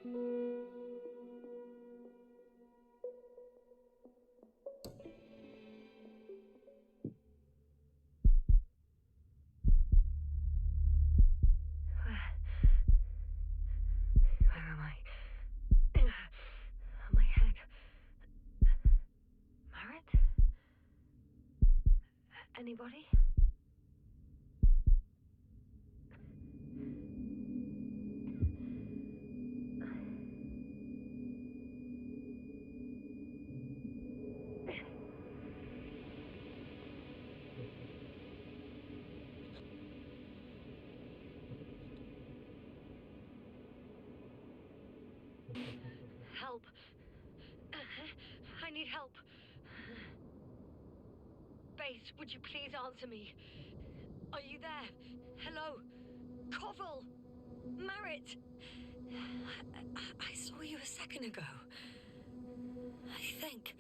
Where am I? My head. Marit? Anybody? Help. I need help. Base, would you please answer me? Are you there? Hello? Koval? Marit? I saw you a second ago. I think.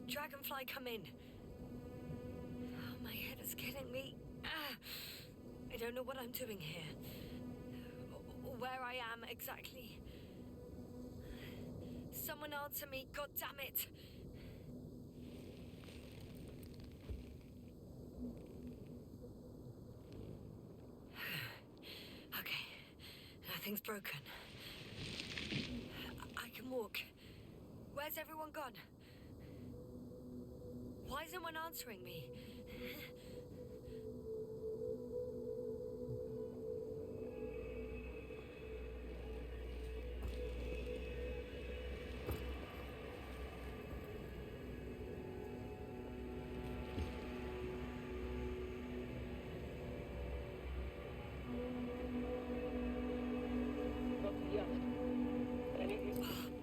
Dragonfly, come in. Oh, my head is killing me. I don't know what I'm doing here. Or where I am exactly. Someone answer me, god damn it! Okay, nothing's broken. I can walk. Where's everyone gone? Why isn't one answering me?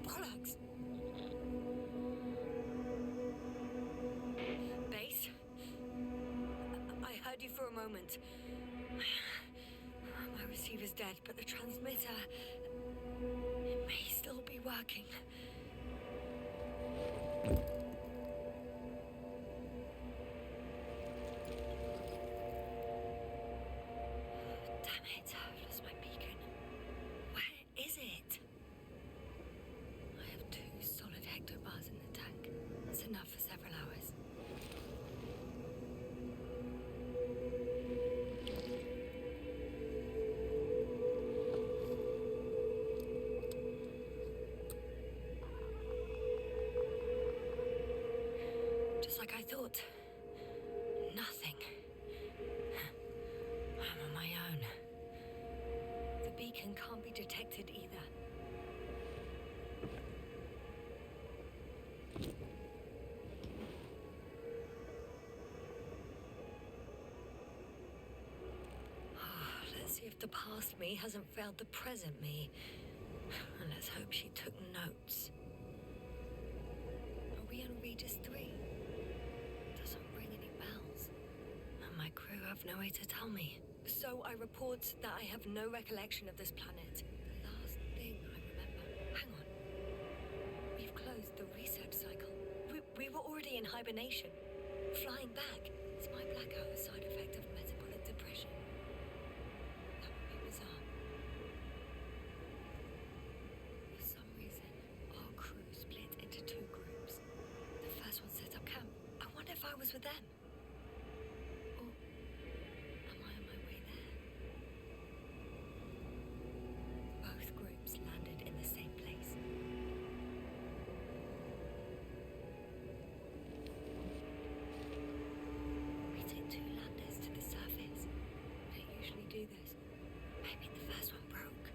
Bollocks! Base? I heard you for a moment. My receiver's dead, but the transmitter... it may still be working. Damn it, I've lost my beacon. Where is it? I have 2 solid hectobars in the tank. That's enough for several hours. Just like I thought. Nothing. I'm on my own. The beacon can't be detected either. Let's see if the past me hasn't failed the present me. And let's hope she took notes. Are we on Regis 3? Doesn't ring any bells. And my crew have no way to tell me. So I report that I have no recollection of this planet. The last thing I remember... Hang on. We've closed the research cycle. We were already in hibernation. Flying back. Is my blackout a side effect of metabolic depression? That would be bizarre. For some reason, our crew split into 2 groups. The first one set up camp. I wonder if I was with them. Or am I on my way there? Both groups landed in the same place. We took 2 landers to the surface. We don't usually do this. Maybe the first one broke.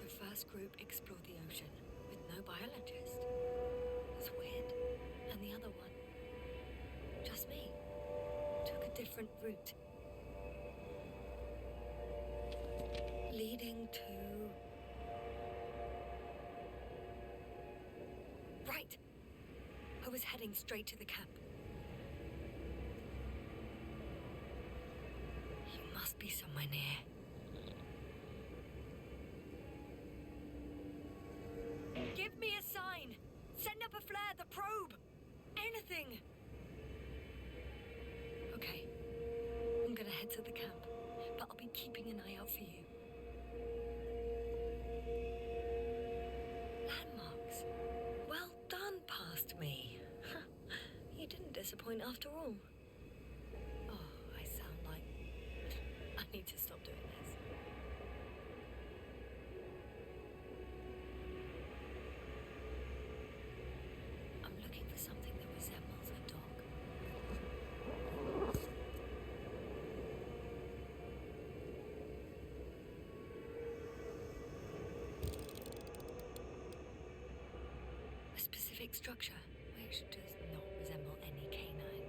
The first group explored the ocean with no biologist. It's weird. And the other one, just me, took a different route. Leading to... Right! I was heading straight to the camp. You must be somewhere near. Give me a sign! Send up a flare, the probe! Anything! Okay, I'm gonna head to the camp. been keeping an eye out for you. Landmarks. Well done, past me. You didn't disappoint after all. Oh, I sound like... I need to stop doing this. I'm looking for something that resembles a dog. A specific structure, which does not resemble any canine.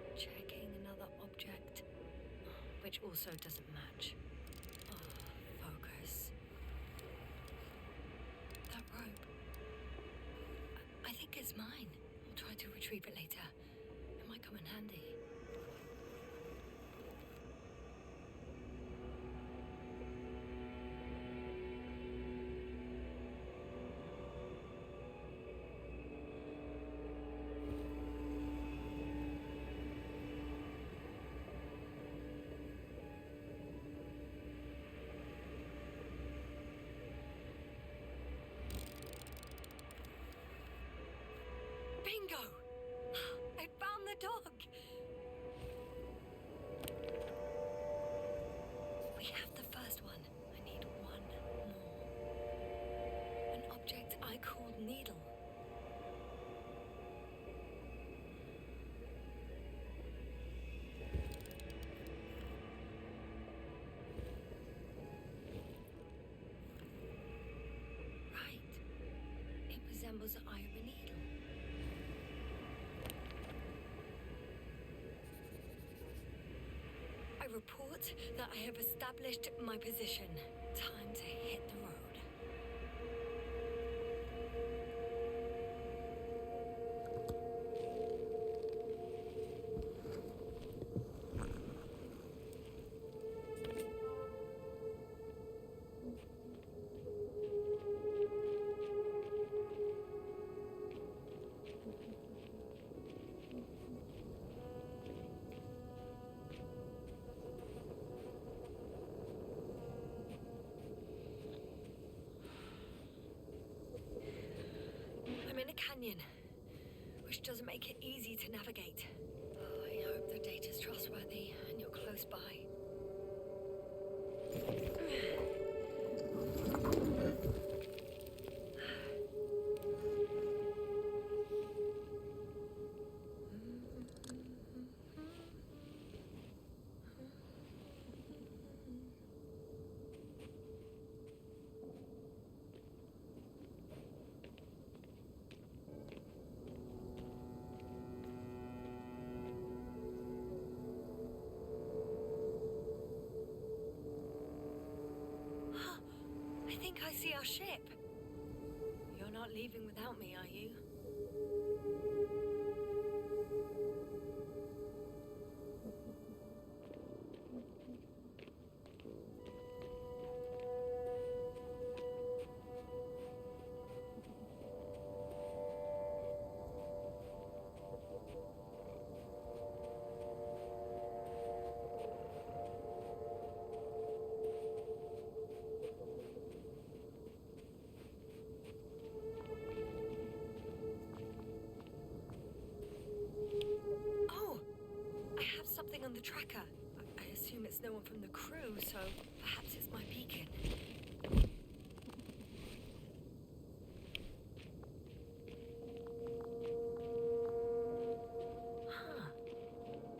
I'm checking another object, which also doesn't match. Oh, focus. That rope. I think it's mine. I'll try to retrieve it later. It might come in handy. Bingo! I found the dog! We have the first one. I need one more. An object I called needle. Right. It resembles the eye of a needle. I report that I have established my position. Time to hit the road. I'm in a canyon, which doesn't make it easy to navigate. Oh, I hope the data's trustworthy and you're close by. I think I see our ship. You're not leaving without me, are you? Something on the tracker. I assume it's no one from the crew, so perhaps it's my beacon. Huh.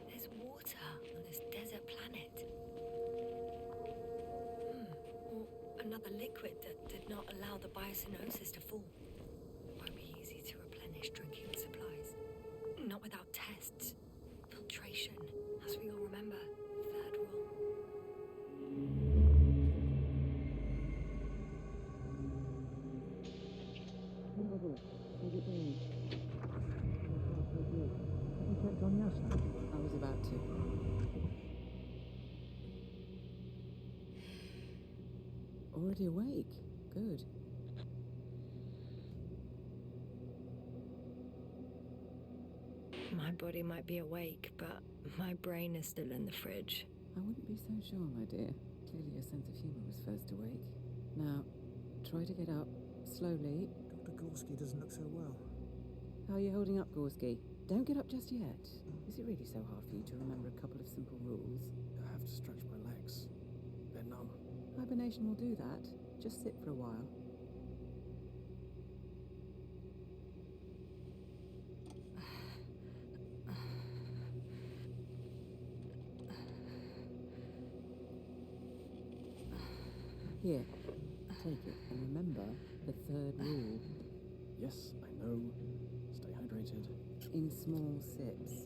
There's water on this desert planet. Or another liquid that did not allow the biocenosis to fall. Won't be easy to replenish drinking supplies. Not without tests. Filtration. As we all remember, third rule. How's it going? Have you checked on Yasna? I was about to. Already awake? Good. My body might be awake, but my brain is still in the fridge. I wouldn't be so sure, my dear. Clearly your sense of humor was first awake. Now, try to get up, slowly. Dr. Gorski doesn't look so well. How are you holding up, Gorski? Don't get up just yet. Is it really so hard for you to remember a couple of simple rules? I have to stretch my legs. They're numb. Hibernation will do that. Just sit for a while. Here, take it, and remember the third rule. Yes, I know. Stay hydrated. In small sips.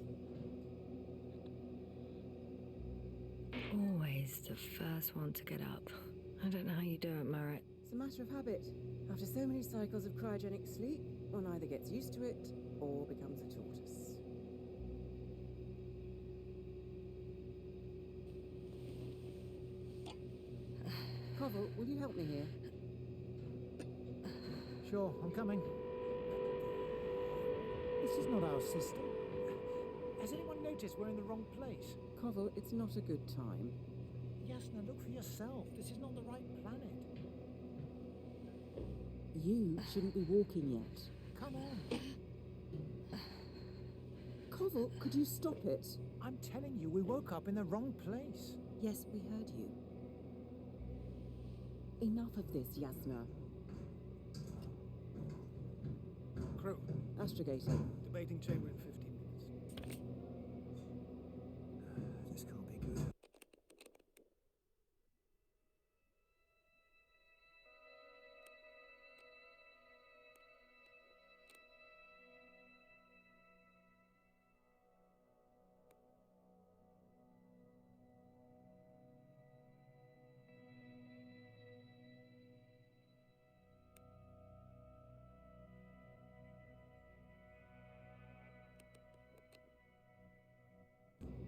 Always the first one to get up. I don't know how you do it, Merritt. It's a matter of habit. After so many cycles of cryogenic sleep, one either gets used to it or becomes a tortoise. Koval, will you help me here? Sure, I'm coming. This is not our system. Has anyone noticed we're in the wrong place? Koval, it's not a good time. Yasna, look for yourself. This is not the right planet. You shouldn't be walking yet. Come on. Koval, could you stop it? I'm telling you, we woke up in the wrong place. Yes, we heard you. Enough of this, Yasna. Crew, Astrogator. debating chamber in 15 minutes. This can't be good.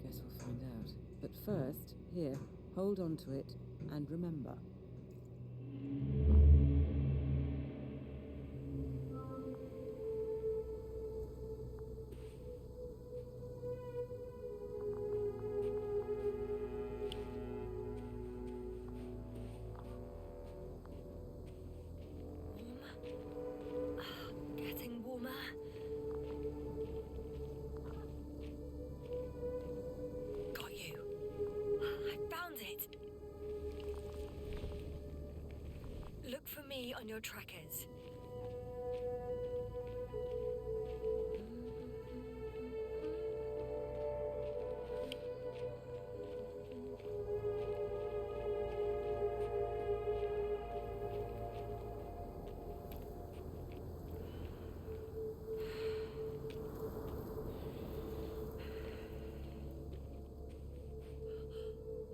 Guess we'll find out. But first, here, hold on to it and remember. Getting warmer. Got you. I found it. Look for me on your trackers.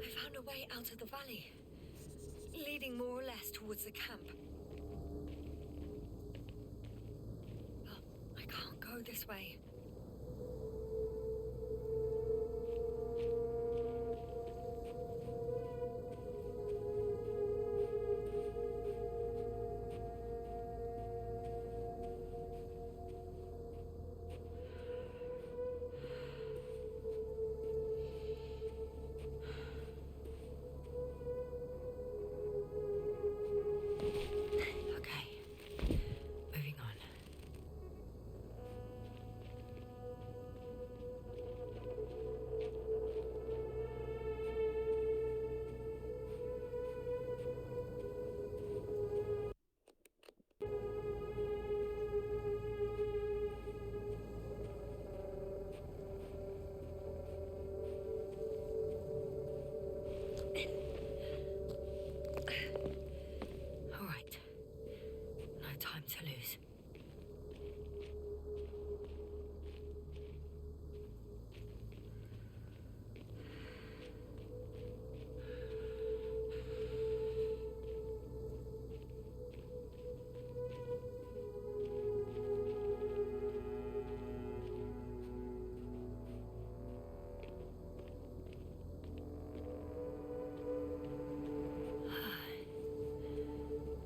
I found a way out of the valley, leading more or less towards the camp. Oh, I can't go this way. Okay, moving on. All right, no time to lose.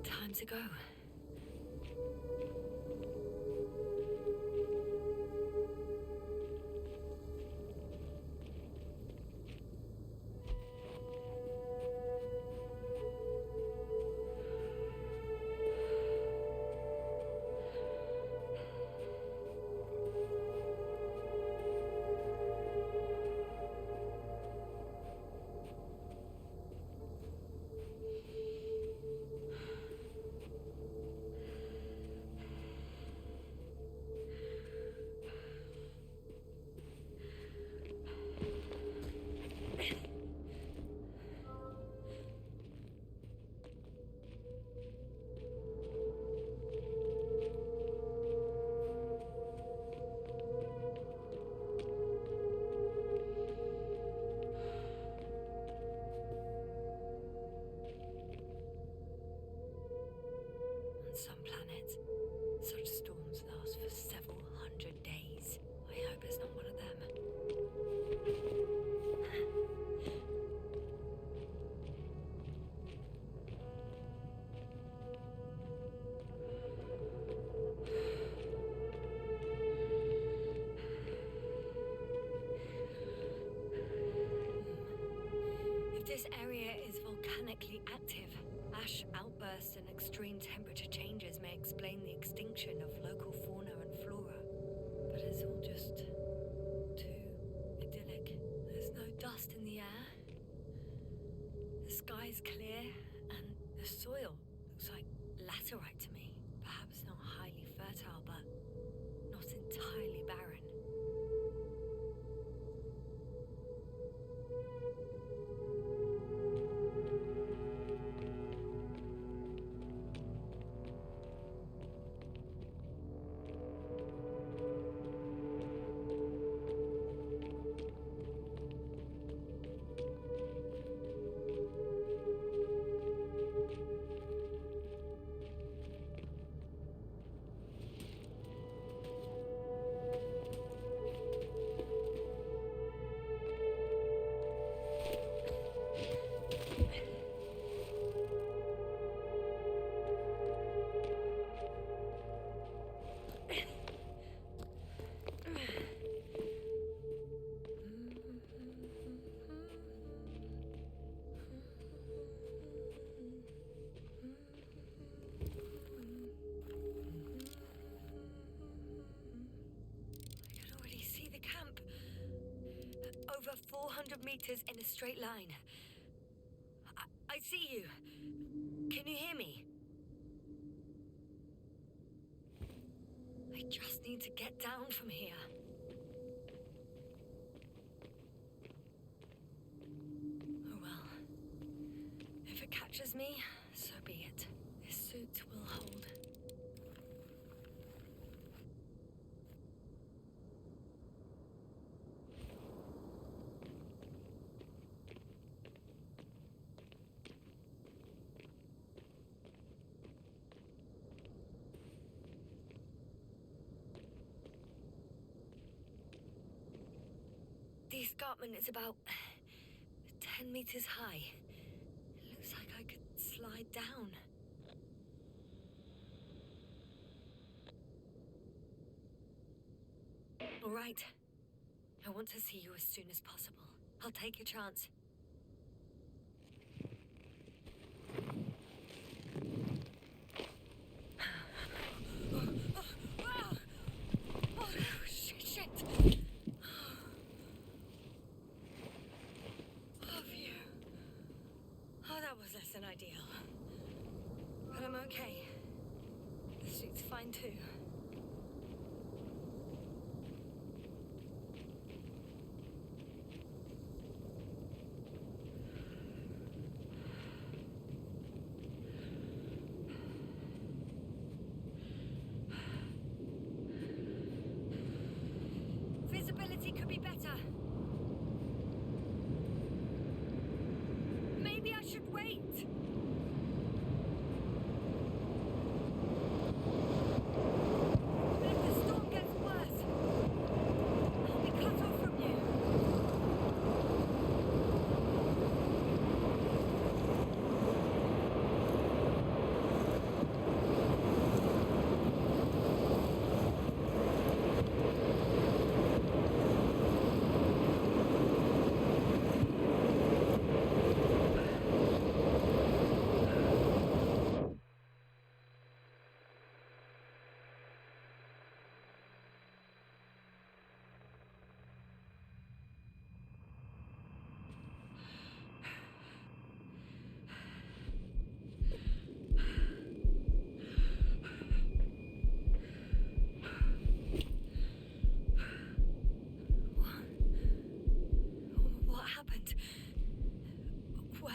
Time to go. some planets. Such storms last for several hundred days. I hope it's not one of them. If this area is volcanically active, ash outbursts and extreme temperature changes may explain the extinction of local fauna and flora. But it's all just too idyllic. There's no dust in the air. The sky's clear, and the soil looks like laterite to me. Perhaps not highly fertile, but not entirely barren. Over 400 meters in a straight line. I see you. Can you hear me? I just need to get down from here. Oh well. If it catches me, so be it. This suit will hold. The escarpment is about 10 meters high. It looks like I could slide down. All right. I want to see you as soon as possible. I'll take your chance. Oh, shit. Oh, that was less than ideal. But I'm okay. The suit's fine too. Visibility could be better. Maybe I should wait. If the storm gets worse, I'll be cut off from you. What happened? Where?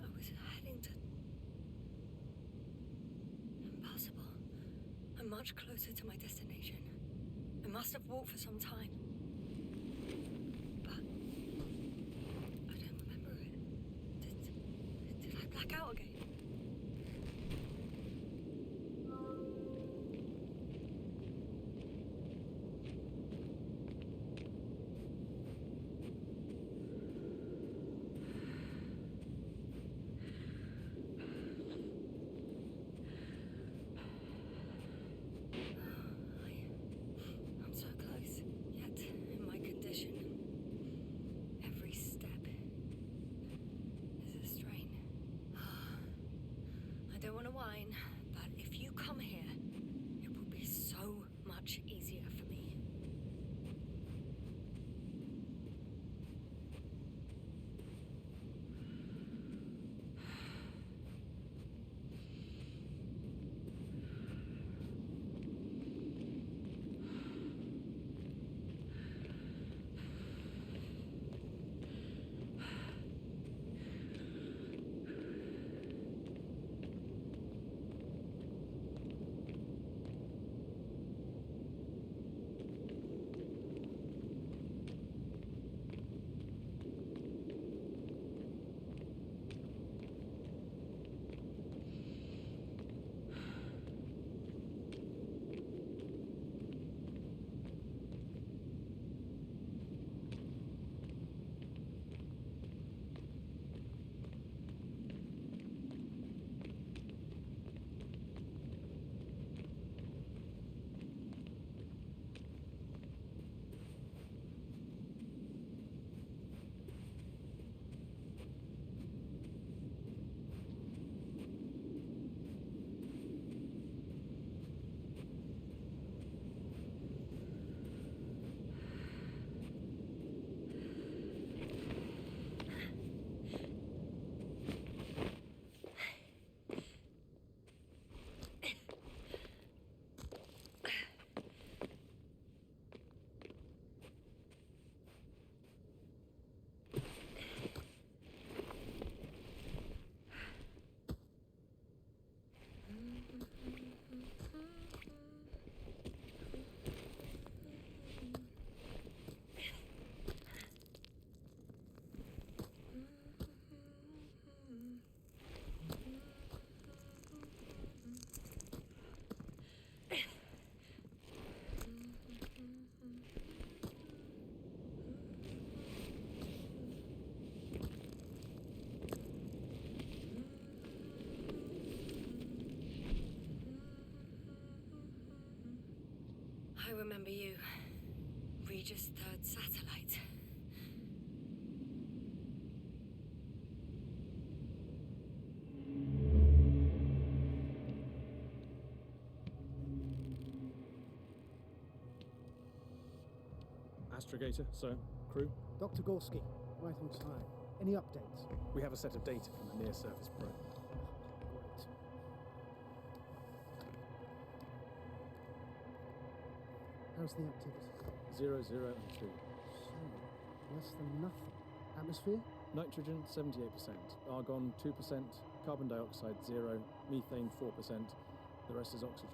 I was heading to... Impossible. I'm much closer to my destination. I must have walked for some time. But I don't remember it. Did I black out again? I'm so close, yet in my condition, every step is a strain. I don't want to whine, but if you come here, it will be so much easier for me. I remember you. Regis' third satellite. Astrogator, sir. Crew? Dr. Gorski, right on time. Any updates? We have a set of data from the near-surface probe. Great. How's the activity? 0, 0, and 2. So, less than nothing. Atmosphere? Nitrogen, 78%. Argon, 2%. Carbon dioxide, 0. Methane, 4%. The rest is oxygen.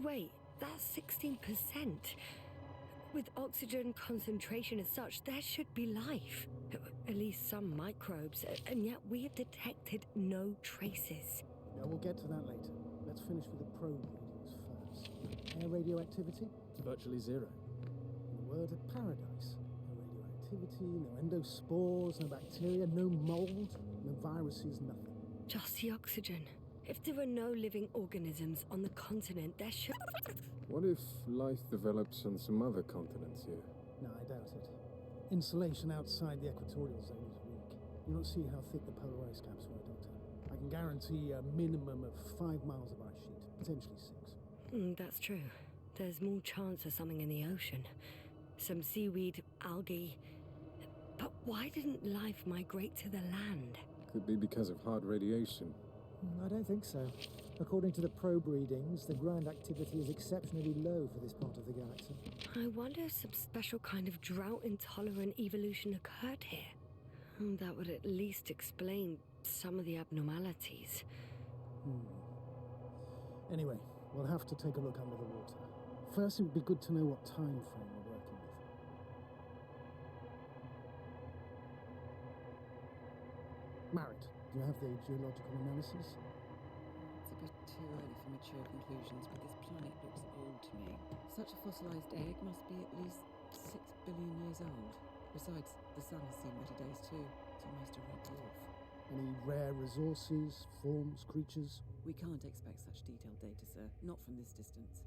Wait, that's 16%. With oxygen concentration as such, there should be life. At least some microbes, and yet we have detected no traces. Yeah, we'll get to that later. Let's finish with the probe readings first. Air radioactivity? It's virtually 0. In a word, a paradise. No radioactivity, no endospores, no bacteria, no mold, no viruses, nothing. Just the oxygen. If there are no living organisms on the continent, there should... What if life develops on some other continents here? No, I doubt it. Insulation outside the equatorial zone is weak. You don't see how thick the polar ice caps were, Doctor. I can guarantee a minimum of 5 miles of ice sheet, potentially 6. That's true. There's more chance of something in the ocean. Some seaweed, algae. But why didn't life migrate to the land? Could be because of hard radiation. I don't think so. According to the probe readings, the ground activity is exceptionally low for this part of the galaxy. I wonder if some special kind of drought-intolerant evolution occurred here. That would at least explain some of the abnormalities. Anyway, we'll have to take a look under the water. First, it would be good to know what time frame we're working with. Marit, do you have the geological analysis? It's a bit too early for mature conclusions, but this planet looks old to me. Such a fossilized egg must be at least 6 billion years old. Besides, the sun has seen better days too. It's almost a red dwarf. Any rare resources, forms, creatures? We can't expect such detailed data, sir. Not from this distance.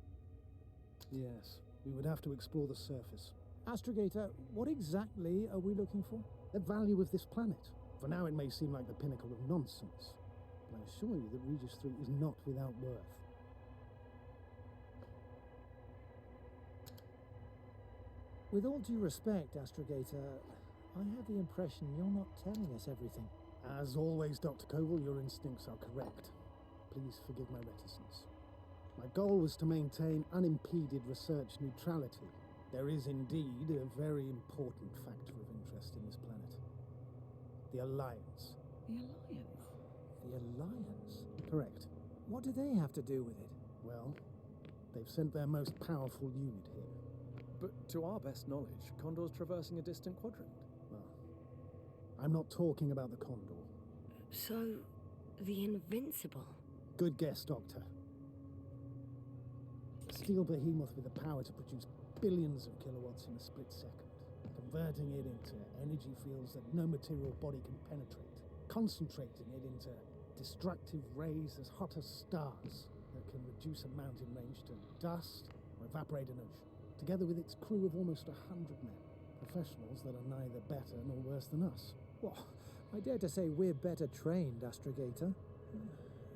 Yes, we would have to explore the surface. Astrogator, what exactly are we looking for? The value of this planet. For now, it may seem like the pinnacle of nonsense, but I assure you that Regis 3 is not without worth. With all due respect, Astrogator, I have the impression you're not telling us everything. As always, Dr. Koval, your instincts are correct. Please forgive my reticence. My goal was to maintain unimpeded research neutrality. There is indeed a very important factor of interest in this planet. The Alliance. The Alliance? The Alliance? Correct. What do they have to do with it? Well, they've sent their most powerful unit here. But to our best knowledge, Condor's traversing a distant quadrant. Well, I'm not talking about the Condor. So, the Invincible? Good guess, Doctor. A steel behemoth with the power to produce billions of kilowatts in a split second, converting it into energy fields that no material body can penetrate, concentrating it into destructive rays as hot as stars that can reduce a mountain range to dust or evaporate an ocean, together with its crew of almost 100 men, professionals that are neither better nor worse than us. Well, I dare to say we're better trained, Astrogator.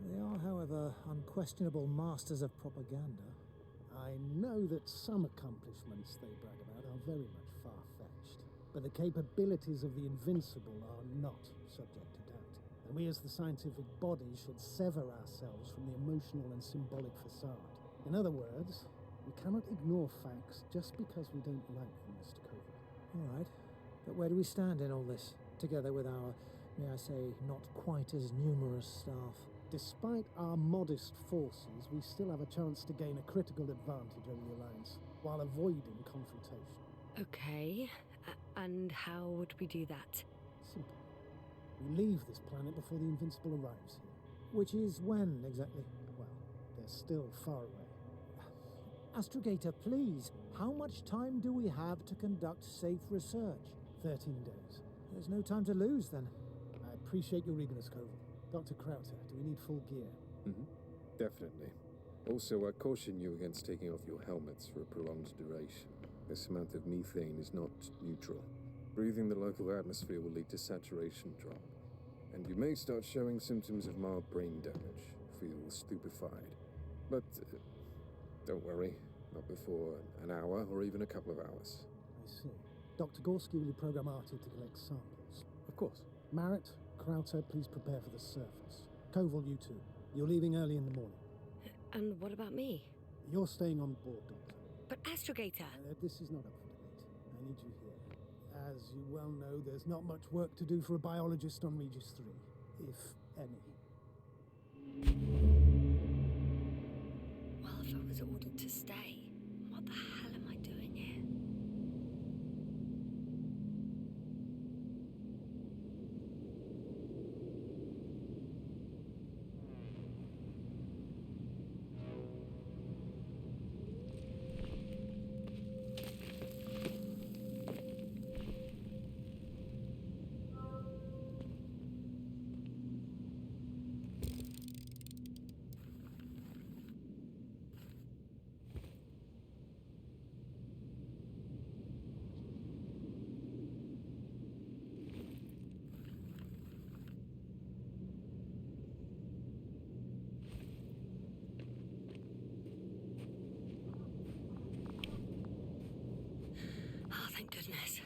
They are, however, unquestionable masters of propaganda. I know that some accomplishments they brag about are very much far-fetched, but the capabilities of the Invincible are not subject to doubt. And we as the scientific body should sever ourselves from the emotional and symbolic facade. In other words, we cannot ignore facts just because we don't like them, Mr. Koval. All right, but where do we stand in all this, together with our, may I say, not quite as numerous staff? Despite our modest forces, we still have a chance to gain a critical advantage over the Alliance, while avoiding confrontation. Okay, and how would we do that? Simple. We leave this planet before the Invincible arrives here. Which is when, exactly? Well, they're still far away. Astrogator, please, how much time do we have to conduct safe research? 13 days. There's no time to lose, then. I appreciate your eagerness, Koval. Dr. Krauter, do we need full gear? Definitely. Also, I caution you against taking off your helmets for a prolonged duration. This amount of methane is not neutral. Breathing the local atmosphere will lead to saturation drop, and you may start showing symptoms of mild brain damage, feel stupefied. But don't worry, not before an hour or even a couple of hours. I see. Dr. Gorski, will you program Artie to collect samples? Of course. Marit, Krauter, please prepare for the surface. Koval, you too. You're leaving early in the morning. And what about me? You're staying on board, Doctor. But Astrogator! This is not up for debate. I need you here. As you well know, there's not much work to do for a biologist on Regis 3, if any. Well, if I was ordered to stay, what the hell am I doing here? Oh, thank goodness.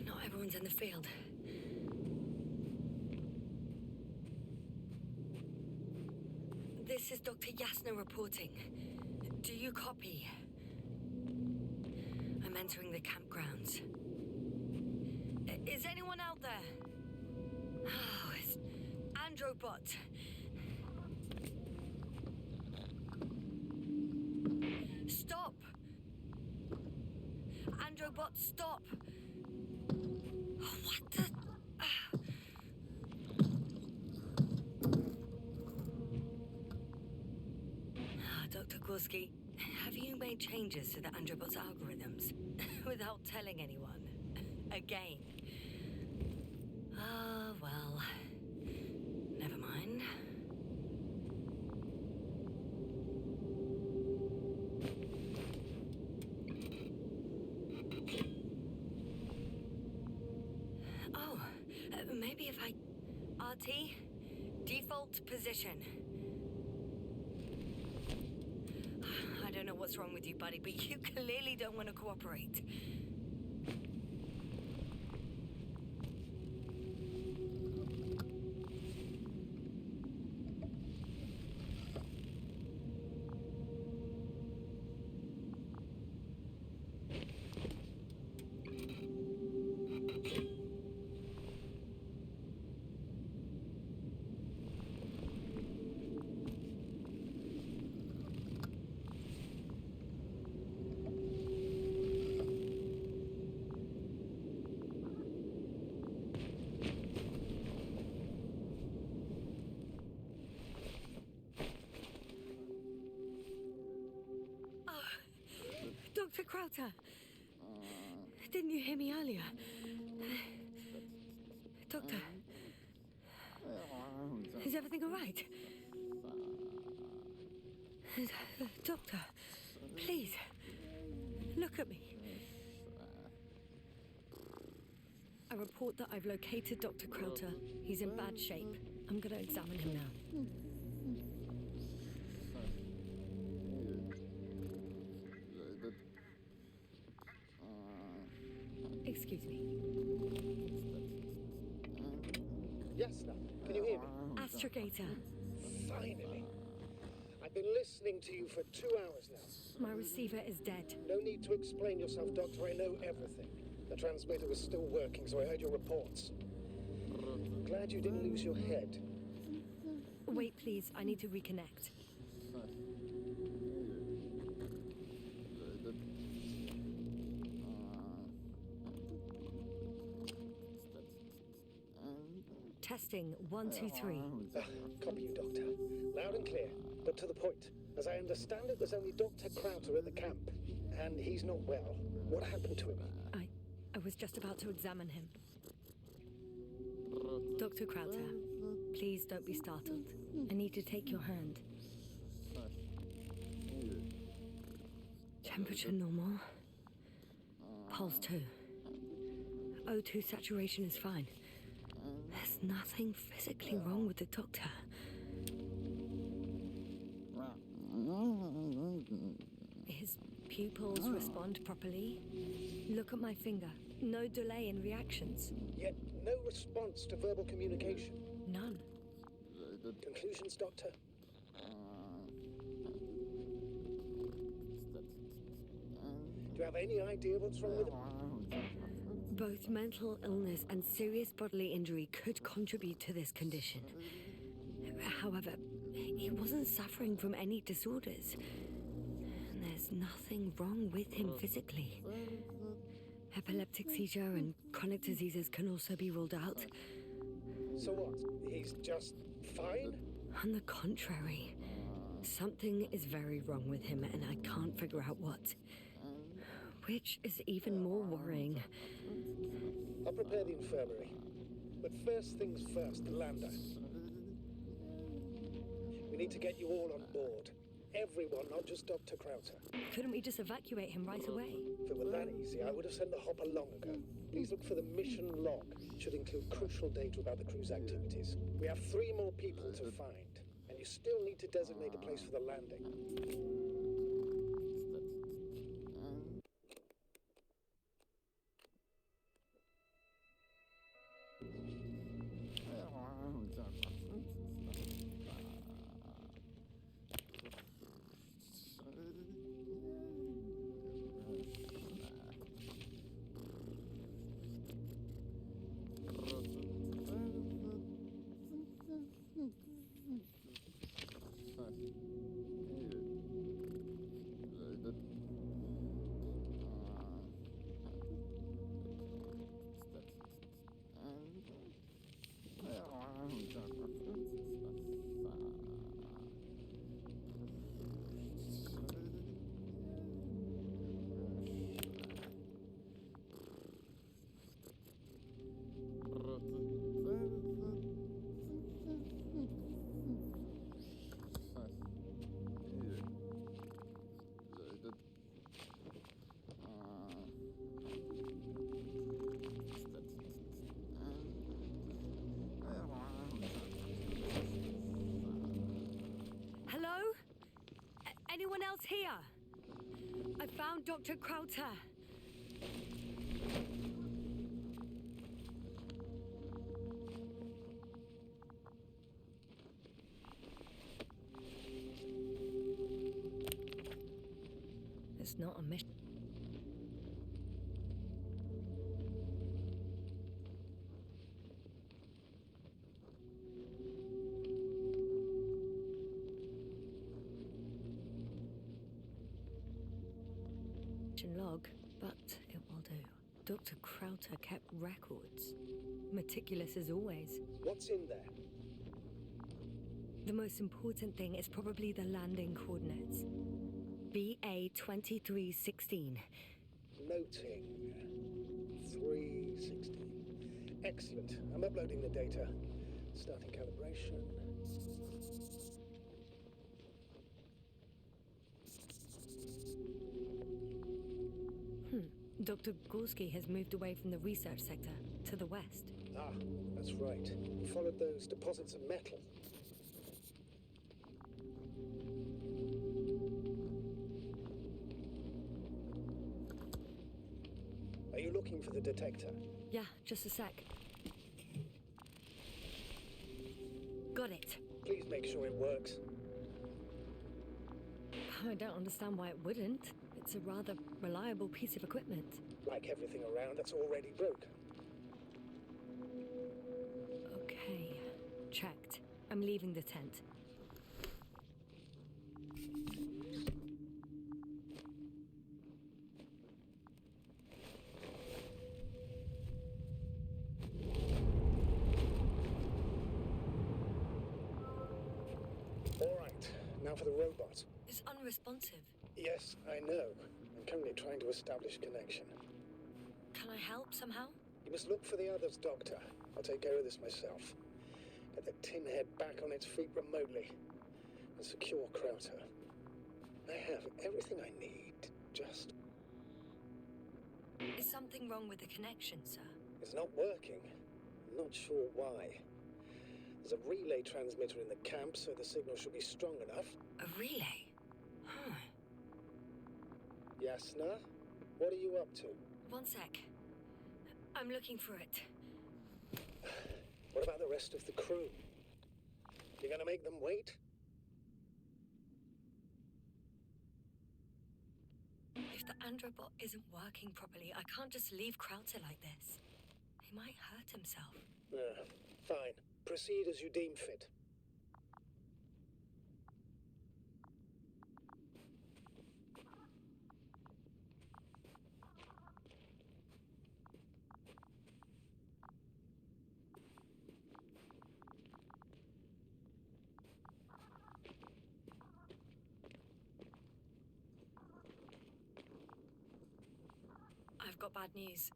Not everyone's in the field. This is Dr. Yasna reporting. Do you copy? I'm entering the campgrounds. Is anyone out there? Oh, it's Androbot. Stop! Astrobot, stop! What the... Dr. Gorski, have you made changes to the Androbot's algorithms without telling anyone? Again? Ah, well, never mind. Oh, maybe if I... RT? Default position. I don't know what's wrong with you, buddy, but you clearly don't want to cooperate. Dr. Crowther! Didn't you hear me earlier? Doctor? Is everything all right? Doctor, please, look at me. I report that I've located Dr. Crowther. He's in bad shape. I'm gonna examine him now. Excuse me. Yasna, can you hear me? Astrogator, Finally. I've been listening to you for 2 hours now. my receiver is dead. No need to explain yourself, Doctor. I know everything. The transmitter was still working, so I heard your reports. Glad you didn't lose your head. Wait, please, I need to reconnect. Testing 1, 2, 3. Copy you, Doctor. Loud and clear, but to the point. As I understand it, there's only Dr. Crowther at the camp, and he's not well. What happened to him? I was just about to examine him. Dr. Crowther, please don't be startled. I need to take your hand. Temperature normal. Pulse 2. O2 saturation is fine. There's nothing physically wrong with the doctor. His pupils respond properly. Look at my finger. No delay in reactions. Yet no response to verbal communication. None. Conclusions, Doctor? Do you have any idea what's wrong with him? Both mental illness and serious bodily injury could contribute to this condition. However, he wasn't suffering from any disorders. And there's nothing wrong with him physically. Epileptic seizure and chronic diseases can also be ruled out. So what? He's just fine? On the contrary, something is very wrong with him and I can't figure out what. Which is even more worrying. I'll prepare the infirmary. But first things first, the lander. We need to get you all on board. Everyone, not just Dr. Crowther. Couldn't we just evacuate him right away? If it were that easy, I would have sent the hopper long ago. Please look for the mission log. It should include crucial data about the crew's activities. We have 3 more people to find, and you still need to designate a place for the landing. found Dr. Krauter. It's not a mission. Log, but it will do. Dr. Krauter kept records. Meticulous as always. What's in there? The most important thing is probably the landing coordinates. BA 2316. Noting. 316. Excellent. I'm uploading the data. Starting calibration. Dr. Gorski has moved away from the research sector to the west. Ah, that's right. We followed those deposits of metal. Are you looking for the detector? Yeah, just a sec. Got it. Please make sure it works. I don't understand why it wouldn't. It's a rather reliable piece of equipment. Like everything around that's already broke. Okay, checked. I'm leaving the tent. All right, now for the robot. It's unresponsive. Yes, I know. I'm currently trying to establish connection. Can I help somehow? You must look for the others, Doctor. I'll take care of this myself. Get the tin head back on its feet remotely. And secure Krauter. I have everything I need. Just... Is something wrong with the connection, sir? It's not working. I'm not sure why. There's a relay transmitter in the camp, so the signal should be strong enough. A relay? Huh. Yasna, what are you up to? One sec. I'm looking for it. What about the rest of the crew? You're gonna make them wait? If the androbot isn't working properly, I can't just leave Krauter like this. He might hurt himself. Fine. Proceed as you deem fit. I've got bad news.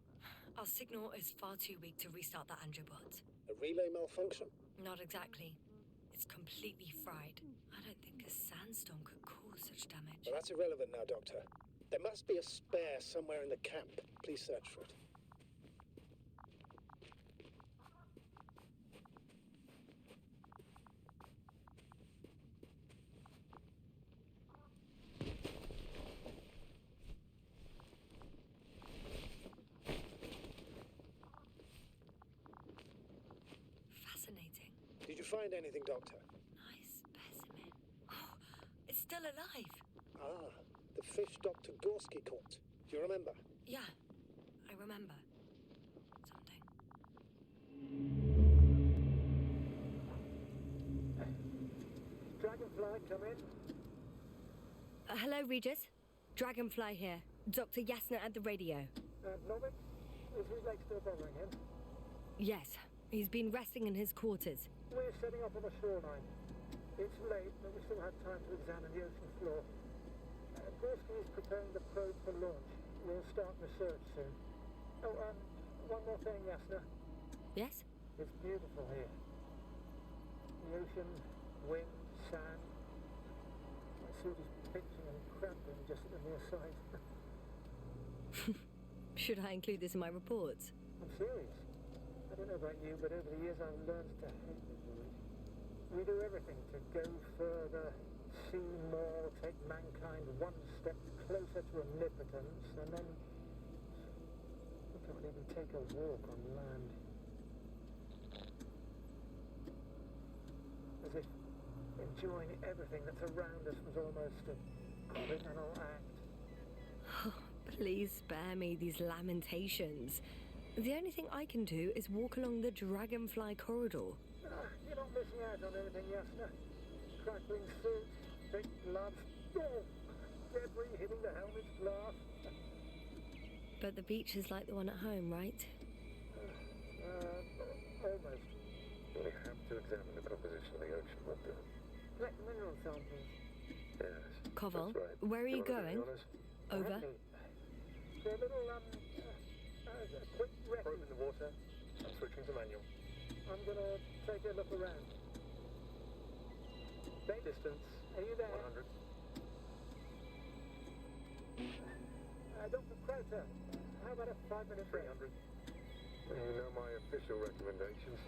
Our signal is far too weak to restart the androbot. A relay malfunction? Not exactly. It's completely fried. I don't think a sandstorm could cause such damage. Well, that's irrelevant now, Doctor. There must be a spare somewhere in the camp. Please search for it. Fascinating. Did you find anything, Doctor? Nice specimen. Oh, it's still alive. Ah, the fish Dr. Gorski caught. Do you remember? Yeah, I remember. Something. Dragonfly, come in. Hello, Regis. Dragonfly here. Dr. Yasna at the radio. Novik, is his leg still bothering him? Yes, he's been resting in his quarters. We're setting up on the shoreline. It's late, but we still have time to examine the ocean floor. Gorski is preparing the probe for launch. We'll start research soon. Oh, one more thing, Yasna. Yes? It's beautiful here. The ocean, wind, sand. My suit is pinching and cramping just at the near side. Should I include this in my reports? I'm serious. I don't know about you, but over the years I've learned to hate the void. We do everything to go further, see more, take mankind one step closer to omnipotence, and then we can't even take a walk on land. As if enjoying everything that's around us was almost a criminal act. Please spare me these lamentations. The only thing I can do is walk along the Dragonfly corridor. You're not missing out on anything, Yasna. Crackling suits, big gloves, debris hitting the helmet's glass. But the beach is like the one at home, right? Almost. We have to examine the composition of the ocean water. Collect mineral samples. Yes. Koval, that's right. where are you wanna be going? honest? Over. For a little, quick Probe recce. in the water. I'm switching to manual. I'm gonna take a look around. Base Distance are you there? 100. Dr. Crowther, how about a 5-minute break? 300. You know my official recommendations.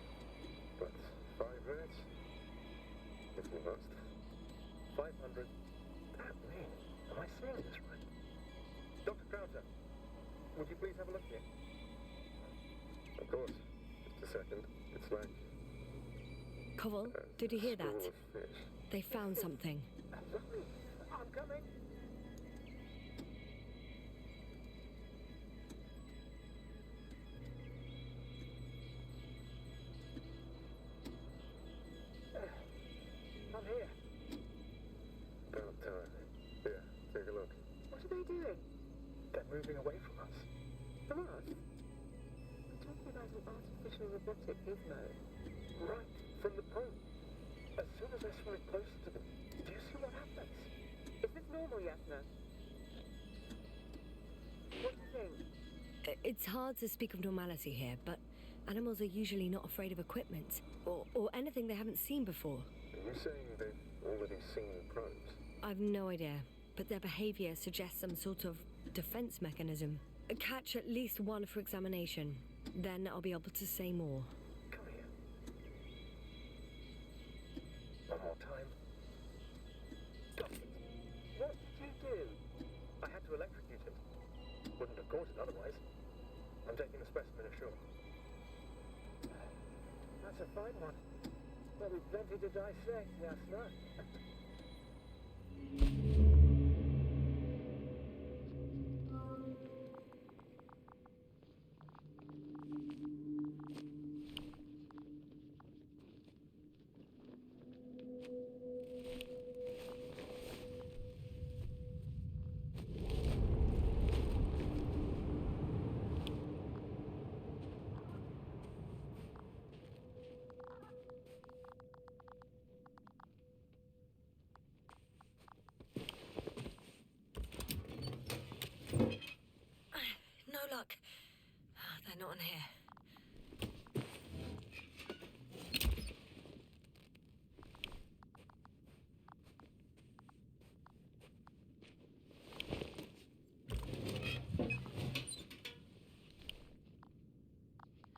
But 5 minutes? If you must. 500. Damn me. Am I seeing this right? Dr. Crowther, would you please have a look here? Of course. Just a second. It's like... Koval, did you hear that? school of fish. They found something. Sorry, I'm coming. I'm here. About time. Here, take a look. What are they doing? They're moving away from us. From us? We're talking about an artificial robotic gizmo. Right from the probe. As soon as I swim closer to them, do you see what happens? Is this normal, Yasna? What do you think? It's hard to speak of normality here, but animals are usually not afraid of equipment or anything they haven't seen before. Are you saying they've already seen probes? I've no idea, but their behavior suggests some sort of defense mechanism. Catch at least one for examination. Then I'll be able to say more. Come here. One more time. Stop it. What did you do? I had to electrocute it. Wouldn't have caught it otherwise. I'm taking the specimen ashore. That's a fine one. There'll be plenty to dissect, Yasna. No luck. They're not in here.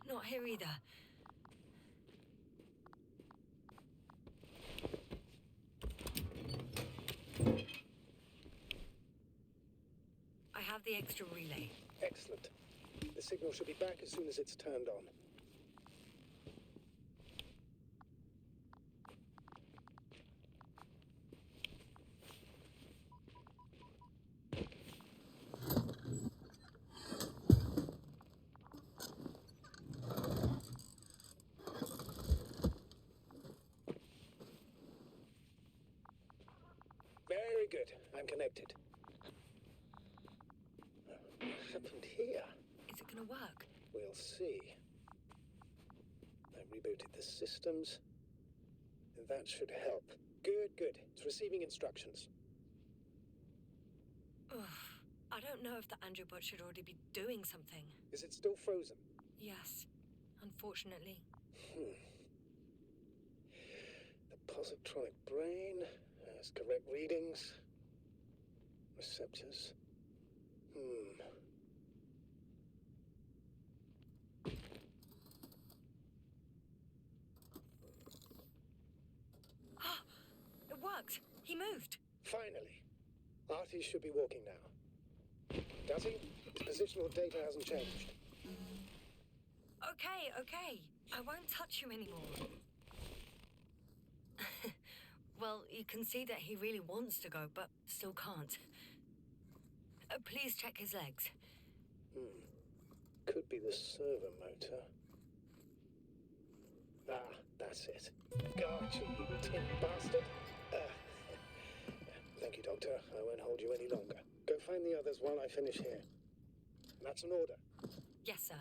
Not here either. I have the extra relay. Excellent. The signal should be back as soon as it's turned on. Very good. I'm connected. What happened here? Is it gonna work? We'll see. I rebooted the systems. That should help. Good, good. It's receiving instructions. Ugh. I don't know if the Androbot should already be doing something. Is it still frozen? Yes, unfortunately. The positronic brain has correct readings. Receptors. It worked! He He moved. Finally. Artie should be walking now. Does he? His positional data hasn't changed. Okay. I won't touch you anymore. Well, you can see that he really wants to go, but still can't. Please check his legs. Could be the servo motor. Ah, that's it. Gotcha, you tin bastard. Thank you, Doctor. I won't hold you any longer. Go find the others while I finish here. That's an order. Yes, sir.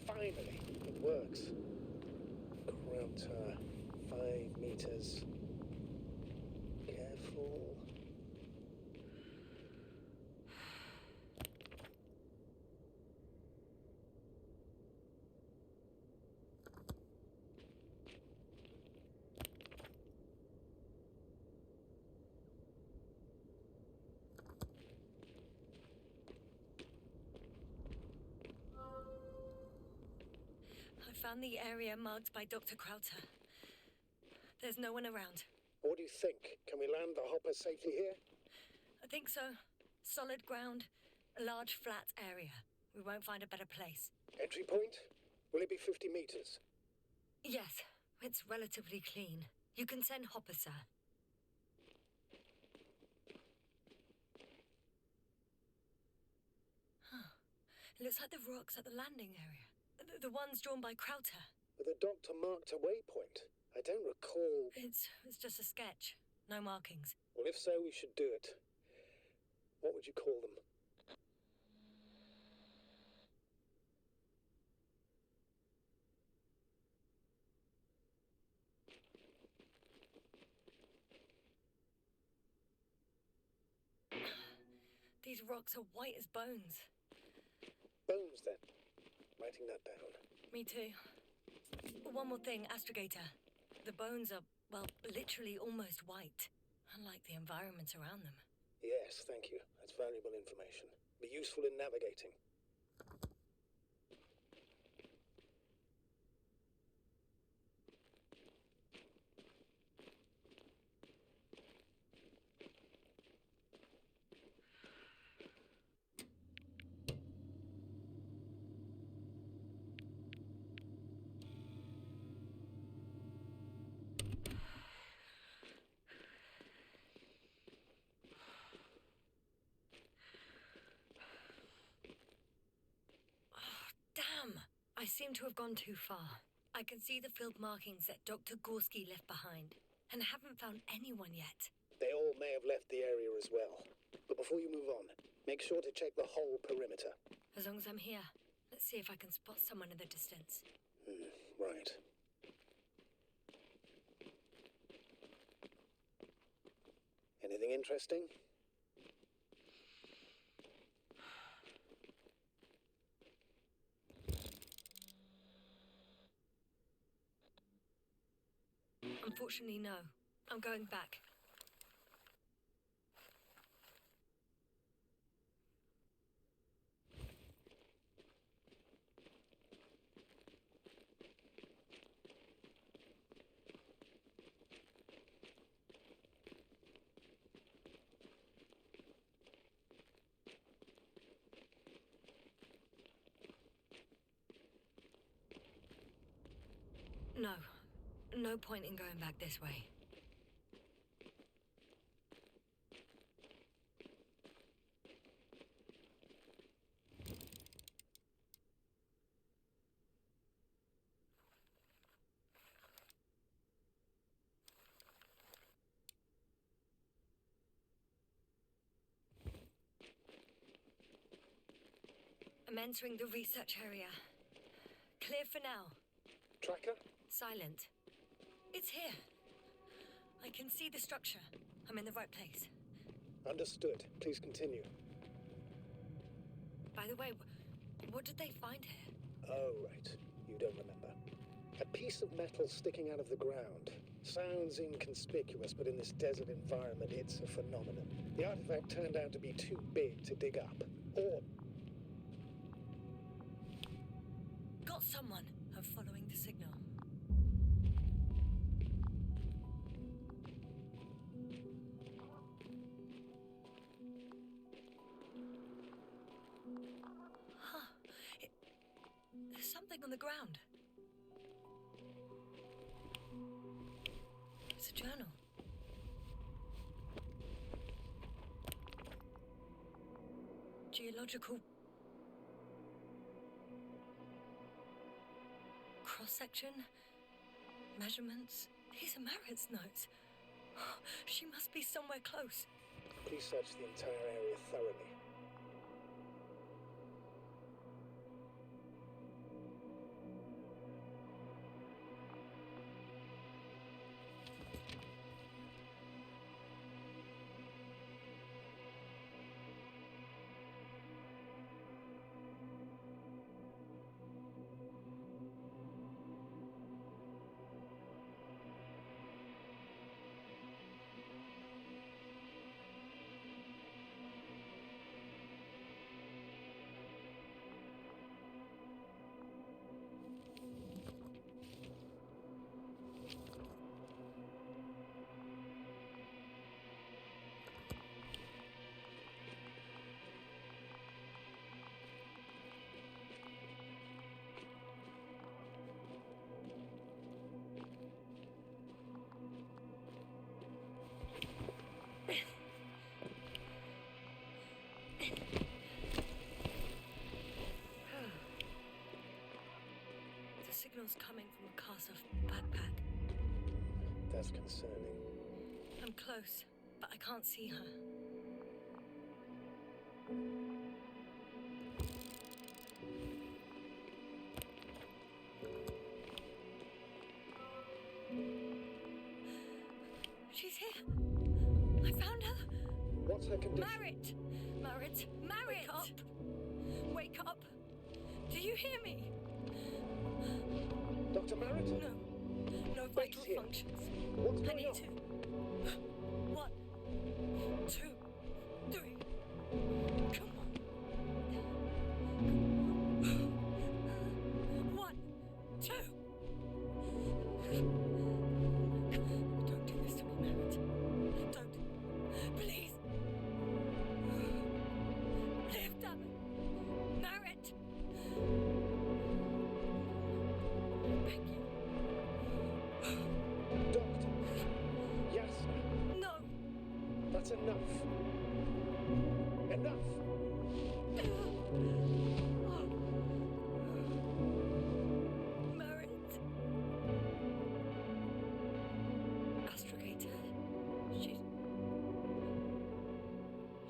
Finally, it works. Krauter, 5 meters. Careful. I found the area marked by Dr. Krauter. There's no one around. What do you think? Can we land the hopper safely here? I think so. Solid ground, a large flat area. We won't find a better place. Entry point? Will it be 50 meters? Yes, it's relatively clean. You can send Hopper, sir. It looks like the rocks at the landing area. The ones drawn by Krauter. But the doctor marked a waypoint. I don't recall... It's just a sketch. No markings. Well, if so, we should do it. What would you call them? These rocks are white as bones. Bones, then. Writing that down. Me too. One more thing, Astrogator. The bones are, well, literally almost white. Unlike the environment around them. Yes, thank you. That's valuable information. Be useful in navigating. I seem to have gone too far. I can see the field markings that Dr. Gorski left behind, and haven't found anyone yet. They all may have left the area as well. But before you move on, make sure to check the whole perimeter. As long as I'm here, let's see if I can spot someone in the distance. Right. Anything interesting? Unfortunately, no. I'm going back. No. No point in going back this way. I'm entering the research area. Clear for now. Tracker? Silent. It's here. I can see the structure. I'm in the right place. Understood. Please continue. By the way, what did they find here? Oh, right. You don't remember. A piece of metal sticking out of the ground. Sounds inconspicuous, but in this desert environment, it's a phenomenon. The artifact turned out to be too big to dig up. Or Got someone. I'm following the signal. Huh. There's something on the ground. It's a journal. Geological cross-section, measurements. These are Marit's notes. She must be somewhere close. please search the entire area thoroughly. The signal's coming from a cast of backpack. That's concerning. I'm close, but I can't see her. She's here. I found her. What's her condition? Marit! Marit! Marit! Wake up! Wake up! Do you hear me? Dr. Marit? No. No vital here. functions. What's I going need on? to. 1, 2, 3. Come on. 1, 2. Don't do this to me, Marit. Don't. Please. Live, damn it. Marit. Thank you. Doctor. Yasna. No. That's enough. Enough. Marit. Astrogator.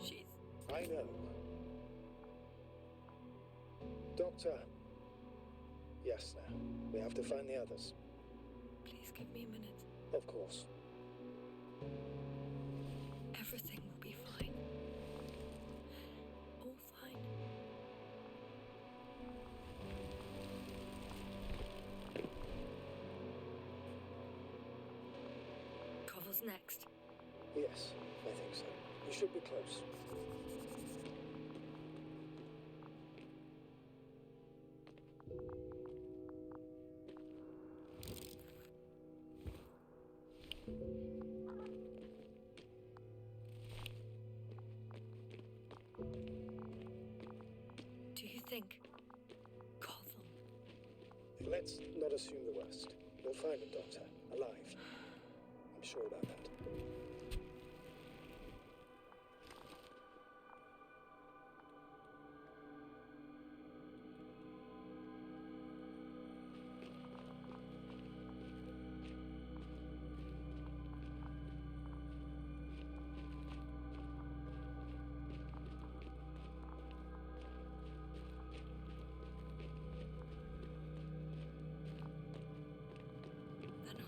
She's. I know. Doctor. Yasna. We have to find the others. Please give me a minute. Of course. Everything will be fine. All fine. Cover's next. Yes, I think so. You should be close. Do you think? Kothel. Let's not assume the worst. We'll find him, Doctor. Alive. I'm sure about that. That noise.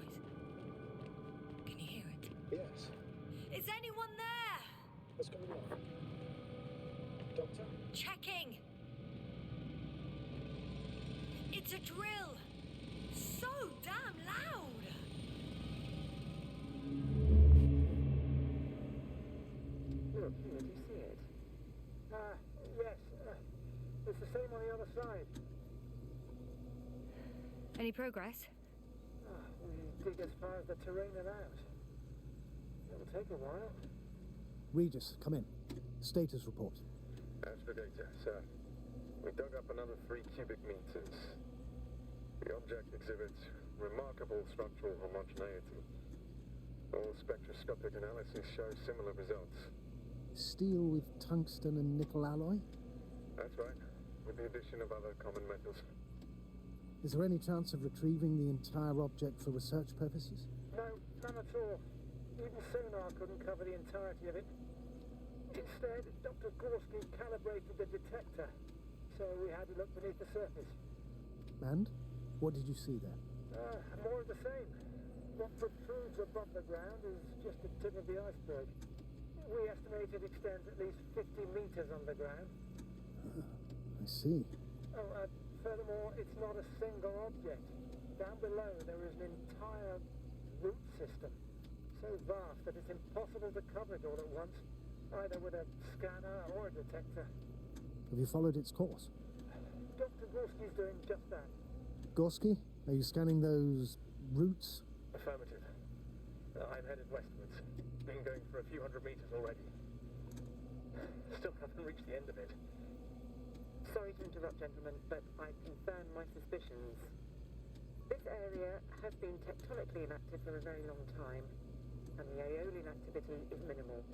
Can you hear it? Yes. Is anyone there? What's going on? Doctor? Checking. It's a drill. So damn loud. inside. Any progress? We dig as far as the terrain allows. It'll take a while. Regis, come in. Status report. Astrogator, sir. We dug up another 3 cubic meters. The object exhibits remarkable structural homogeneity. All spectroscopic analysis shows similar results. Steel with tungsten and nickel alloy? That's right, with the addition of other common metals. Is there any chance of retrieving the entire object for research purposes? No, none at all. Even sonar couldn't cover the entirety of it. Instead, Dr. Gorski calibrated the detector, so we had to look beneath the surface. And? What did you see there? More of the same. What protrudes above the ground is just the tip of the iceberg. We estimate it extends at least 50 meters underground. I see. Furthermore, it's not a single object. Down below, there is an entire root system, so vast that it's impossible to cover it all at once, either with a scanner or a detector. Have you followed its course? Dr. Gorski's doing just that. Gorski, are you scanning those roots? Affirmative. I'm headed westwards. Been going for a few hundred meters already. Still haven't reached the end of it. Sorry to interrupt, gentlemen, but I confirm my suspicions. This area has been tectonically inactive for a very long time, and the aeolian activity is minimal.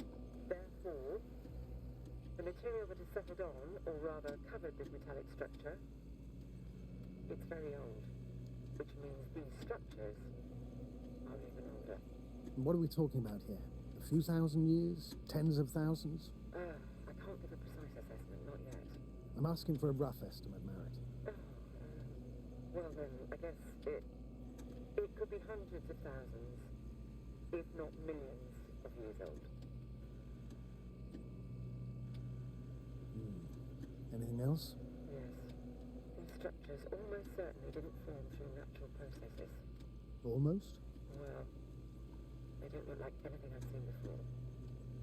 Therefore, the material that has settled on, or rather covered this metallic structure, it's very old, which means these structures are even older. What are we talking about here? A few thousand years? Tens of thousands? I can't give a precise assessment, not yet. I'm asking for a rough estimate, Merritt. Well then, I guess it could be hundreds of thousands, if not millions of years old. Anything else? Yes. These structures almost certainly didn't form through natural processes. Almost? Well, they don't look like anything I've seen before.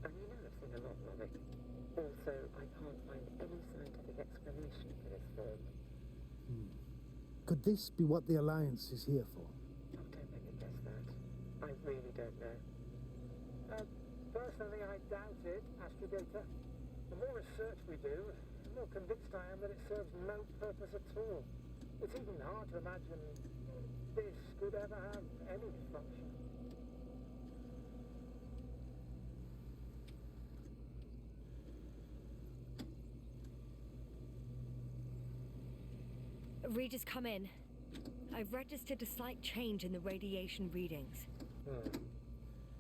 And you know I've seen a lot, Novik. Also, I can't find any scientific explanation for this form. Could this be what the Alliance is here for? Oh, don't make me guess that. I really don't know. Personally, I doubt it, Astrogator. The more research we do, the more convinced I am that it serves no purpose at all. It's even hard to imagine this could ever have any function. Regis, come in. I've registered a slight change in the radiation readings.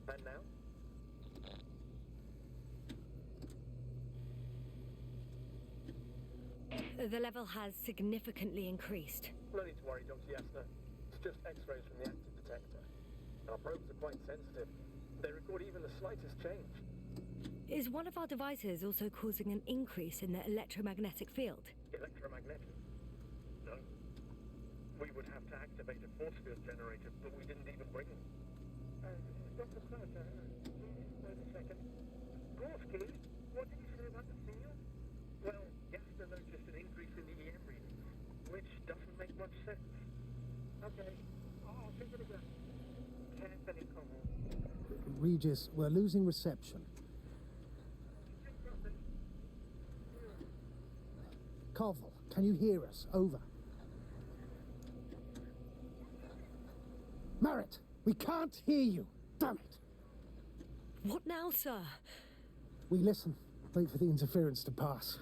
And now? The level has significantly increased. No need to worry, Dr. Yasna. It's just X-rays from the active detector. Our probes are quite sensitive. They record even the slightest change. Is one of our devices also causing an increase in the electromagnetic field? Electromagnetic? No. We would have to activate a force field generator, but we didn't even bring them. Dr. Carter, wait a second. Gorski, what did you say about the field? Well, Yasna noticed an increase in the EM readings, which doesn't make much sense. Okay, I'll think it again. Carefully, Connell. Regis, we're losing reception. Koval, can you hear us? Over. Merritt, we can't hear you. Damn it. What now, sir? We listen. Wait for the interference to pass.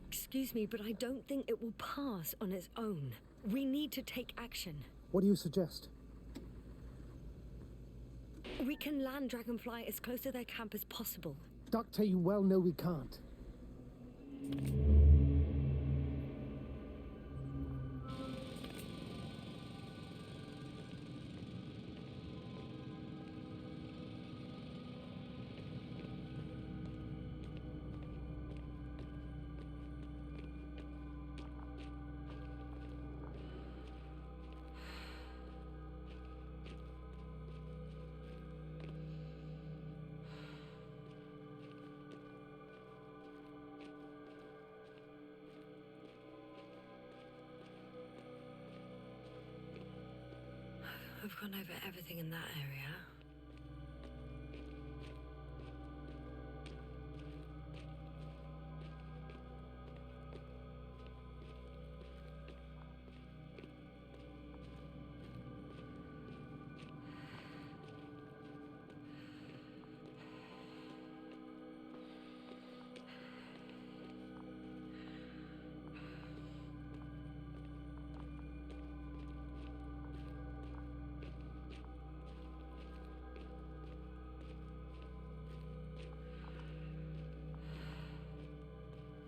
Excuse me, but I don't think it will pass on its own. We need to take action. What do you suggest? We can land Dragonfly as close to their camp as possible. Doctor, you well know we can't. We've gone over everything in that area.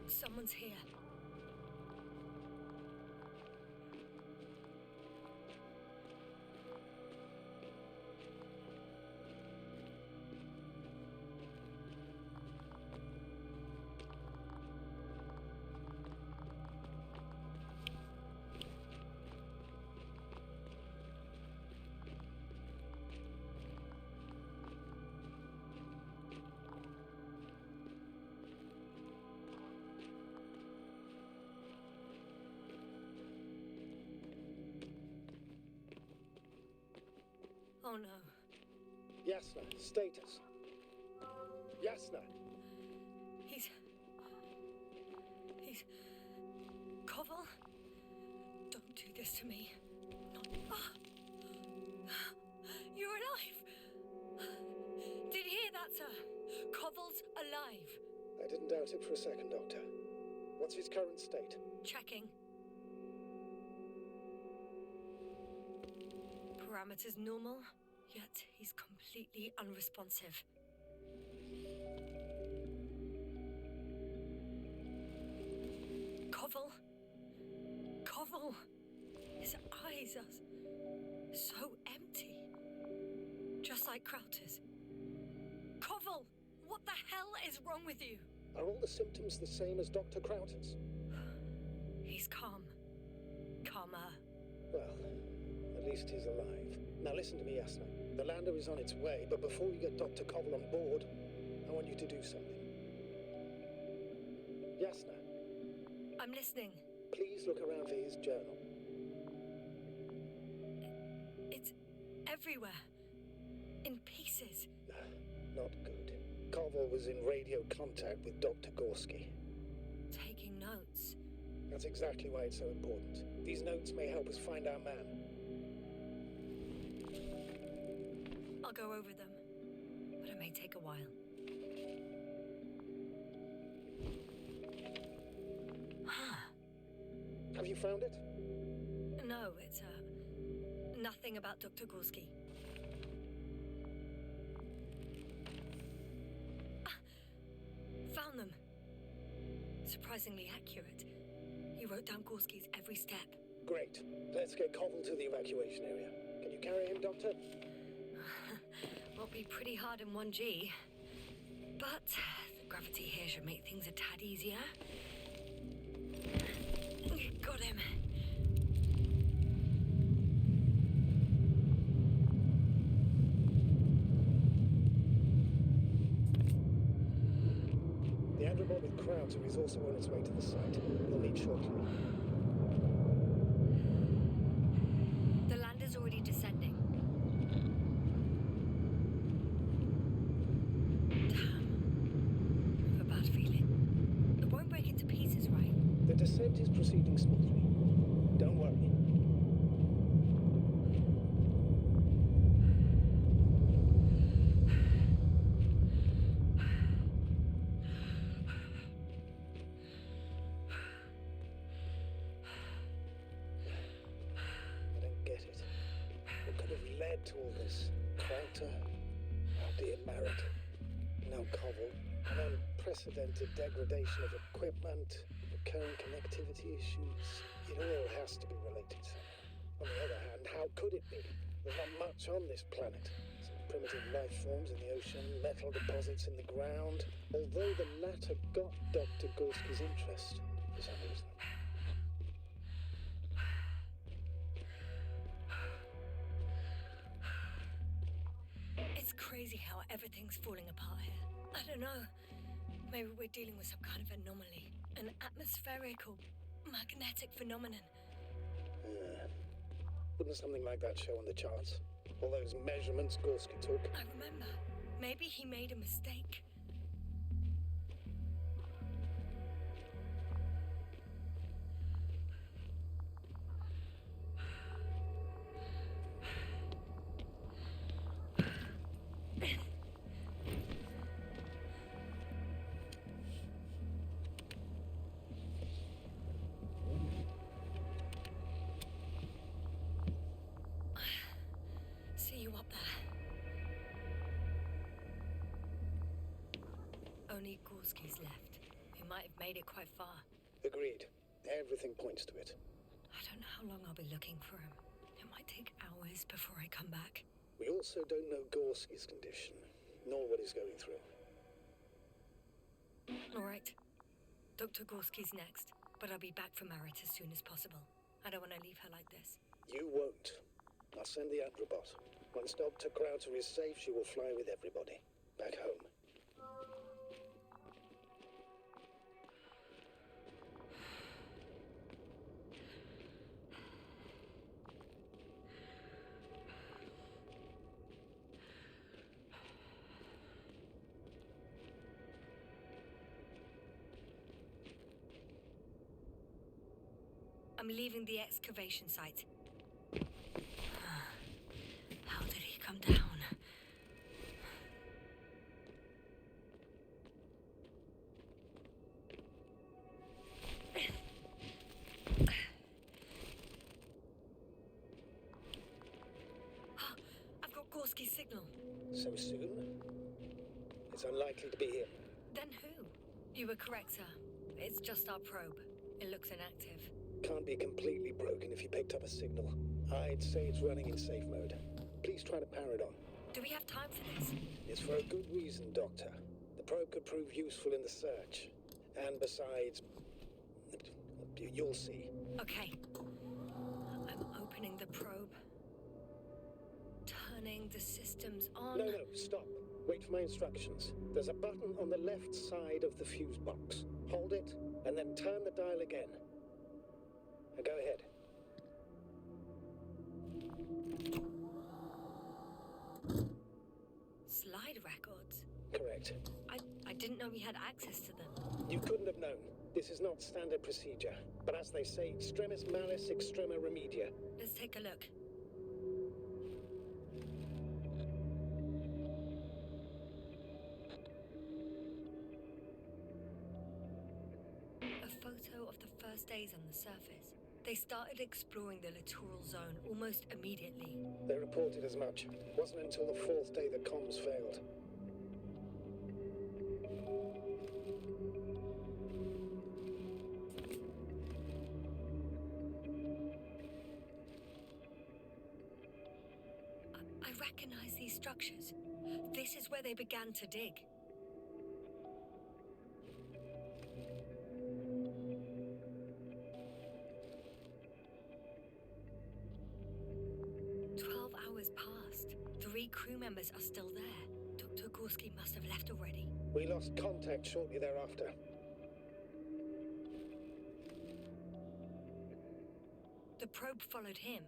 Someone's here. Oh no. Yasna, status. Yasna. He's... Koval? Don't do this to me. Not... You're alive! Did you hear that, sir? Koval's alive. I didn't doubt it for a second, Doctor. What's his current state? Checking. Parameters normal, yet he's completely unresponsive. Koval! His eyes are so empty. Just like Krauter's. Koval! What the hell is wrong with you? Are all the symptoms the same as Dr. Krauter's? He's calm. Calmer. Well, at least he's alive. Now listen to me, Yasna. The lander is on its way, but before you get Dr. Koval on board, I want you to do something. Yasna. I'm listening. Please look around for his journal. It's everywhere. In pieces. Not good. Koval was in radio contact with Dr. Gorski. Taking notes. That's exactly why it's so important. These notes may help us find our man. I'll go over them, but it may take a while. Have you found it? No, it's, nothing about Dr. Gorski. Found them. Surprisingly accurate. He wrote down Gorski's every step. Great. Let's get Koval to the evacuation area. Can you carry him, Doctor? Will be pretty hard in 1G. But the gravity here should make things a tad easier. Got him. The android with Krauter is also on its way to the site. We'll meet shortly. The lander's already descending. Damn. I have a bad feeling. It won't break into pieces, right? The descent is proceeding smoothly. Don't worry. I don't get it. What could have led to all this? Krauter, our dear Marek, now Koval, an unprecedented degradation of equipment, recurring connectivity issues. It all has to be related somehow. On the other hand, how could it be? There's not much on this planet. Some primitive life forms in the ocean, metal deposits in the ground. Although the latter got Dr. Gorski's interest, for some reason. It's crazy how everything's falling apart here. I don't know. Maybe we're dealing with some kind of anomaly. An atmospheric or magnetic phenomenon. Wouldn't something like that show on the charts? All those measurements Gorski took? I remember. Maybe he made a mistake. See you up there. Only Gorski's left. We might have made it quite far. Agreed. Everything points to it. I don't know how long I'll be looking for him. It might take hours before I come back. We also don't know Gorski's condition, nor what he's going through. All right. Dr. Gorski's next, but I'll be back for Marit as soon as possible. I don't want to leave her like this. You won't. I'll send the Agrobot. Once Dr. Crowther is safe, she will fly with everybody. Back home. I'm leaving the excavation site. How did he come down? I've got Gorski's signal. So soon? It's unlikely to be him. Then who? You were correct, sir. It's just our probe. It looks inactive. Can't be completely broken if you picked up a signal. I'd say it's running in safe mode. Please try to power it on. Do we have time for this? It's for a good reason, Doctor. The probe could prove useful in the search. And besides, you'll see. Okay. I'm opening the probe. Turning the systems on. No, stop. Wait for my instructions. There's a button on the left side of the fuse box. Hold it, and then turn the dial again. Now go ahead. Slide records? Correct. I didn't know we had access to them. You couldn't have known. This is not standard procedure. But as they say, extremis malice, extrema remedia. Let's take a look. A photo of the first days on the surface. They started exploring the littoral zone almost immediately. They reported as much. It wasn't until the fourth day that comms failed. I recognize these structures. This is where they began to dig. Passed. 3 crew members are still there. Dr. Gorski must have left already. We lost contact shortly thereafter. The probe followed him,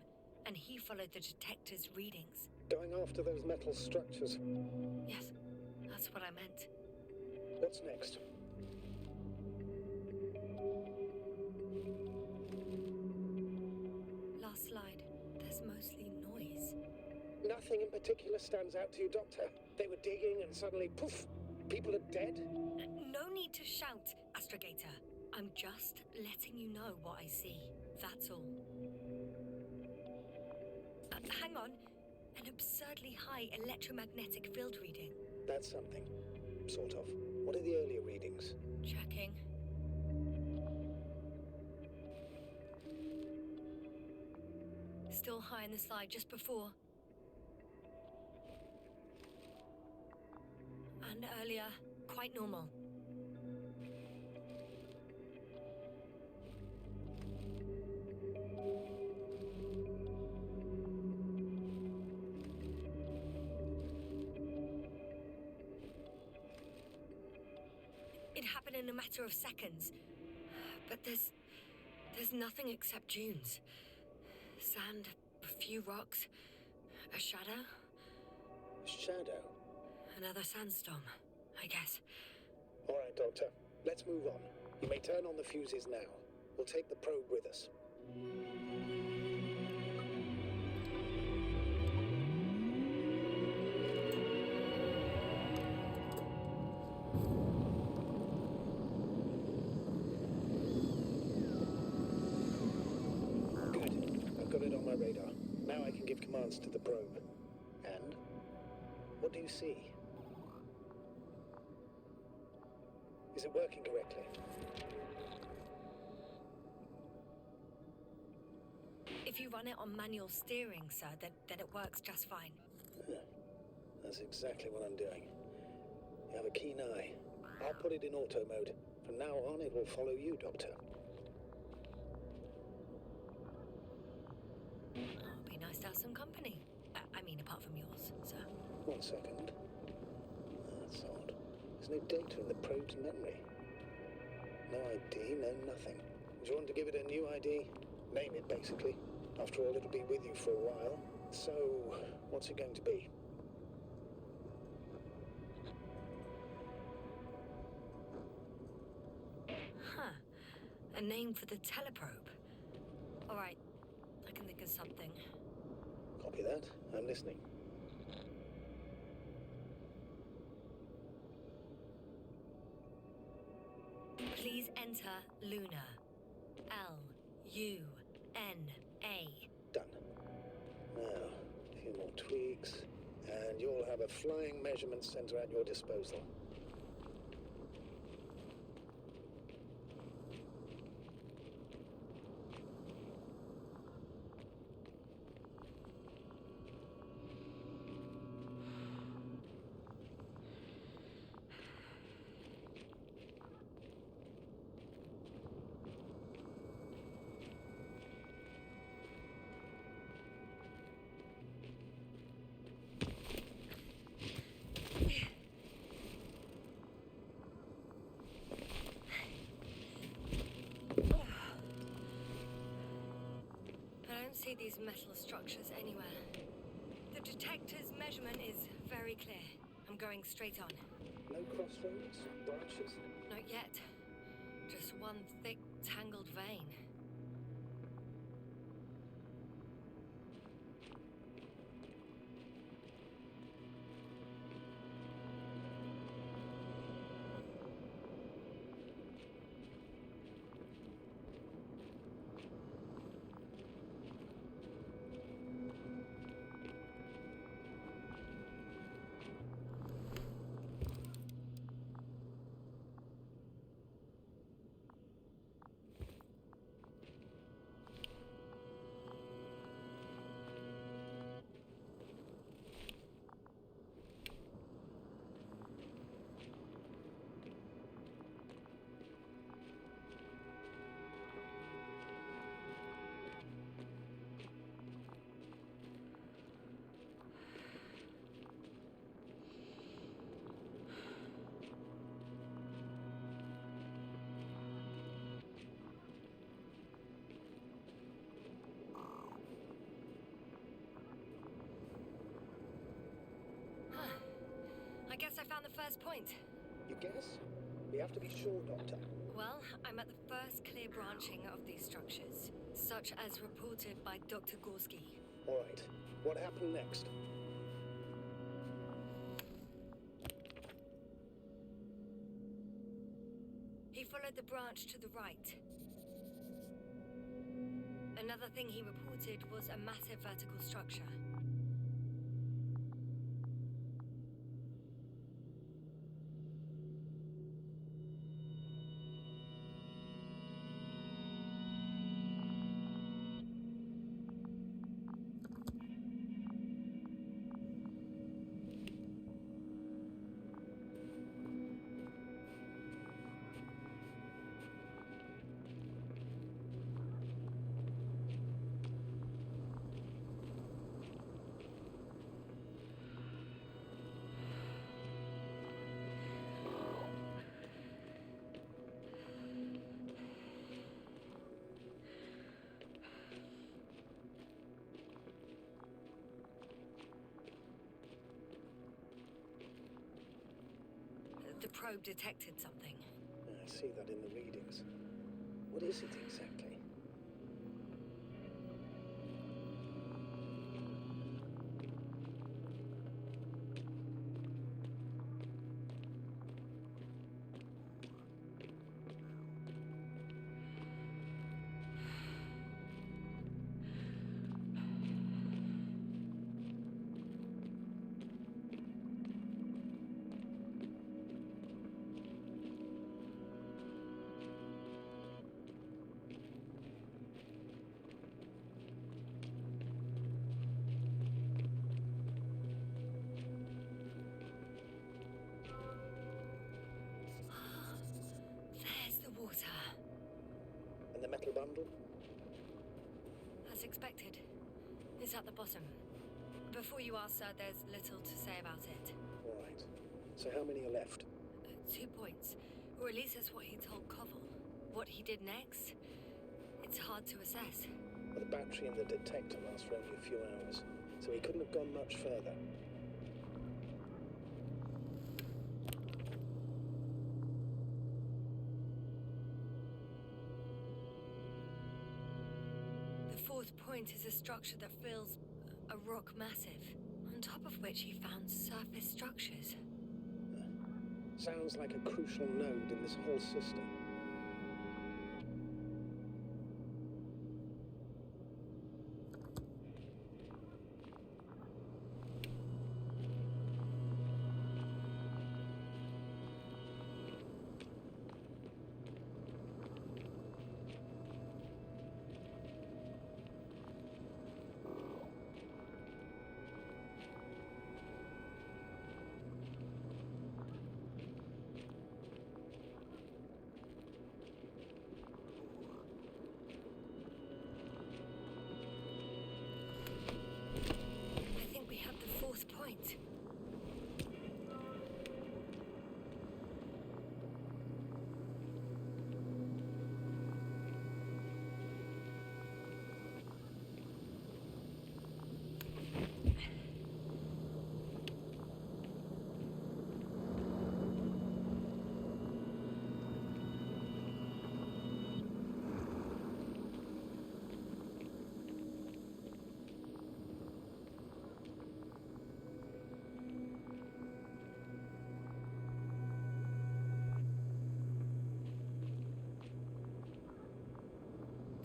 and he followed the detector's readings. Going after those metal structures. Yes, that's what I meant. What's next? Last slide. There's mostly noise. Nothing in particular stands out to you, Doctor. They were digging and suddenly, poof, people are dead? No need to shout, Astrogator. I'm just letting you know what I see. That's all. Hang on. An absurdly high electromagnetic field reading. That's something. Sort of. What are the earlier readings? Checking. Still high in the slide just before. And earlier, quite normal. It happened in a matter of seconds. But there's nothing except dunes. Sand, A few rocks, a shadow, Shadow? another sandstorm, I guess. All right, Doctor. Let's move on. You may turn on the fuses now. We'll take the probe with us. Good. I've got it on my radar. Now I can give commands to the probe. And? What do you see? Is it working correctly? If you run it on manual steering, sir, then it works just fine. That's exactly what I'm doing. You have a keen eye. I'll put it in auto mode. From now on, it will follow you, Doctor. It'll be nice to have some company. I mean, apart from yours, sir. 1 second. That's odd. There's no data in the probe's memory. No ID, no nothing. Do you want to give it a new ID? Name it, basically. After all, it'll be with you for a while. So, what's it going to be? Huh. A name for the teleprobe. All right, I can think of something. Copy that. I'm listening. Please enter Luna. L-U-N-A. Done. Now, a few more tweaks, and you'll have a flying measurement center at your disposal. I don't see these metal structures anywhere. The detector's measurement is very clear. I'm going straight on. No crossroads? Branches? Not yet. Just one thick, tangled vein. I guess I found the first point. You guess? We have to be sure, Doctor. Well, I'm at the first clear branching of these structures, such as reported by Dr. Gorski. All right. What happened next? He followed the branch to the right. Another thing he reported was a massive vertical structure. The probe detected something. I see that in the readings. What is it exactly? There's the water. And the metal bundle? As expected. It's at the bottom. Before you ask, sir, there's little to say about it. All right. So how many are left? 2 points. Or at least that's what he told Koval. What he did next? It's hard to assess. Well, the battery in the detector lasts for only a few hours, so he couldn't have gone much further. The 4th point is a structure that fills a rock massive, on top of which he found surface structures. Sounds like a crucial node in this whole system. I think we have the 4th point.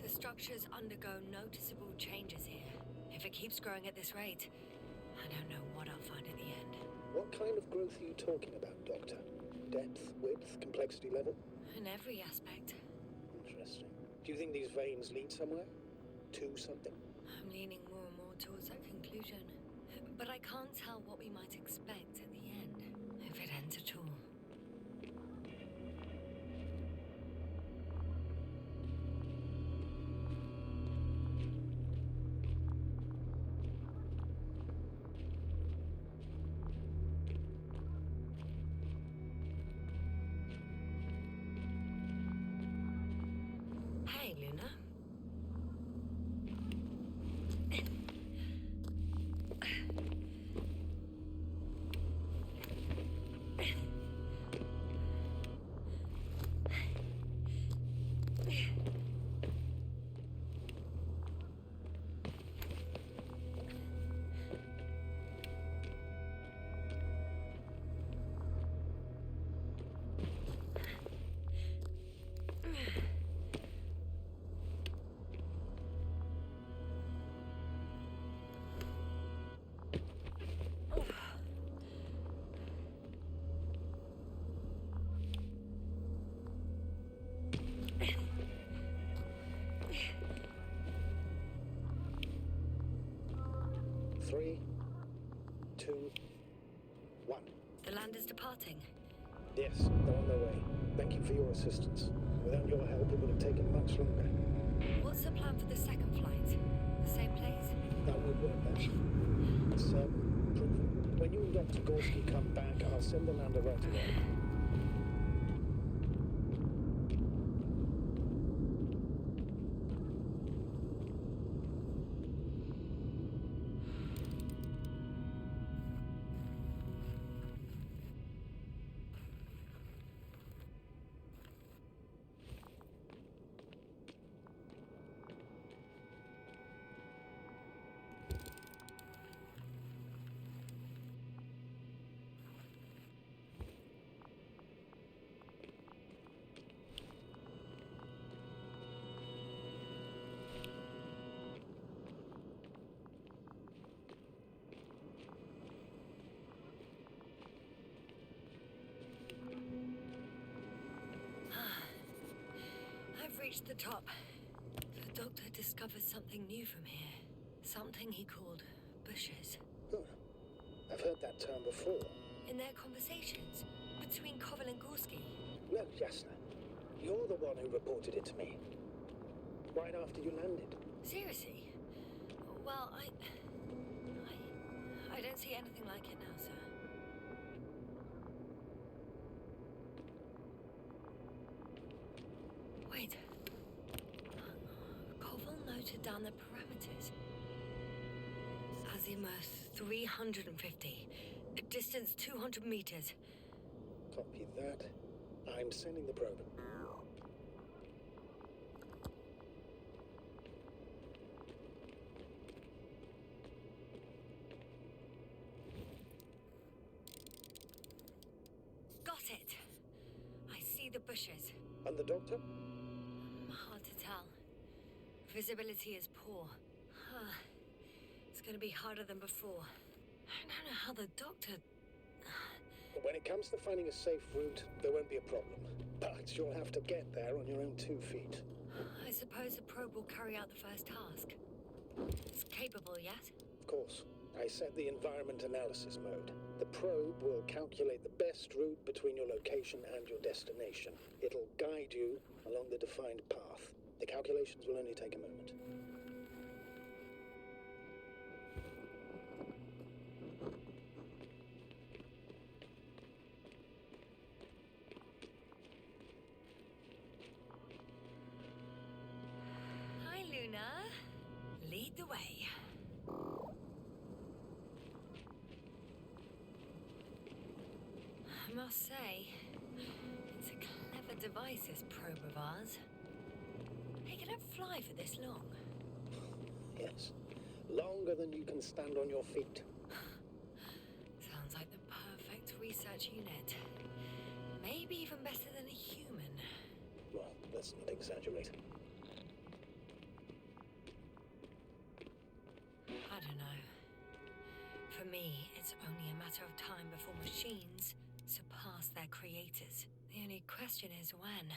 The structures undergo noticeable changes here. If it keeps growing at this rate, I don't know what I'll find at the end. What kind of growth are you talking about, Doctor? Depth, width, complexity level? In every aspect. Interesting. Do you think these veins lead somewhere? To something? I'm leaning more and more towards that conclusion. But I can't tell what we might expect at the end, if it ends at all. Hey, Luna. Three, two, one. The land is departing. Yes, they're on their way. Thank you for your assistance. Without your help, it would have taken much longer. What's the plan for the second flight? The same place? That would work best. It's proven. When you and Dr. Gorski come back, I'll send the lander right away. the top. The doctor discovered something new from here. Something he called bushes. I've heard that term before. In their conversations between Koval and Gorski. No, Yasna. You're the one who reported it to me. Right after you landed. Seriously? Well, I don't see anything like it now, sir. Wait. Koval noted down the parameters. Azimuth 350. Distance 200 meters. Copy that. I'm sending the probe. Got it. I see the bushes. And the doctor? Hard to tell. Visibility is poor. It's gonna be harder than before. I don't know how the doctor... When it comes to finding a safe route, there won't be a problem. But you'll have to get there on your own 2 feet. I suppose the probe will carry out the first task. It's capable yet? Of course. I set the environment analysis mode. The probe will calculate the best route between your location and your destination. It'll guide you along the defined path. The calculations will only take a moment. Hi, Luna. Lead the way. I must say, it's a clever device, this probe of ours. Hey, can it fly for this long? Yes. Longer than you can stand on your feet. Sounds like the perfect research unit. Maybe even better than a human. Well, let's not exaggerate. I don't know. For me, it's only a matter of time before machines surpass their creators. The only question is when.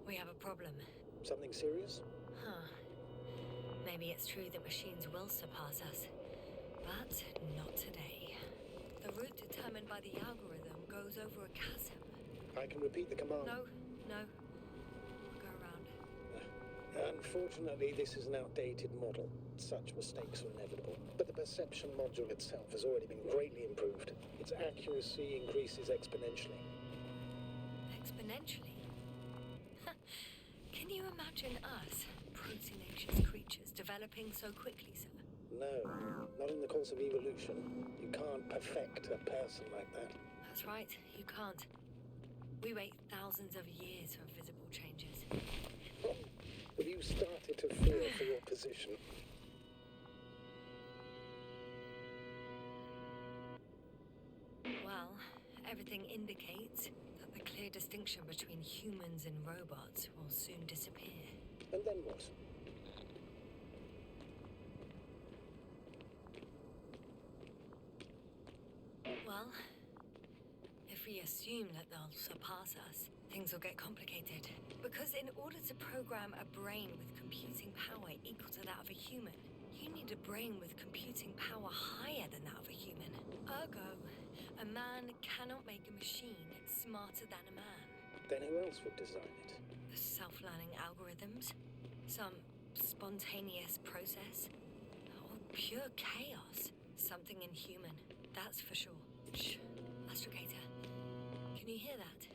We have a problem. Something serious? Maybe it's true that machines will surpass us, but not today. The route determined by the algorithm goes over a chasm. I can repeat the command. No. We'll go around. Unfortunately, this is an outdated model. Such mistakes are inevitable. But the perception module itself has already been greatly improved. Its accuracy increases exponentially. Exponentially? Can you imagine us, proteinaceous creatures, developing so quickly, sir? No, not in the course of evolution. You can't perfect a person like that. That's right, you can't. We wait thousands of years for visible changes. Have you started to fear for your position? Well, everything indicates that the clear distinction between humans and robots will soon disappear. And then what? Well, if we assume that they'll surpass us, things will get complicated. Because in order to program a brain with computing power equal to that of a human, you need a brain with computing power higher than that of a human. Ergo, a man cannot make a machine smarter than a man. Then who else would design it? Self-learning algorithms? Some spontaneous process? Or pure chaos? Something inhuman, that's for sure. Shh, Astrogator. Can you hear that?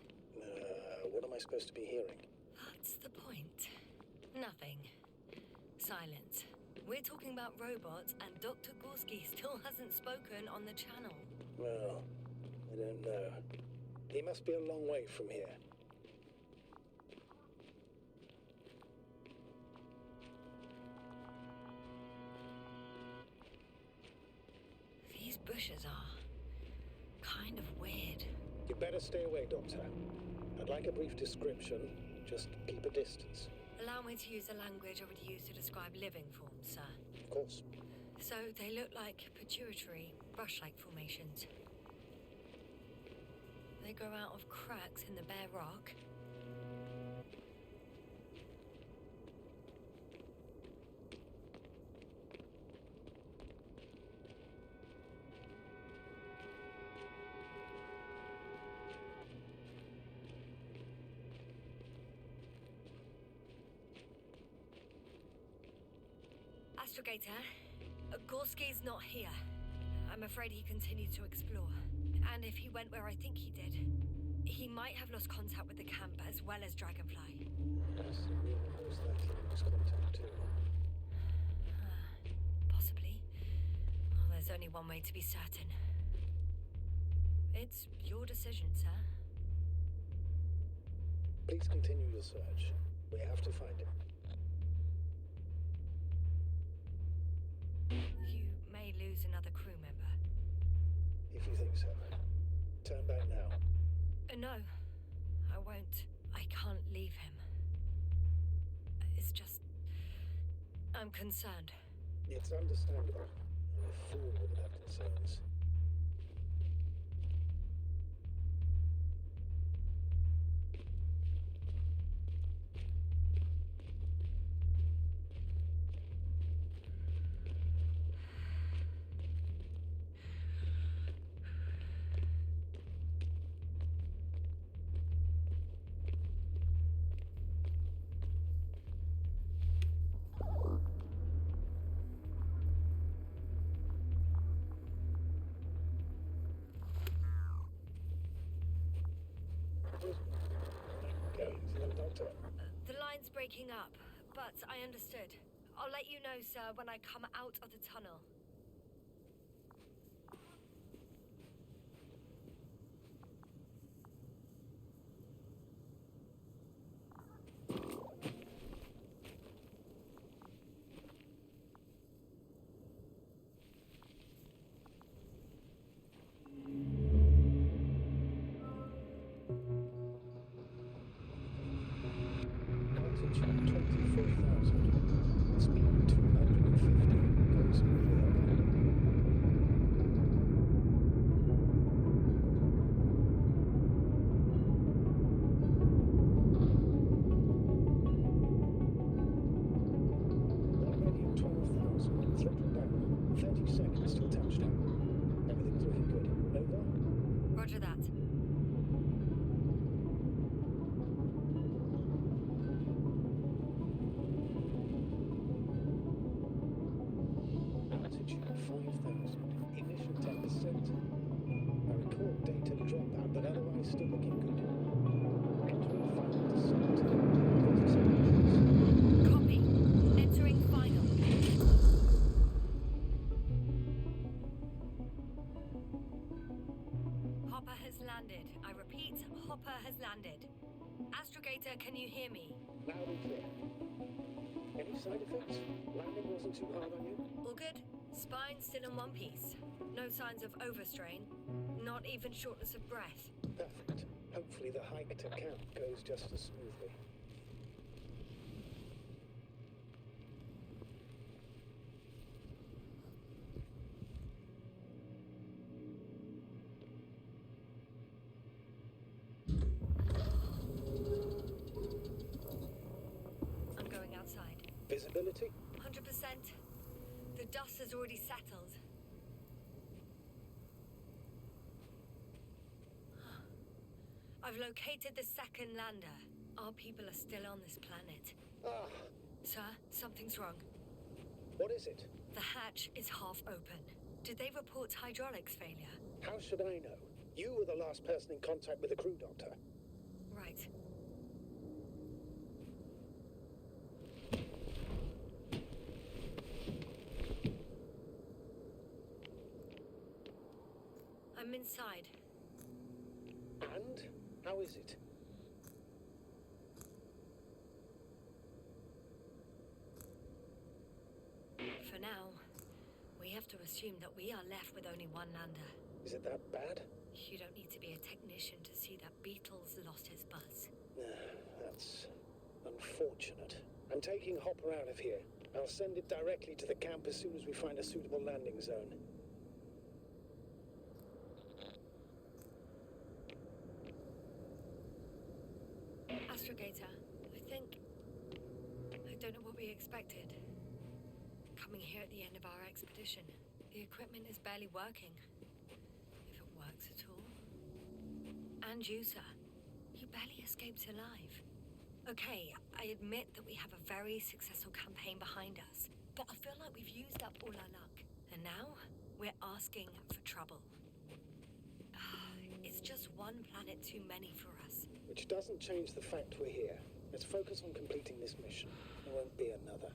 What am I supposed to be hearing? That's the point. Nothing. Silence. We're talking about robots, and Dr. Gorski still hasn't spoken on the channel. Well, I don't know. He must be a long way from here. Better stay away, Doctor. I'd like a brief description. Just keep a distance. Allow me to use the language I would use to describe living forms, sir. Of course. So they look like pituitary, brush-like formations. They grow out of cracks in the bare rock. Astrogator, Gorski's not here. I'm afraid he continued to explore. And if he went where I think he did, he might have lost contact with the camp as well as Dragonfly. Yes, we almost likely lost contact too. Possibly. Well, there's only one way to be certain. It's your decision, sir. Please continue your search. We have to find him. You may lose another crew member. If you think so. Turn back now. No, I won't. I can't leave him. It's just... I'm concerned. It's understandable. A fool wouldn't have concerns. The line's breaking up, but I understood. I'll let you know, sir, when I come out of the tunnel. Altitude 24,000. Speed 250. Going smoothly over. Already at 12,000. Throttle down. 30 seconds till touchdown. Everything's looking good. Over? Roger that. Altitude 5,000. Ignition 10%. I record data dropout, but otherwise still looking good. Entering final descent. 40 seconds. Copy. Entering final. Hopper has landed. I repeat, Hopper has landed. Astrogator, can you hear me? Loud and clear. Any side effects? Landing wasn't too hard on you? All good? Spine still in one piece. No signs of overstrain. Not even shortness of breath. Perfect. Hopefully the hike to camp goes just as smoothly. I'm going outside. Visibility? 100%. The dust has already settled. I've located the second lander. Our people are still on this planet. Ah, Sir, something's wrong. what is it? The hatch is half open. Did they report hydraulics failure? How should I know? You were the last person in contact with the crew, Doctor. Right. I'm inside. And? How is it? For now, we have to assume that we are left with only one lander. Is it that bad? You don't need to be a technician to see that Beetle's lost his buzz. That's unfortunate. I'm taking Hopper out of here. I'll send it directly to the camp as soon as we find a suitable landing zone. Astrogator, I don't know what we expected. Coming here at the end of our expedition, the equipment is barely working. If it works at all. And you, sir. You barely escaped alive. Okay, I admit that we have a very successful campaign behind us, but I feel like we've used up all our luck. And now, we're asking for trouble. It's just one planet too many for us. Which doesn't change the fact we're here. Let's focus on completing this mission. There won't be another.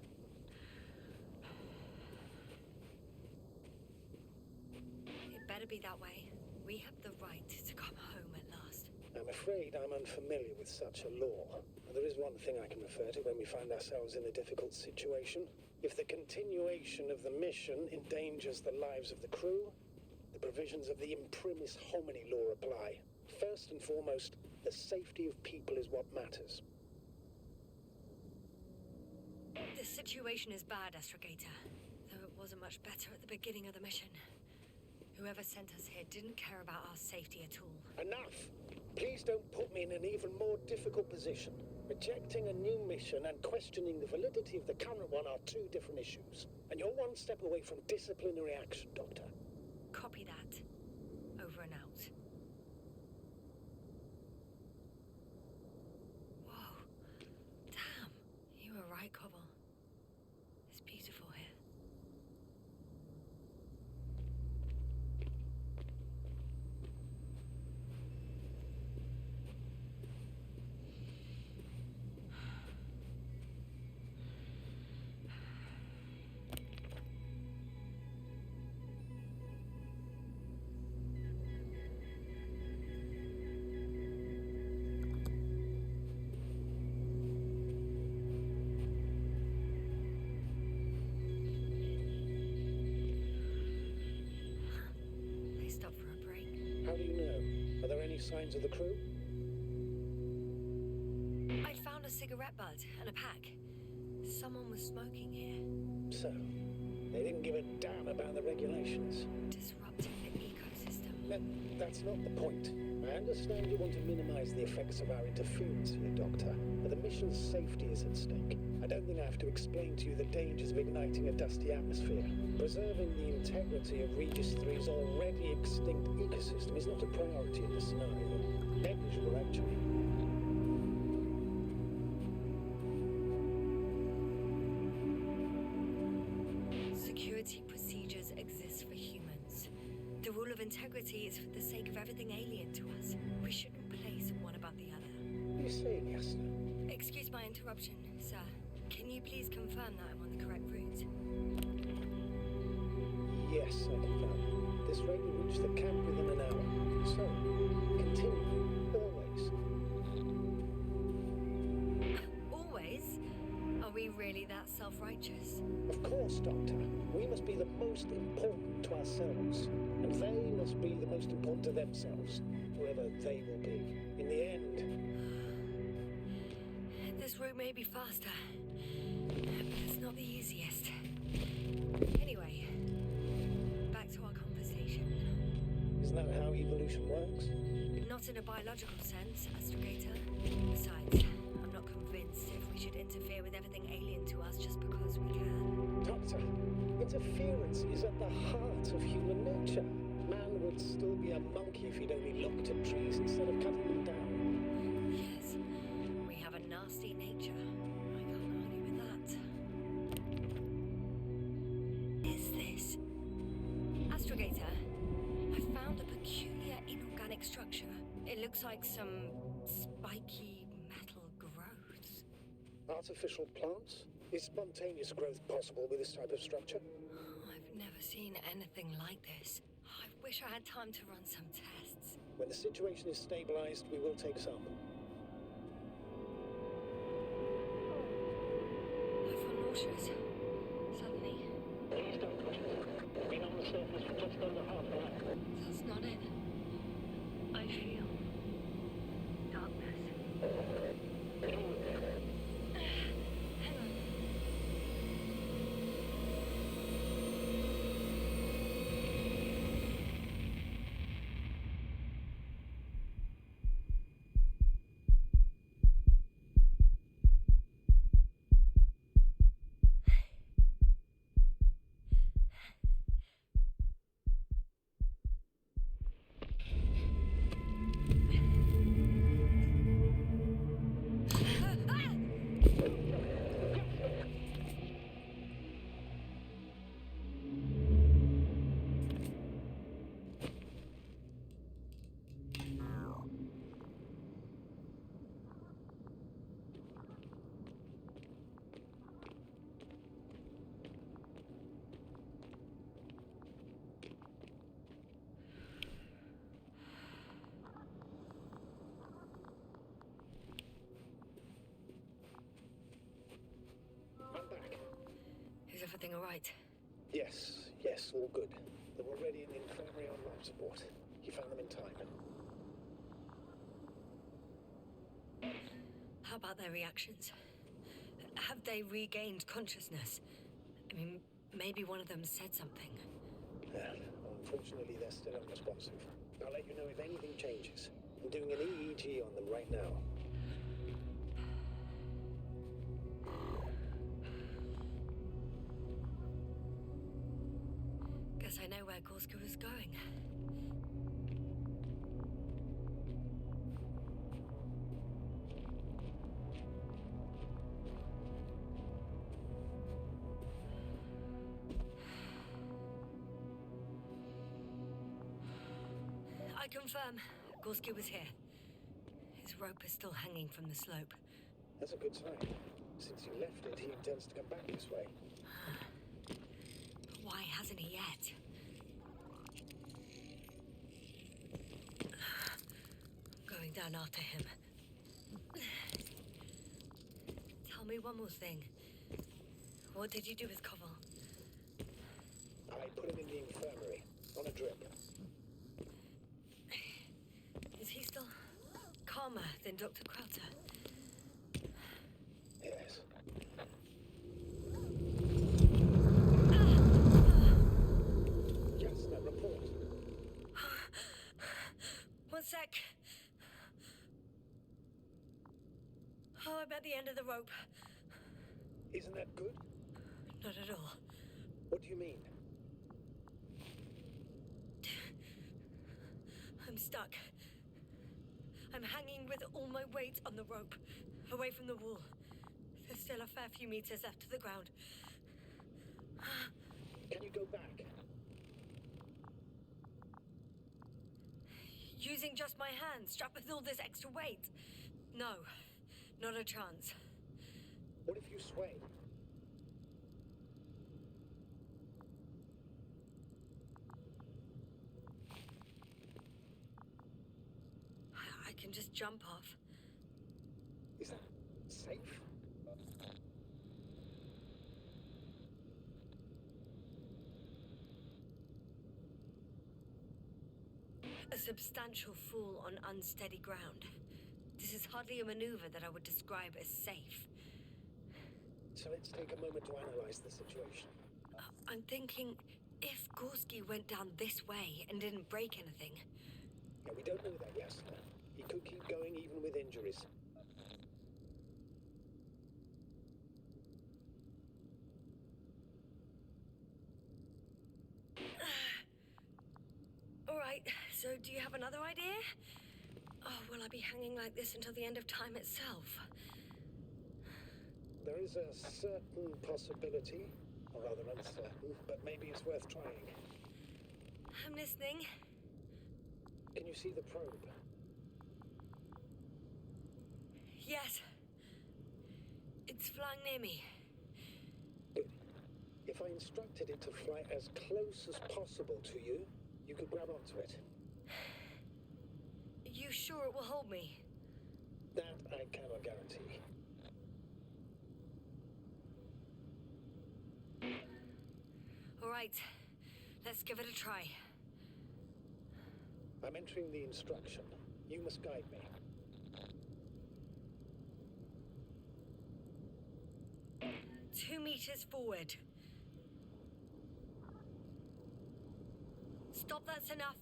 It better be that way. We have the right to come home at last. I'm afraid I'm unfamiliar with such a law. There is one thing I can refer to when we find ourselves in a difficult situation. If the continuation of the mission endangers the lives of the crew, the provisions of the imprimis homini law apply. First and foremost, the safety of people is what matters. The situation is bad, Astrogator. Though it wasn't much better at the beginning of the mission. Whoever sent us here didn't care about our safety at all. Enough! Please don't put me in an even more difficult position. Rejecting a new mission and questioning the validity of the current one are two different issues. And you're one step away from disciplinary action, Doctor. Copy that. Over and out. Whoa. Damn. You were right, Cobble. It's beautiful here. Signs of the crew? I'd found a cigarette butt and a pack. Someone was smoking here. So, they didn't give a damn about the regulations. Disrupting the ecosystem. That's not the point. I understand you want to minimize the effects of our interference here, Doctor, but the mission's safety is at stake. I don't think I have to explain to you the dangers of igniting a dusty atmosphere. Preserving the integrity of Regis 3's already extinct ecosystem is not a priority in this scenario. Negligible, actually. Security procedures exist for humans. The rule of integrity is for the sake of everything alien to us. We shouldn't place one above the other. What are you saying, Yasna? Excuse my interruption, sir. Can you please confirm that I'm on the correct route? Yes, I confirm. This rate will reach the camp within an hour. So, continue. Always. Always? Are we really that self-righteous? Of course, Doctor. We must be the most important to ourselves. And they must be the most important to themselves. Whoever they will be. In the end. This route may be faster. But it's not the easiest. Anyway, back to our conversation. Isn't that how evolution works? Not in a biological sense, Astrogator. Besides, I'm not convinced if we should interfere with everything alien to us just because we can. Doctor, interference is at the heart of human nature. Man would still be a monkey if he'd only looked at trees instead of cutting them down. Yes, we have a nasty nature. I can't argue with that. Is this? Astrogator, I found a peculiar inorganic structure. It looks like some spiky metal growths. Artificial plants? Is spontaneous growth possible with this type of structure? I've never seen anything like this. I wish I had time to run some tests. When the situation is stabilized, we will take sample. I feel nauseous. Suddenly. Please don't push it. Been on the surface for just under half an hour. That's not it. I feel darkness. Hang on. I'm back. Is everything all right? Yes, all good. They're already in the infirmary on life support. You found them in time. How about their reactions? Have they regained consciousness? I mean, maybe one of them said something. Unfortunately, they're still unresponsive. I'll let you know if anything changes. I'm doing an EEG on them right now. Guess I know where Gorska was going. I confirm, Gorski was here. His rope is still hanging from the slope. That's a good sign. Since you left it, he intends to come back this way. But why hasn't he yet? I'm going down after him. Tell me one more thing. What did you do with Koval? I put him in the infirmary, on a drip. Is he still calmer than Dr. Crowther? Yes. Yasna, report. One sec. Oh, I'm at the end of the rope. Isn't that good? Not at all. What do you mean? I'm stuck. I'm hanging with all my weight on the rope, away from the wall. There's still a fair few meters left to the ground. Can you go back? Using just my hands, strapped with all this extra weight? No, not a chance. What if you sway? I can just jump off. Is that safe? A substantial fall on unsteady ground. This is hardly a maneuver that I would describe as safe. So let's take a moment to analyze the situation. I'm thinking, if Gorski went down this way and didn't break anything... Yeah, we don't know that, Yasna. He could keep going even with injuries. All right, so do you have another idea? Oh, will I be hanging like this until the end of time itself? There is a certain possibility, or rather uncertain, but maybe it's worth trying. I'm listening. Can you see the probe? Yes. It's flying near me. Good. If I instructed it to fly as close as possible to you, you could grab onto it. You sure it will hold me? That I cannot guarantee. All right, let's give it a try. I'm entering the instruction. You must guide me. Two meters forward. Stop, that's enough.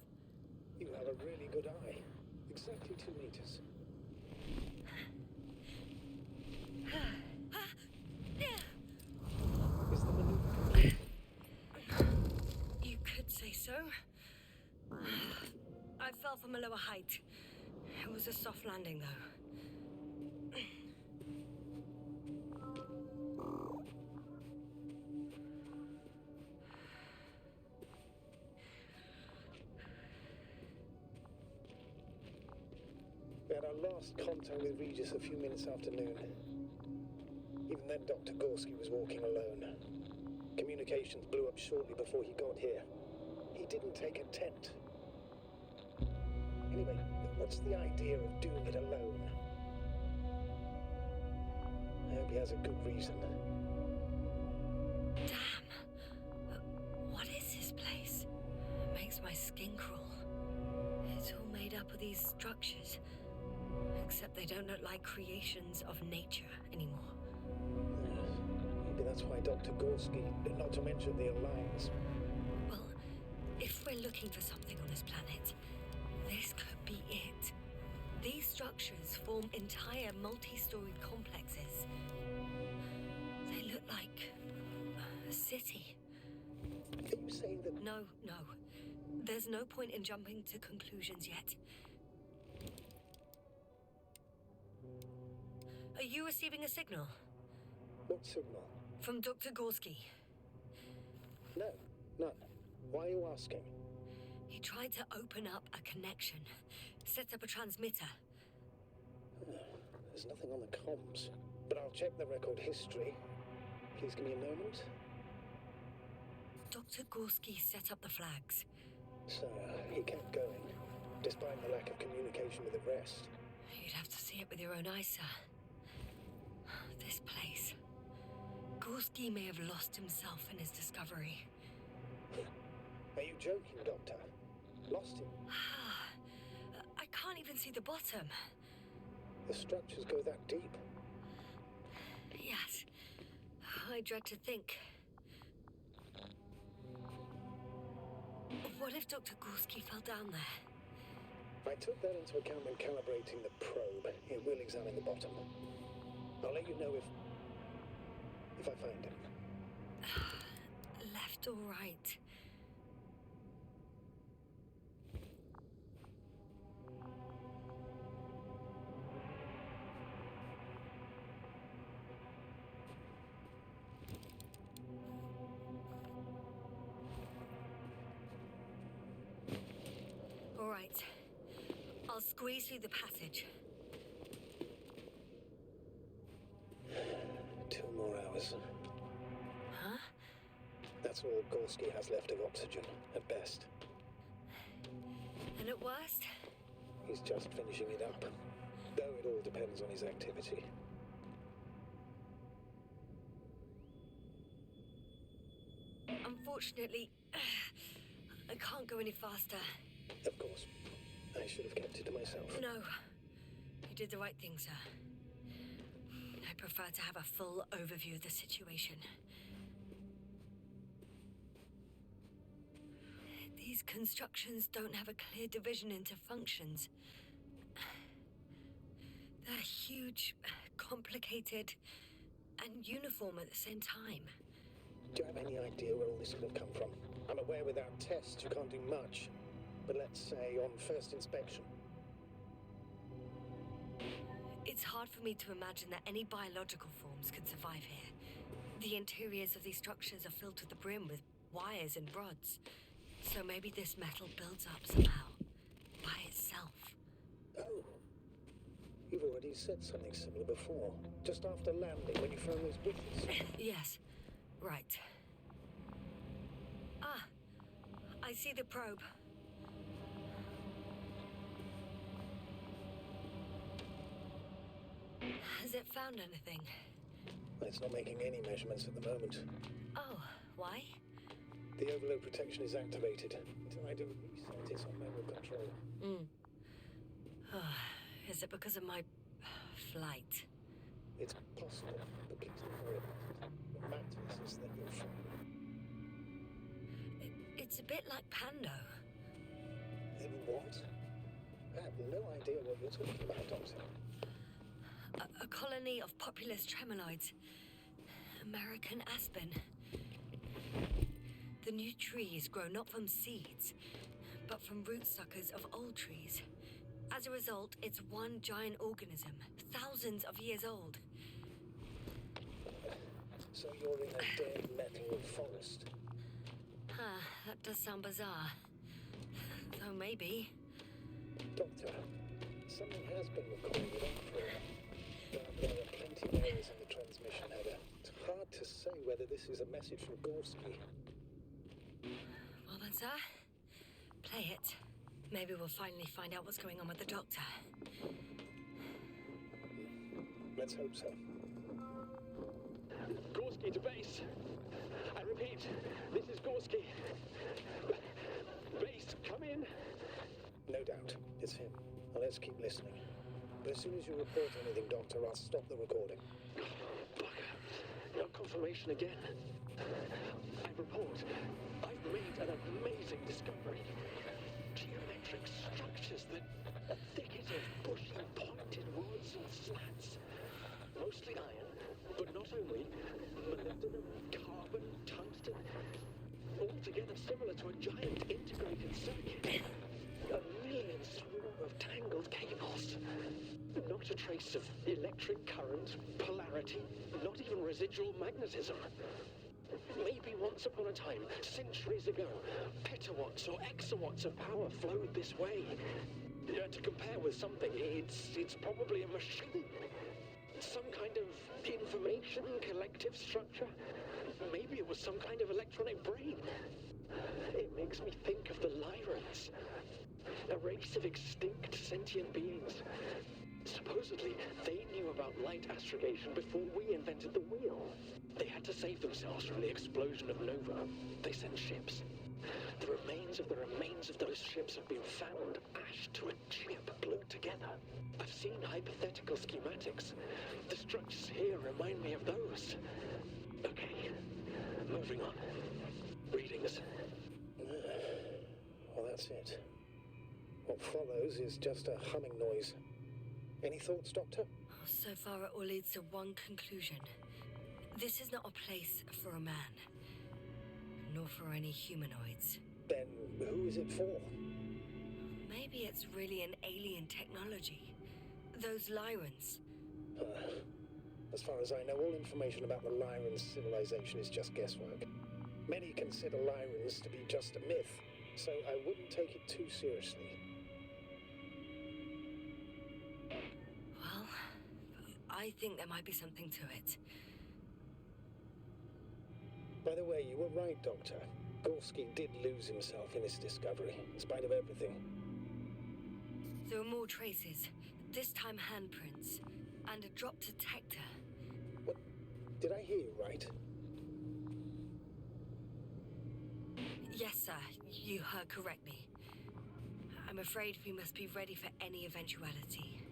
You have a really good eye. Exactly 2 meters. Is the maneuver complete? You could say so. I fell from a lower height. It was a soft landing, though. We had our last contact with Regis a few minutes after noon. Even then, Dr. Gorski was walking alone. Communications blew up shortly before he got here. He didn't take a tent. Anyway, what's the idea of doing it alone? I hope he has a good reason. Damn. What is this place? It makes my skin crawl. It's all made up of these structures. Except they don't look like creations of nature anymore. Maybe that's why Dr. Gorski, not to mention the Alliance. Well, if we're looking for something on this planet, this could be it. These structures form entire multi-storied complexes. They look like a city. Are you saying that... No. There's no point in jumping to conclusions yet. Are you receiving a signal? What signal? From Dr. Gorski. No, none. Why are you asking? He tried to open up a connection, set up a transmitter. There's nothing on the comms, but I'll check the record history. Please give me a moment. Dr. Gorski set up the flags. So, he kept going, despite the lack of communication with the rest. You'd have to see it with your own eyes, sir. This place. Gorski may have lost himself in his discovery. Are you joking, Doctor? Lost him? I can't even see the bottom. The structures go that deep? Yes. I dread to think. What if Dr. Gorski fell down there? I took that into account when calibrating the probe. It will examine the bottom. I'll let you know if I find him. Left or right? All right. I'll squeeze through the passage. 2 more hours. Huh? That's all Gorski has left of oxygen, at best. And at worst? He's just finishing it up. Though it all depends on his activity. Unfortunately, I can't go any faster. Of course. I should have kept it to myself. No. You did the right thing, sir. I prefer to have a full overview of the situation. These constructions don't have a clear division into functions. They're huge, complicated, and uniform at the same time. Do you have any idea where all this could have come from? I'm aware without tests you can't do much. But let's say on first inspection. It's hard for me to imagine that any biological forms could survive here. The interiors of these structures are filled to the brim with wires and rods. So maybe this metal builds up somehow, by itself. Oh. You've already said something similar before. Just after landing, when you found those bushes. Yes. Right. Ah. I see the probe. Has it found anything? It's not making any measurements at the moment. Oh, why? The overload protection is activated. Until I do reset focus on manual control. Is it because of my flight? It's possible, but please don't worry about it. What matters is that you're fine. It's a bit like Pando. What? I have no idea what you're talking about, Doctor. A colony of populous tremoloids. American aspen. The new trees grow not from seeds, but from root suckers of old trees. As a result, it's one giant organism, thousands of years old. So you're in a dead metal forest? That does sound bizarre. Though maybe. Doctor, something has been recorded on Flora. There are plenty of errors in the transmission header. It's hard to say whether this is a message from Gorski. Well then, sir, play it. Maybe we'll finally find out what's going on with the doctor. Let's hope so. Gorski to base. I repeat, this is Gorski. Base, come in. No doubt, it's him. Now let's keep listening. But as soon as you report anything, Doctor, I'll stop the recording. Bugger. No confirmation again. I report. I've made an amazing discovery. Geometric structures that are thicket of bushy, pointed rods and slats. Mostly iron, but not only. Molybdenum, carbon, tungsten. Altogether similar to a giant integrated circuit. A million swarm of tangled cables. Not a trace of electric current, polarity, not even residual magnetism. Maybe once upon a time, centuries ago, petawatts or exawatts of power flowed this way. To compare with something, it's probably a machine. Some kind of information collective structure. Maybe it was some kind of electronic brain. It makes me think of the Lyrans. A race of extinct sentient beings. Supposedly, they knew about light astrogation before we invented the wheel. They had to save themselves from the explosion of Nova. They sent ships. The remains of those ships have been found, ashed to a chip glued together. I've seen hypothetical schematics. The structures here remind me of those. Okay, moving on. Readings. Well, that's it. What follows is just a humming noise. Any thoughts, Doctor? So far, it all leads to one conclusion. This is not a place for a man, nor for any humanoids. Then who is it for? Maybe it's really an alien technology. Those Lyrans. As far as I know, all information about the Lyran civilization is just guesswork. Many consider Lyrans to be just a myth, so I wouldn't take it too seriously. Well, I think there might be something to it. By the way, you were right, Doctor. Gorski did lose himself in his discovery, in spite of everything. There are more traces, this time handprints, and a drop detector. What? Did I hear you right? Yes, sir, you heard correctly. I'm afraid we must be ready for any eventuality.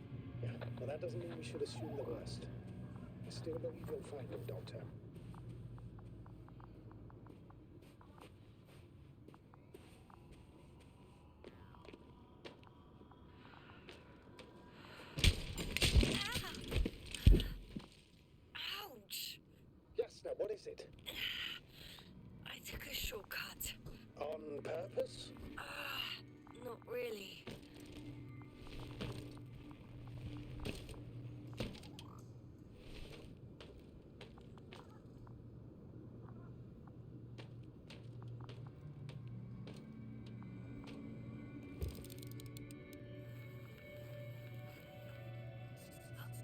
Yeah, well, that doesn't mean we should assume the worst. I still believe you'll find him, Doctor. Ouch! Yasna, what is it? I took a shortcut. On purpose? Not really.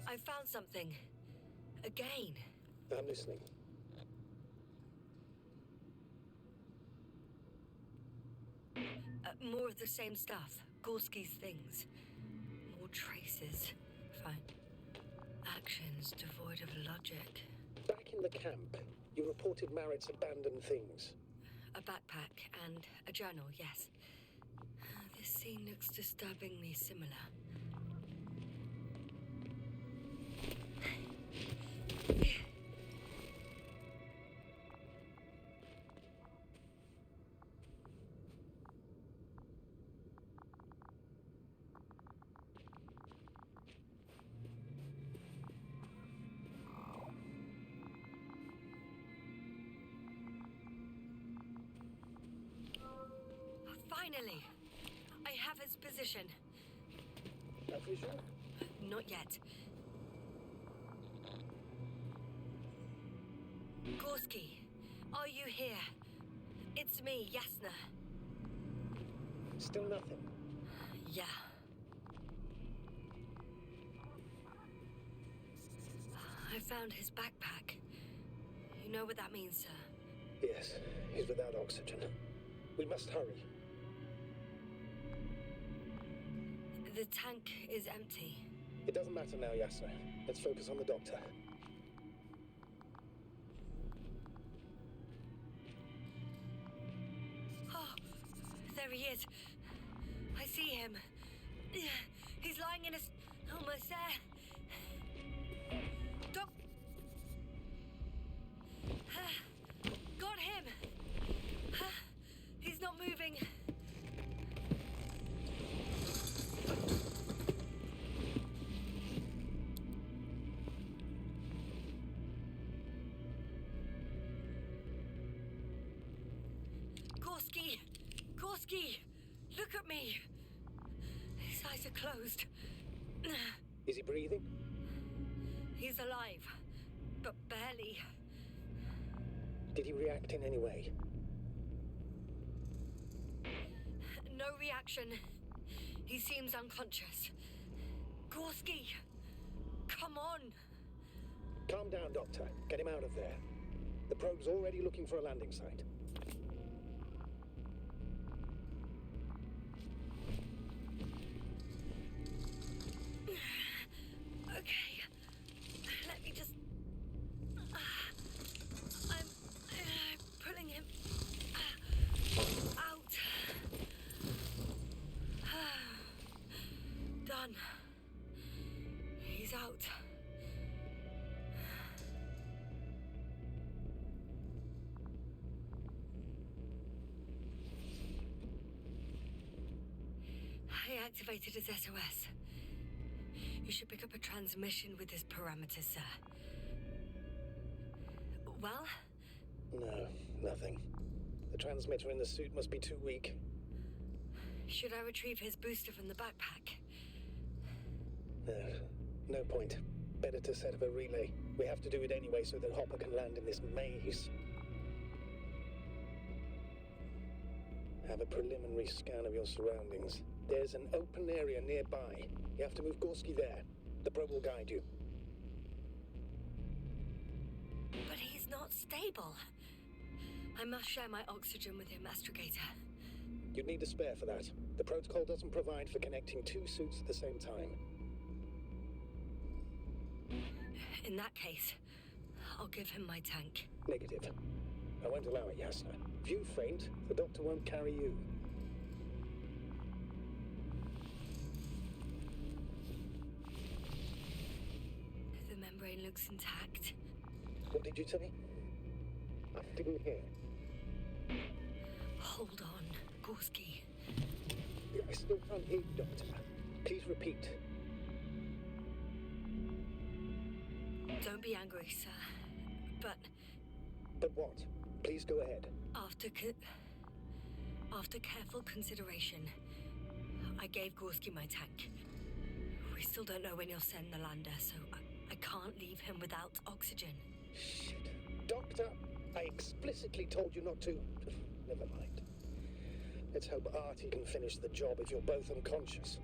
I found something. Again. I'm listening. More of the same stuff. Gorski's things. More traces. Fine. Actions devoid of logic. Back in the camp, you reported Marit's abandoned things. A backpack and a journal, yes. scene looks disturbingly similar. Finally! I have his position. No visual? Not yet. Gorski, are you here? It's me, Yasna. Still nothing. Yeah. I found his backpack. You know what that means, sir? Yes, he's without oxygen. We must hurry. The tank is empty. It doesn't matter now, Yasna. Let's focus on the doctor. Oh, there he is. I see him. He's lying in his... almost there. Got him. He's not moving. Gorski, look at me. His eyes are closed. Is he breathing? He's alive, but barely. Did he react in any way? No reaction. He seems unconscious. Gorski, come on. Calm down, Doctor. Get him out of there. The probe's already looking for a landing site. Okay, let me just... I'm pulling him out. Done. He's out. I activated his SOS. You should pick up a transmission with his parameters, sir. Well? No, nothing. The transmitter in the suit must be too weak. Should I retrieve his booster from the backpack? No point. Better to set up a relay. We have to do it anyway so that Hopper can land in this maze. Have a preliminary scan of your surroundings. There's an open area nearby. You have to move Gorski there. The probe will guide you. But he's not stable. I must share my oxygen with him, Astrogator. You'd need a spare for that. The protocol doesn't provide for connecting two suits at the same time. In that case, I'll give him my tank. Negative. I won't allow it, Yasna. If you faint, the doctor won't carry you. The membrane looks intact. What did you say? I didn't hear. Hold on, Gorski. I still can't hear you, Doctor. Please repeat. Don't be angry, sir. But But what? Please go ahead. after careful consideration, I gave Gorski my tank. We still don't know when you'll send the lander, so I can't leave him without oxygen. Shit. Doctor, I explicitly told you not to. Never mind. Let's hope Artie can finish the job if you're both unconscious.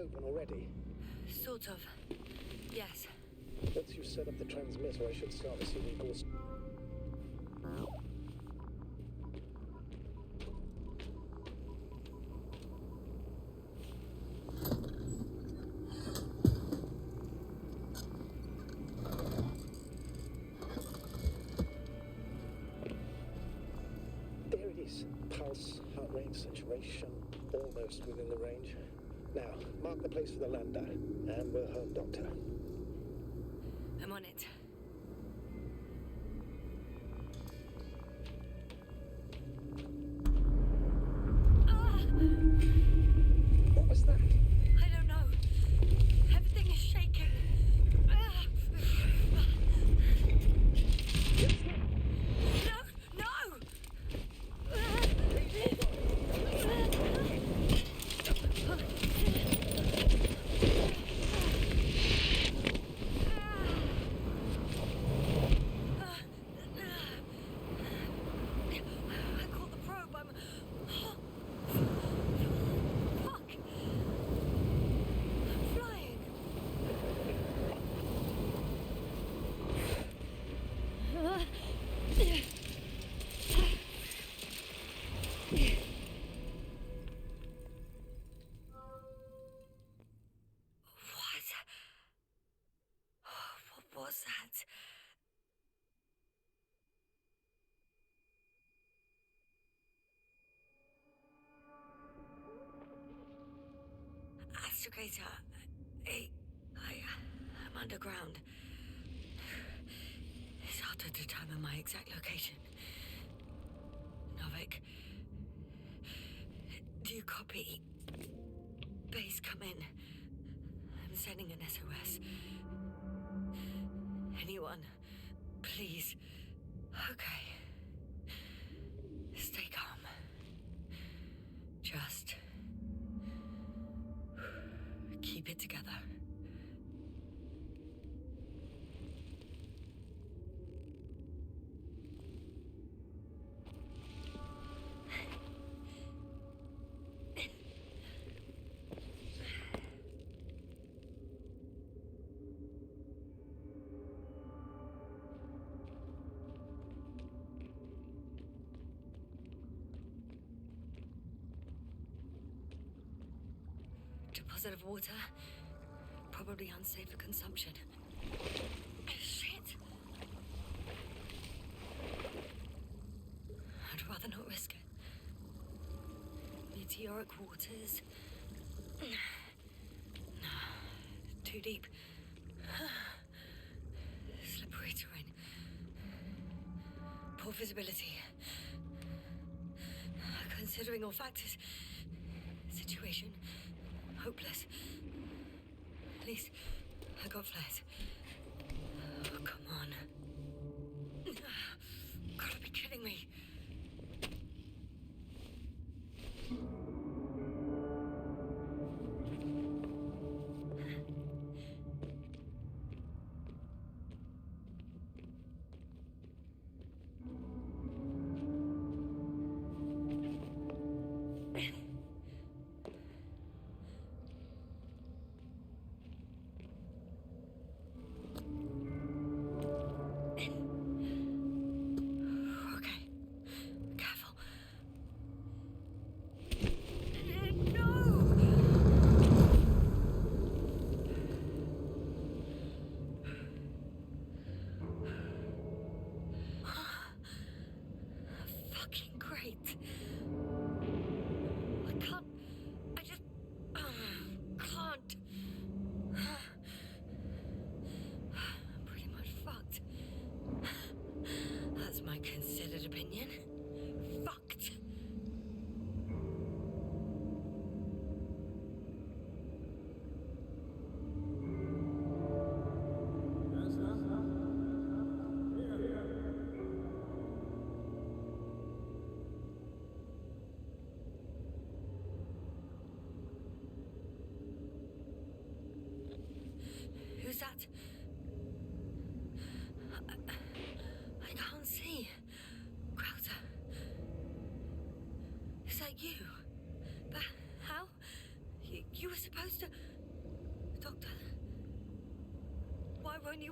open already? Sort of. Yes. Once you set up the transmitter, I should start receiving calls. There it is. Pulse, heart rate, saturation, almost within the range. Now, mark the place for the lander, and we're home, Doctor. I'm on it. What was that? I don't know. Everything is shaking. No! No! I caught the probe. I'm... Fuck! I'm flying. What was that? Astrogator, I'm underground. It's hard to determine my exact location. Novik, do you copy? Base, come in. I'm sending an SOS. Anyone, please. Okay. Stay calm. Just keep it together. Deposit of water. Probably unsafe for consumption. Shit! I'd rather not risk it. Meteoric waters. Too deep. Slippery terrain. Poor visibility. Considering all factors, situation hopeless. At least I got flares. Oh, come on. Gotta be kidding me.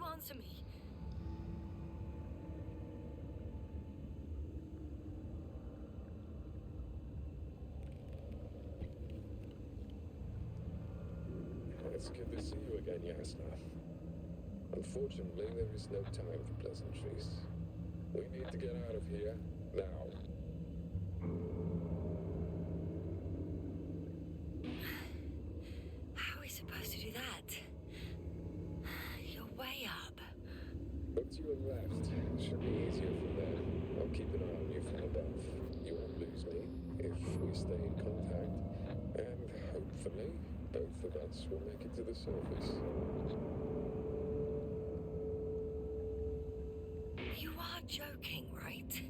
you answer me? It's good to see you again, Yasna. Unfortunately, there is no time for pleasantries. We need to get out of here, now. How are we supposed to do that? You're way up. Look to your left. Should be easier from there. I'll keep an eye on you from above. You won't lose me if we stay in contact. And hopefully, both of us will make it to the surface. You are joking, right?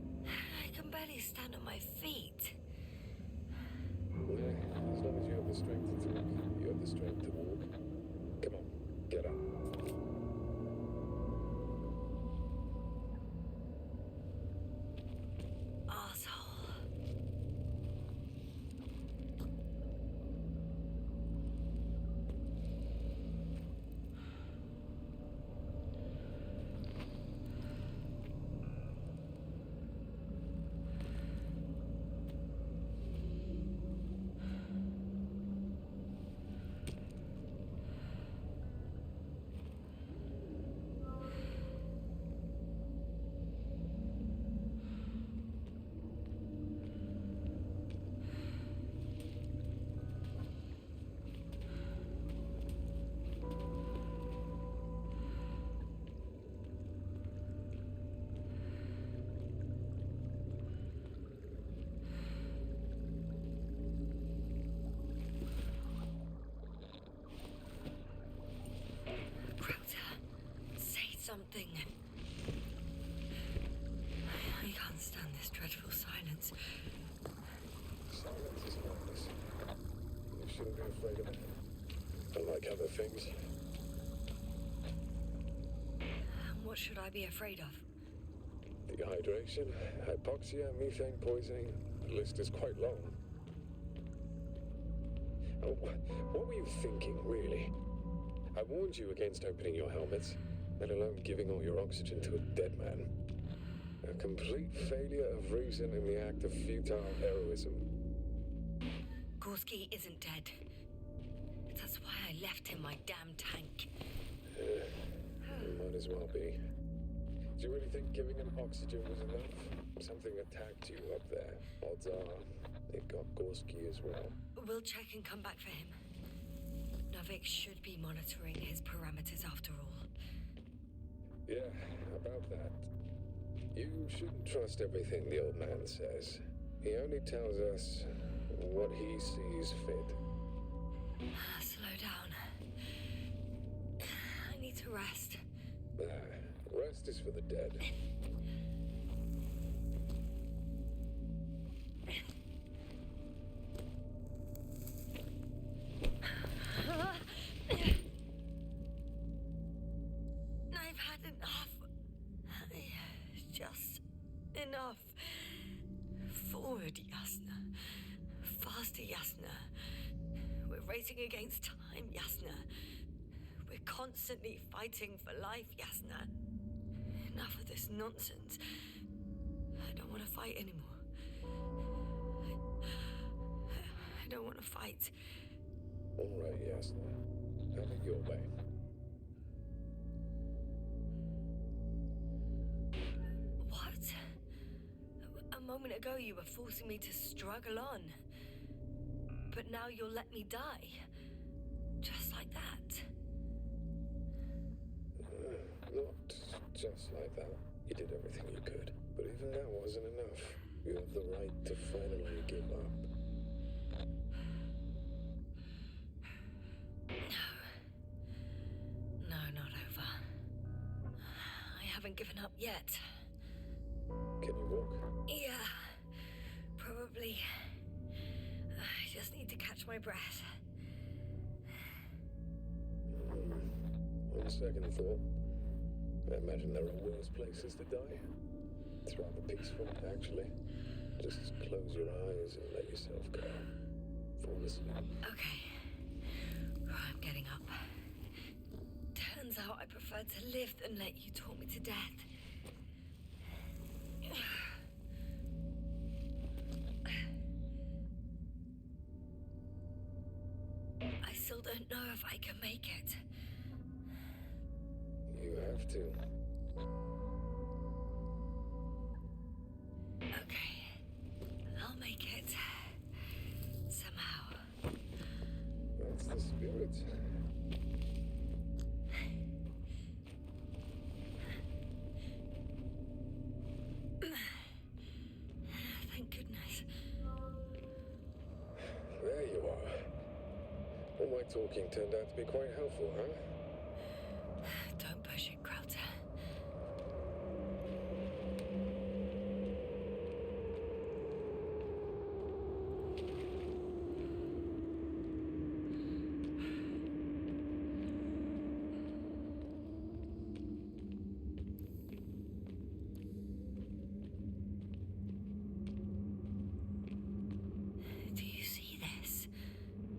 I can barely stand on my feet. Yeah, as long as you have the strength to talk, you have the strength to walk. Come on, get up. Something. I can't stand this dreadful silence. Silence is madness. You shouldn't be afraid of it. Unlike other things. What should I be afraid of? Dehydration, hypoxia, methane poisoning. The list is quite long. Oh, what were you thinking, really? I warned you against opening your helmets, let alone giving all your oxygen to a dead man. A complete failure of reason in the act of futile heroism. Gorski isn't dead. That's why I left him my damn tank. Might as well be. Do you really think giving him oxygen was enough? Something attacked you up there. Odds are, it got Gorski as well. We'll check and come back for him. Novik should be monitoring his parameters after all. Yeah, about that. You shouldn't trust everything the old man says. He only tells us what he sees fit. Slow down. I need to rest. Rest is for the dead. I've had enough. Just enough. Forward, Yasna. Faster, Yasna. We're racing against time, Yasna. We're constantly fighting for life, Yasna. Enough of this nonsense. I don't want to fight anymore. I don't want to fight. All right, Yasna. Have it your way. What? A moment ago you were forcing me to struggle on. But now you'll let me die. Just like that. Not just like that. You did everything you could. But even that wasn't enough. You have the right to finally give up. No, not over. I haven't given up yet. Can you walk? Yeah, probably. I just need to catch my breath. On second thought, I imagine there are worse places to die. It's rather peaceful, actually. Just close your eyes and let yourself go. Fall asleep. Okay. I'm getting up. Turns out I prefer prefer to live than let you talk me to death. I still don't know if I can make it. You have to. Okay, I'll make it. Somehow. That's the spirit. Thank goodness. There you are. All my talking turned out to be quite helpful, huh? Don't push it, Krauter. Do you see this?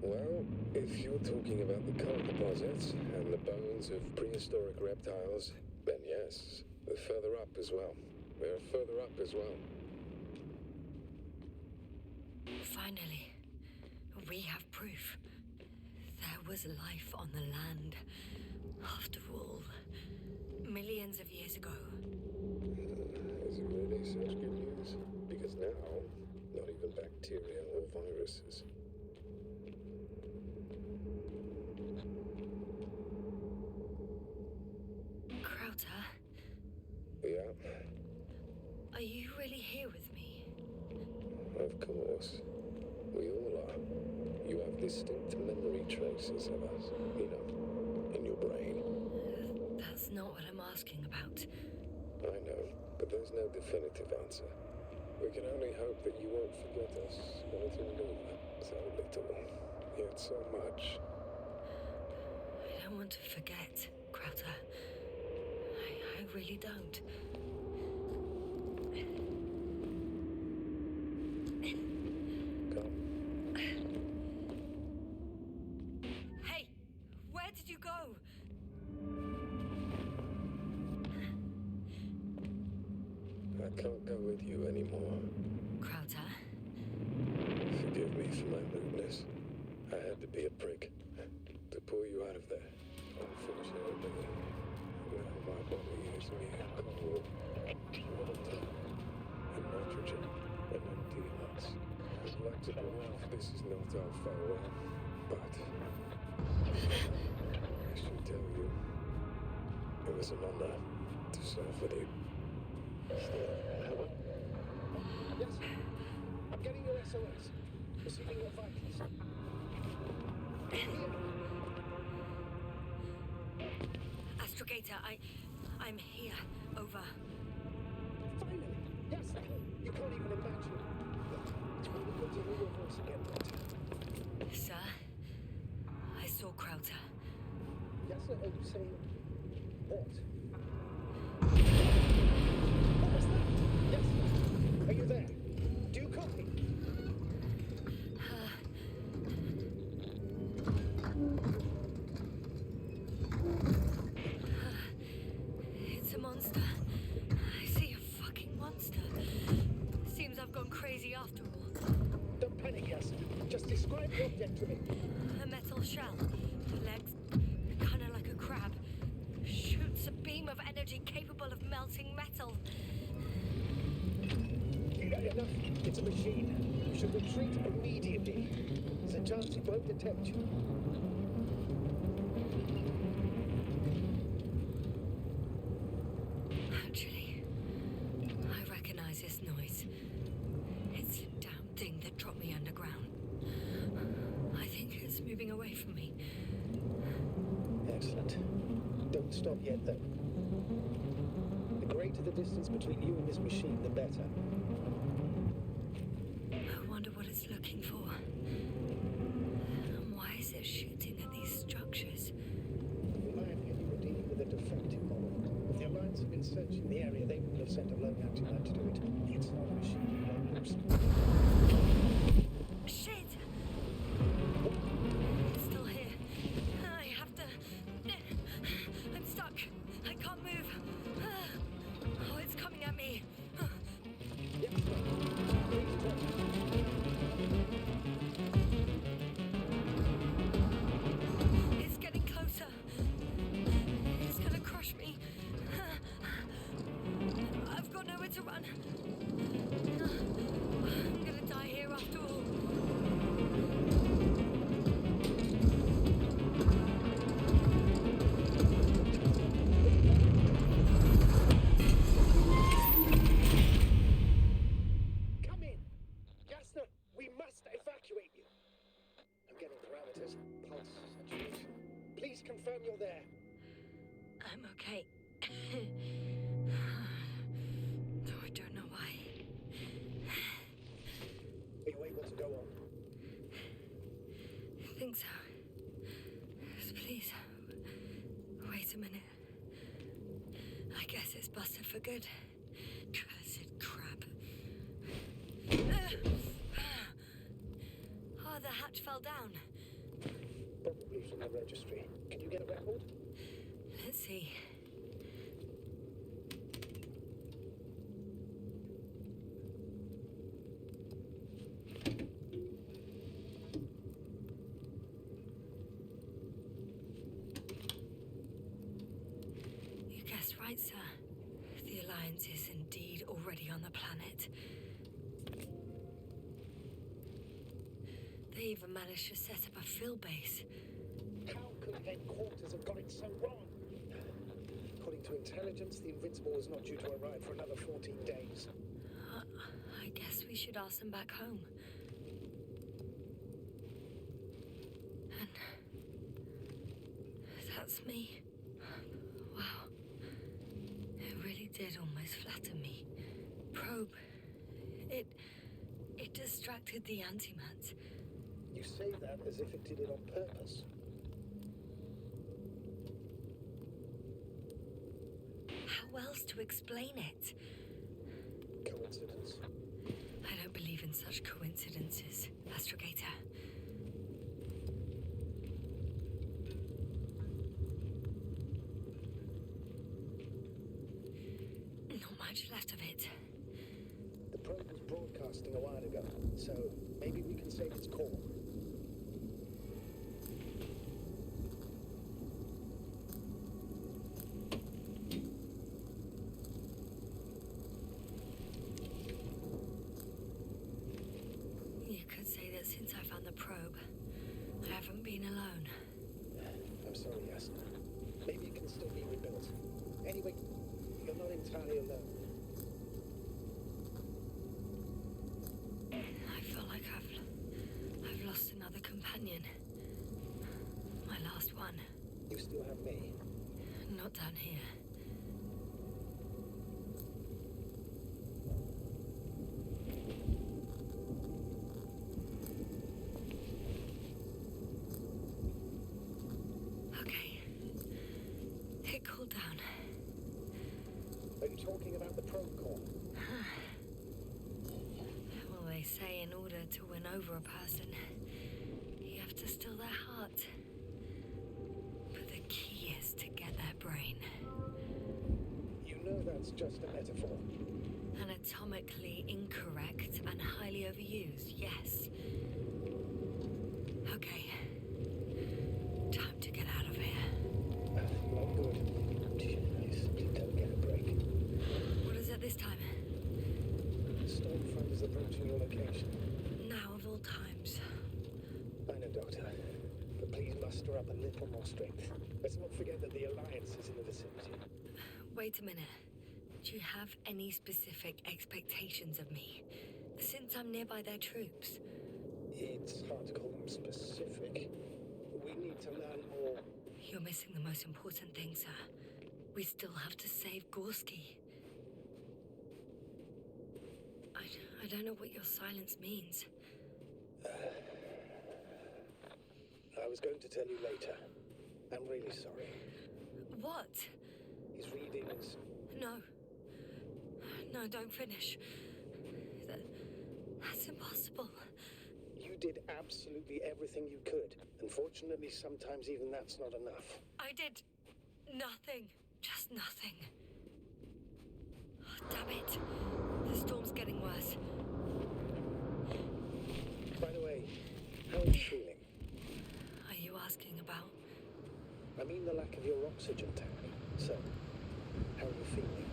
Well, if you're talking about the coal deposits and the bones of prehistoric reptiles, then yes. They're further up as well. They're further up as well. Finally, we have proof. There was life on the land. After all, millions of years ago. Is it really such good news? Because now, not even bacteria or viruses. Krauter, Yeah, are you really here with me? of course. We all are. You have distinct memory traces of us, you know, in your brain. That's not what I'm asking about. I know, but there's no definitive answer. We can only hope that you won't forget us when it's all over. So little, yet so much. I don't want to forget, Krauter. I really don't. Come. Hey, where did you go? I can't go with you anymore. Krauter? Forgive me for my rudeness. I had to be a prick. To pull you out of there. Unfortunately, now my body is mere coal, water, and nitrogen, and empty hearts. I'd like to believe this is not our farewell, but I should tell you, it was an honor to serve with you. Yes, I'm getting your SOS. Receiving your vitals. Astrogator, I'm here. Over. Finally! Yes! You can't even imagine. It's really good to hear your voice again, Doctor. Sir, I saw Krauter. Yasna, are you saying what? What was that? Yes. Are you there? Do you copy? It's a monster. I see a fucking monster. Seems I've gone crazy after all. Don't panic, Yasna. Just describe the object to me. A metal shell. Legs, kinda like a crab. Shoots a beam of energy capable of melting metal. Enough. It's a machine. You should retreat immediately. There's a chance it won't detect you. Actually, I recognize this noise. It's the damn thing that dropped me underground. I think it's moving away from me. Excellent. Don't stop yet, though. The greater the distance between you and this machine, the better. I wonder what it's looking for. And why is it shooting at these structures? Remind me you were dealing with a defective model. If the Alliance had been searching the area, they would have sent a lone activite to do it. It's not a machine you Shit! It's still here. I have to... I'm stuck. think so. Please, wait a minute. I guess it's busted for good. Cursed crap. Oh, the hatch fell down. Probably from the registry. Can you get a record? Let's see. You guessed right, sir. The Alliance is indeed already on the planet. They even managed to set up a field base. How could headquarters have got it so wrong? According to intelligence, the Invincible is not due to arrive for another 14 days. I guess we should ask them back home. And that's me. Wow. It really did almost flatter me. Probe. It distracted the antimats. You say that as if it did it on purpose. How else to explain it? Coincidence. I don't believe in such coincidences, Astrogator. Not much left of it. The probe was broadcasting a while ago, so maybe we can save its call. You could say that since I found the probe, I haven't been alone. I'm sorry, Yasna. Maybe it can still be rebuilt. Anyway, you're not entirely alone. I feel like I've lost another companion. My last one. You still have me. Not down here. Okay. It cooled down. Are you talking about the probe call? Well, they say in order to win over a person, you have to steal their heart. But the key is to get their brain. You know that's just a metaphor. Anatomically incorrect and highly overused, yes. Okay. Time to get out of here. Not good. I simply don't get a break. What is it this time? Stormfront is approaching your location. Now of all times. I know, Doctor. But please muster up a little more strength. Let's not forget that the Alliance is in the vicinity. Wait a minute. Do you have any specific expectations of me? Since I'm nearby their troops. It's hard to call them specific. We need to learn more. You're missing the most important thing, sir. We still have to save Gorski. I don't know what your silence means. I was going to tell you later. I'm really sorry. What? His readings. No. No, don't finish. That's impossible. You did absolutely everything you could. Unfortunately, sometimes even that's not enough. I did nothing. Just nothing. Oh, damn it. The storm's getting worse. By the way, how are you feeling? Are you asking about? I mean the lack of your oxygen tank. So, how are you feeling?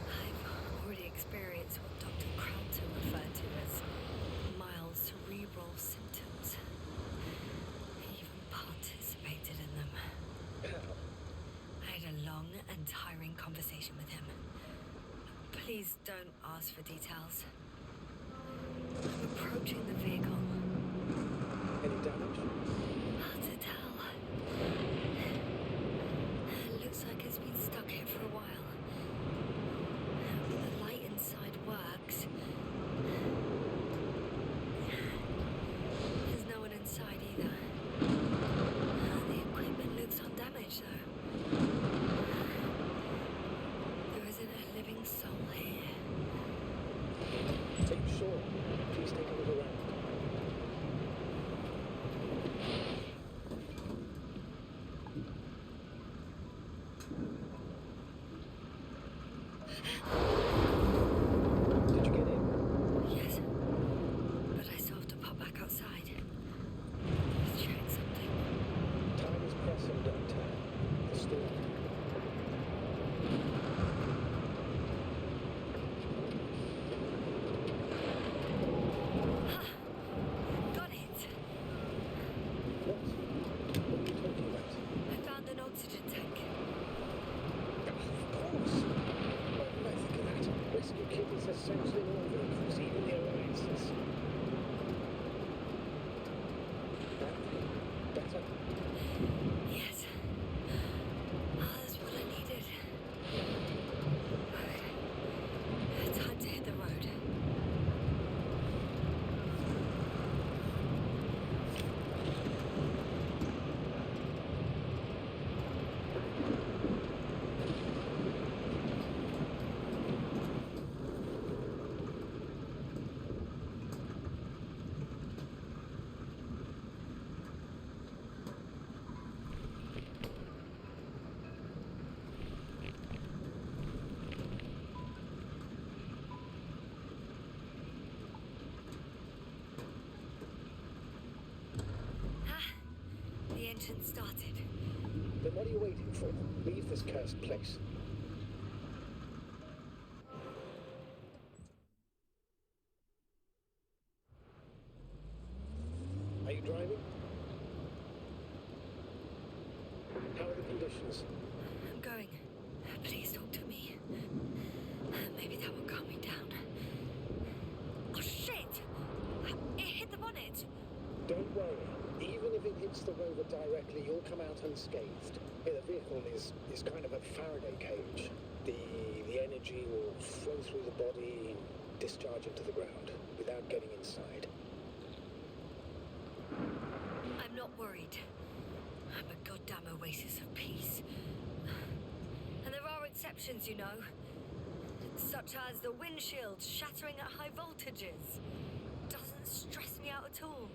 I've already experienced what Dr. Crowton referred to as mild cerebral symptoms. He even participated in them. How? I had a long and tiring conversation with him. Please don't ask for details. I'm approaching the vehicle. Any damage? Hard to tell. It looks like it's been stuck here for a while. The light inside works. Did you get in? Yes, but I still have to pop back outside. Let's check something. Time is pressing, Doctor. The storm. Got it. What? What are you talking about? I found an oxygen tank. Of course. Why didn't I think of that? Rescue kit is essential in all vehicles, even the Alliances. Better? Yes. That's what I needed. Okay. Time to hit the road. The engine started. Then what are you waiting for? Leave this cursed place. Are you driving? How are the conditions? I'm going. Please talk to me. Maybe that will calm me down. Oh shit! It hit the bonnet. Don't worry. Even if it hits the rover directly, you'll come out unscathed. Yeah, the vehicle is kind of a Faraday cage. The energy will flow through the body and discharge into the ground without getting inside. I'm not worried. I'm a goddamn oasis of peace. And there are exceptions, you know. Such as the windshield shattering at high voltages. Doesn't stress me out at all.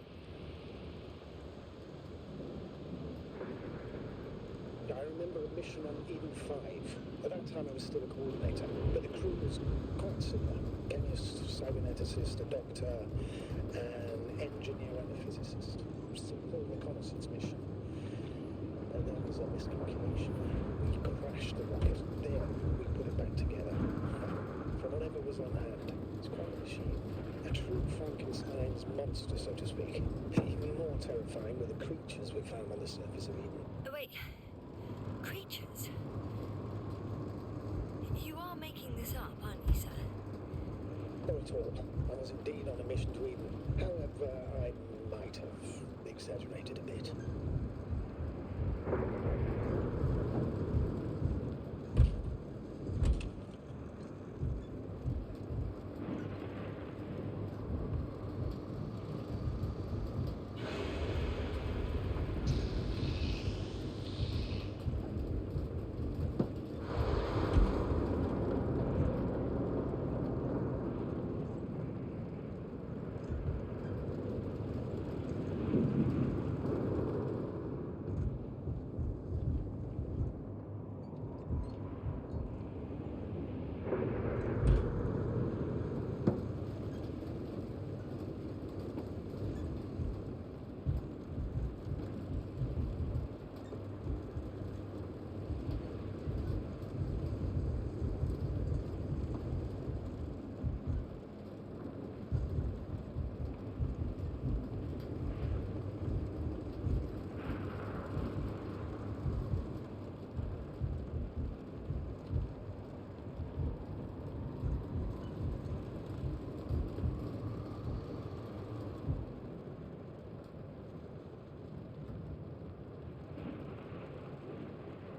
I remember a mission on Eden 5. At that time I was still a coordinator, but the crew was quite similar. Chemist, cyberneticist, a doctor, an engineer and a physicist. Simple reconnaissance mission. And there was a miscalculation. We crashed the rocket. There, we put it back together. From whatever was on hand. It's quite a machine. A true Frankenstein's monster, so to speak. Even more terrifying were the creatures we found on the surface of Eden. Oh, wait. Creatures? You are making this up, aren't you, sir? Not at all. I was indeed on a mission to Eden. However, I might have exaggerated a bit.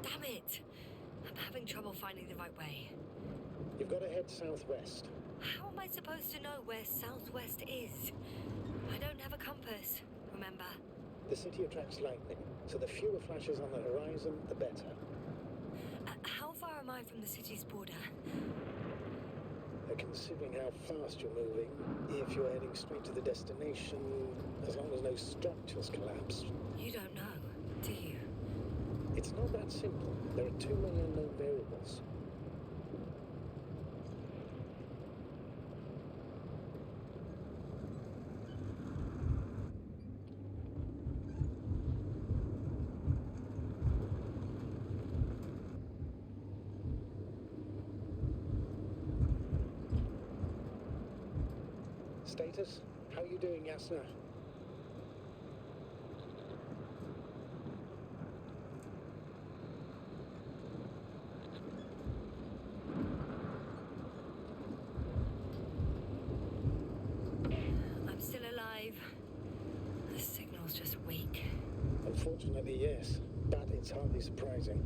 Damn it! I'm having trouble finding the right way. You've got to head southwest. How am I supposed to know where southwest is? I don't have a compass, remember? The city attracts lightning, so the fewer flashes on the horizon, the better. How far am I from the city's border? Considering how fast you're moving, if you're heading straight to the destination, as long as no structures collapse. You don't know, do you? It's not that simple. There are too many unknown variables. Status? How are you doing, Yasna? I'm still alive. The signal's just weak. Unfortunately, yes. But it's hardly surprising.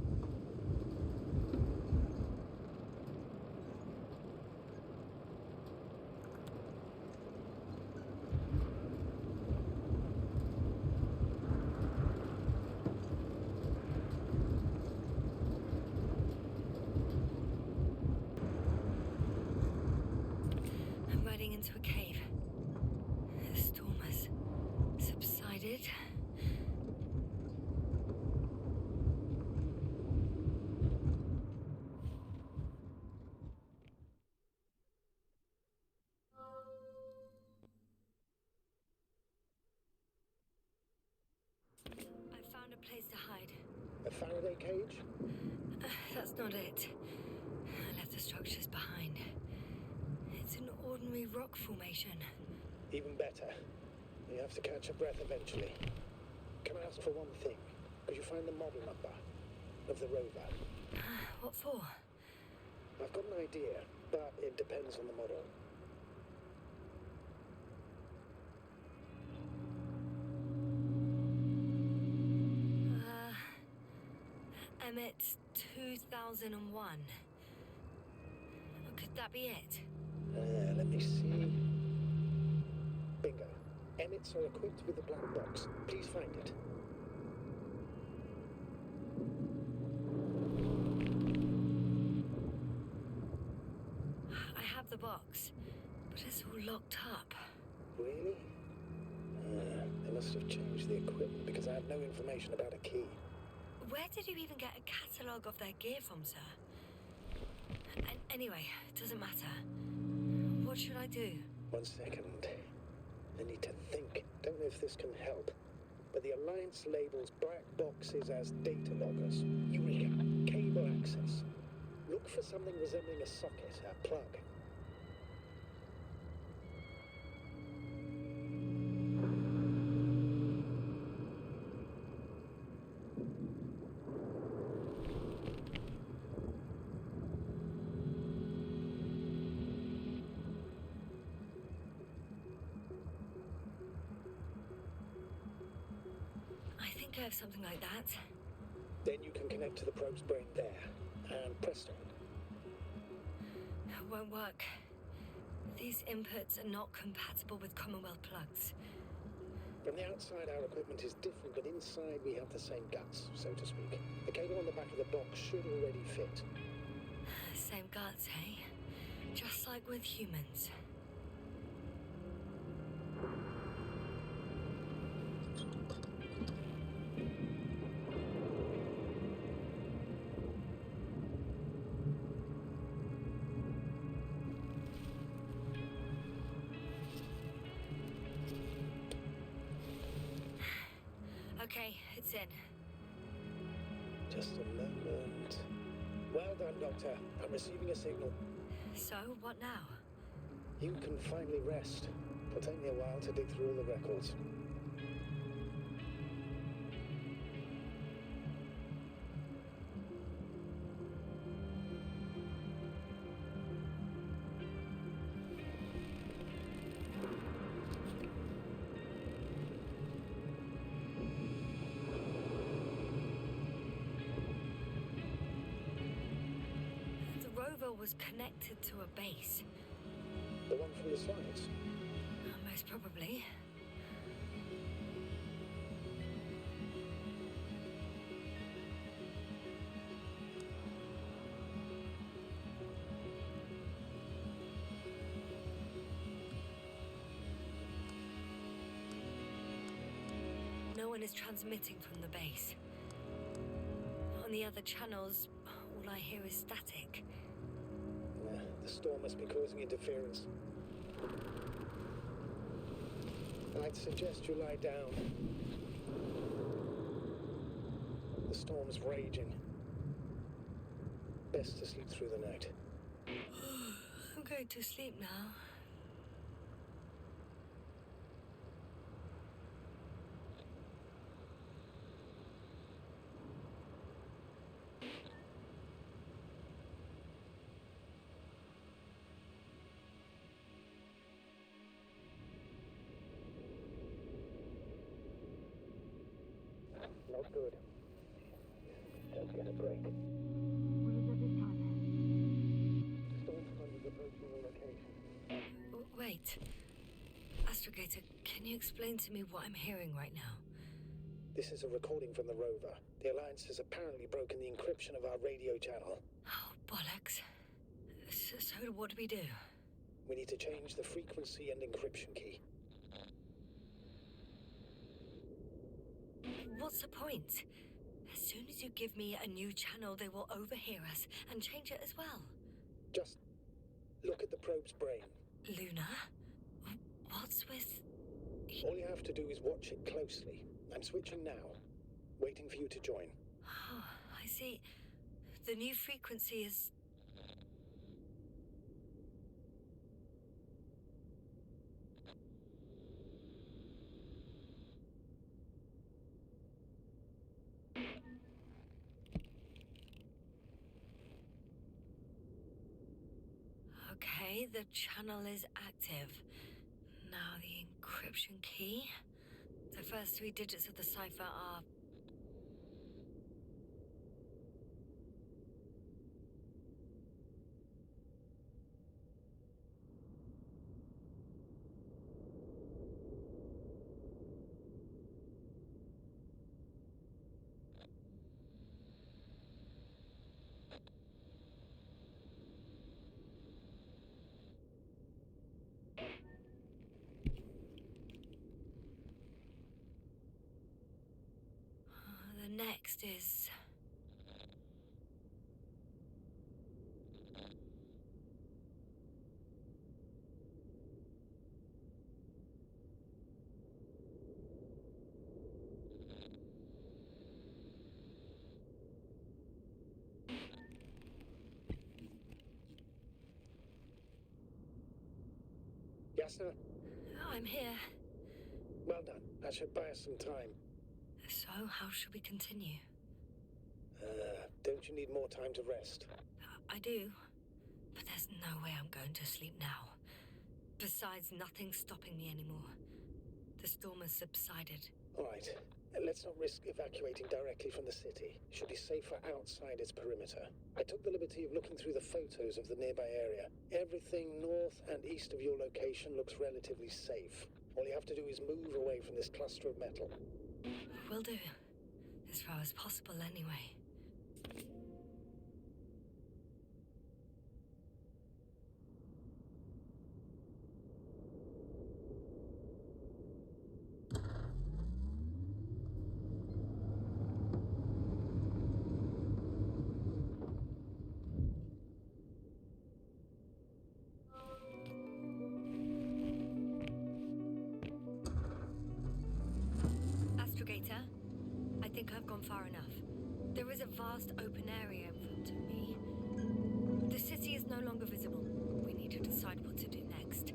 I'm riding into a cave. The storm has subsided. I found a place to hide. A Faraday cage? That's not it. I left the structures behind. It's an ordinary rock formation. Even better. You have to catch your breath eventually. Can I ask for one thing? Could you find the model number of the rover? What for? I've got an idea, but it depends on the model. Emmet 2001. Could that be it? Let me see. Bingo. Emmets are equipped with the black box. Please find it. I have the box, but it's all locked up. Really? They must have changed the equipment because I have no information about a key. Where did you even get a catalogue of their gear from, sir? Anyway, it doesn't matter. What should I do? 1 second. I need to think. Don't know if this can help. But the Alliance labels black boxes as data loggers. Eureka. Cable access. Look for something resembling a socket, a plug. I think I have something like that. Then you can connect to the probe's brain there. And presto. It won't work. These inputs are not compatible with Commonwealth plugs. From the outside, our equipment is different, but inside we have the same guts, so to speak. The cable on the back of the box should already fit. Same guts, eh? Just like with humans. Okay, it's in. Just a moment. Well done, Doctor. I'm receiving a signal. So, what now? You can finally rest. It'll take me a while to dig through all the records. The rover was connected to a base. The one from the slides? Most probably. No one is transmitting from the base. On the other channels, all I hear is static. The storm must be causing interference. I'd suggest you lie down. The storm's raging. Best to sleep through the night. I'm going to sleep now. All good. Don't get a break. What is it this time? Storm front is approaching your location. Wait. Astrogator, can you explain to me what I'm hearing right now? This is a recording from the rover. The Alliance has apparently broken the encryption of our radio channel. Oh, bollocks. So what do we do? We need to change the frequency and encryption key. What's the point? As soon as you give me a new channel, they will overhear us and change it as well. Just look at the probe's brain. Luna? What's with... All you have to do is watch it closely. I'm switching now. Waiting for you to join. Oh, I see. The new frequency is... Okay, the channel is active. Now the encryption key. The first 3 digits of the cipher are... The next is... Yasna, I'm here. well done. That should buy us some time. So, how should we continue? Don't you need more time to rest? I do. But there's no way I'm going to sleep now. Besides, nothing's stopping me anymore. The storm has subsided. All right. Let's not risk evacuating directly from the city. It should be safer outside its perimeter. I took the liberty of looking through the photos of the nearby area. Everything north and east of your location looks relatively safe. All you have to do is move away from this cluster of metal. Will do. As far as possible, anyway. Astrogator, I think I've gone far enough. There is a vast open area in front of me. The city is no longer visible. We need to decide what to do next.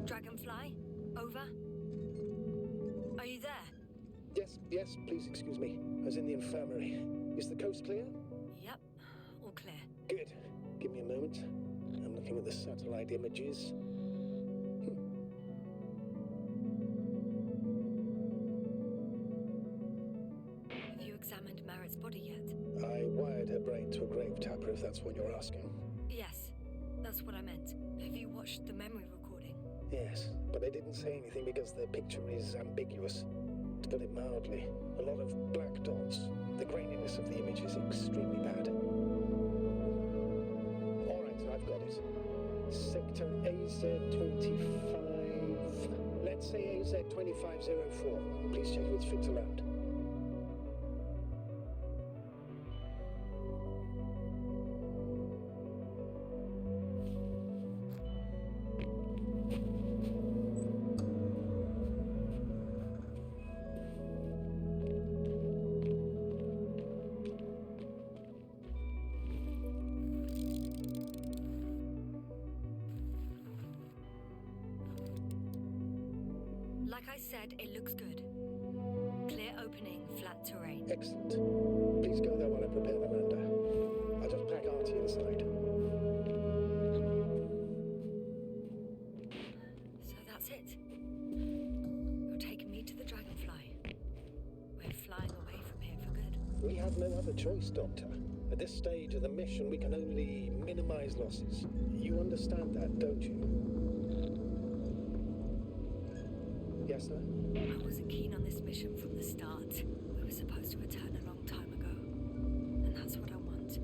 Dragonfly, over. Are you there? Yes, please excuse me. I was in the infirmary. Is the coast clear? Yep, all clear. Good. Give me a moment. I'm looking at the satellite images. Have you examined Merritt's body yet? I wired her brain to a grave tapper, if that's what you're asking. Yes, that's what I meant. Have you watched the memory recording? Yes, but I didn't say anything because the picture is ambiguous. To put it mildly, a lot of black dots. The graininess of the image is extremely bad. All right, I've got it. Sector AZ-25. Let's say AZ-2504. Please check if it's fit to land. Like I said, it looks good. Clear opening, flat terrain. Excellent. Please go there while I prepare the lander. I'll just pack Artie inside. So that's it. You're taking me to the Dragonfly. We're flying away from here for no other choice, Doctor. At this stage of the mission, we can only minimize losses. You understand that, don't you? Yasna? I wasn't keen on this mission from the start. We were supposed to return a long time ago. And that's what I want.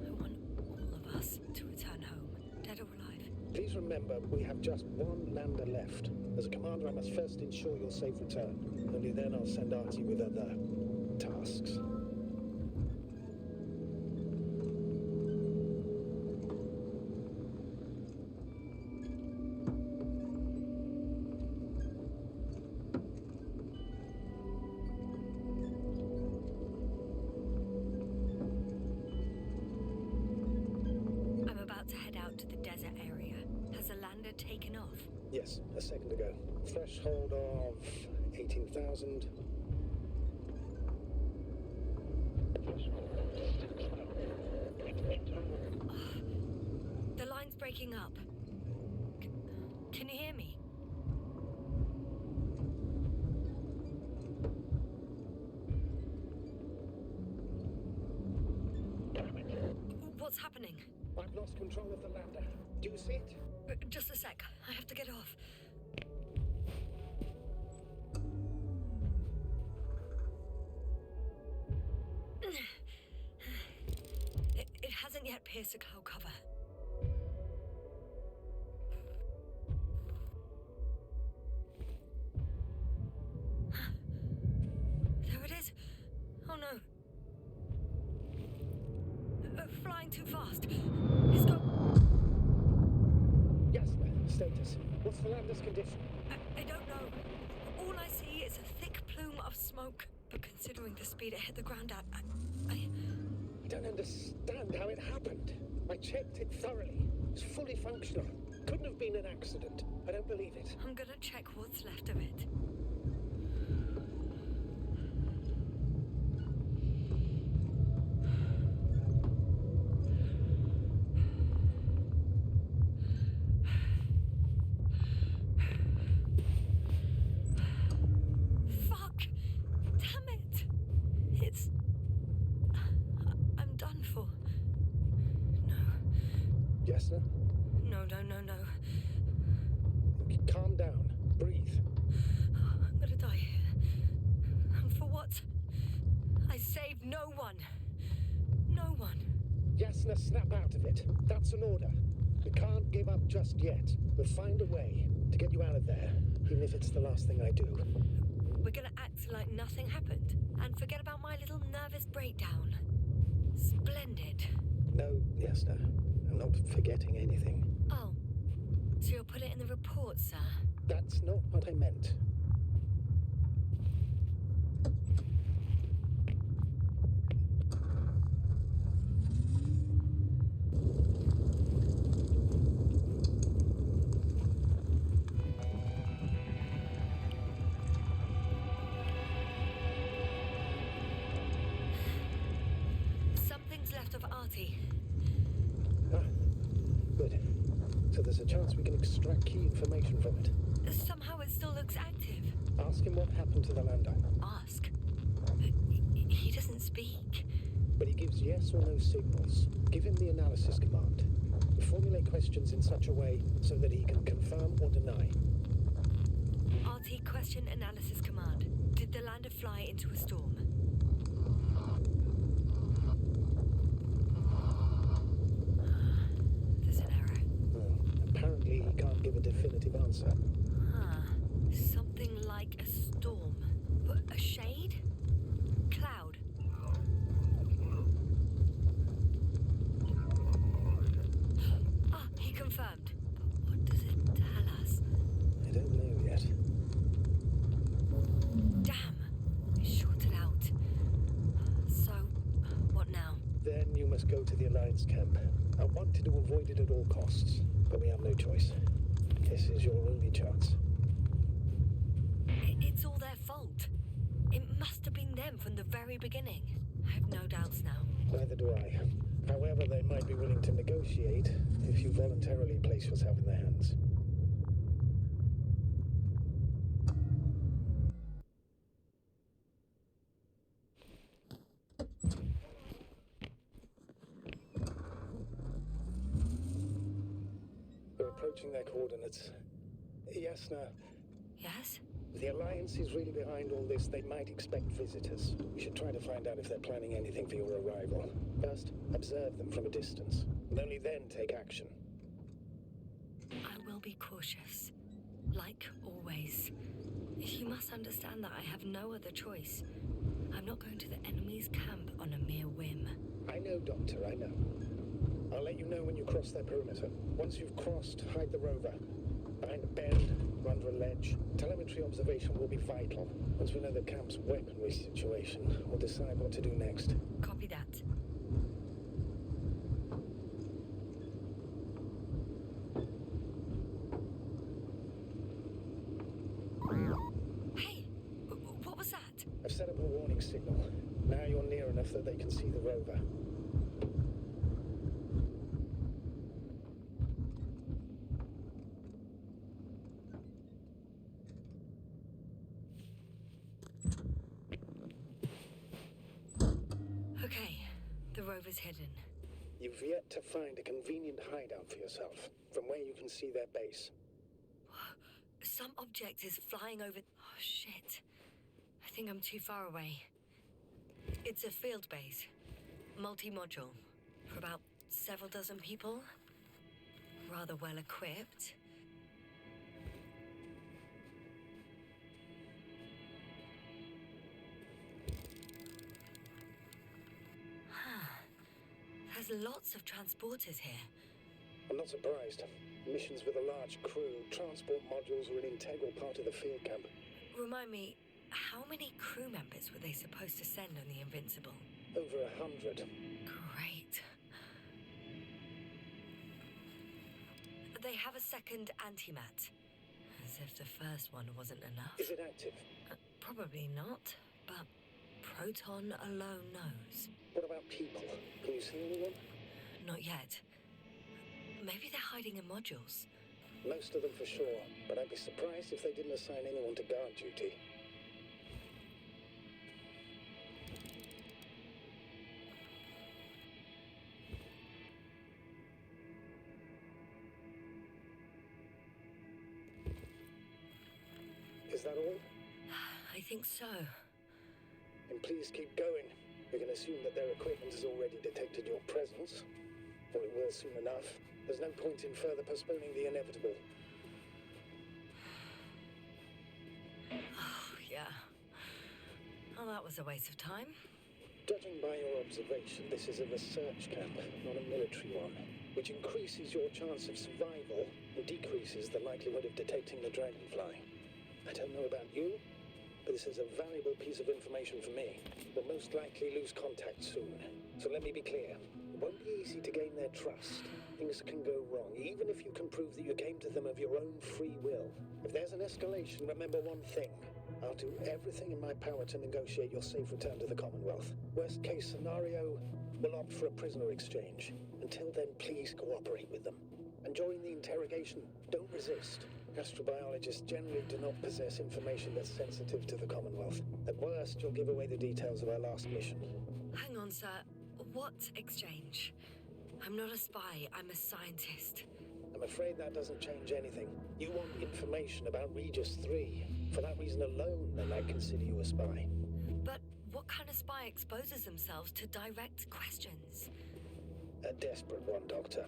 I want all of us to return home, dead or alive. Please remember, we have just one lander left. As a commander, I must first ensure your safe return. Only then I'll send Artie with other tasks. I'm about to head out to the desert area. Has the lander taken off? Yes, a second ago. Threshold of 18,000. The line's breaking up. Can you hear me? What's happening? I've lost control of the lander. Do you see it? Just a sec. I have to get off. It hasn't yet pierced the cloud cover. There it is. Oh no. Flying too fast. It's got... Yasna, status. What's the lander's condition? I don't know. All I see is a thick plume of smoke. But considering the speed it hit the ground at, I don't understand how it happened. I checked it thoroughly. It's fully functional. Couldn't have been an accident. I don't believe it. I'm gonna check what's left of it. Yasna? No. Calm down. Breathe. I'm gonna die here. And for what? I saved no one. No one. Yasna, snap out of it. That's an order. We can't give up just yet. We'll find a way to get you out of there, even if it's the last thing I do. We're gonna act like nothing happened and forget about my little nervous breakdown. Splendid. No, Yasna. I'm not forgetting anything. Oh. So you'll put it in the report, sir? That's not what I meant. Something's left of Artie. Good. So there's a chance we can extract key information from it. Somehow it still looks active. Ask him what happened to the lander. Ask? He doesn't speak. But he gives yes or no signals. Give him the analysis command. Formulate questions in such a way so that he can confirm or deny. RT question analysis command. Did the lander fly into a storm? There's an error. Apparently he can't give a definitive answer. Something like a storm. But a shade? Cloud? He confirmed. But what does it tell us? I don't know yet. Damn! It shorted out. So, what now? Then you must go to the Alliance camp. I wanted to avoid it at all costs, but we have no choice. This is your only chance. It's all their fault. It must have been them from the very beginning. I have no doubts now. Neither do I. However, they might be willing to negotiate if you voluntarily place yourself in their hands. matching their coordinates. Yasna, Yes? if the Alliance is really behind all this, they might expect visitors. We should try to find out if they're planning anything for your arrival. First, observe them from a distance, and only then take action. I will be cautious. Like always. You must understand that I have no other choice. I'm not going to the enemy's camp on a mere whim. I know, Doctor, I know. I'll let you know when you cross their perimeter. Once you've crossed, hide the rover. Behind a bend, or under a ledge. Telemetry observation will be vital. Once we know the camp's weaponry situation, we'll decide what to do next. Copy that. Hey! What was that? I've set up a warning signal. Now you're near enough that they can see the rover. Okay, the rover's hidden. You've yet to find a convenient hideout for yourself, from where you can see their base. Some object is flying over... Oh, shit. I think I'm too far away. It's a field base. Multi-module. For about several dozen people. Rather well equipped. There's lots of transporters here. I'm not surprised. Missions with a large crew, transport modules are an integral part of the field camp. Remind me, how many crew members were they supposed to send on the Invincible? Over 100. Great. They have a second antimat. As if the first one wasn't enough. Is it active? Probably not, but Proton alone knows. What about people? Can you see anyone? Not yet. Maybe they're hiding in modules. Most of them for sure, but I'd be surprised if they didn't assign anyone to guard duty. Is that all? I think so. Then please keep going. We can assume that their equipment has already detected your presence. Or it will soon enough. There's no point in further postponing the inevitable. Oh, yeah. Well, that was a waste of time. Judging by your observation, this is a research camp, not a military one, which increases your chance of survival and decreases the likelihood of detecting the Dragonfly. I don't know about you, but this is a valuable piece of information for me. We'll most likely lose contact soon. So let me be clear. It won't be easy to gain their trust. Things can go wrong, even if you can prove that you came to them of your own free will. If there's an escalation, remember one thing. I'll do everything in my power to negotiate your safe return to the Commonwealth. Worst case scenario, we'll opt for a prisoner exchange. Until then, please cooperate with them. And during the interrogation, don't resist. Astrobiologists generally do not possess information that's sensitive to the Commonwealth. At worst, you'll give away the details of our last mission. Hang on, sir. What exchange? I'm not a spy, I'm a scientist. I'm afraid that doesn't change anything. You want information about Regis 3. For that reason alone, then I'd consider you a spy. But what kind of spy exposes themselves to direct questions? A desperate one, Doctor.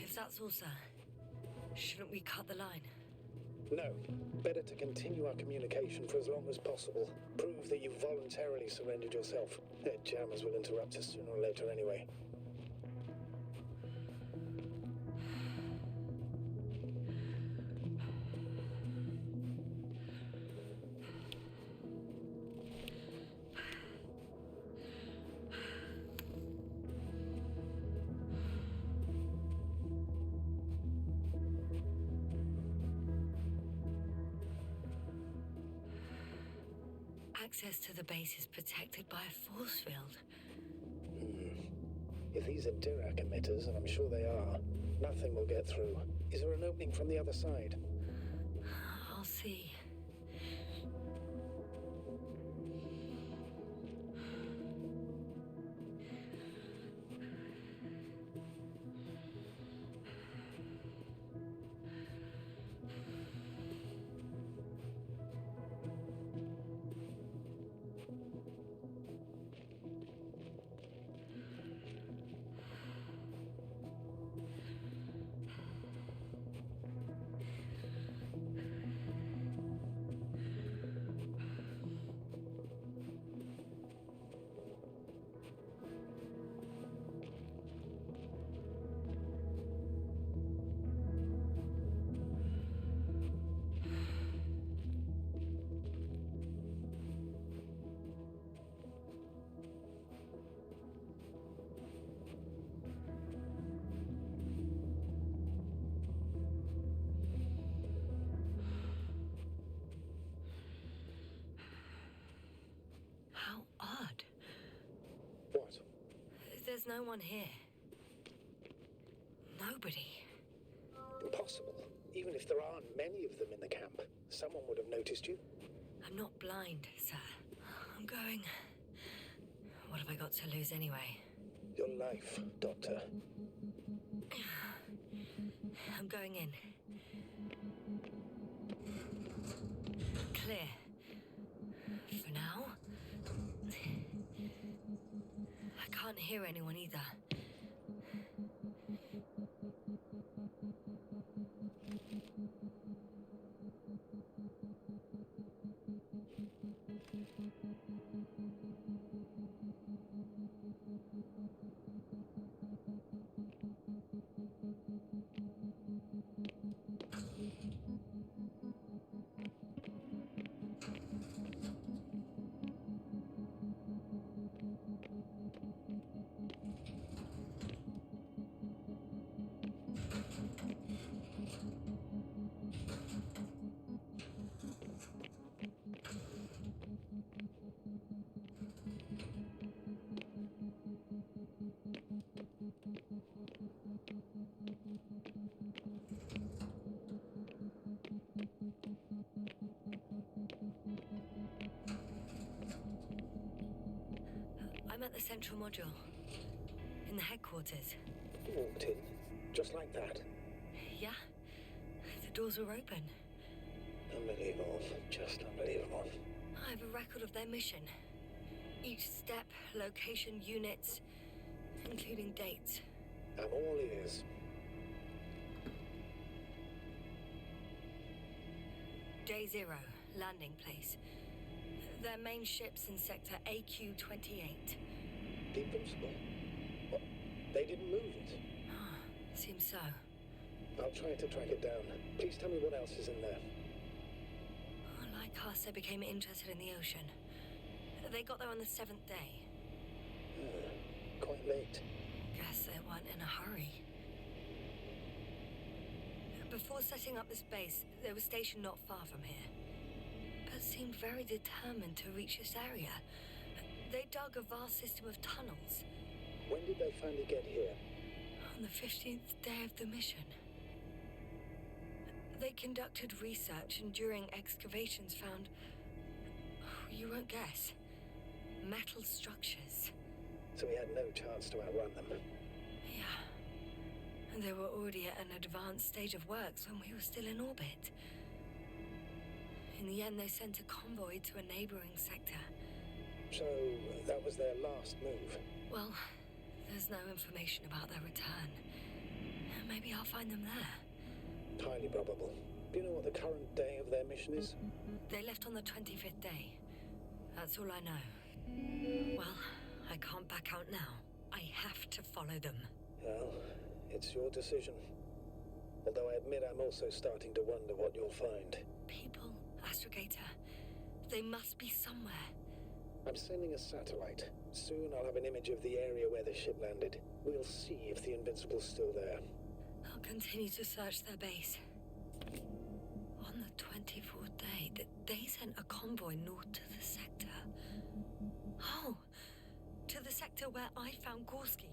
If that's all, sir, shouldn't we cut the line? No. Better to continue our communication for as long as possible. Prove that you voluntarily surrendered yourself. Their jammers will interrupt us sooner or later anyway. access to the base is protected by a force field. If these are Dirac emitters, and I'm sure they are, nothing will get through. Is there an opening from the other side? I'll see. How odd. What? There's no one here. Nobody. Impossible. Even if there aren't many of them in the camp, someone would have noticed you. I'm not blind, sir. I'm going. What have I got to lose anyway? Your life, Doctor. I'm going in. Clear. For now. I can't hear anyone either. I'm at the central module. In the headquarters. You walked in, just like that. Yeah. The doors were open. Unbelievable. Just unbelievable. I have a record of their mission. Each step, location, units, including dates. I'm all ears. Day 0, landing place. Their main ship's in sector AQ-28. The Invincible? What? They didn't move it? Seems so. I'll try to track it down. Please tell me what else is in there. Like us, they became interested in the ocean. They got there on the 7th day. Quite late. Guess they weren't in a hurry. Before setting up this base, they were stationed not far from here, but seemed very determined to reach this area. They dug a vast system of tunnels. When did they finally get here? On the 15th day of the mission. They conducted research and during excavations found, you won't guess, metal structures. So we had no chance to outrun them. Yeah. And they were already at an advanced stage of works when we were still in orbit. In the end, they sent a convoy to a neighboring sector. So that was their last move? Well, there's no information about their return. Maybe I'll find them there. Highly probable. Do you know what the current day of their mission is? They left on the 25th day. That's all I know. Well, I can't back out now. I have to follow them. Well, it's your decision. Although I admit I'm also starting to wonder what you'll find. People, Astrogator. They must be somewhere. I'm sending a satellite. Soon I'll have an image of the area where the ship landed. We'll see if the Invincible's still there. I'll continue to search their base. On the 24th day, days sent a convoy north to the sector. Oh, to the sector where I found Gorski.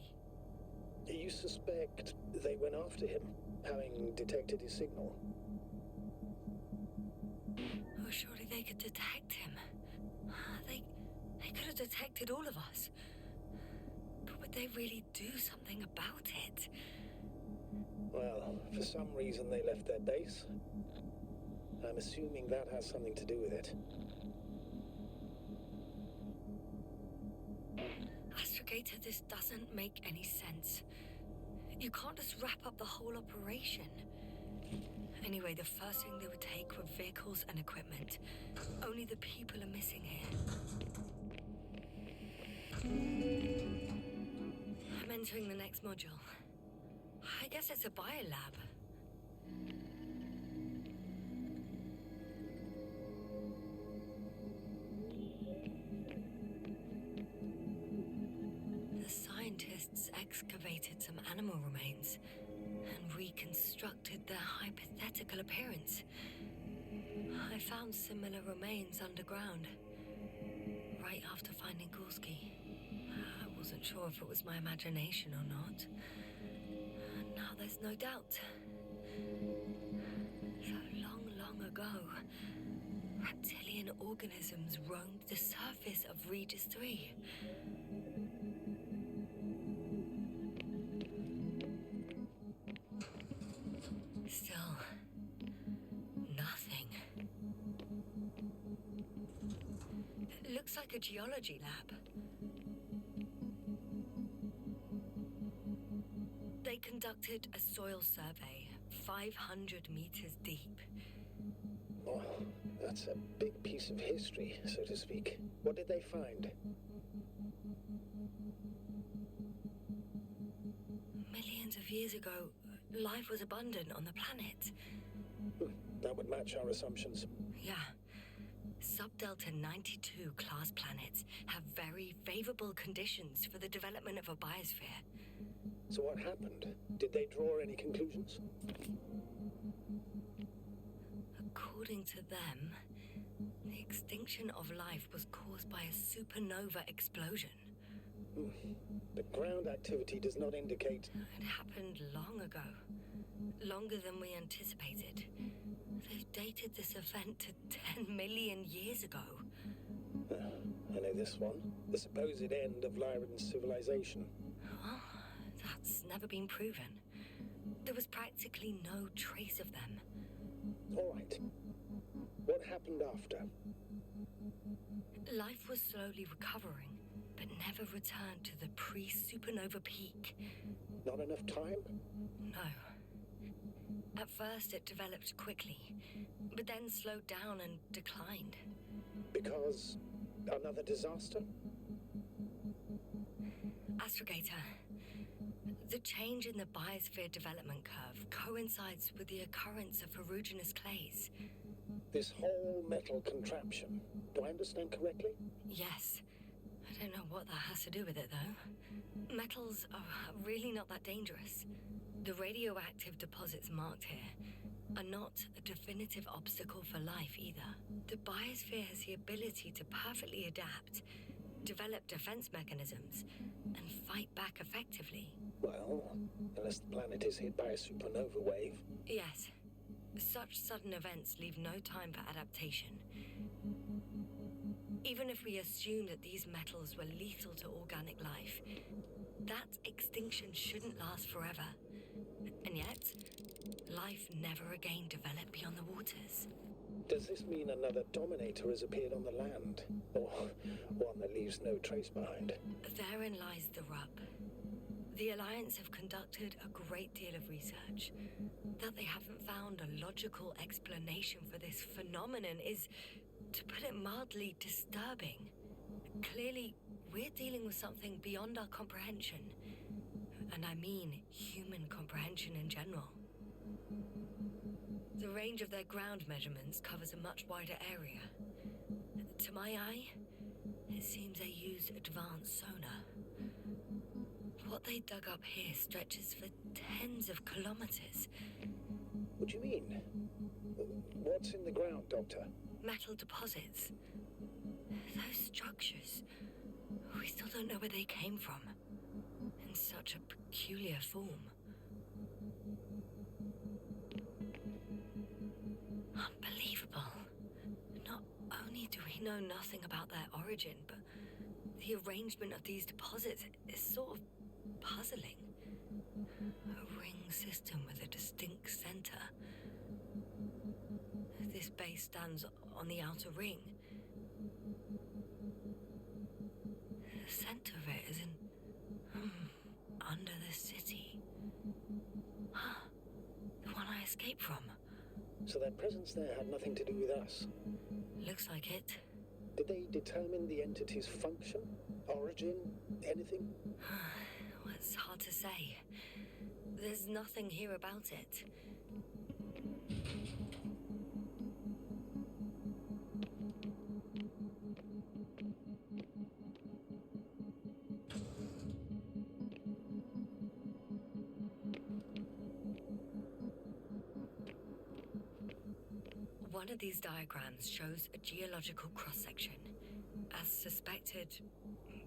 You suspect they went after him, having detected his signal? Oh, surely they could detect him. They could have detected all of us. But would they really do something about it? Well, for some reason they left their base. I'm assuming that has something to do with it. Astrogator, this doesn't make any sense. You can't just wrap up the whole operation. Anyway, the first thing they would take were vehicles and equipment. Only the people are missing here. I'm entering the next module. I guess it's a biolab. The scientists excavated some animal remains and reconstructed their hypothetical appearance. I found similar remains underground, right after finding Gorski. I wasn't sure if it was my imagination or not. Now there's no doubt. So long ago, reptilian organisms roamed the surface of Regis 3. Still, nothing. It looks like a geology lab. They conducted a soil survey, 500 meters deep. Oh, that's a big piece of history, so to speak. What did they find? Millions of years ago, life was abundant on the planet. That would match our assumptions. Yeah. Sub-Delta 92 class planets have very favorable conditions for the development of a biosphere. So what happened? Did they draw any conclusions? According to them, the extinction of life was caused by a supernova explosion. The ground activity does not indicate... It happened long ago. Longer than we anticipated. They've dated this event to 10 million years ago. I know this one. The supposed end of Lyran's civilization. Well, that's never been proven. There was practically no trace of them. All right. What happened after? Life was slowly recovering, but never returned to the pre-supernova peak. Not enough time? No. At first, it developed quickly, but then slowed down and declined. Because another disaster? Astrogator, the change in the biosphere development curve coincides with the occurrence of ferruginous clays. This whole metal contraption, do I understand correctly? Yes. I don't know what that has to do with it, though. Metals are really not that dangerous. The radioactive deposits marked here are not a definitive obstacle for life either. The biosphere has the ability to perfectly adapt, develop defense mechanisms, and fight back effectively. Well, unless the planet is hit by a supernova wave. Yes. Such sudden events leave no time for adaptation. Even if we assume that these metals were lethal to organic life, that extinction shouldn't last forever. And yet, life never again developed beyond the waters. Does this mean another Dominator has appeared on the land? Or one that leaves no trace behind? Therein lies the rub. The Alliance have conducted a great deal of research. That they haven't found a logical explanation for this phenomenon is, to put it mildly, disturbing. Clearly, we're dealing with something beyond our comprehension. And I mean human comprehension in general. The range of their ground measurements covers a much wider area. To my eye, it seems they use advanced sonar. What they dug up here stretches for tens of kilometers. What do you mean? What's in the ground, Doctor? metal deposits. Those structures, we still don't know where they came from. In such a peculiar form. Unbelievable. Not only do we know nothing about their origin, but the arrangement of these deposits is sort of puzzling. A ring system with a distinct center. This base stands on the outer ring. The center of it is under the city. The one I escaped from. So their presence there had nothing to do with us? Looks like it. Did they determine the entity's function? Origin? Anything? Well, it's hard to say. There's nothing here about it. One of these diagrams shows a geological cross-section. As suspected,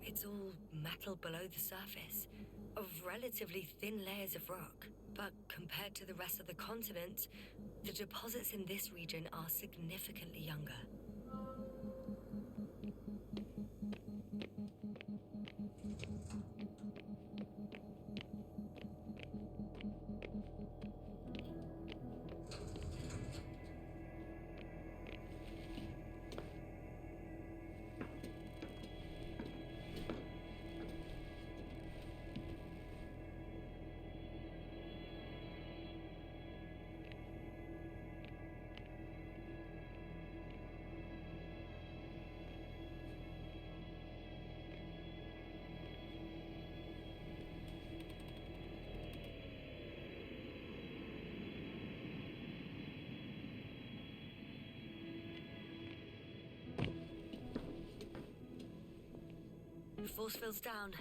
it's all metal below the surface, of relatively thin layers of rock. But compared to the rest of the continent, the deposits in this region are significantly younger. Force field's down.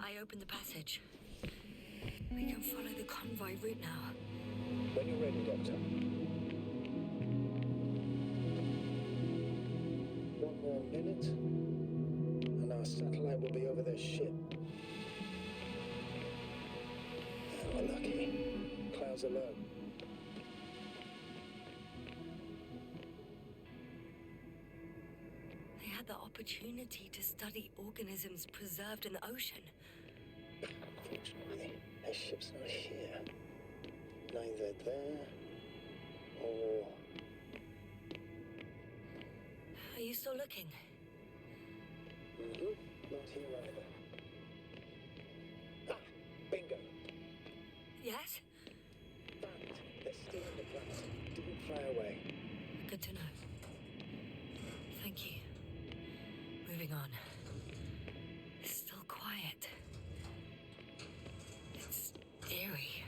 I opened the passage. We can follow the convoy route now. When you're ready, Doctor. One more minute, and our satellite will be over their ship. We're lucky. Clouds are low. The opportunity to study organisms preserved in the ocean. Unfortunately, their ship's not here. Neither there or... Are you still looking? Not here either. Ah, bingo. Yes? But they're still in the planet. Didn't fly away. Good to know. Thank you. Moving on. It's still quiet. It's eerie.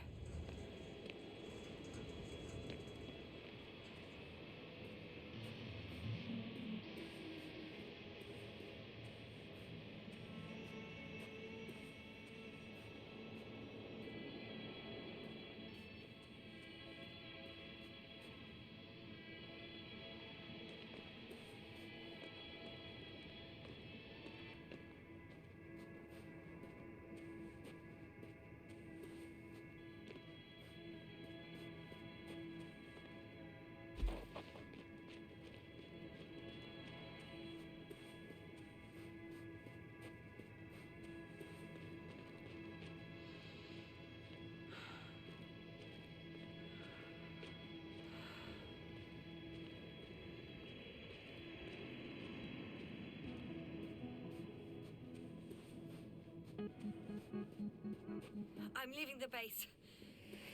I'm leaving the base.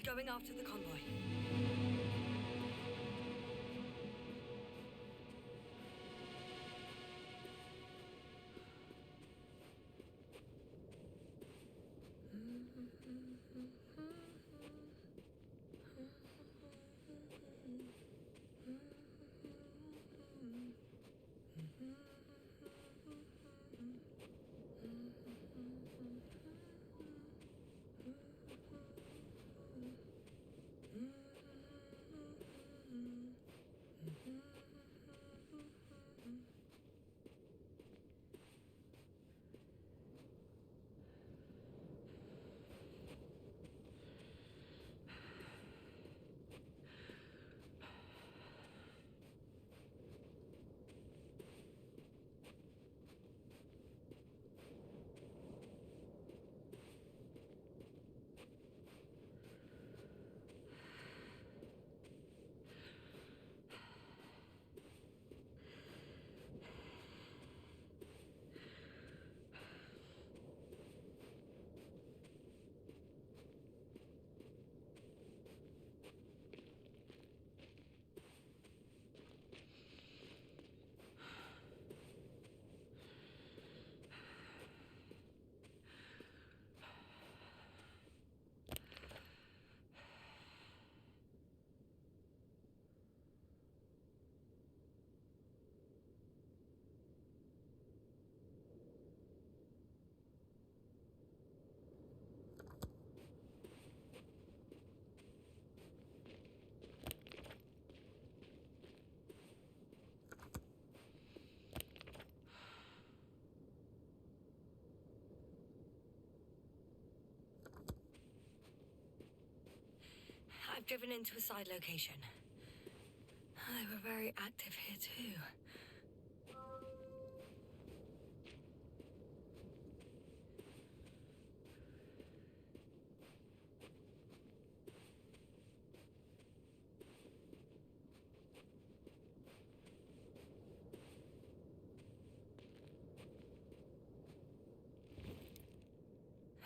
Going after the convoy. driven into a side location. They were very active here too.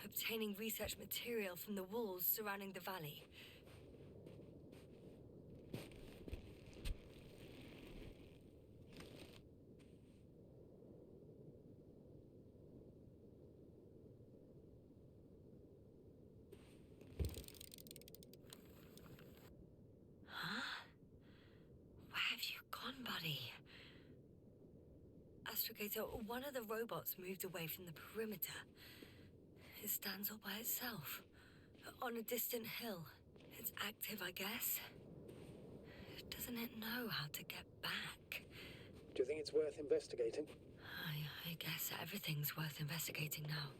Obtaining research material from the walls surrounding the valley. Huh? Where have you gone, buddy? Astrogator, one of the robots moved away from the perimeter. It stands all by itself, on a distant hill. It's active, I guess. Doesn't it know how to get back? Do you think it's worth investigating? I guess everything's worth investigating now.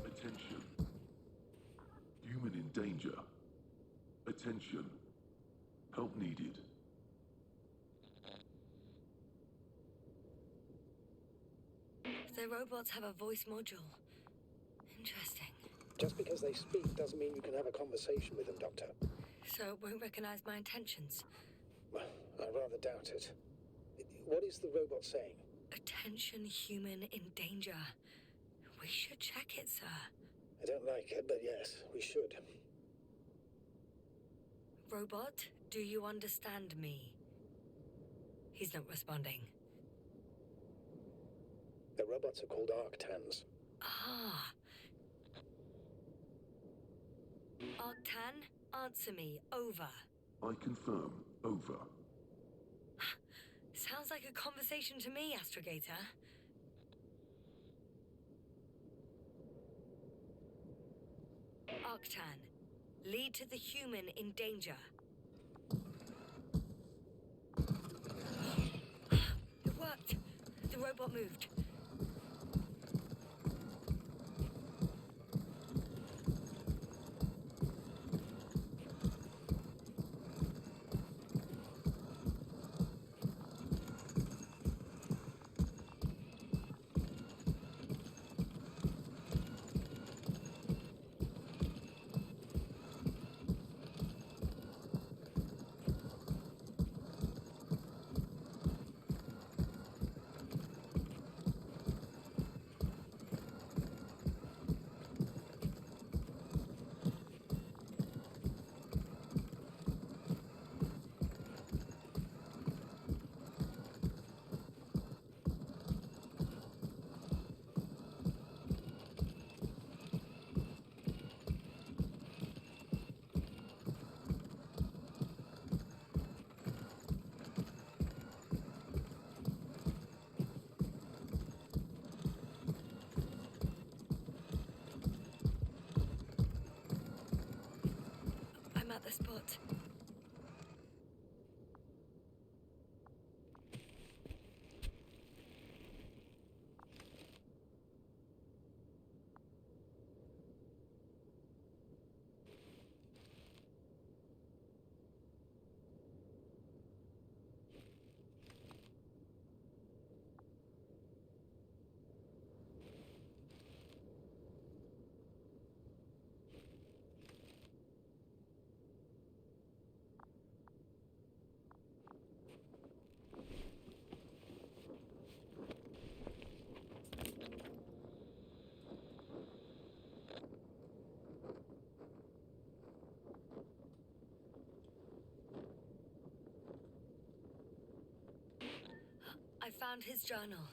Attention. Human in danger. Attention. Help needed. The robots have a voice module. Interesting. Just because they speak doesn't mean you can have a conversation with them, Doctor. So it won't recognize my intentions. Well, I rather doubt it. What is the robot saying? Attention, human in danger. We should check it, sir. I don't like it, but yes, we should. Robot, do you understand me? He's not responding. The robots are called Arctans. Ah. Arctan, answer me. Over. I confirm. Over. Sounds like a conversation to me, Astrogator. Arctan, lead to the human in danger. It worked. The robot moved. I'm at the spot. found his journal.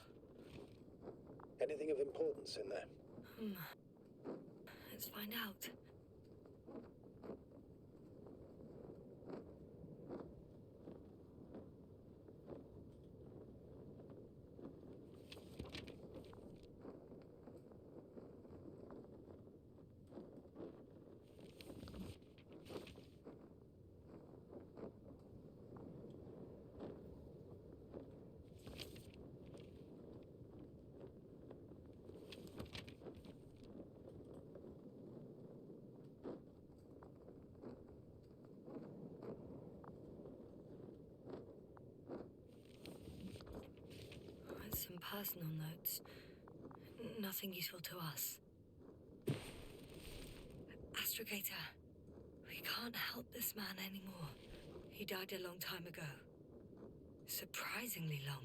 Anything of importance in there? Let's find out. Some personal notes. Nothing useful to us. Astrogator, we can't help this man anymore. He died a long time ago. Surprisingly long.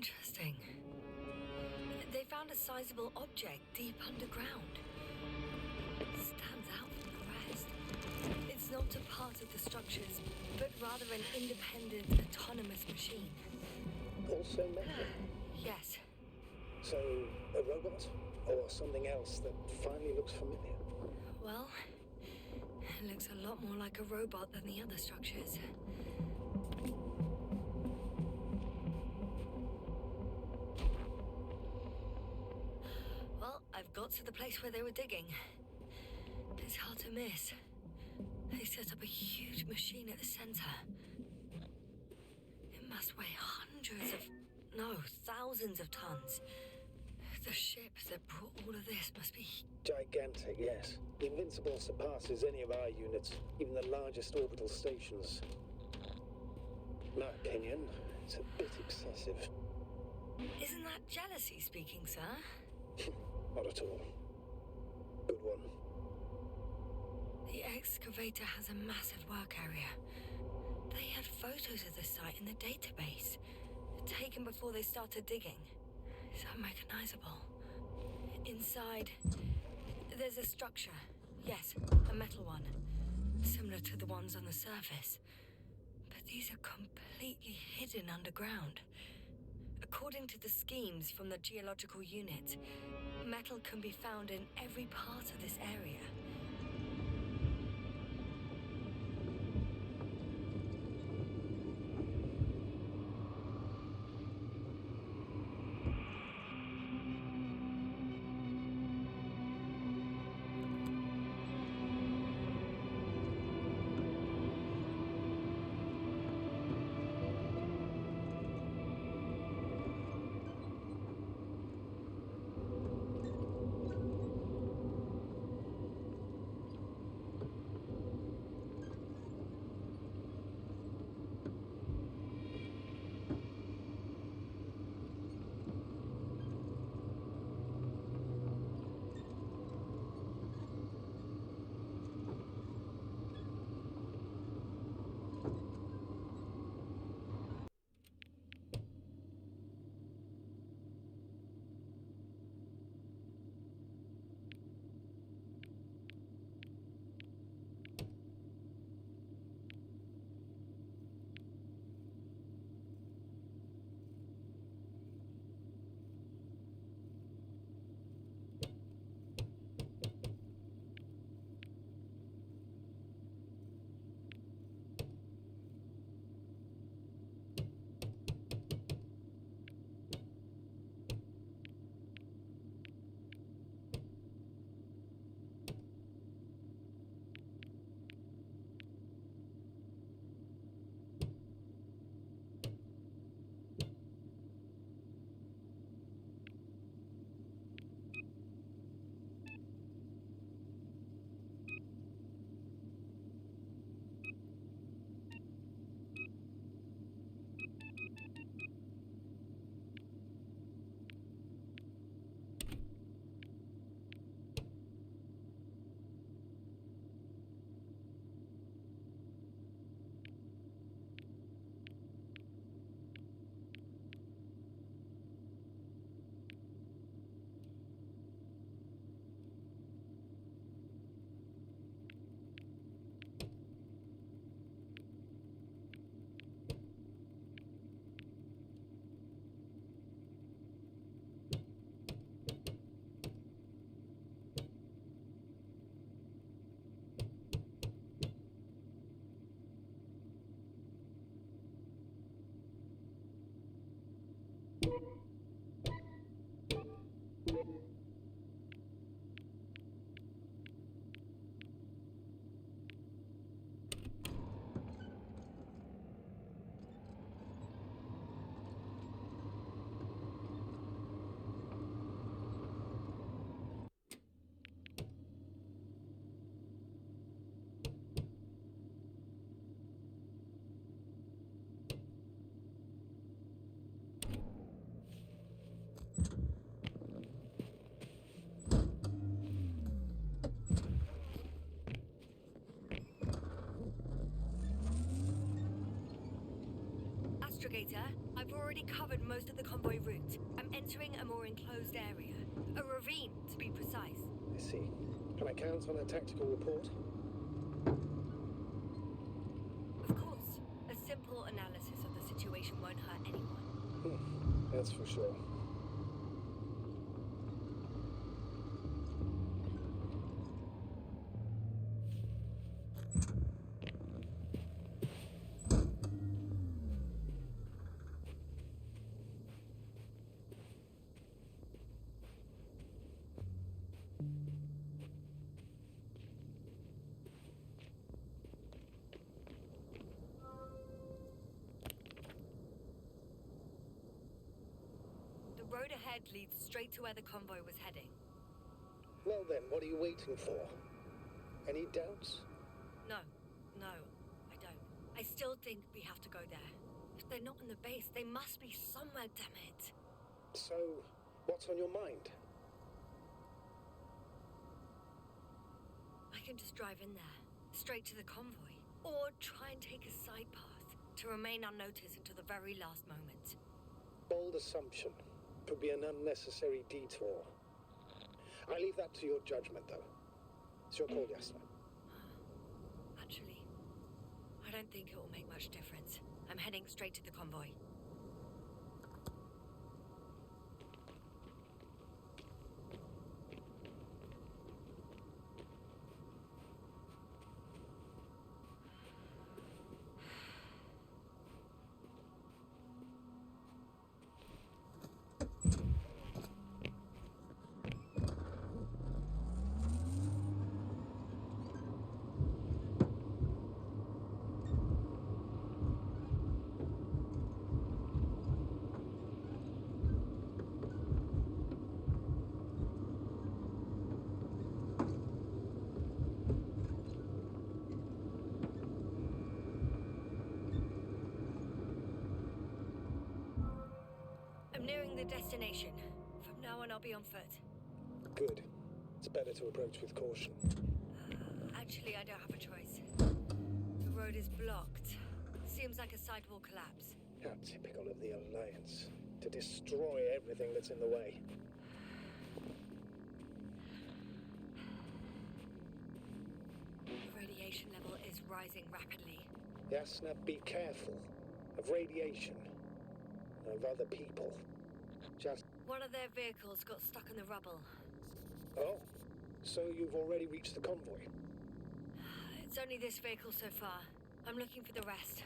Interesting. They found a sizable object deep underground. Stands out from the rest. It's not a part of the structures, but rather an independent, autonomous machine. Also metal? Yes. So, a robot? Or something else that finally looks familiar? Well, it looks a lot more like a robot than the other structures. Well, I've got to the place where they were digging. It's hard to miss. They set up a huge machine at the center. It must weigh thousands of tons. The ship that brought all of this must be... Gigantic, yes. The Invincible surpasses any of our units, even the largest orbital stations. In my opinion, it's a bit excessive. Isn't that jealousy speaking, sir? Not at all. Good one. The excavator has a massive work area. They had photos of the site in the database, taken before they started digging. It's unrecognizable. Inside, there's a structure. Yes, a metal one. Similar to the ones on the surface. But these are completely hidden underground. According to the schemes from the geological unit, metal can be found in every part of this area. Astrogator. I've already covered most of the convoy route. I'm entering a more enclosed area. A ravine, to be precise. I see. Can I count on a tactical report? Of course. A simple analysis of the situation won't hurt anyone. That's for sure. The road ahead leads straight to where the convoy was heading. Well then, what are you waiting for? Any doubts? No, I don't. I still think we have to go there. If they're not in the base, they must be somewhere, damn it. So, what's on your mind? I can just drive in there, straight to the convoy. Or try and take a side path to remain unnoticed until the very last moment. Bold assumption. Could be an unnecessary detour. I leave that to your judgment, though. It's your call, Yasna. Actually, I don't think it will make much difference. I'm heading straight to the convoy. I'm nearing the destination. From now on, I'll be on foot. Good. It's better to approach with caution. Actually, I don't have a choice. The road is blocked. Seems like a sidewall collapse. How typical of the Alliance. To destroy everything that's in the way. The radiation level is rising rapidly. Yasna, be careful. Of radiation. Of other people. Just... One of their vehicles got stuck in the rubble. Oh. So you've already reached the convoy? It's only this vehicle so far. I'm looking for the rest.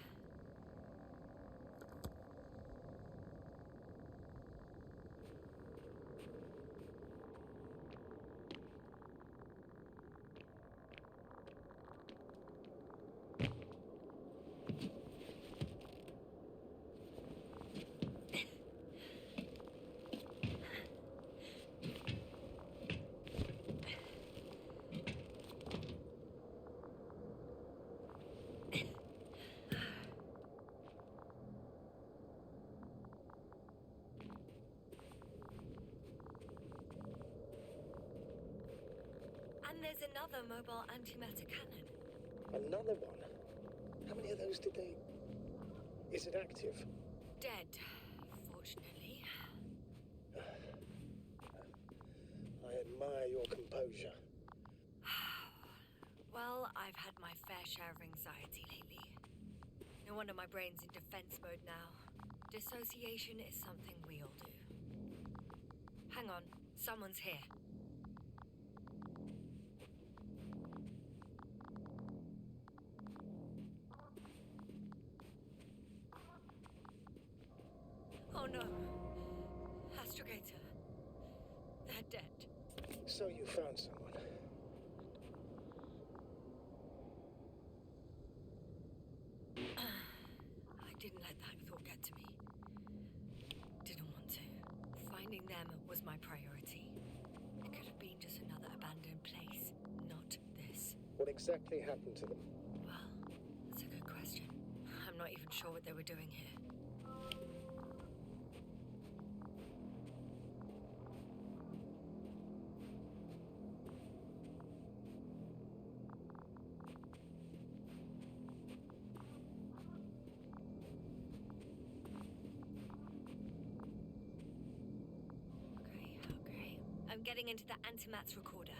And there's another mobile antimatter cannon. Another one? How many of those did they... Is it active? Dead, fortunately. I admire your composure. Well, I've had my fair share of anxiety lately. No wonder my brain's in defense mode now. Dissociation is something we all do. Hang on, someone's here. Oh no. Astrogator. They're dead. So you found someone. I didn't let that thought get to me. Didn't want to. Finding them was my priority. It could have been just another abandoned place, not this. What exactly happened to them? Well, that's a good question. I'm not even sure what they were doing here. getting into the antimat's recorder.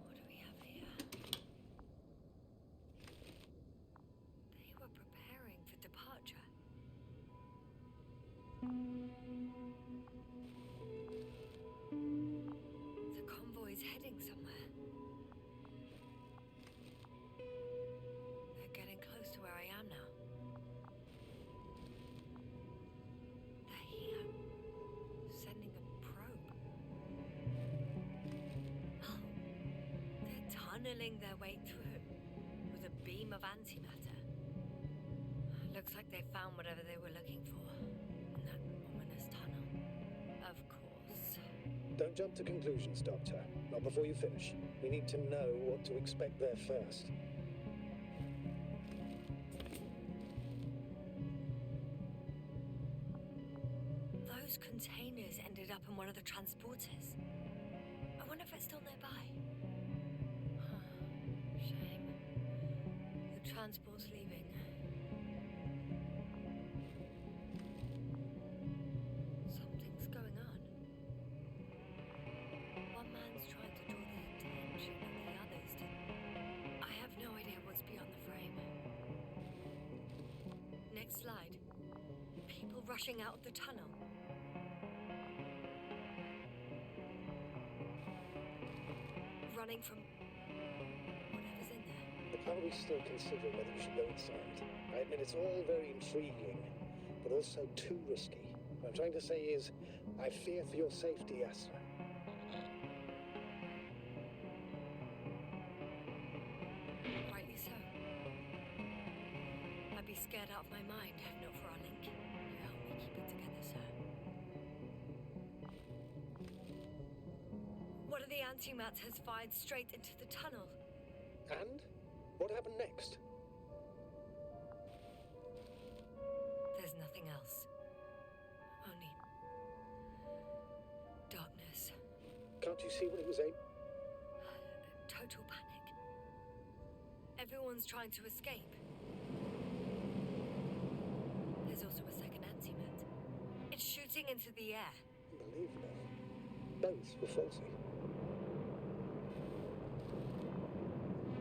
What do we have here? They were preparing for departure. The convoy's heading somewhere. They're getting close to where I am now. They're here. Sending a probe. Oh. They're tunneling their way through with a beam of antimatter. Looks like they found whatever they were looking for in that ominous tunnel. Of course. Don't jump to conclusions, Doctor. Not before you finish. We need to know what to expect there first. Those containers ended up in one of the transporters. I wonder if it's still nearby. Shame. The transport's leaving. Something's going on. One man's trying to draw the attention of the others to... I have no idea what's beyond the frame. Next slide. People rushing out of the tunnel. Running from whatever's in there. But how are we still considering whether we should go inside? I admit it's all very intriguing, but also too risky. What I'm trying to say is, I fear for your safety, Yasna. Rightly so. I'd be scared out of my mind if not for our link. You help me keep it together, sir. One of the antimats has fired straight into the tunnel. And? What happened next? There's nothing else. Only... darkness. Can't you see what it was aimed? Total panic. Everyone's trying to escape. There's also a second antimat. It's shooting into the air. Unbelievable. Both were faulty.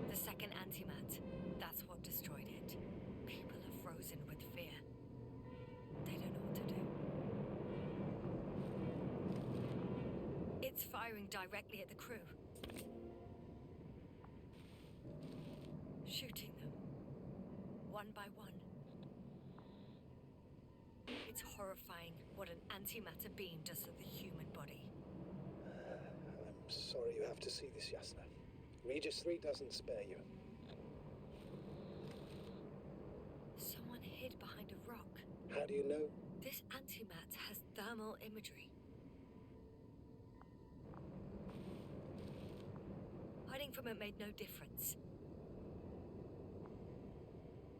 The second antimat. That's what destroyed it. People are frozen with fear. They don't know what to do. It's firing directly at the crew. Shooting them. One by one. It's horrifying what an antimatter beam does to the human body. I'm sorry you have to see this, Yasna. Regis 3 doesn't spare you. Someone hid behind a rock. How do you know? This antimat has thermal imagery. Hiding from it made no difference.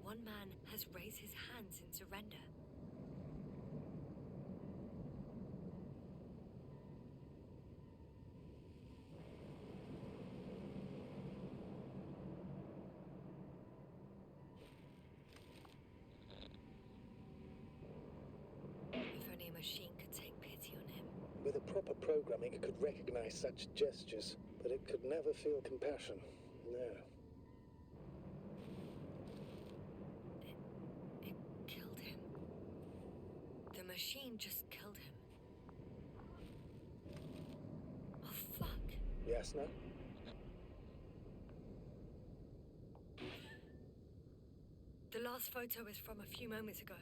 One man has raised his hands in surrender. If only a machine could take pity on him. With a proper programming, it could recognize such gestures, but it could never feel compassion. No. It killed him. The machine just killed him. Oh, fuck. Yasna? The last photo is from a few moments ago.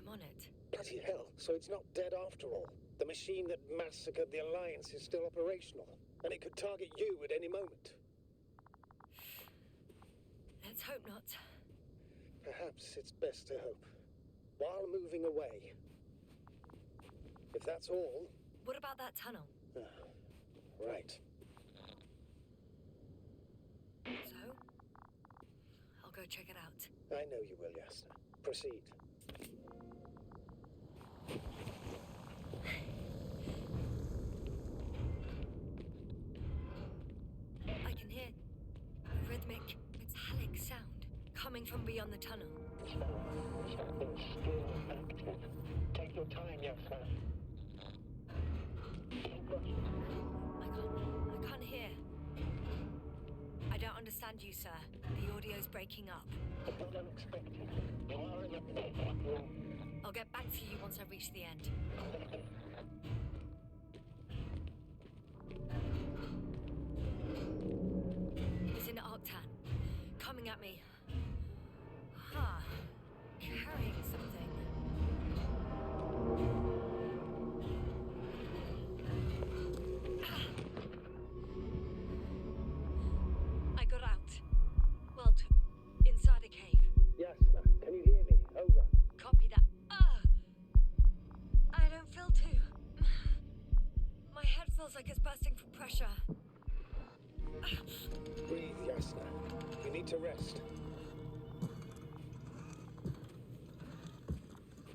I'm on it. Bloody hell. So it's not dead after all. The machine that massacred the Alliance is still operational, and it could target you at any moment. Let's hope not. Perhaps it's best to hope. While moving away. If that's all... What about that tunnel? Right. So? I'll go check it out. I know you will, Yasna. Proceed. beyond the tunnel. No, it's still active. Take your time, Yasna. Keep looking. I can't hear. I don't understand you, sir. The audio's breaking up. It's not unexpected. You are in a pit. I'll get back to you once I reach the end. It's in Arctan. Coming at me. Huh. Carrying something. I got out. Well, inside a cave. Yasna, can you hear me? Over. Copy that. I don't feel too. My head feels like it's bursting from pressure. Breathe, Yasna. You need to rest.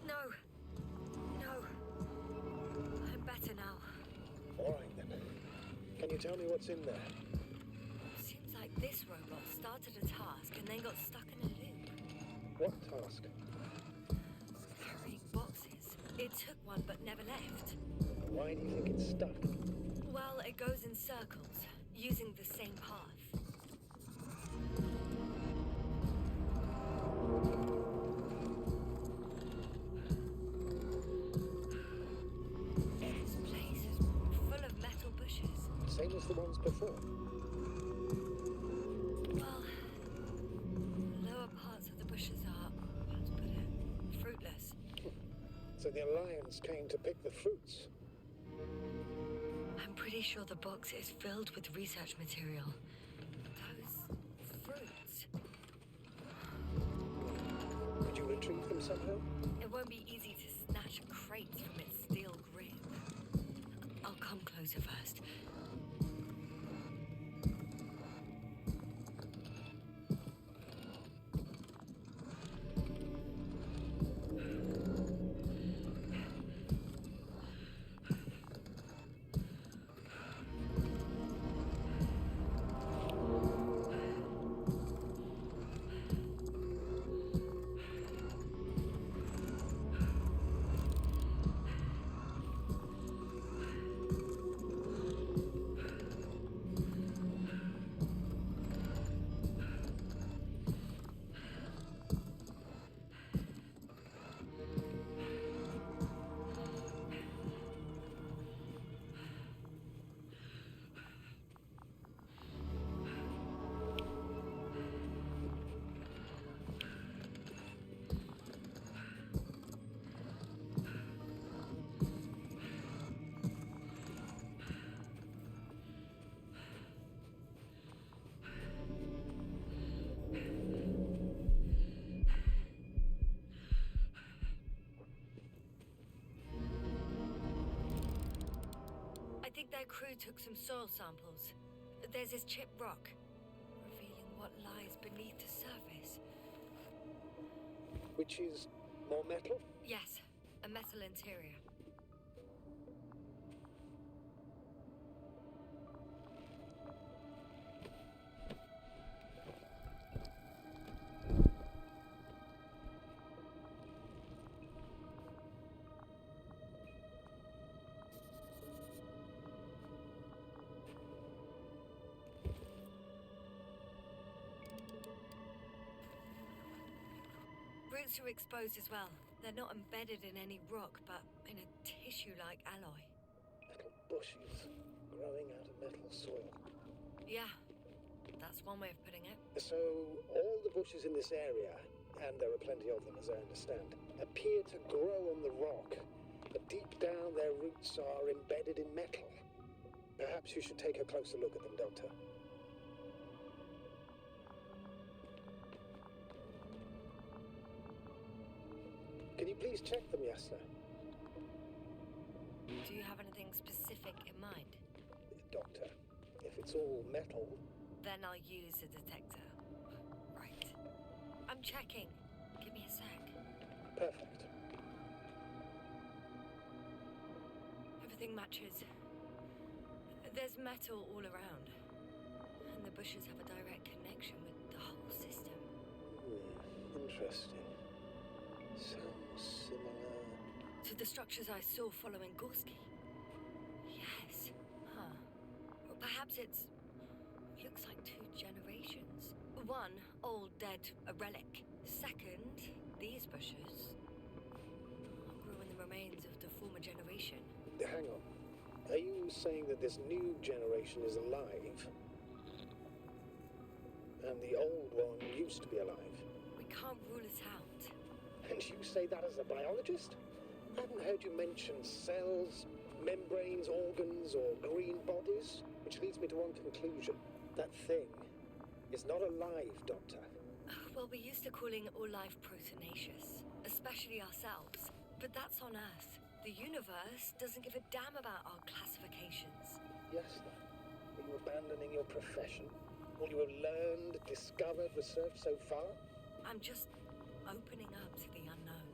No. I'm better now. All right, then. Can you tell me what's in there? Seems like this robot started a task and then got stuck in a loop. What task? Carrying boxes. It took one but never left. Why do you think it's stuck? Well, it goes in circles, using the same path. This place is full of metal bushes. Same as the ones before. Well, lower parts of the bushes are, how to put it, fruitless. So the Alliance came to pick the fruits. I'm pretty sure the box is filled with research material. Those fruits. Could you retrieve them somehow? It won't be easy to snatch crates from its steel grip. I'll come closer first. I think their crew took some soil samples. There's this chipped rock, revealing what lies beneath the surface. Which is more metal? Yes, a metal interior. Roots are exposed as well. They're not embedded in any rock, but in a tissue-like alloy. Metal bushes growing out of metal soil. Yeah, that's one way of putting it. So, all the bushes in this area, and there are plenty of them as I understand, appear to grow on the rock, but deep down their roots are embedded in metal. Perhaps you should take a closer look at them, Doctor. Can you please check them, Yasna? Do you have anything specific in mind? Doctor, if it's all metal... Then I'll use a detector. Right. I'm checking. Give me a sec. Perfect. Everything matches. There's metal all around. And the bushes have a direct connection with the whole system. Interesting. Sounds similar. To the structures I saw following Gorski. Yes. Huh. Or perhaps it's... looks like 2 generations. One, old, dead, a relic. Second, these bushes grew in the remains of the former generation. Hang on. Are you saying that this new generation is alive? And the old one used to be alive? We can't rule it out. And you say that as a biologist? I haven't heard you mention cells, membranes, organs, or green bodies, which leads me to one conclusion. That thing is not alive, Doctor. Well, we're used to calling all life proteinaceous, especially ourselves. But that's on Earth. The universe doesn't give a damn about our classifications. Yasna, are you abandoning your profession? All you have learned, discovered, researched so far? I'm just opening up to the unknown.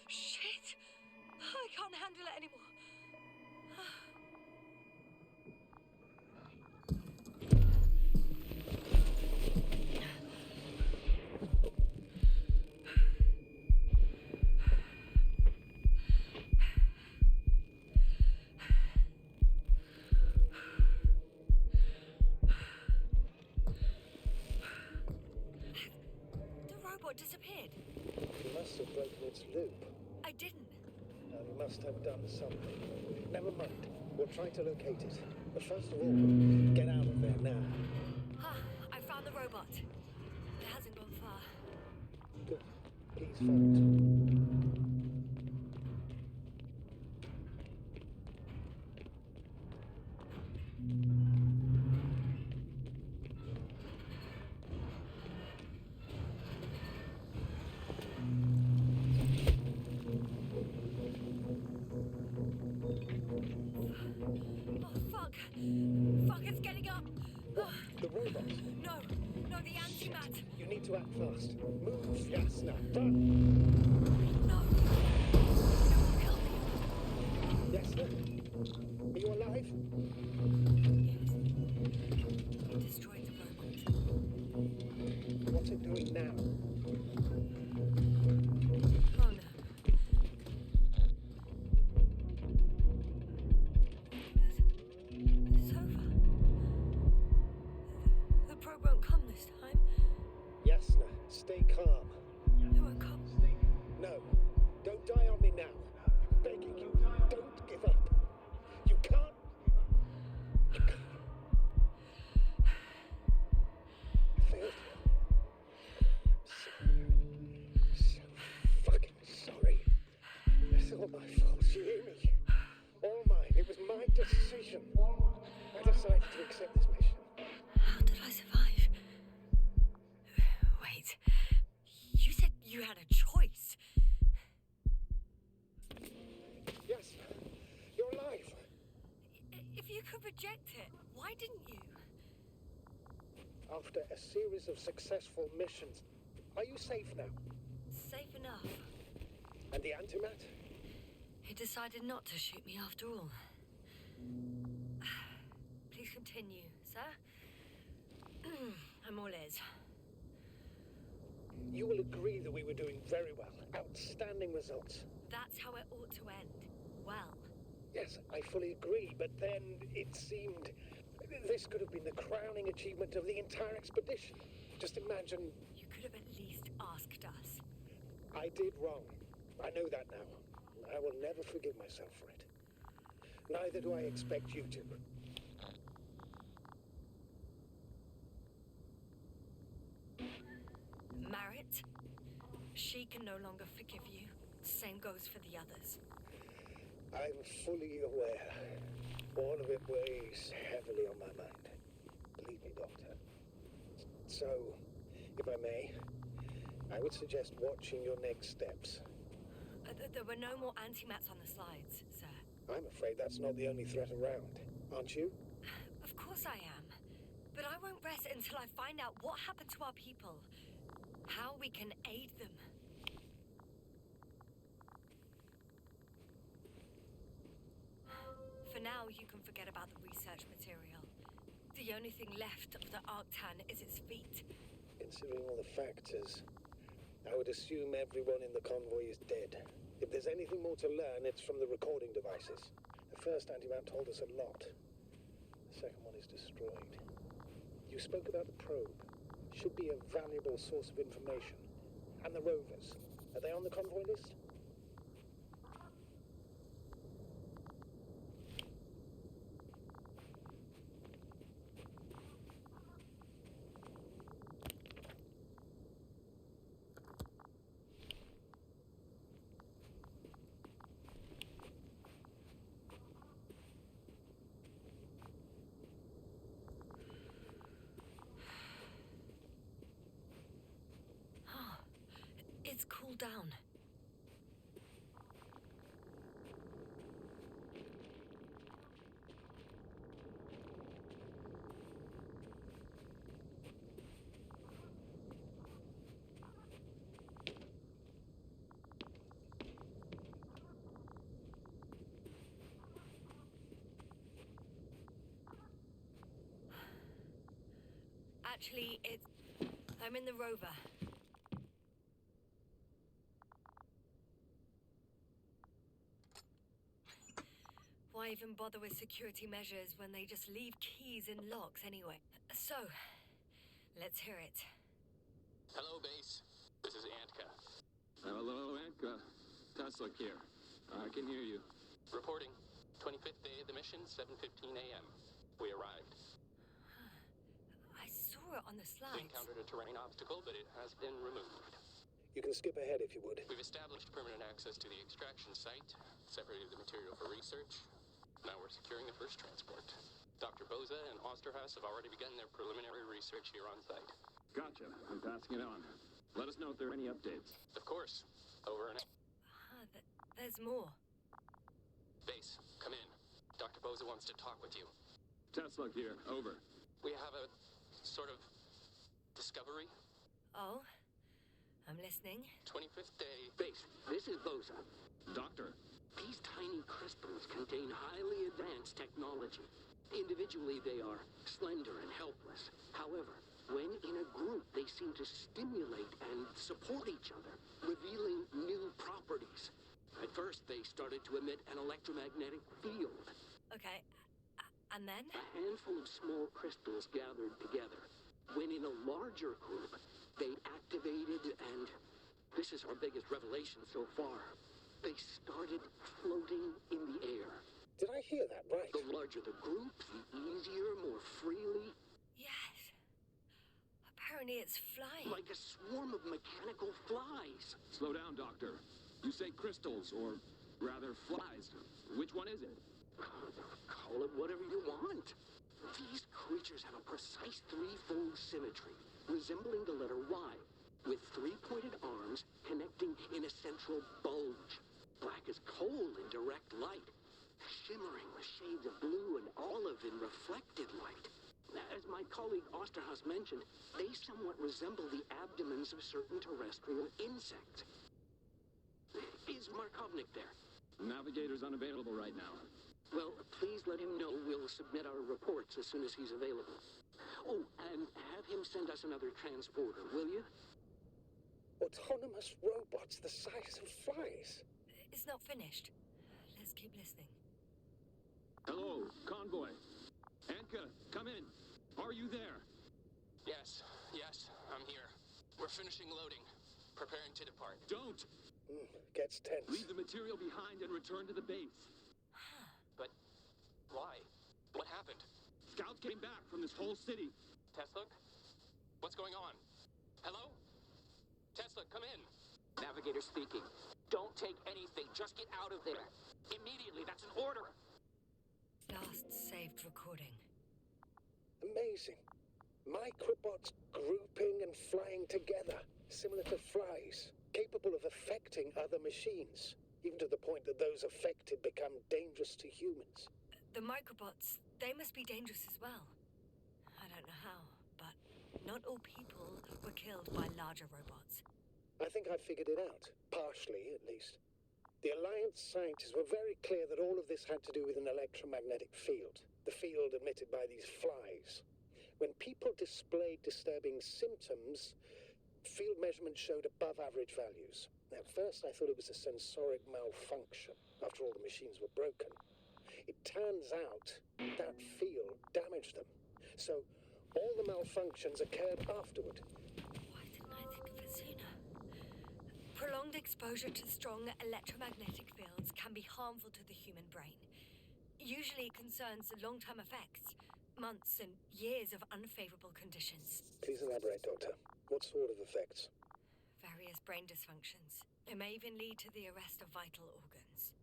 Shit! I can't handle it anymore. Disappeared. You must have broken its loop. I didn't. No, you must have done something. Never mind. We'll try to locate it. But first of all, get out of there now. I found the robot. It hasn't gone far. Good. Please follow it. Fuck, it's getting up! The robot? No, the antimat! You need to act fast. Move, Yasna. Run! No! It will kill me! Yasna? Are you alive? Yes. It destroyed the robot. What's it doing now? Oh no. It's over. The probe won't come this time. Yasna, stay calm. It won't come. No, don't die on me now. I'm begging you, don't give up. You can't. You can't. Failed. So fucking sorry. It's all my fault, you hear me? All mine. It was my decision. I decided to accept this mission. How did I survive? Wait. You said you had a choice. Yes, you're alive. If you could reject it, why didn't you? After a series of successful missions, are you safe now? Safe enough. And the antimat? He decided not to shoot me after all. Please continue, sir. I'm all ears. You will agree that we were doing very well. Outstanding results. That's how it ought to end. Well. Yes, I fully agree, but then it seemed this could have been the crowning achievement of the entire expedition. Just imagine... You could have at least asked us. I did wrong. I know that now. I will never forgive myself for it. Neither do I expect you to. Marit, she can no longer forgive you. Same goes for the others. I'm fully aware. All of it weighs heavily on my mind. Believe me, Doctor. So, if I may, I would suggest watching your next steps. There were no more antimats on the slides, sir. I'm afraid that's not the only threat around, aren't you? Of course I am. But I won't rest until I find out what happened to our people. How we can aid them. For now, you can forget about the research material. The only thing left of the Arctan is its feet. Considering all the factors, I would assume everyone in the convoy is dead. If there's anything more to learn, it's from the recording devices. The first antimap told us a lot. The second one is destroyed. You spoke about the probe. Should be a valuable source of information. And the rovers. Are they on the convoy list? It's cooled down. Actually, I'm in the rover. Why even bother with security measures when they just leave keys in locks anyway? So, let's hear it. Hello, base. This is Antka. Hello, Anka. Tesla here. I can hear you. Reporting. 25th day of the mission, 7:15 a.m. We arrived. I saw it on the slides. Encountered a terrain obstacle, but it has been removed. You can skip ahead if you would. We've established permanent access to the extraction site, separated the material for research. Now we're securing the first transport. Dr. Boza and Osterhaus have already begun their preliminary research here on site. Gotcha. I'm passing it on. Let us know if there are any updates. Of course. Over and out. There's more. Base, come in. Dr. Boza wants to talk with you. Tesla here. Over. We have a sort of discovery. Oh? I'm listening. 25th day. Base, this is Boza. Doctor. These tiny crystals contain highly advanced technology. Individually, they are slender and helpless. However, when in a group, they seem to stimulate and support each other, revealing new properties. At first, they started to emit an electromagnetic field. Okay. And then? A handful of small crystals gathered together. When in a larger group, they activated and... this is our biggest revelation so far. They started floating in the air. Did I hear that right? The larger the group, the easier, more freely. Yes. Apparently it's flying. Like a swarm of mechanical flies. Slow down, Doctor. You say crystals, or rather flies. Which one is it? Call it whatever you want. These creatures have a precise threefold symmetry, resembling the letter Y, with three-pointed arms connecting in a central bulge. Black as coal in direct light, shimmering with shades of blue and olive in reflected light. As my colleague Osterhaus mentioned, they somewhat resemble the abdomens of certain terrestrial insects. Is Markovnik there? Navigator's unavailable right now. Well, please let him know we'll submit our reports as soon as he's available. Oh, and have him send us another transporter, will you? Autonomous robots the size of flies. It's not finished. Let's keep listening. Hello, convoy. Anka, come in. Are you there? Yes, I'm here. We're finishing loading. Preparing to depart. Don't! Gets tense. Leave the material behind and return to the base. But why? What happened? Scouts came back from this whole city. Tesla? What's going on? Hello? Tesla, come in. Navigator speaking. Don't take anything. Just get out of there. Immediately. That's an order. Last saved recording. Amazing. Microbots grouping and flying together, similar to flies, capable of affecting other machines, even to the point that those affected become dangerous to humans. The microbots, they must be dangerous as well. I don't know how, but not all people were killed by larger robots. I think I figured it out, partially at least. The Alliance scientists were very clear that all of this had to do with an electromagnetic field, the field emitted by these flies. When people displayed disturbing symptoms, field measurements showed above average values. At first, I thought it was a sensoric malfunction. After all, the machines were broken. It turns out that field damaged them. So all the malfunctions occurred afterward. Why didn't I think of it sooner? Prolonged exposure to strong electromagnetic fields can be harmful to the human brain. Usually it concerns long-term effects, months and years of unfavorable conditions. Please elaborate, Doctor. What sort of effects? Various brain dysfunctions. It may even lead to the arrest of vital organs.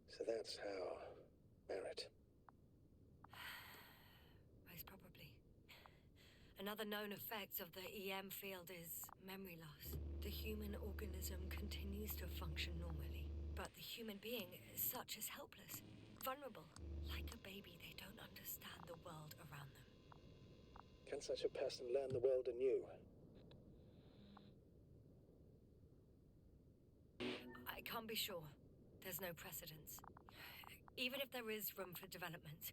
So that's how... Barrett. Most probably. Another known effect of the EM field is memory loss. The human organism continues to function normally, but the human being as such is helpless, vulnerable. Like a baby, they don't understand the world around them. Can such a person learn the world anew? I can't be sure. There's no precedence. Even if there is room for development,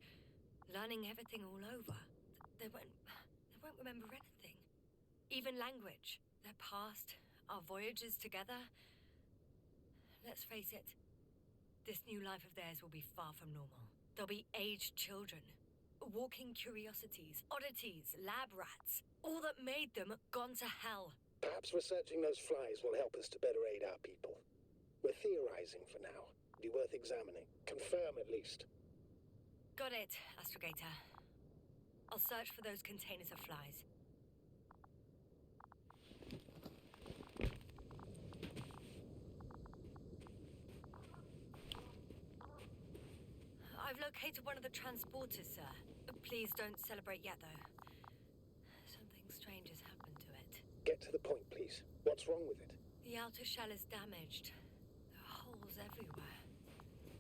learning everything all over, they won't remember anything. Even language, their past, our voyages together. Let's face it, this new life of theirs will be far from normal. They'll be aged children, walking curiosities, oddities, lab rats. All that made them gone to hell. Perhaps researching those flies will help us to better aid our people. We're theorizing for now. Be worth examining. Confirm at least. Got it, Astrogator. I'll search for those containers of flies. I've located one of the transporters, sir. Please don't celebrate yet, though. Something strange has happened to it. Get to the point, please. What's wrong with it? The outer shell is damaged. There are holes everywhere.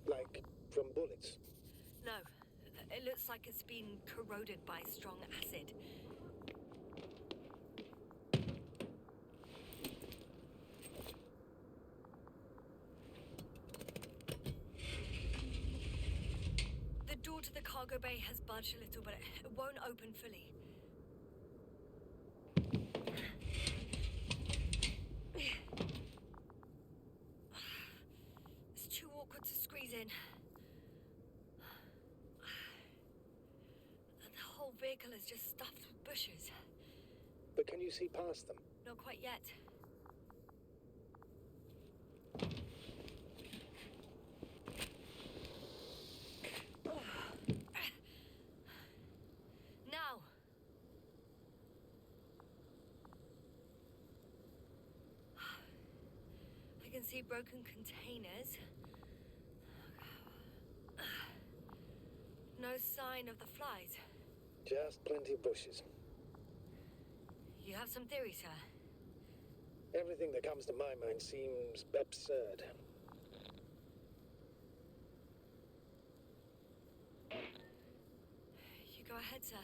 Like from bullets? No. It looks like it's been corroded by strong acid. The door to the cargo bay has budged a little, but it won't open fully. It's too awkward to squeeze in. The whole vehicle is just stuffed with bushes. But can you see past them? Not quite yet. Now. I can see broken containers. No sign of the flies. Just plenty of bushes. You have some theory, sir? Everything that comes to my mind seems absurd. You go ahead, sir.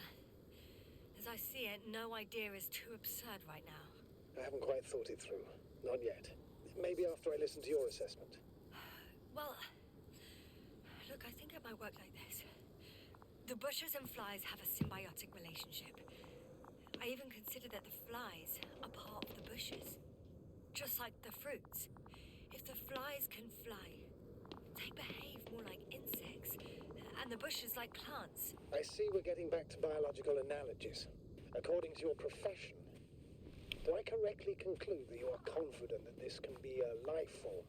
As I see it, no idea is too absurd right now. I haven't quite thought it through. Not yet. Maybe after I listen to your assessment. Well, look, I think it might work like this. The bushes and flies have a symbiotic relationship. I even consider that the flies are part of the bushes. Just like the fruits. If the flies can fly, they behave more like insects, and the bushes like plants. I see we're getting back to biological analogies. According to your profession, do I correctly conclude that you are confident that this can be a life form?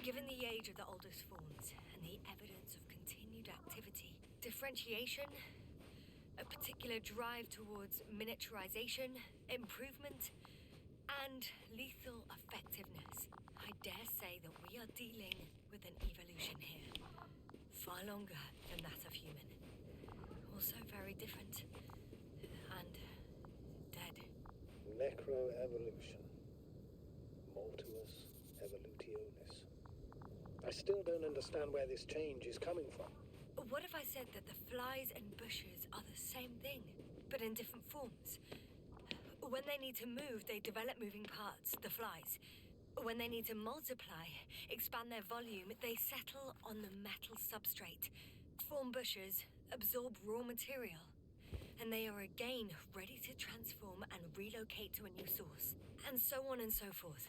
Given the age of the oldest forms and the evidence of continued activity, differentiation, a particular drive towards miniaturization, improvement, and lethal effectiveness, I dare say that we are dealing with an evolution here. Far longer than that of human. Also very different. And dead. Necroevolution. Mortuus evolutionis. I still don't understand where this change is coming from. What if I said that the flies and bushes are the same thing, but in different forms? When they need to move, they develop moving parts, the flies. When they need to multiply, expand their volume, they settle on the metal substrate, Form bushes, absorb raw material, and they are again ready to transform and relocate to a new source, and so on and so forth.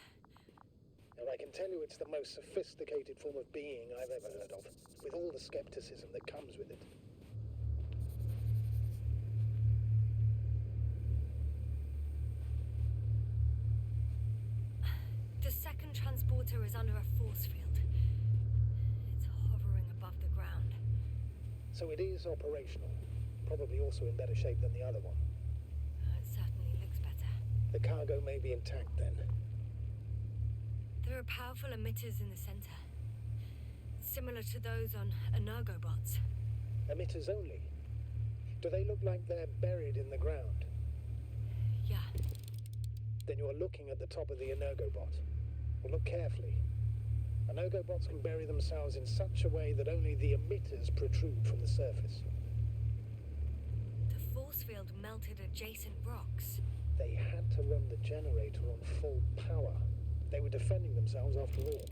And I can tell you it's the most sophisticated form of being I've ever heard of, with all the skepticism that comes with it. The second transporter is under a force field. It's hovering above the ground. So it is operational. Probably also in better shape than the other one. It certainly looks better. The cargo may be intact then. There are powerful emitters in the center, similar to those on energobots. Emitters only? Do they look like they're buried in the ground? Yeah. Then you're looking at the top of the energobot. Well, look carefully. Energobots can bury themselves in such a way that only the emitters protrude from the surface. The force field melted adjacent rocks. They had to run the generator on full power. They were defending themselves after all.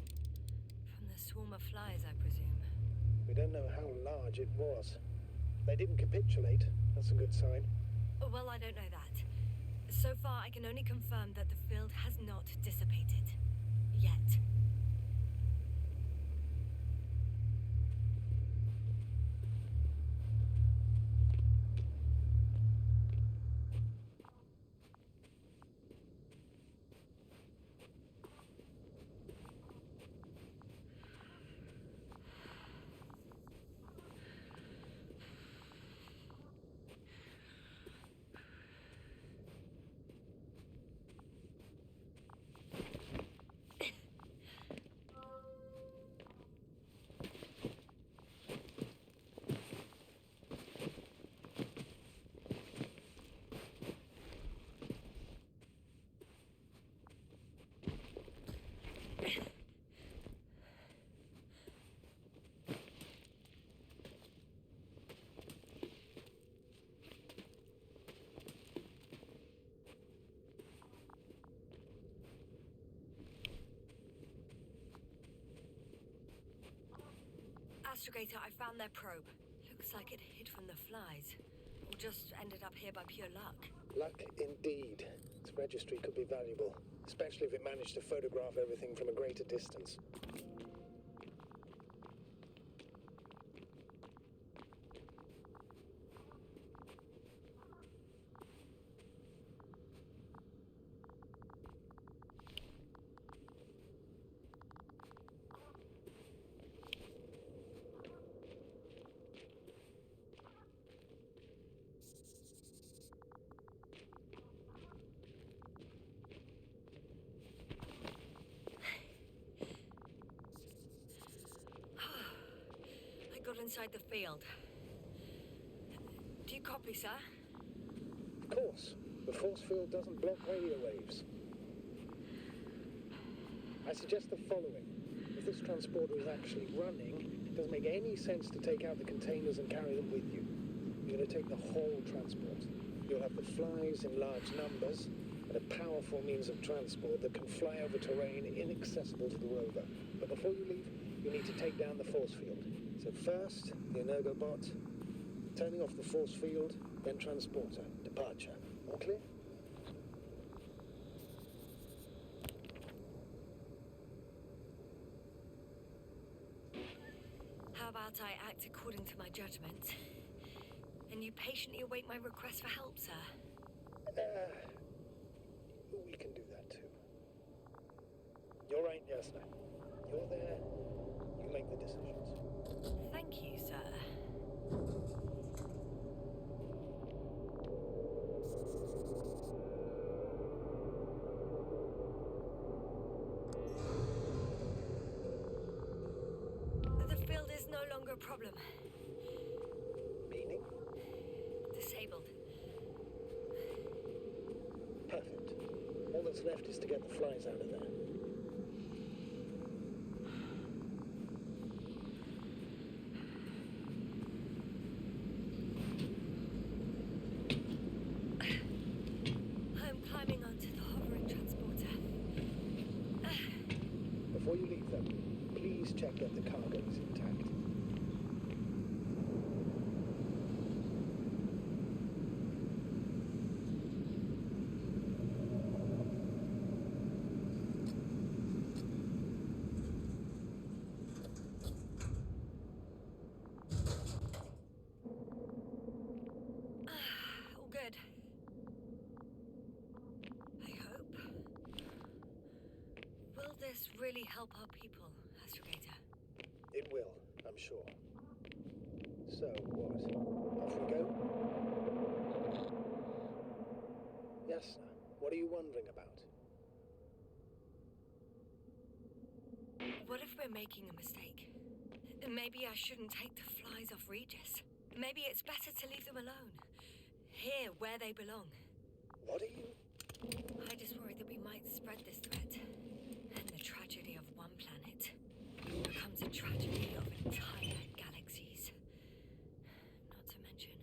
From the swarm of flies, I presume. We don't know how large it was. They didn't capitulate. That's a good sign. Well, I don't know that. So far, I can only confirm that the field has not dissipated. Yet. Astrogator, I found their probe. Looks like it hid from the flies. Or just ended up here by pure luck. Luck indeed. Its registry could be valuable, especially if it managed to photograph everything from a greater distance. Got inside the field. Do you copy, sir? Of course. The force field doesn't block radio waves. I suggest the following. If this transporter is actually running, it doesn't make any sense to take out the containers and carry them with you. You're going to take the whole transport. You'll have the flies in large numbers and a powerful means of transport that can fly over terrain inaccessible to the rover. But before you leave, you need to take down the force field. So first, the energobot, turning off the force field, then transporter, departure. All clear? How about I act according to my judgment? And you patiently await my request for help, sir? We can do that too. You're right, Yasna. You're there. You make the decisions. Thank you, sir. The field is no longer a problem. Meaning? Disabled. Perfect. All that's left is to get the flies out of there. Before you leave them, please check that the cargo is intact. this really help our people, Astrogator? It will, I'm sure. So, what? Off we go? Yasna, what are you wondering about? What if we're making a mistake? Maybe I shouldn't take the flies off Regis. Maybe it's better to leave them alone. Here, where they belong. What are you... I just worry that we might spread this threat. And the tragedy of one planet becomes a tragedy of entire galaxies. Not to mention,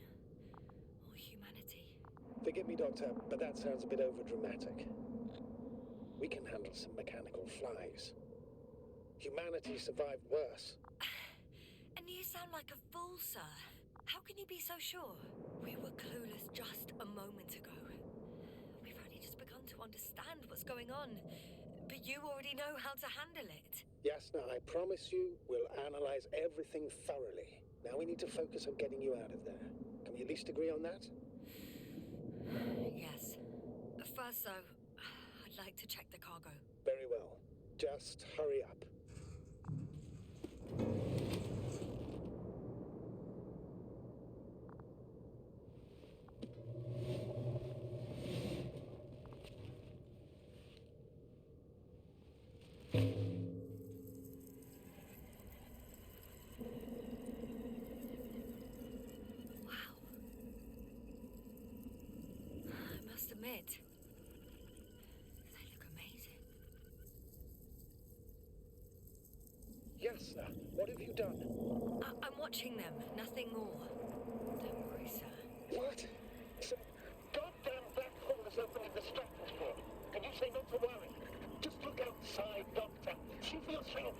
all humanity. Forgive me, Doctor, but that sounds a bit overdramatic. We can handle some mechanical flies. Humanity survived worse. And you sound like a fool, sir. How can you be so sure? We were clueless just a moment ago. We've only just begun to understand what's going on. But you already know how to handle it. Yasna, I promise you, we'll analyze everything thoroughly. Now we need to focus on getting you out of there. Can we at least agree on that? Yes. First, though, I'd like to check the cargo. Very well. Just hurry up. I must admit, they look amazing. Yasna, what have you done? I'm watching them, nothing more. Don't worry, sir. What? Some goddamn black hole is opening the stratosphere. Can you say not to worry? Just look outside, Doctor. See for yourself.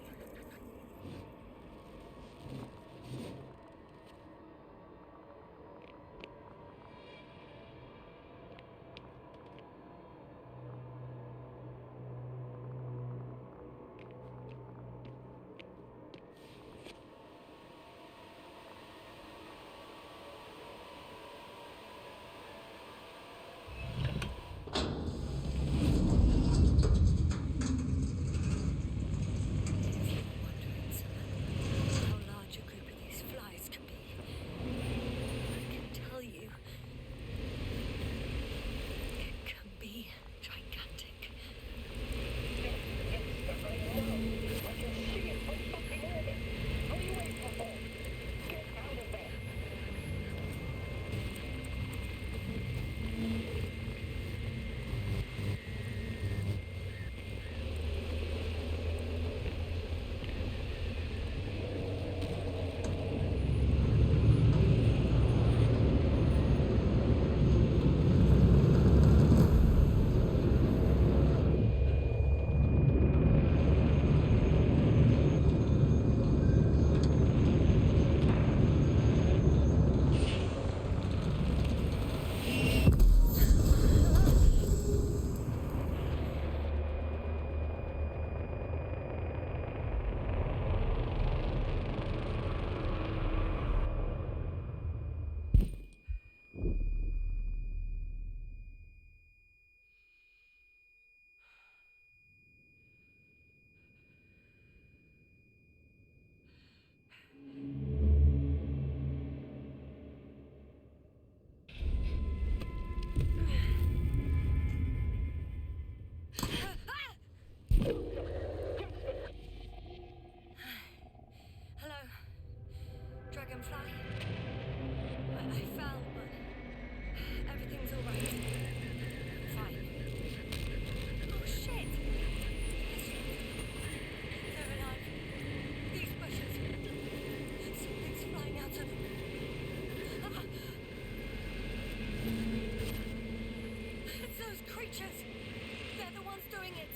Hello, Dragonfly. I fell, but everything's all right. Fine. Oh shit! They're alive. These bushes. Something's flying out of them. Ah! It's those creatures. They're the ones doing it.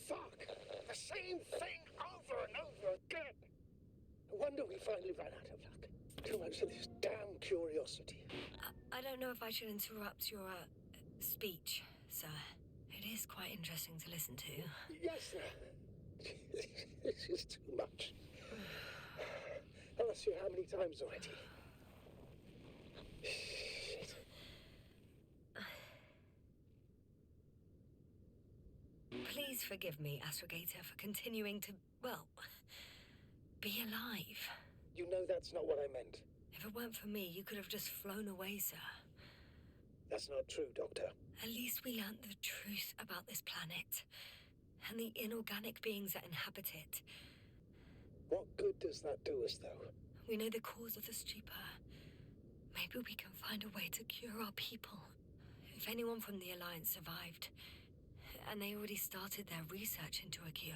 Fuck! The same thing over and over again! No wonder we finally ran out of luck. Too much of this damn curiosity. I don't know if I should interrupt your speech, sir. It is quite interesting to listen to. Yes, sir. you how many times already? Shit. Please forgive me, Astrogator, for continuing to, well, be alive. You know that's not what I meant. If it weren't for me, you could have just flown away, sir. That's not true, Doctor. At least we learned the truth about this planet and the inorganic beings that inhabit it. What good does that do us, though? We know the cause of the stupor. Maybe we can find a way to cure our people. If anyone from the Alliance survived, and they already started their research into a cure.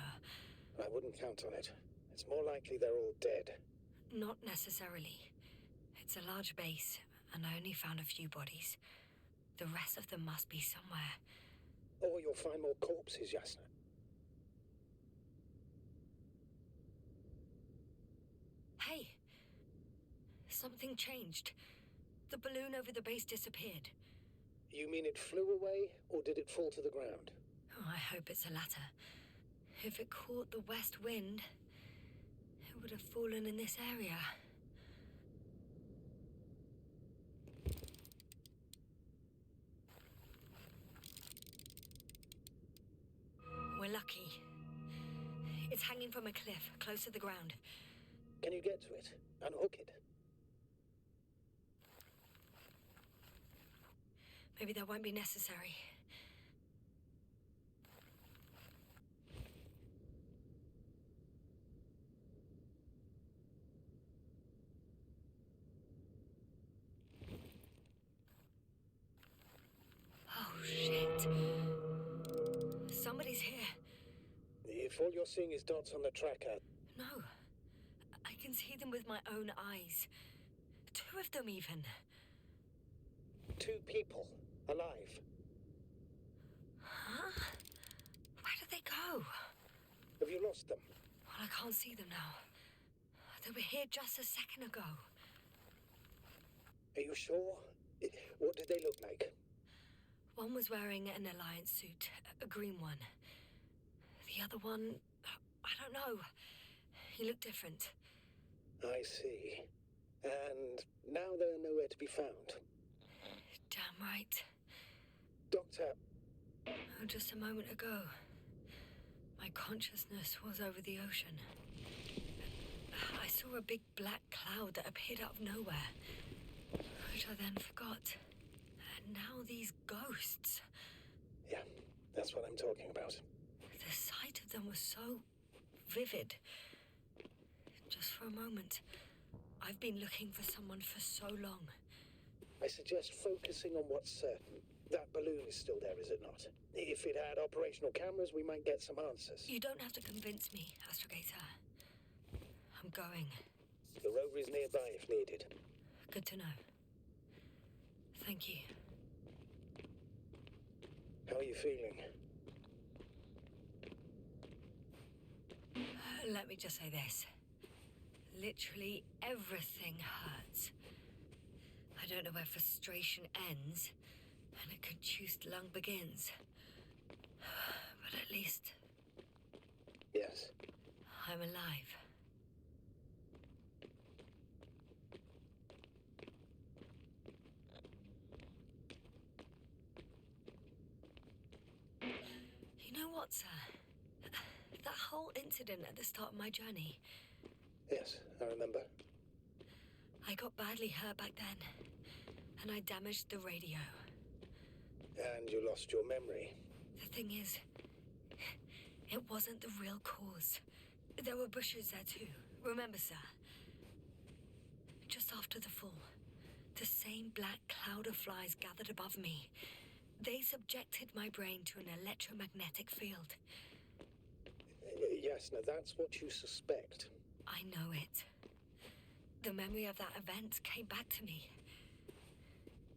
I wouldn't count on it. It's more likely they're all dead. Not necessarily. It's a large base, and I only found a few bodies. The rest of them must be somewhere. Or you'll find more corpses, Yasna. Hey! Something changed. The balloon over the base disappeared. You mean it flew away, or did it fall to the ground? Oh, I hope it's the latter. If it caught the west wind, it would have fallen in this area. We're lucky. It's hanging from a cliff, close to the ground. Can you get to it? Unhook it? Maybe that won't be necessary. Oh, shit. Somebody's here. If all you're seeing is dots on the tracker... No. I can see them with my own eyes. 2 of them, even. 2 people. Alive. Huh? Where did they go? Have you lost them? Well, I can't see them now. They were here just a second ago. Are you sure? What did they look like? One was wearing an Alliance suit, a green one. The other one, I don't know. He looked different. I see. And now they're nowhere to be found. Damn right. Doctor... Oh, just a moment ago, my consciousness was over the ocean. I saw a big black cloud that appeared out of nowhere, which I then forgot. And now these ghosts. Yeah, that's what I'm talking about. The sight of them was so vivid. Just for a moment. I've been looking for someone for so long. I suggest focusing on what's certain. That balloon is still there, is it not? If it had operational cameras, we might get some answers. You don't have to convince me, Astrogator. I'm going. The rover is nearby if needed. Good to know. Thank you. How are you feeling? Let me just say this. Literally everything hurts. I don't know where frustration ends and a contused lung begins. But at least... Yes. I'm alive. You know what, sir? That whole incident at the start of my journey. Yes, I remember. I got badly hurt back then, and I damaged the radio. And you lost your memory. The thing is, it wasn't the real cause. There were bushes there too. Remember, sir? Just after the fall, the same black cloud of flies gathered above me. They subjected my brain to an electromagnetic field. Yes, now that's what you suspect. I know it. The memory of that event came back to me.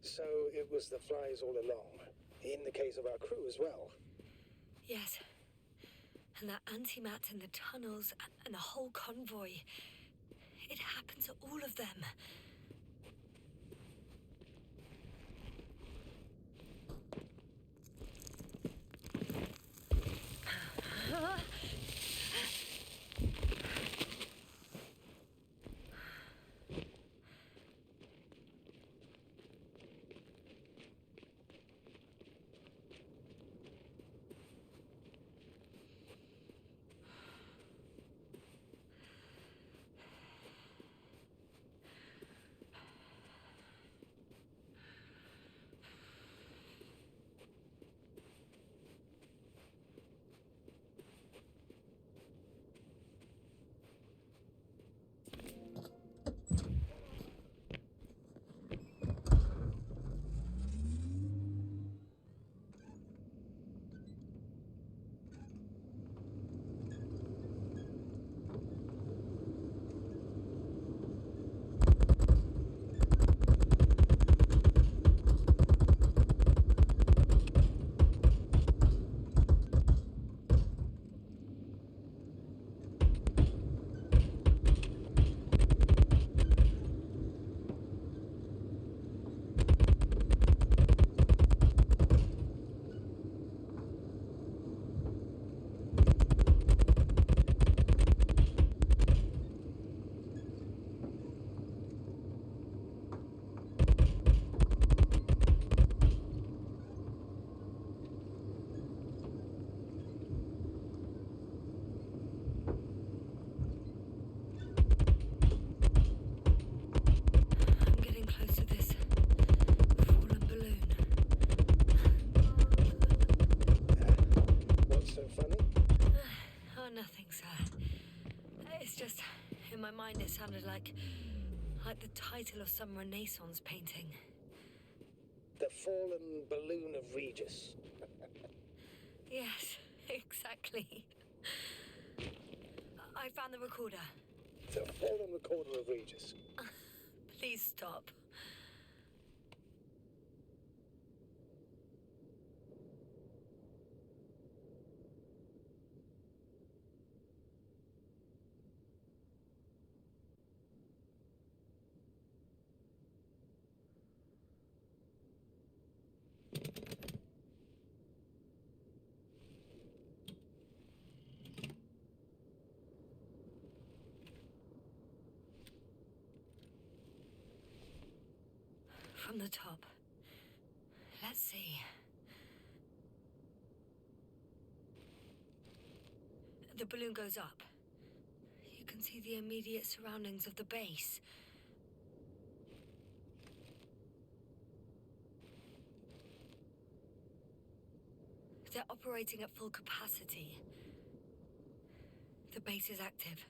So it was the flies all along, in the case of our crew as well. Yes. And that antimat in the tunnels and the whole convoy. It happened to all of them. anything, sir. It's just, in my mind it sounded like the title of some Renaissance painting. The Fallen Balloon of Regis. Yes, exactly. I found the recorder. The Fallen Recorder of Regis. Please stop. From the top. Let's see. The balloon goes up. You can see the immediate surroundings of the base. They're operating at full capacity. The base is active.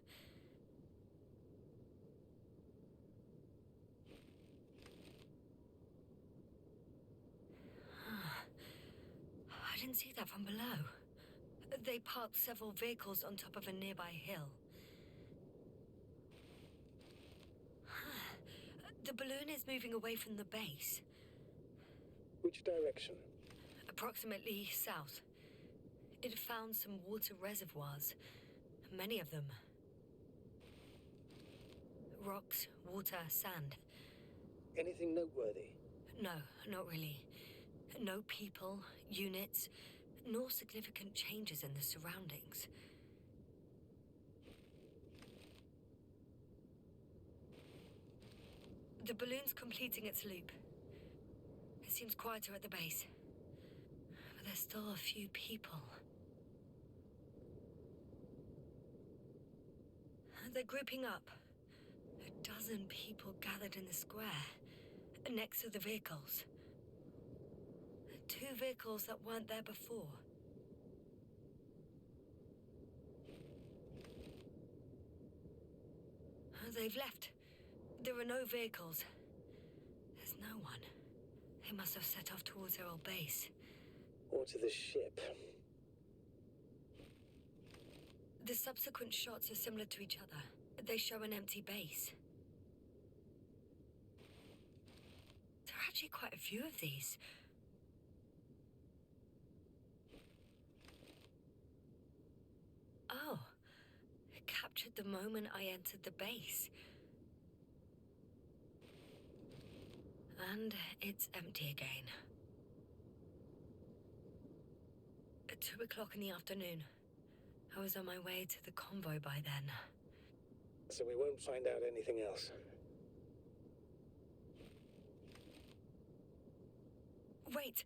I didn't see that from below. They parked several vehicles on top of a nearby hill. The balloon is moving away from the base. Which direction? Approximately south. It found some water reservoirs. Many of them. Rocks, water, sand. Anything noteworthy? No, not really. No people, units, nor significant changes in the surroundings. The balloon's completing its loop. It seems quieter at the base. But there's still a few people. They're grouping up. 12 people gathered in the square, next to the vehicles. 2 vehicles that weren't there before. They've left. There are no vehicles. There's no one. They must have set off towards their old base. Or to the ship. The subsequent shots are similar to each other. They show an empty base. There are actually quite a few of these. Oh, it captured the moment I entered the base. And it's empty again. At 2 o'clock in the afternoon. I was on my way to the convoy by then. So we won't find out anything else. Wait,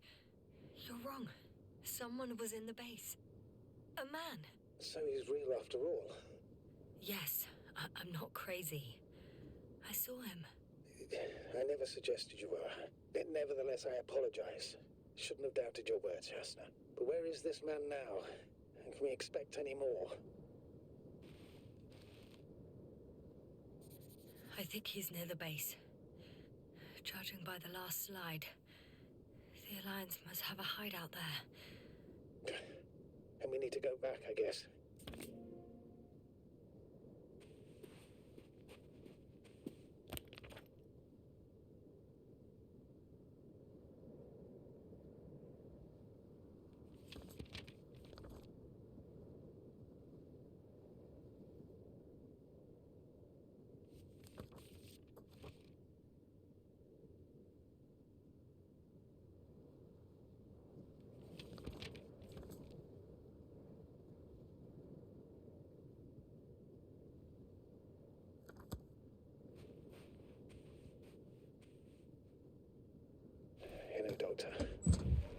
you're wrong. Someone was in the base. A man. So he's real after all. Yes, I'm not crazy. I saw him. I never suggested you were. But nevertheless, I apologize. Shouldn't have doubted your words, Yasna. But where is this man now? And can we expect any more? I think he's near the base. Judging by the last slide, the Alliance must have a hideout there. And we need to go back, I guess. You know, Doctor,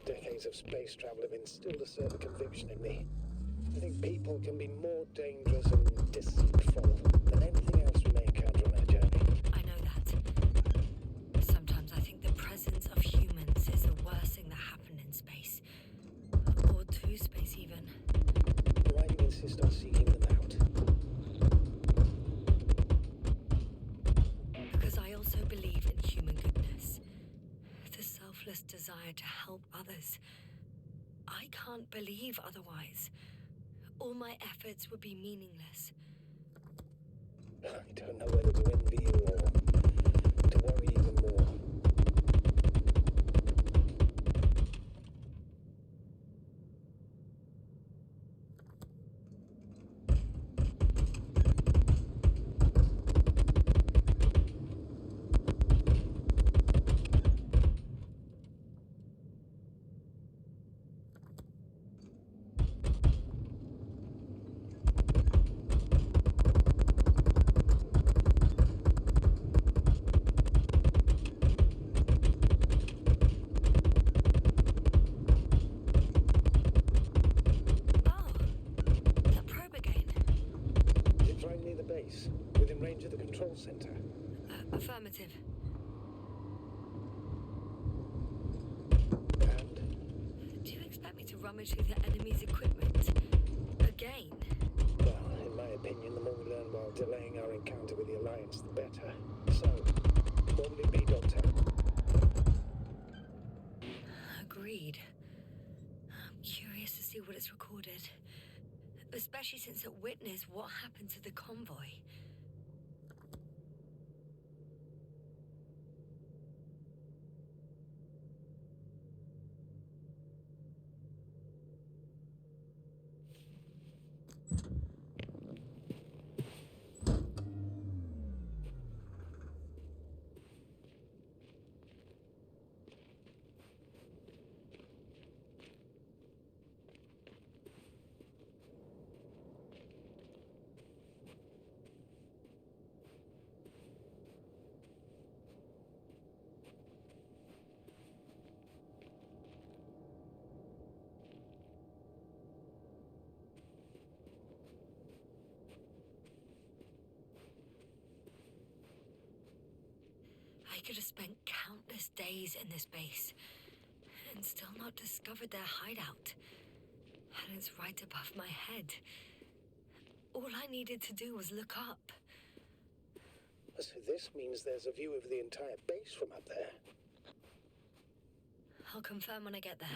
decades of space travel have instilled a certain conviction in me. I think people can be more dangerous and deceitful than anything else we may encounter on our journey. I know that. Sometimes I think the presence of humans is the worst thing that happened in space. Or to space, even. Why do you insist on seeking them out? can't believe otherwise. All my efforts would be meaningless. I don't know whether to envy you or to worry even more. Within range of the control center. Affirmative. And? Do you expect me to rummage through the enemy's equipment? Again? Well, in my opinion, the more we learn while delaying our encounter with the Alliance, the better. So, what will it be, Doctor? Agreed. I'm curious to see what it's recorded. Especially since it witnessed what happened to the convoy. I could have spent countless days in this base and still not discovered their hideout. And it's right above my head. All I needed to do was look up. So this means there's a view of the entire base from up there. I'll confirm when I get there.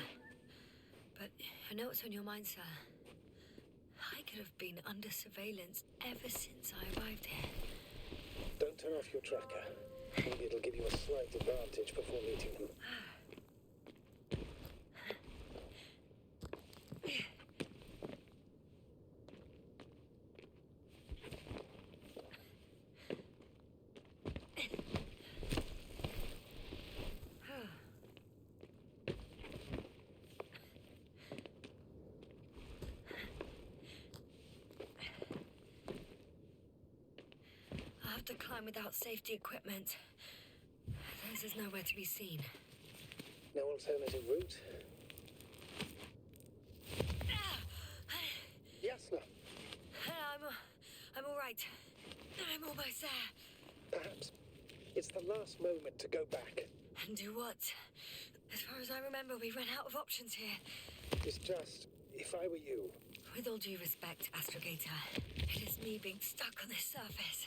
But I know what's on your mind, sir. I could have been under surveillance ever since I arrived here. Don't turn off your tracker. Maybe it'll give you a slight advantage before meeting them. I'll have to climb without safety equipment. Theirs is nowhere to be seen. No alternative route? Yasna! I'm all right. I'm almost there. Perhaps it's the last moment to go back. And do what? As far as I remember, we ran out of options here. It's just, if I were you... With all due respect, Astrogator, it is me being stuck on this surface.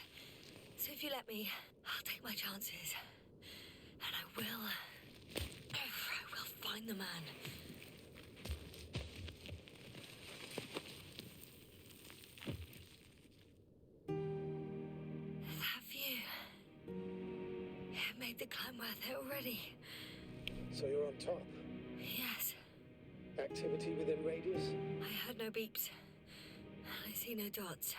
So if you let me, I'll take my chances. And I will find the man. That view. It made the climb worth it already. So you're on top? Yes. Activity within radius? I heard no beeps. I see no dots.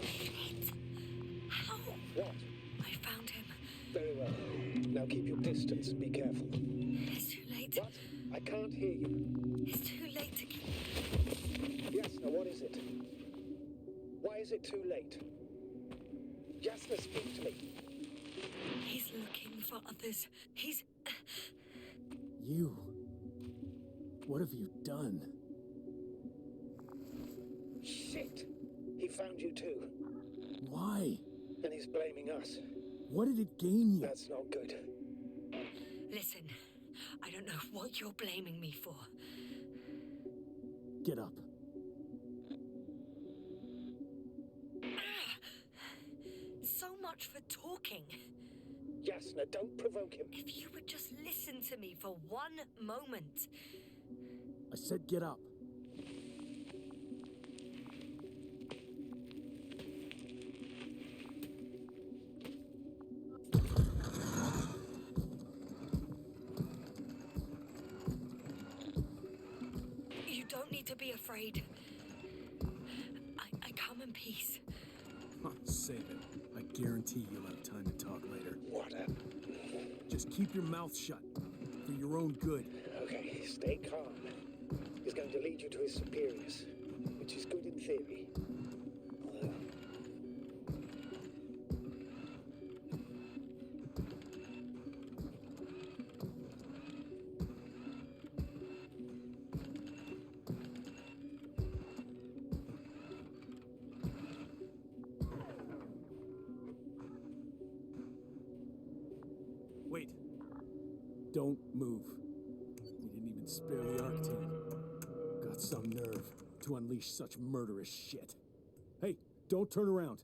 Shit! How? What? I found him. Very well. Now keep your distance and be careful. It's too late. What? I can't hear you. It's too late to keep... Yasna, what is it? Why is it too late? Yasna, speak to me. He's looking for others. He's... You? What have you done? Shit! He found you too. Why? And he's blaming us. What did it gain you? That's not good. Listen, I don't know what you're blaming me for. Get up. So much for talking. Yasna, don't provoke him. If you would just listen to me for one moment. I said get up. You don't need to be afraid. I come in peace. Save it. I guarantee you'll have time to talk later. What Just keep your mouth shut. For your own good. Okay, stay calm. He's going to lead you to his superiors, which is good in theory. Although... Wait. Don't move. You didn't even spare the ARC team. Got some nerve to unleash such murderous shit. Hey, don't turn around.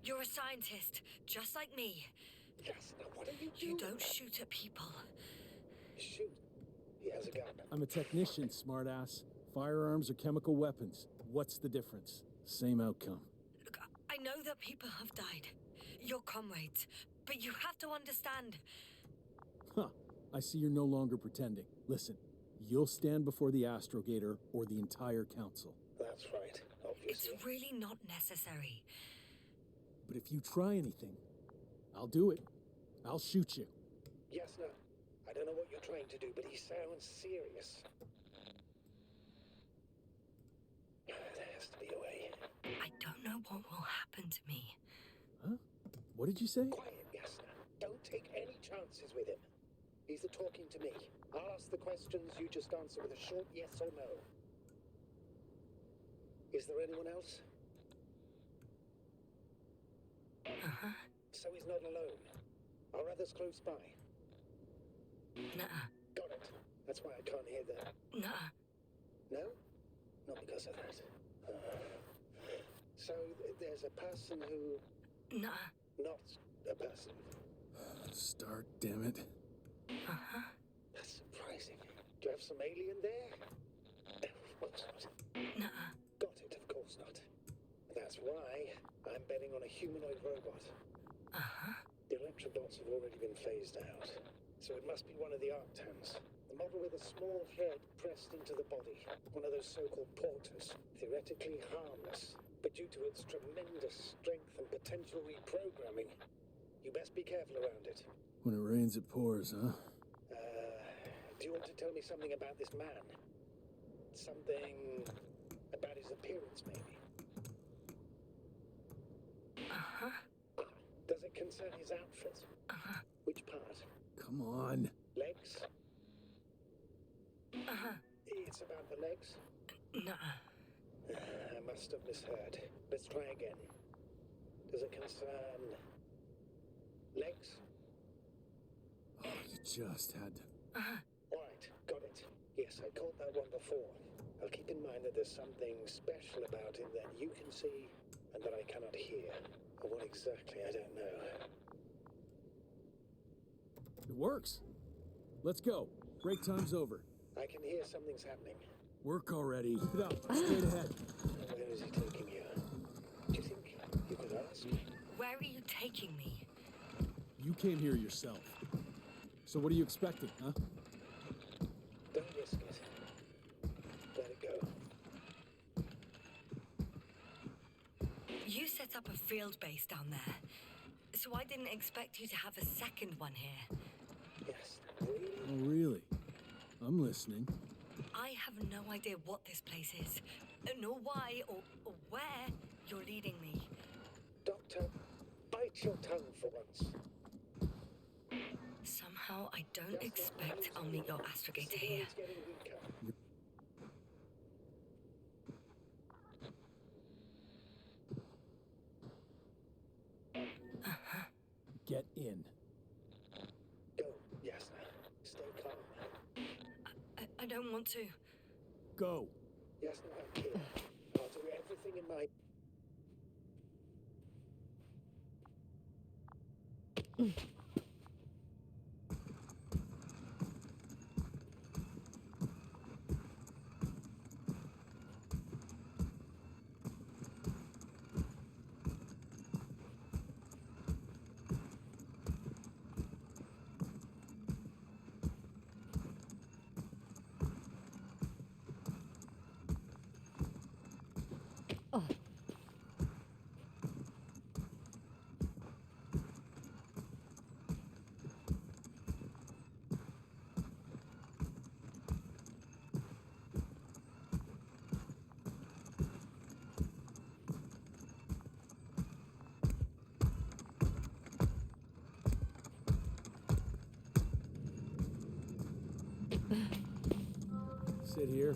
You're a scientist, just like me. Yasna, what are you doing? You don't shoot at people. Shoot. He has a gun. I'm a technician, smartass. Firearms are chemical weapons. What's the difference? Same outcome. Look, I know that people have died. Your comrades. But you have to understand. Huh. I see you're no longer pretending. Listen, you'll stand before the astrogator or the entire council. That's right, obviously. It's really not necessary. But if you try anything, I'll do it. I'll shoot you. Yasna, I don't know what you're trying to do, but he sounds serious. There has to be a way. I don't know what will happen to me. Huh? What did you say? Quiet, Yasna. Don't take any chances with him. He's talking to me. I'll ask the questions, you just answer with a short yes or no. Is there anyone else? Uh-huh. So he's not alone. Are others close by? Nuh-uh. Got it. That's why I can't hear the... Nuh-uh. No? Not because of that. So there's a person who... Nuh-uh. Not a person. Start, damn it. Uh-huh. That's surprising. Do you have some alien there? Of course not. Nuh-uh. Got it, of course not. That's why I'm betting on a humanoid robot. Uh-huh. The electrobots have already been phased out, so it must be one of the Arctans. The model with a small head pressed into the body. One of those so-called porters. Theoretically harmless, but due to its tremendous strength and potential reprogramming, you best be careful around it. When it rains, it pours, huh? Do you want to tell me something about this man? Something about his appearance, maybe? Uh-huh. Does it concern his outfit? Uh-huh. Which part? Come on. Legs? Uh-huh. It's about the legs? Nuh-uh. I must have misheard. Let's try again. Does it concern... legs? Oh, you just had to... Uh-huh. All right, got it. Yes, I caught that one before. I'll keep in mind that there's something special about him that you can see and that I cannot hear. But what exactly, I don't know. It works. Let's go. Break time's over. I can hear something's happening. Work already. Get up. Straight ahead. Where is he taking you? Do you think you could ask? Where are you taking me? You came here yourself. So what are you expecting, huh? Don't risk it. Let it go. You set up a field base down there, so I didn't expect you to have a second one here. Yes, really? Oh, really? I'm listening. I have no idea what this place is, nor why or where you're leading me. Doctor, bite your tongue for once. Somehow I don't expect I'll meet your astrogator here. It's getting weaker. Get in. Go don't want to. Go. Yasna, I'm here. I'll do everything in my... Sit here.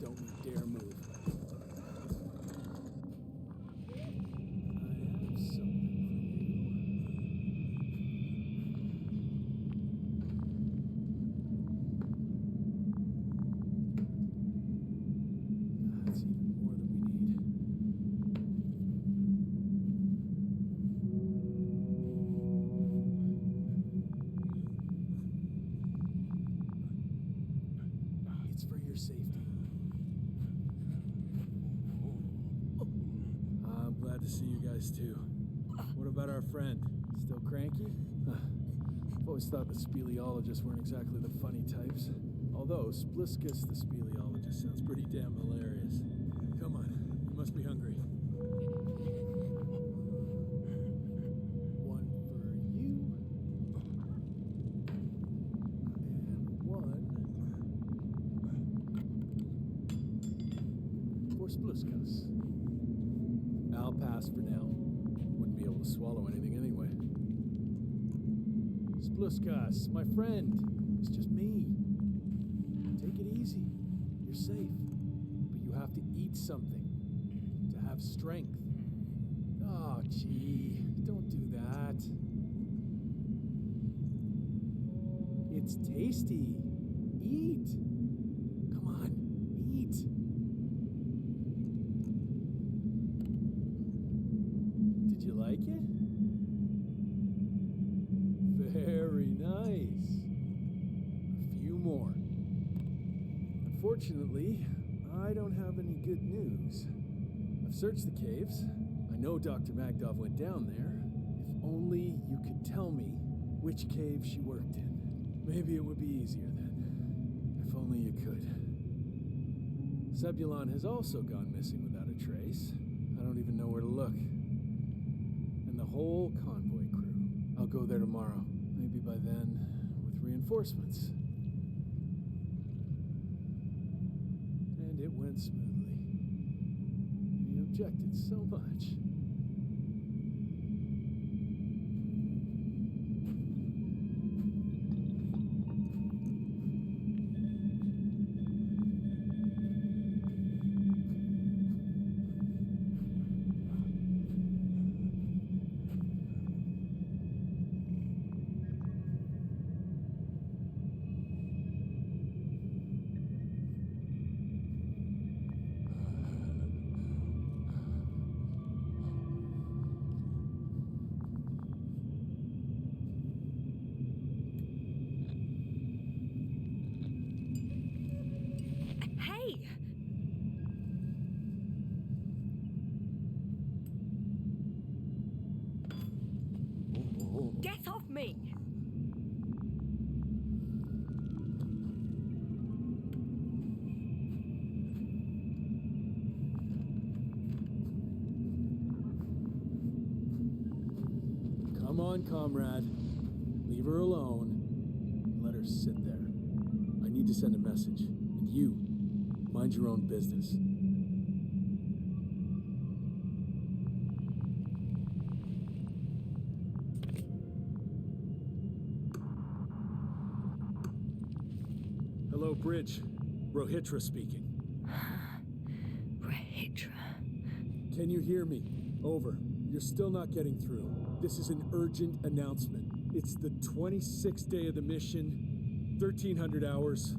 Don't you dare move. I have something for you. That's even more than we need. It's for your safety. I'm glad to see you guys too. What about our friend? Still cranky? I've always thought the speleologists weren't exactly the funny types. Although Spliskus the speleologist sounds pretty damn hilarious. Come on, you must be hungry. One for you. And one for Spliskus. I'll pass for now. Wouldn't be able to swallow anything anyway. Spliskus, my friend. It's just me. Take it easy. You're safe. But you have to eat something to have strength. Oh, gee. Don't do that. It's tasty. Eat. Come on. Eat. Did you like it? Very nice. A few more. Unfortunately, I don't have any good news. I've searched the caves. I know Dr. Magdov went down there. If only you could tell me which cave she worked in. Maybe it would be easier then. If only you could. Zebulon has also gone missing without a trace. I don't even know where to look. And the whole convoy crew. I'll go there tomorrow. Maybe by then, with reinforcements. And it went smoothly. He objected so much. Hey! Get off me! Come on, comrade. Leave her alone. Let her sit there. I need to send a message. And you, mind your own business. Hello, Bridge. Rohitra speaking. Rohitra. Can you hear me? Over. You're still not getting through. This is an urgent announcement. It's the 26th day of the mission. 1300 hours,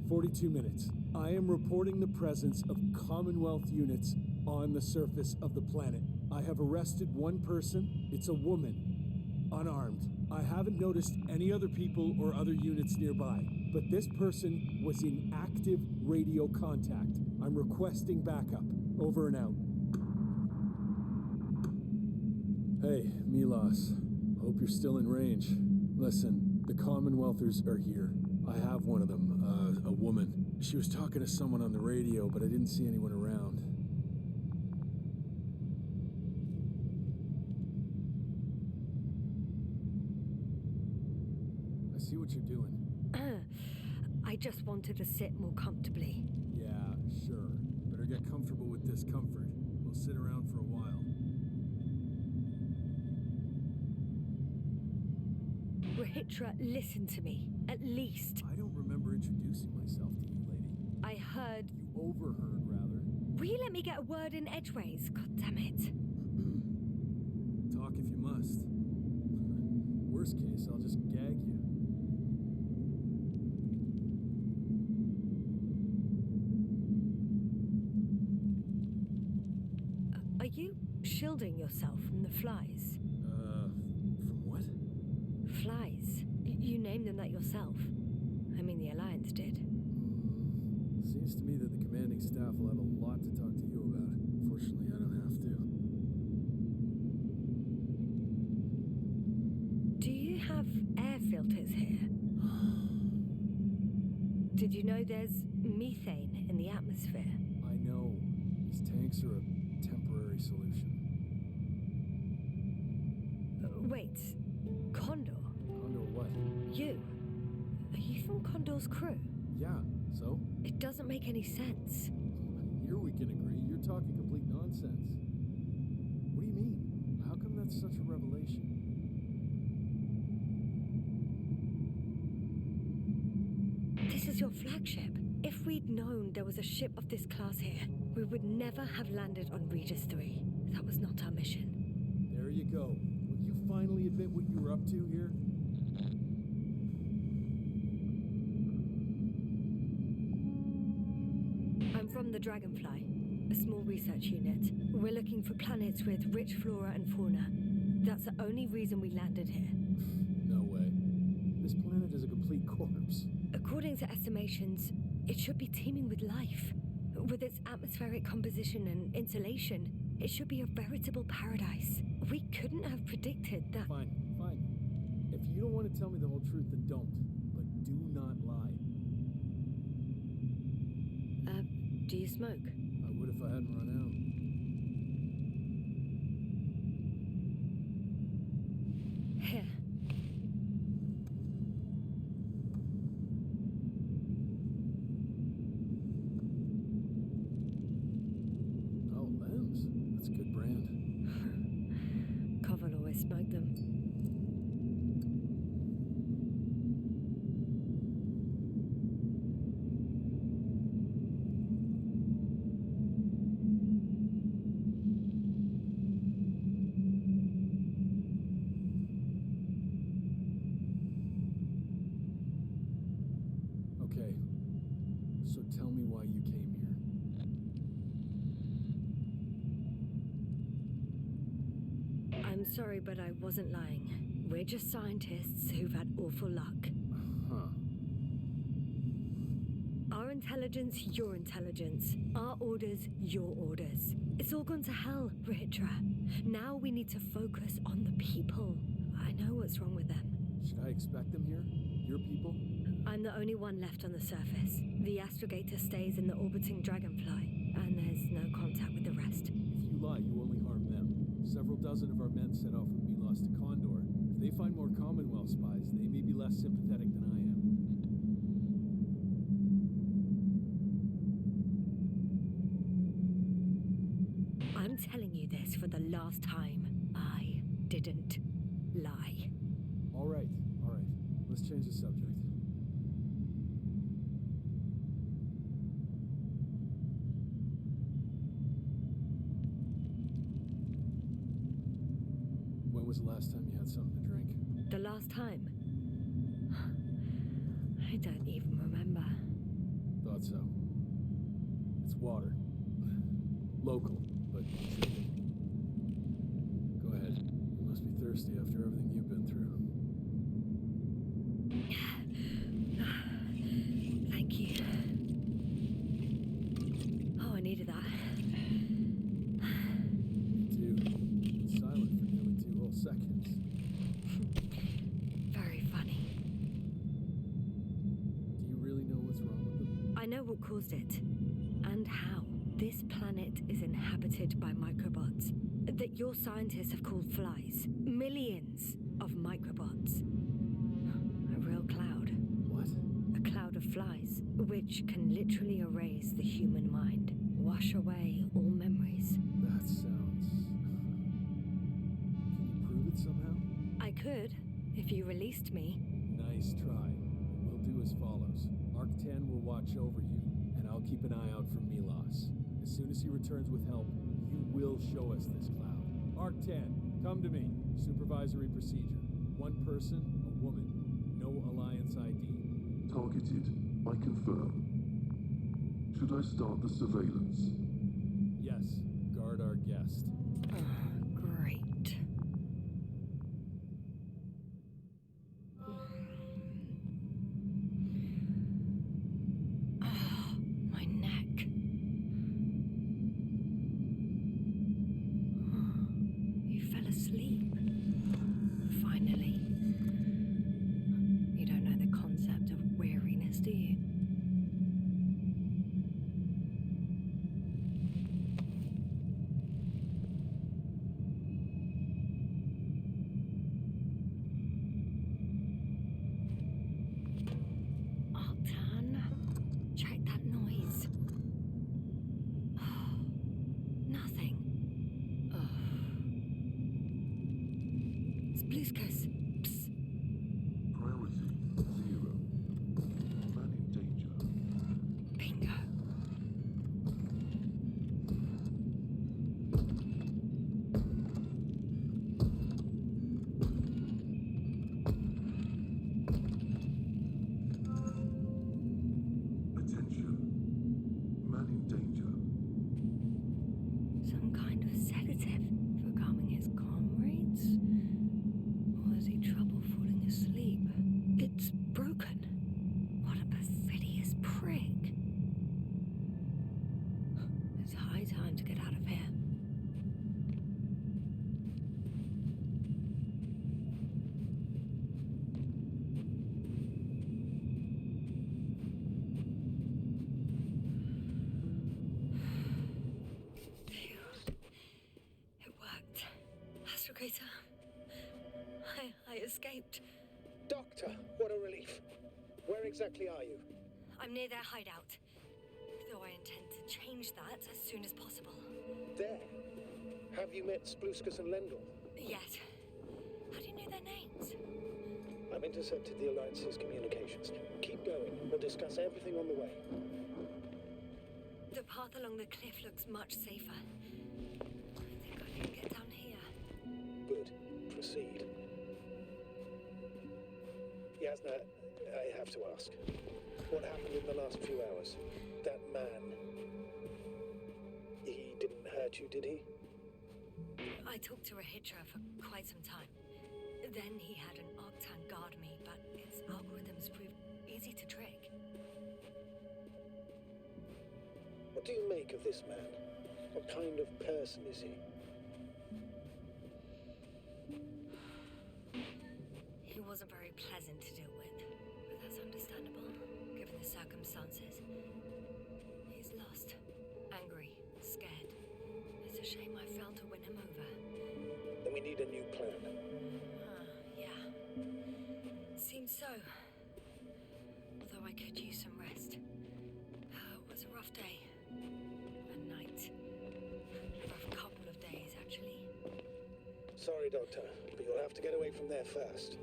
42 minutes. I am reporting the presence of Commonwealth units on the surface of the planet. I have arrested one person. It's a woman, unarmed. I haven't noticed any other people or other units nearby, but this person was in active radio contact. I'm requesting backup. Over and out. Hey, Milos. Hope you're still in range. Listen, the Commonwealthers are here. I have one of them, a woman. She was talking to someone on the radio, but I didn't see anyone around. I see what you're doing. I just wanted to sit more comfortably. Yeah, sure. Better get comfortable with discomfort. We'll sit around for a while. Rahitra, listen to me. At least. I don't remember introducing myself to you, lady. I heard... You overheard, rather. Will you let me get a word in edgeways? God damn it. Talk if you must. Worst case, I'll just gag you. Are you shielding yourself from the flies? From what? Flies. You named them that yourself. I mean, the Alliance did. Seems to me that the commanding staff will have a lot to talk to you about. Fortunately, I don't have to. Do you have air filters here? Did you know there's methane in the atmosphere? I know. These tanks are a temporary solution. Wait, Condor? Condor what? You? Are you from Condor's crew? Yeah, so? It doesn't make any sense. Here we can agree. You're talking complete nonsense. What do you mean? How come that's such a revelation? This is your flagship. If we'd known there was a ship of this class here, we would never have landed on Regis 3. That was not our mission. There you go. Will you finally admit what you were up to here? I'm from the Dragonfly, a small research unit. We're looking for planets with rich flora and fauna. That's the only reason we landed here. No way. This planet is a complete corpse. According to estimations, it should be teeming with life. With its atmospheric composition and insulation, it should be a veritable paradise. We couldn't have predicted that. Fine. If you don't want to tell me the whole truth, then don't. But do not lie. Do you smoke? I would if I hadn't run out. Here. Oh, Lems. That's a good brand. Koval always smoked them. Okay. So tell me why you came here. I'm sorry, but I wasn't lying. We're just scientists who've had awful luck. Huh. Our intelligence, your intelligence. Our orders, your orders. It's all gone to hell, Rahitra. Now we need to focus on the people. I know what's wrong with them. Should I expect them here? Your people? I'm the only one left on the surface. The astrogator stays in the orbiting Dragonfly, and there's no contact with the rest. If you lie, you only harm them. Several dozen of our men set off with Milos to Condor. If they find more Commonwealth spies, they may be less sympathetic than I am. I'm telling you this for the last time. I didn't lie. All right. Let's change the subject. When was the last time you had something to drink? The last time? I don't even remember. Thought so. It's water. Local, but tricky. Go ahead. You must be thirsty after everything you've been through. Thank you. Oh, I needed that. Me too. Been silent for nearly 2 whole seconds. Very funny. Do you really know what's wrong with them? I know what caused it, and how. This planet is inhabited by microbots that your scientists have called flies. Millions of microbots. A real cloud. What? A cloud of flies, which can literally erase the human mind, wash away all memories. That sounds... Can you prove it somehow? I could, if you released me. Nice try. What we'll do as follows. Arc-10 will watch over you, and I'll keep an eye out for Milos. As soon as he returns with help, you will show us this cloud. Arc-10, come to me. Supervisory procedure. 1 person, a woman. No Alliance ID. Targeted. I confirm. Should I start the surveillance? Yes. Guard our guest. Great. My neck. You fell asleep. Finally. You don't know the concept of weariness, do you? Octan, check that noise. Nothing. Spluskus. Psst. Priority 0. Man in danger. Bingo. Attention. Man in danger. Some kind of sedative for calming his comrades? Or has he trouble falling asleep? It's broken. What a perfidious prick. It's high time to get out of here. Phew. It worked. Astrogator. I escaped. Doctor, what a relief. Where exactly are you? I'm near their hideout. Though I intend to change that as soon as possible. There. Have you met Spluskus and Lendl? Yet. How do you know their names? I've intercepted the Alliance's communications. Keep going. We'll discuss everything on the way. The path along the cliff looks much safer. I think I can get down here. Good. Proceed. Yasna, I have to ask. What happened in the last few hours? That man... He didn't hurt you, did he? I talked to a hitcher for quite some time. Then he had an Octan guard me, but its algorithms proved easy to trick. What do you make of this man? What kind of person is he? He wasn't very pleasant to deal with, but that's understandable, given the circumstances. He's lost, angry, scared. It's a shame I failed to win him over. Then we need a new plan. Yeah. Seems so. Although I could use some rest. It was a rough day. A night. A rough couple of days, actually. Sorry, Doctor, but you'll have to get away from there first.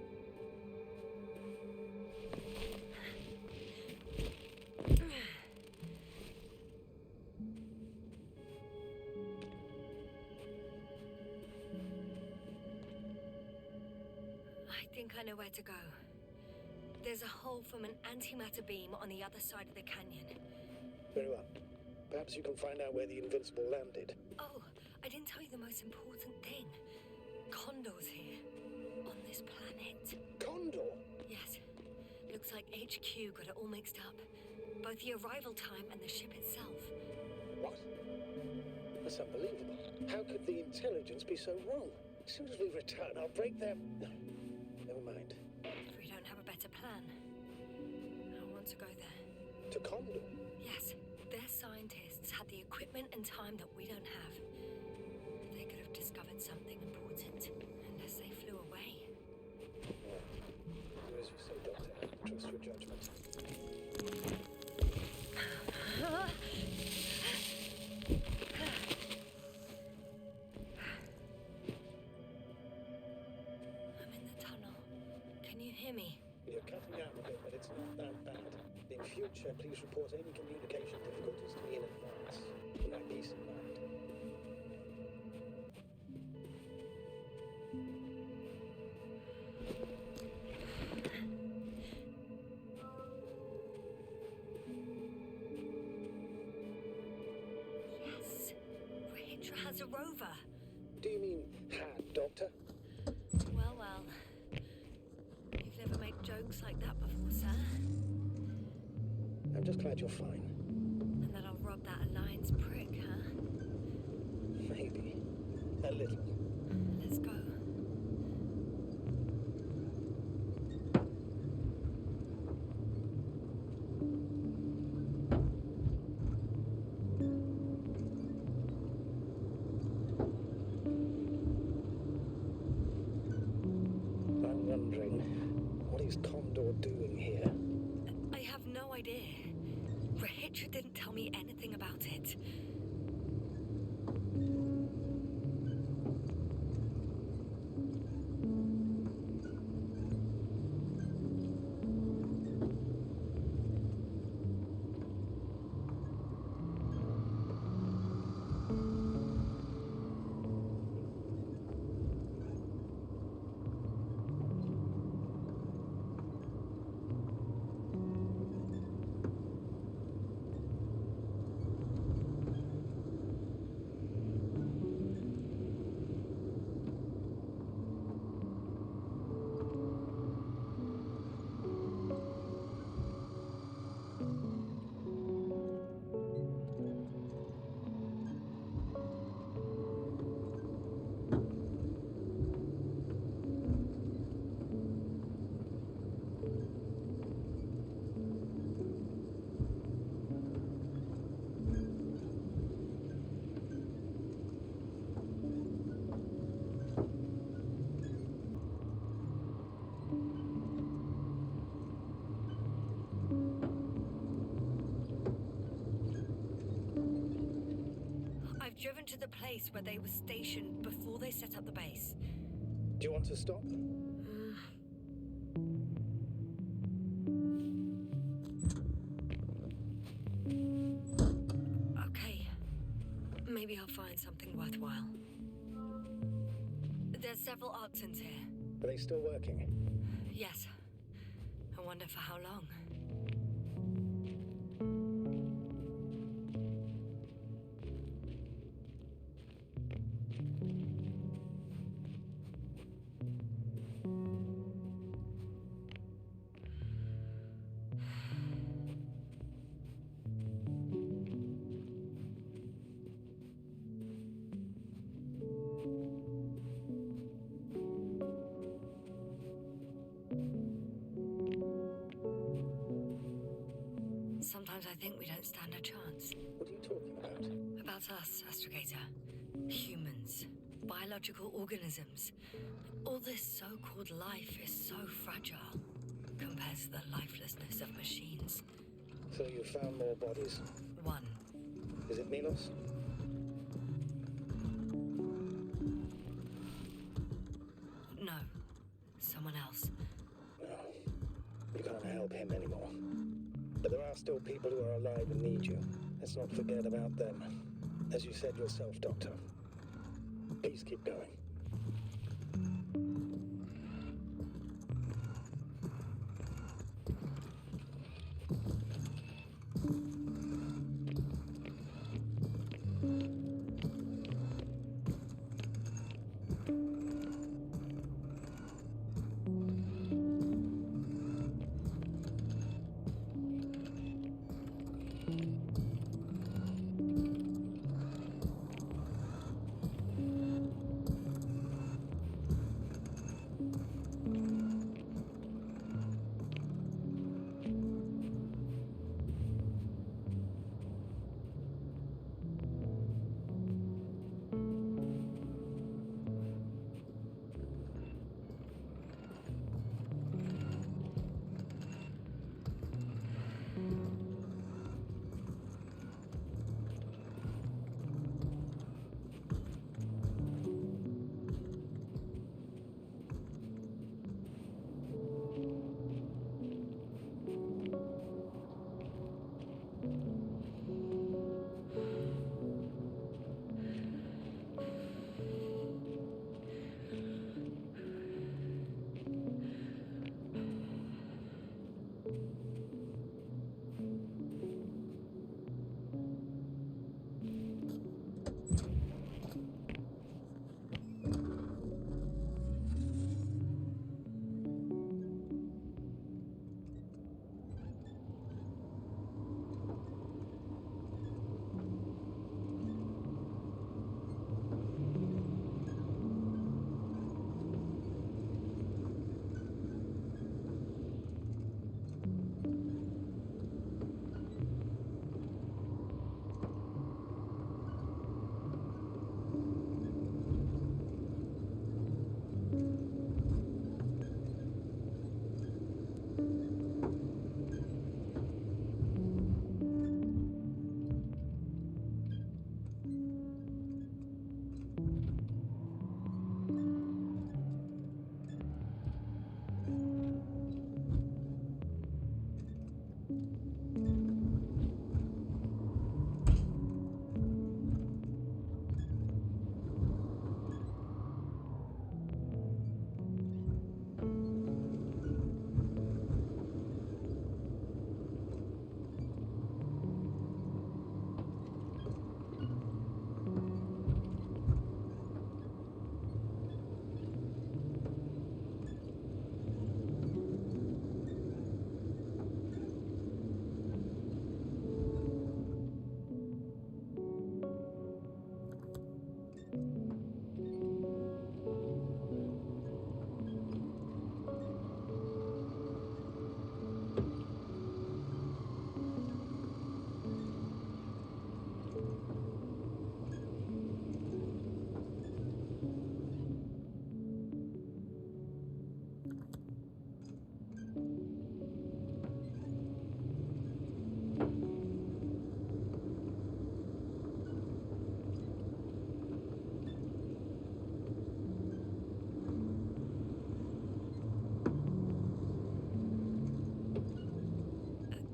I think I know where to go. There's a hole from an antimatter beam on the other side of the canyon. Very well. Perhaps you can find out where the Invincible landed. Oh, I didn't tell you the most important thing. Condor's here. On this planet. Condor? Yes. Looks like HQ got it all mixed up. Both the arrival time and the ship itself. What? That's unbelievable. How could the intelligence be so wrong? As soon as we return, I'll break them. No, never mind. If we don't have a better plan, I want to go there. To Condor? Yes. Their scientists had the equipment and time that we don't have. They could have discovered something important, unless they flew away. Do as you say, Doctor. Trust your judgment. I'm in the tunnel. Can you hear me? You're cutting out a bit, but it's not that bad. In future, please report any communication difficulties to me in advance. For my peace of mind. Yes. Regis has a rover. Do you mean had, Doctor? Well, well. You've never made jokes like that before, sir. I'm just glad you're fine. And that I'll rob that Alliance prick, huh? Maybe. A little. Let's go. I'm wondering, what is Condor doing here? I have no idea. Regis didn't tell me anything about it. I've driven to the place where they were stationed before they set up the base. Do you want to stop? Okay. Maybe I'll find something worthwhile. There's several Arctons here. Are they still working? Yes. I wonder for how long. Sometimes I think we don't stand a chance. What are you talking about? About us, Astrogator. Humans. Biological organisms. All this so-called life is so fragile compared to the lifelessness of machines. So you found more bodies? One. Is it Milos? No. Someone else. No. You can't help him anymore. But there are still people who are alive and need you. Let's not forget about them. As you said yourself, Doctor. Please keep going.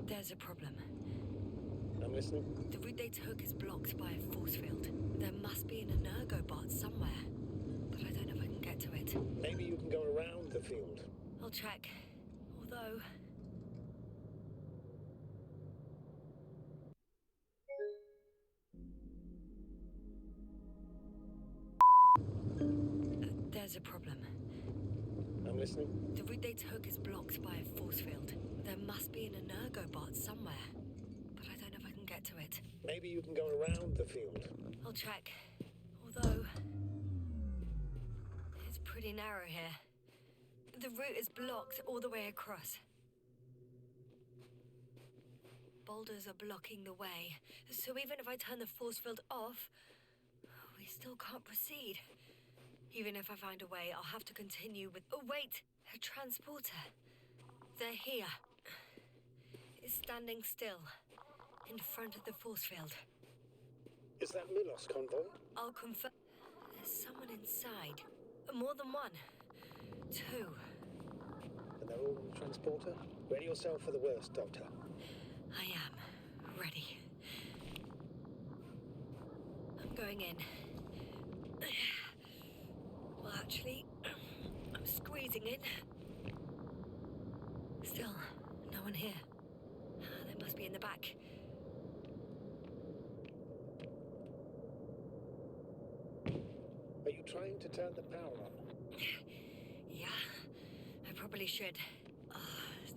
There's a problem. I'm listening. The route they took is blocked by a force field. There must be an energobot somewhere, but I don't know if I can get to it. Maybe you can go around the field. I'll check. Although... there's a problem. I'm listening. The route they took is blocked by a force field. There must be an energobot somewhere, but I don't know if I can get to it. Maybe you can go around the field. I'll check. Although... it's pretty narrow here. The route is blocked all the way across. Boulders are blocking the way, so even if I turn the force field off, we still can't proceed. Even if I find a way, I'll have to continue with... oh, wait! A transporter. They're here. It's standing still, in front of the force field. Is that Milos convoy? I'll confirm... there's someone inside. More than one. Two. And they're all in the transporter? Ready yourself for the worst, Doctor. I am. Ready. I'm going in. Well, actually, I'm squeezing in. Still, no one here. They must be in the back. trying to turn the power on? Yeah, I probably should.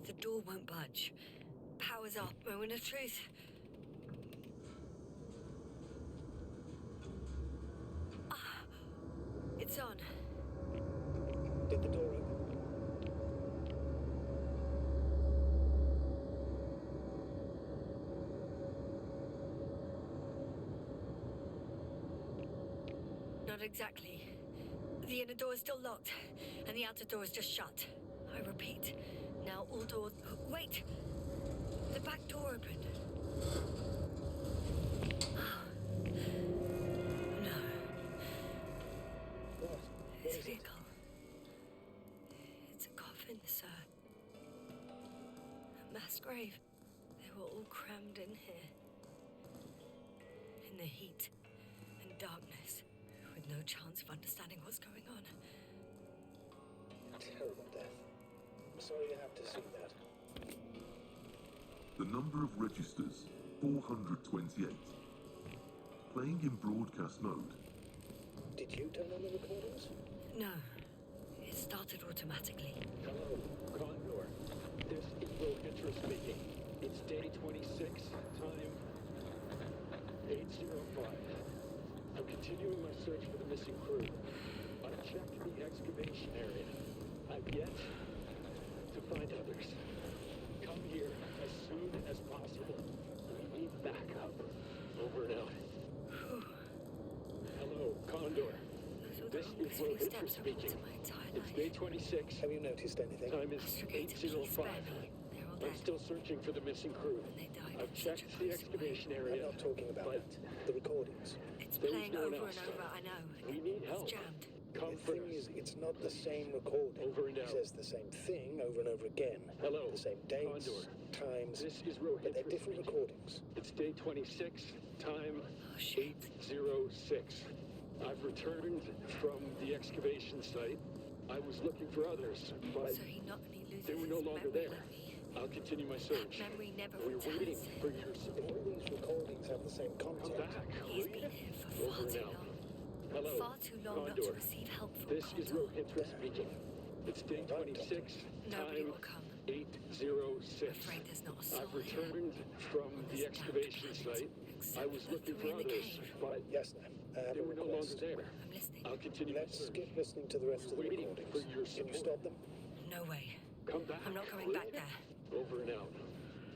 The door won't budge. Power's up, moment of truth. It's on. Did the door open? Not exactly. The inner door is still locked, and the outer door is just shut. I repeat, now all doors... Wait! The back door opened. No. What? This vehicle. It's a coffin, sir. A mass grave. They were all crammed in here. In the heat and darkness, with no chance of understanding what's going on. Terrible death. I'm sorry you have to see that. The number of registers, 428. Playing in broadcast mode. Did you turn on the recordings? No. It started automatically. Hello, Condor. This is Regis speaking. It's day 26, time 8:05. I'm continuing my search for the missing crew. I've checked the excavation area. I've yet to find others. Come here as soon as possible. We need backup. Over and out. Hello, Condor. This is Regis speaking. It's day 26. Have you noticed anything? Time is 8:05. I'm still searching for the missing crew. I've checked the excavation area. I'm not talking about that. The recordings. It's There's playing no one over else. and over, I know. We need help. It's jammed. Come The thing is, it's not the same recording. Over and It out. says the same thing over and over again. Hello, The same dates, Condor. times, This is but they're Regis different speaking. recordings. It's day 26, time Oh, shit. 8:06. I've returned from the excavation site. I was looking for others, but So he not only loses they were no his longer memory there. like me. I'll continue my search. Memory never We're waiting returns. for your If support. all these recordings have the same Come content, back. He's will been you? here for Over far and too out. long. Hello, Far too long not Condor. to receive help from This is Condor. Regis speaking. It's day 26, Nobody time will come. 8:06. Afraid there's not a soul I've here. returned from On the this excavation damned site. planet, I except was for looking the for three in the others, cave. but Yasna, I have they a were no longer request. there. I'm listening. I'll continue my Let's search. skip listening to the rest of the Waiting recordings. for your Can you support. stop them? No way. Come back. I'm not going will back you? there. Over and out.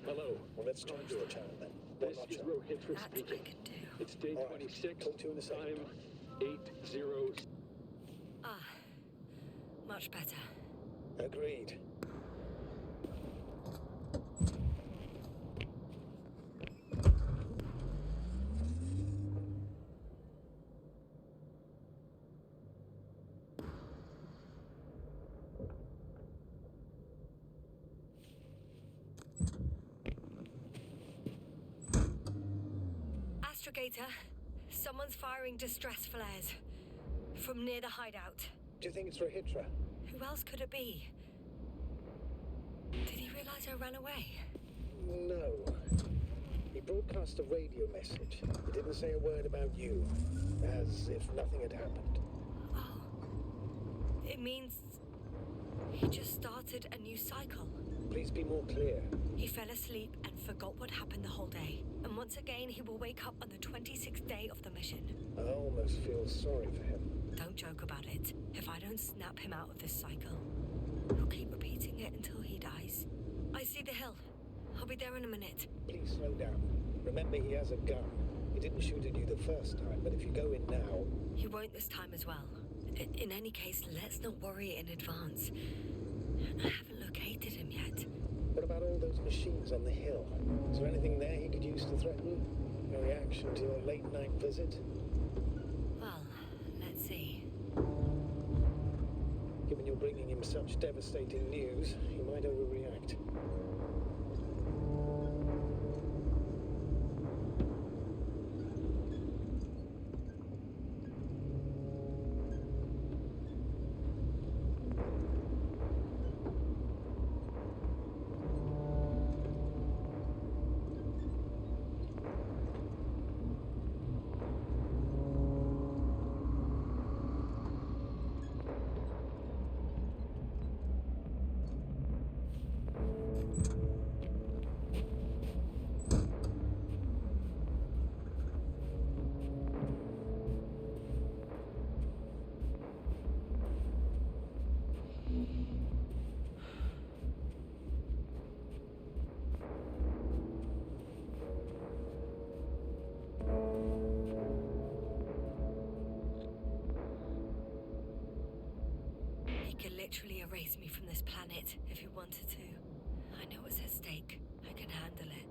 Hello. Well, let's change the channel then. This Not is much. Regis That I speaking. can do. It's day All right. 26, Talk to you in a second. time 8:06. Much better. Agreed. Astrogator, someone's firing distress flares from near the hideout. Do you think it's Rahitra? Who else could it be? Did he realize I ran away? No. He broadcast a radio message. He didn't say a word about you, as if nothing had happened. Oh. It means he just started a new cycle. Please be more clear. He fell asleep and forgot what happened the whole day. And once again, he will wake up on the 26th day of the mission. I almost feel sorry for him. Don't joke about it. If I don't snap him out of this cycle, he'll keep repeating it until he dies. I see the hill. I'll be there in a minute. Please slow down. Remember, he has a gun. He didn't shoot at you the first time, but if you go in now... He won't this time as well. In any case, let's not worry in advance. I haven't located him yet. What about all those machines on the hill? Is there anything there he could use to threaten? A reaction to your late-night visit? Well, let's see. Given you're bringing him such devastating news, he might overreact. it if you wanted to. I know what's at stake. I can handle it.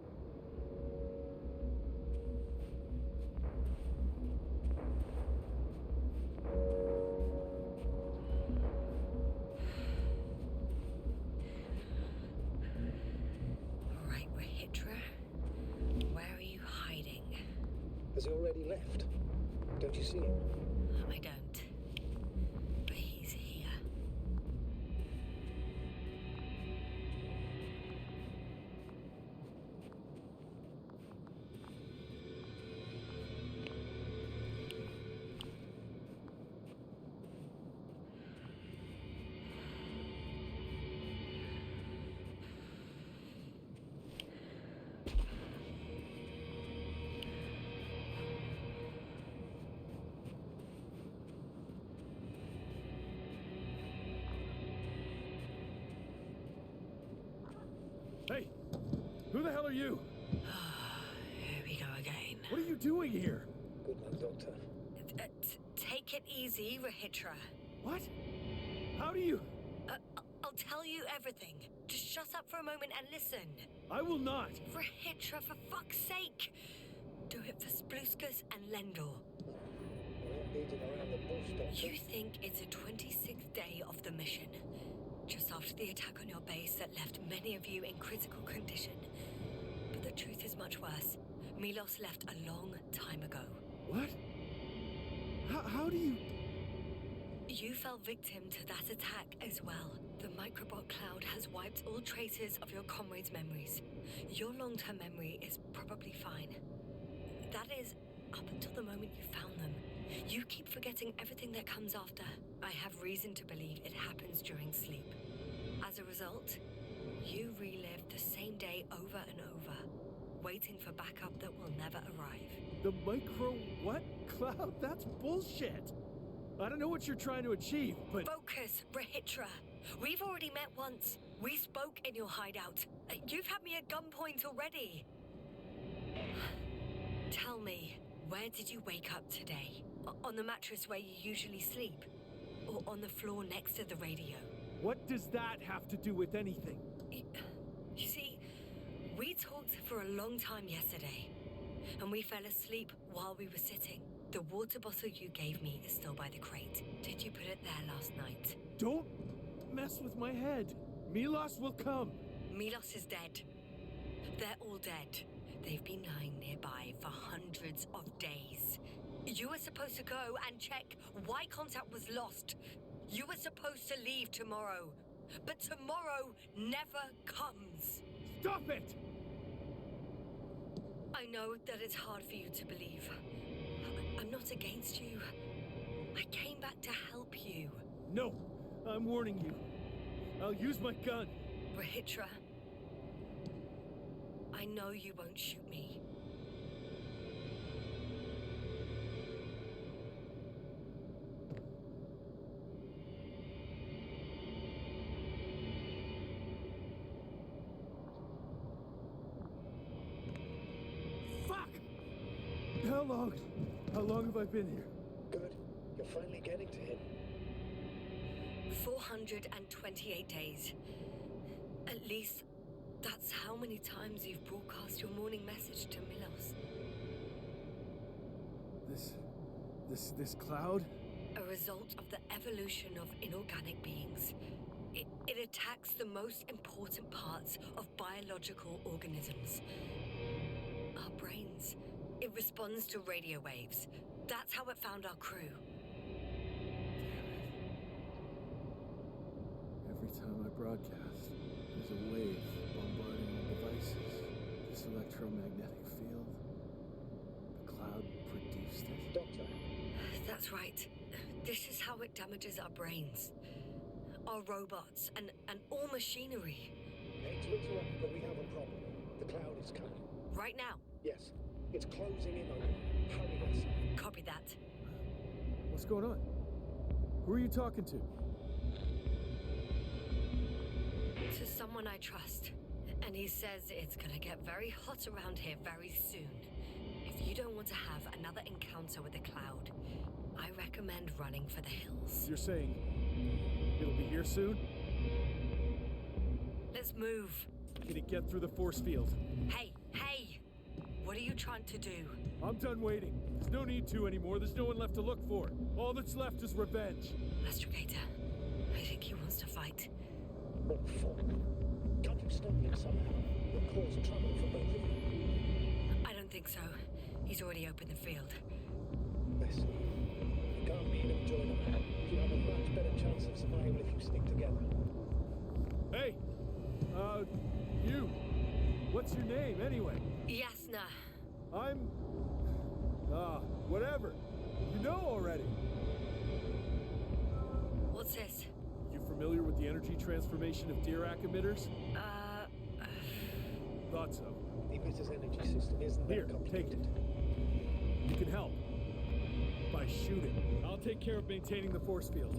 All right, Rahitra. Where are you hiding? Has he already left? Don't you see him? I don't. But he's here. Hey! Who the hell are you? Here we go again. What are you doing here? Good night, Doctor. Take it easy, Rahitra. What? How do you... I'll tell you everything. Just shut up for a moment and listen. I will not. Rahitra, for fuck's sake! Do it for Spluskas and Lendor. We're not beating around the bush, Doctor. You think it's the 26th day of the mission. Just after the attack on your base that left many of you in critical condition. But the truth is much worse. Milos left a long time ago. What? How do you... You fell victim to that attack as well. The microbot cloud has wiped all traces of your comrades' memories. Your long-term memory is probably fine. That is, up until the moment you found them. You keep forgetting everything that comes after. I have reason to believe it happens during sleep. As a result, you relive the same day over and over, waiting for backup that will never arrive. The micro what? Cloud? That's bullshit! I don't know what you're trying to achieve, but... Focus, Rahitra. We've already met once. We spoke in your hideout. You've had me at gunpoint already. Tell me, where did you wake up today? On the mattress where you usually sleep? Or on the floor next to the radio? What does that have to do with anything? You see, we talked for a long time yesterday. And we fell asleep while we were sitting. The water bottle you gave me is still by the crate. Did you put it there last night? Don't mess with my head. Milos will come. Milos is dead. They're all dead. They've been lying nearby for hundreds of days. You were supposed to go and check why contact was lost. You were supposed to leave tomorrow. But tomorrow never comes. Stop it! I know that it's hard for you to believe. I'm not against you. I came back to help you. No, I'm warning you. I'll use my gun. Rahitra, I know you won't shoot me. How long have I been here? Good. You're finally getting to him. 428 days. At least, that's how many times you've broadcast your morning message to Milos. This cloud? A result of the evolution of inorganic beings. It attacks the most important parts of biological organisms. Our brains. It responds to radio waves. That's how it found our crew. Every time I broadcast, there's a wave bombarding our devices. This electromagnetic field. The cloud produced it. Doctor. That's right. This is how it damages our brains. Our robots and all machinery. Hate to interrupt, but we have a problem. The cloud is coming. Right now? Yes. It's closing in on you. Hurry, Yasna. Copy that. What's going on? Who are you talking to? To someone I trust. And he says it's gonna get very hot around here very soon. If you don't want to have another encounter with the cloud, I recommend running for the hills. You're saying it'll be here soon? Just move. Can it get through the force field? Hey, hey! What are you trying to do? I'm done waiting. There's no need to anymore. There's no one left to look for. All that's left is revenge. Astrogator, I think he wants to fight. What for? Can't you stop him somehow? You'll cause trouble for both of you. I don't think so. He's already opened the field. Listen, you can't lead and join a man. You have a much better chance of survival if you stick together. Hey! You. What's your name, anyway? Yasna. I'm... whatever. You know already. What's this? You familiar with the energy transformation of Dirac emitters? Thought so. The emitter's energy system isn't Here, that complicated. take it. You can help. By shooting. I'll take care of maintaining the force field.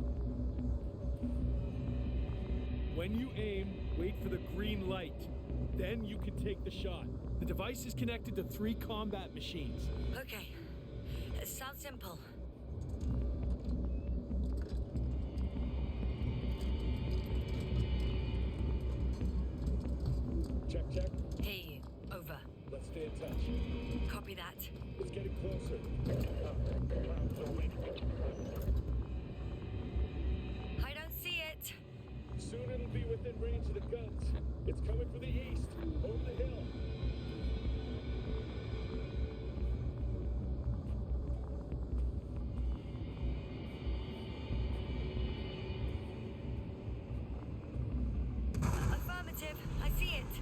When you aim, wait for the green light. Then you can take the shot. The device is connected to 3 combat machines. Okay. It sounds simple. Check, check. Hey, over. Let's stay in touch. Copy that. It's getting closer. I don't see it. Soon it'll be within range of the guns. It's coming from the east, over the hill. Affirmative. I see it.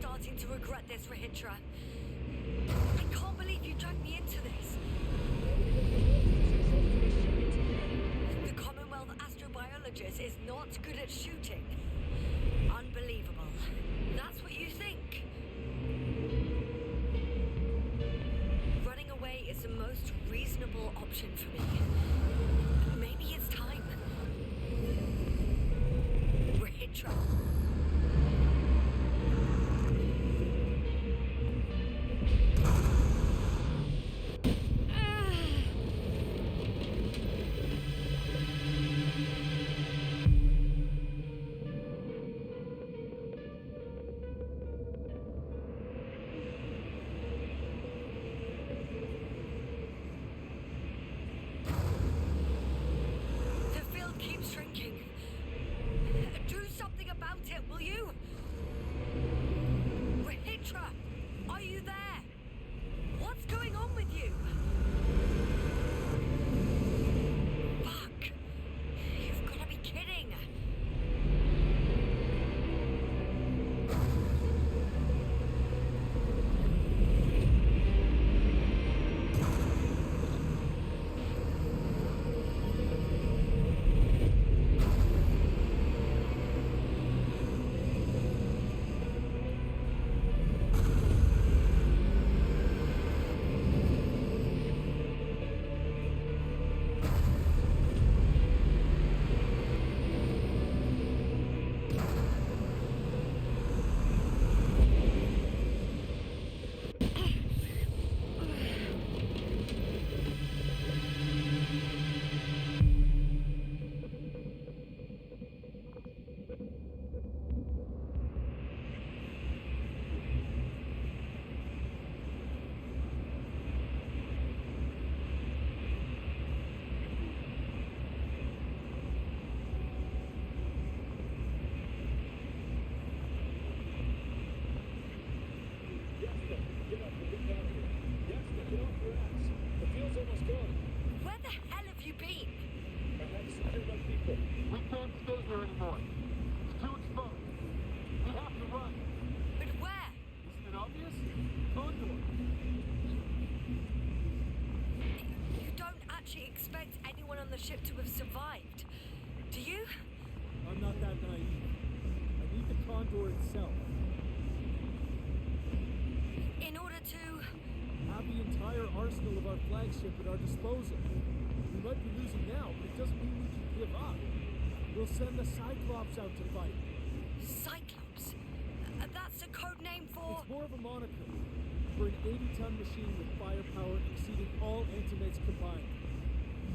Starting to regret this, Rahitra. I can't believe you dragged me into this. The Commonwealth astrobiologist is not good at shooting. Unbelievable. That's what you think? Running away is the most reasonable option for me. Maybe it's time. Rahitra. Shrinking. Do something about ship to have survived. Do you? I'm not that naive. I need the Condor itself. In order to... Have the entire arsenal of our flagship at our disposal. We might be losing now, but it doesn't mean we can give up. We'll send the Cyclops out to fight. Cyclops? That's a code name for... It's more of a moniker. For an 80-ton machine with firepower exceeding all antimates combined.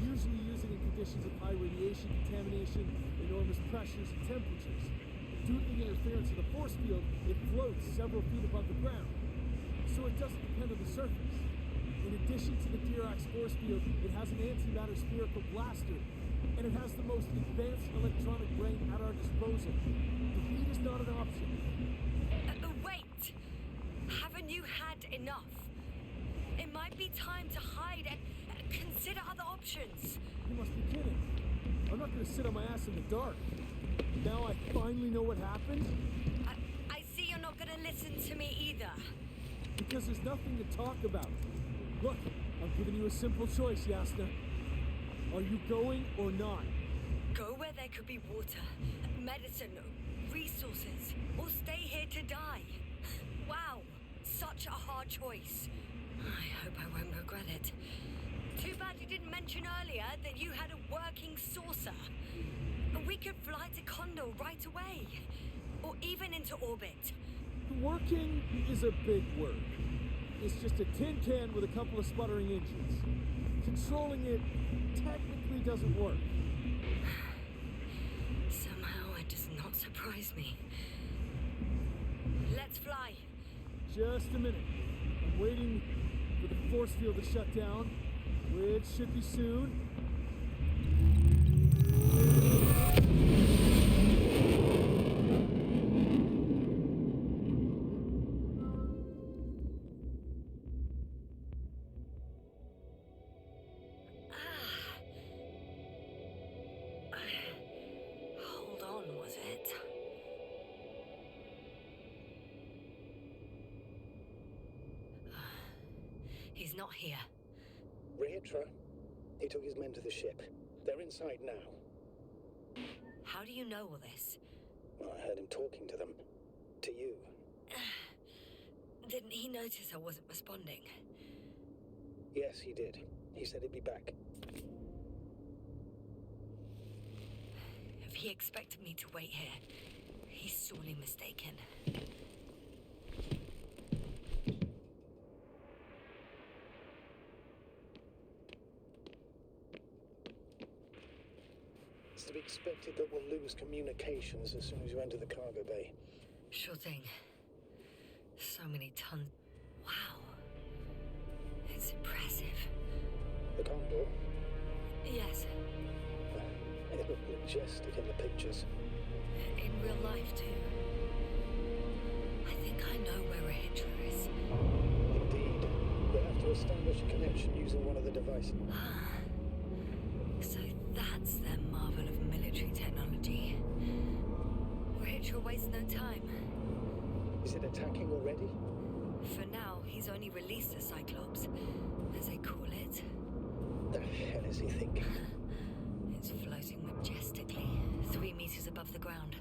We usually use it in conditions of high radiation contamination, enormous pressures and temperatures. Due to the interference of the force field, it floats several feet above the ground. So it doesn't depend on the surface. In addition to the Dirac force field, it has an antimatter spherical blaster, and it has the most advanced electronic brain at our disposal. Defeat is not an option. Wait! Haven't you had enough? It might be time to hide and consider other options. You must be kidding. I'm not going to sit on my ass in the dark. Now I finally know what happened? I see you're not going to listen to me either. Because there's nothing to talk about. Look, I'm giving you a simple choice, Yasna. Are you going or not? Go where there could be water, medicine, resources, or stay here to die. Wow, such a hard choice. I hope I won't regret it. Too bad you didn't mention earlier that you had a working saucer. We could fly to Condor right away, or even into orbit. Working is a big word. It's just a tin can with a couple of sputtering engines. Controlling it technically doesn't work. Somehow it does not surprise me. Let's fly. Just a minute. I'm waiting for the force field to shut down, which should be soon. Hold on, was it? He's not here. Retro. He took his men to the ship. They're inside now. How do you know all this? Well, I heard him talking to them. To you. Didn't he notice I wasn't responding? Yes, he did. He said he'd be back. If he expected me to wait here, he's sorely mistaken. It's to be expected that we'll lose communications as soon as you enter the cargo bay. Sure thing. So many tons. Wow. It's impressive. The Condor? Yes. It looked majestic in the pictures. In real life, too. I think I know where Regis is. Indeed. We'll have to establish a connection using one of the devices. So that's their marvel of military technology. Regis wastes no time. Is it attacking already? For now, he's only released the Cyclops, as they call it. The hell is he thinking? It's floating majestically, 3 meters above the ground.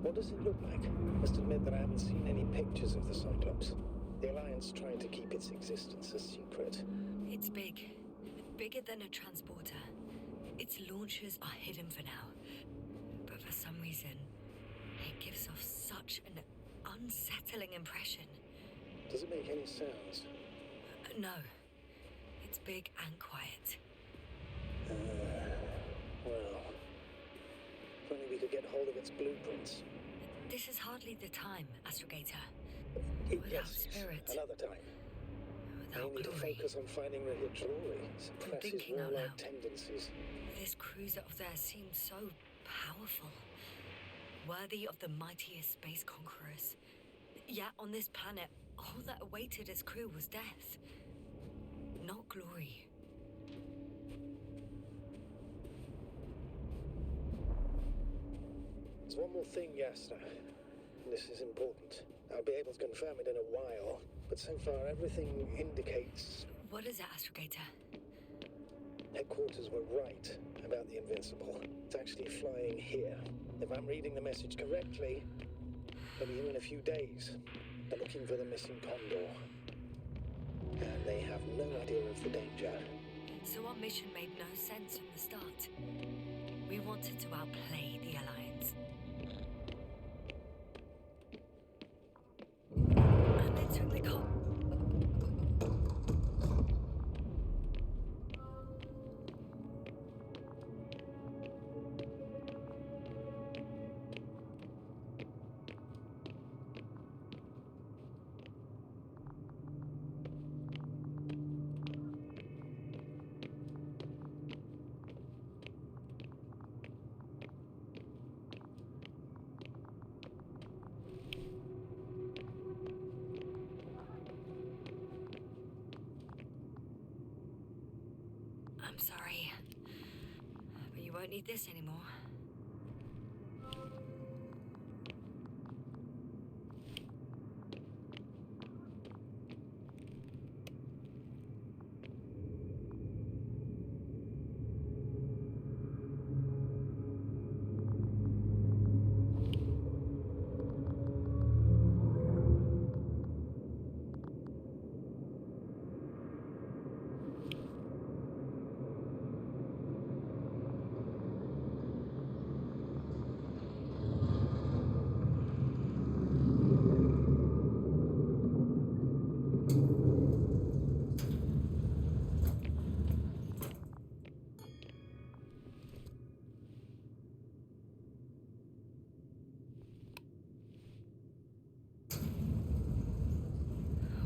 What does it look like? Must admit that I haven't seen any pictures of the Cyclops. The Alliance trying to keep its existence a secret. It's big. Bigger than a transporter. Its launchers are hidden for now. But for some reason, it gives off such an unsettling impression. Does it make any sounds? No. It's big and quiet. Well, if only we could get hold of its blueprints. This is hardly the time, Astrogator. Without Yes, spirit. another time. Without I need to glory. focus on finding Regis. Suppress his thinking out warlike loud. tendencies. This cruiser of theirs seems so powerful. Worthy of the mightiest space conquerors. Yet on this planet, all that awaited its crew was death. Not glory. There's one more thing, Yasna. This is important. I'll be able to confirm it in a while, but so far everything indicates... What is it, Astrogator? Headquarters were right about the Invincible. It's actually flying here. If I'm reading the message correctly, they'll be here in a few days. They're looking for the missing Condor. And they have no idea of the danger. So our mission made no sense from the start. We wanted to outplay the Alliance. And they took the I'm sorry, but you won't need this anymore.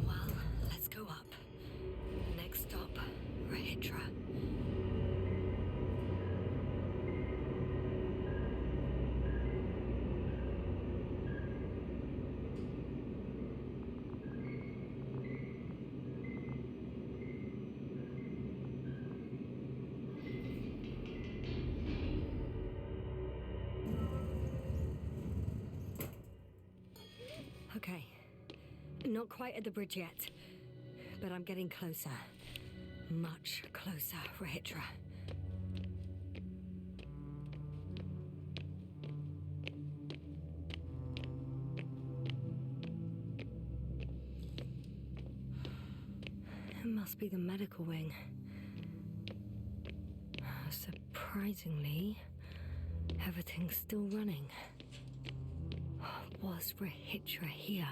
Well, let's go up. Next stop, Rahitra. Okay. Not quite at the bridge yet, but I'm getting closer. Much closer, Rahitra. It must be the medical wing. Surprisingly, everything's still running. Was Rahitra here?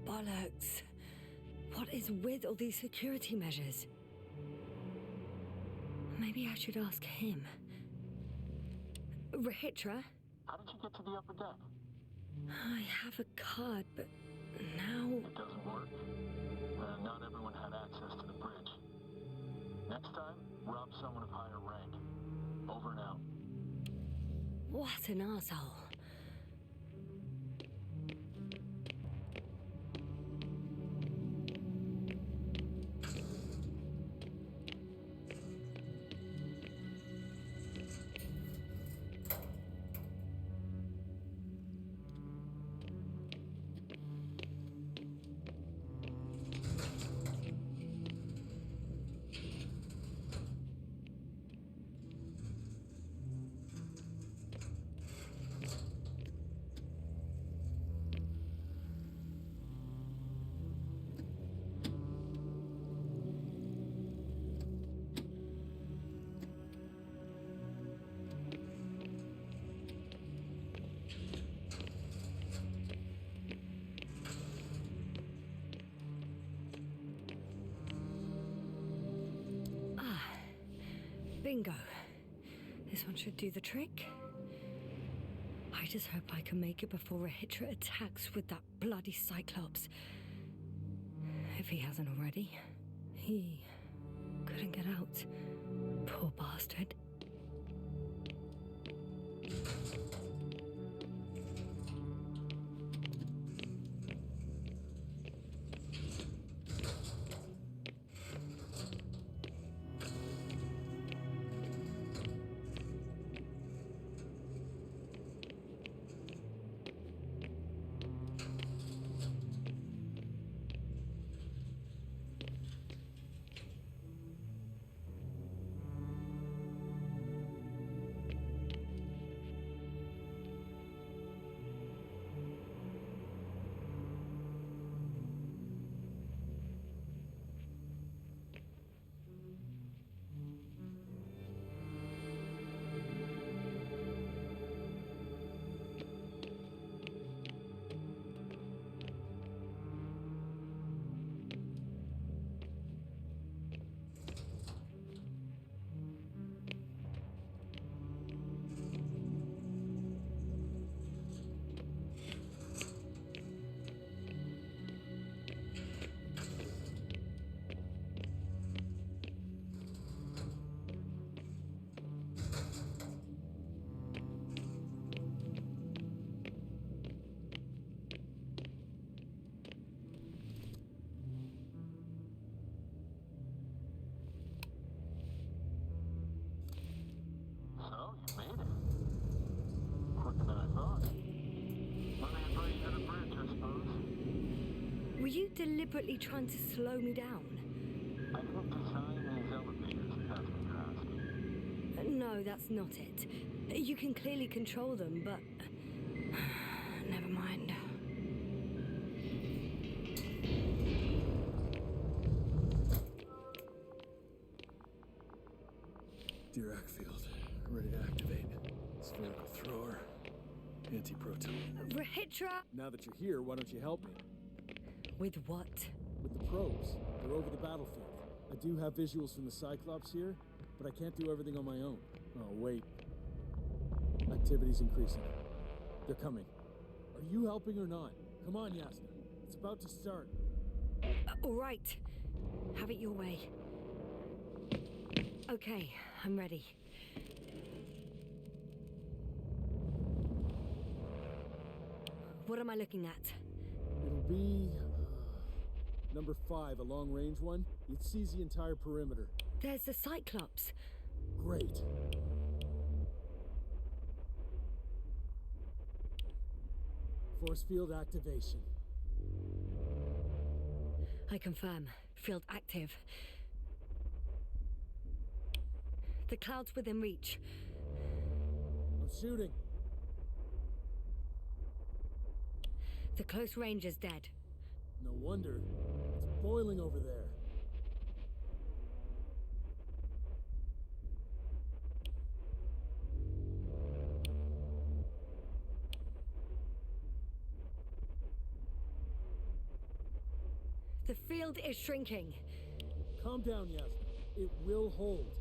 Bollocks. What is with all these security measures? Maybe I should ask him. Rahitra? How did you get to the upper deck? I have a card, but now... It doesn't work. Not everyone had access to the bridge. Next time, rob someone of higher rank. Over and out. What an asshole. Bingo. This one should do the trick. I just hope I can make it before Rahitra attacks with that bloody Cyclops. If he hasn't already. He couldn't get out. Poor bastard. Were you deliberately trying to slow me down? I didn't design these elevators, if that's what you're asking. No, that's not it. You can clearly control them, but... never mind. Dirac field, ready to activate. Spherical thrower, anti-proton. Rahitra! Now that you're here, why don't you help me? With what? With the probes. They're over the battlefield. I do have visuals from the Cyclops here, but I can't do everything on my own. Oh, wait. Activity's increasing. They're coming. Are you helping or not? Come on, Yasna. It's about to start. All right. Have it your way. Okay, I'm ready. What am I looking at? It'll be... number 5, a long-range one. It sees the entire perimeter. There's the Cyclops. Great. Force field activation. I confirm. Field active. The cloud's within reach. I'm shooting. The close range is dead. No wonder. It's boiling over there. The field is shrinking. Calm down, Yasna. It will hold.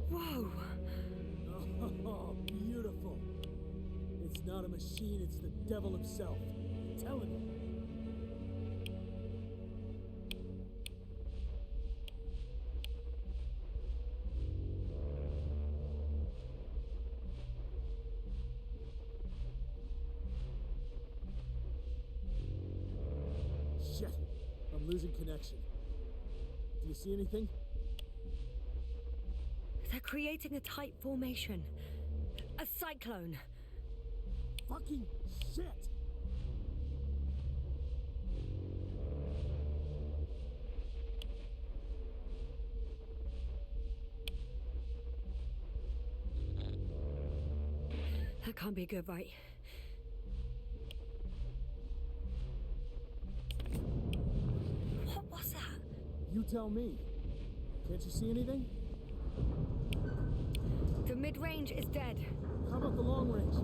Whoa! Oh, beautiful. It's not a machine, it's the devil himself. I'm telling you. Shit. I'm losing connection. Do you see anything? They're creating a tight formation. A cyclone. Fucking shit! That can't be good, right? What was that? You tell me. Can't you see anything? The mid-range is dead. How about the long range?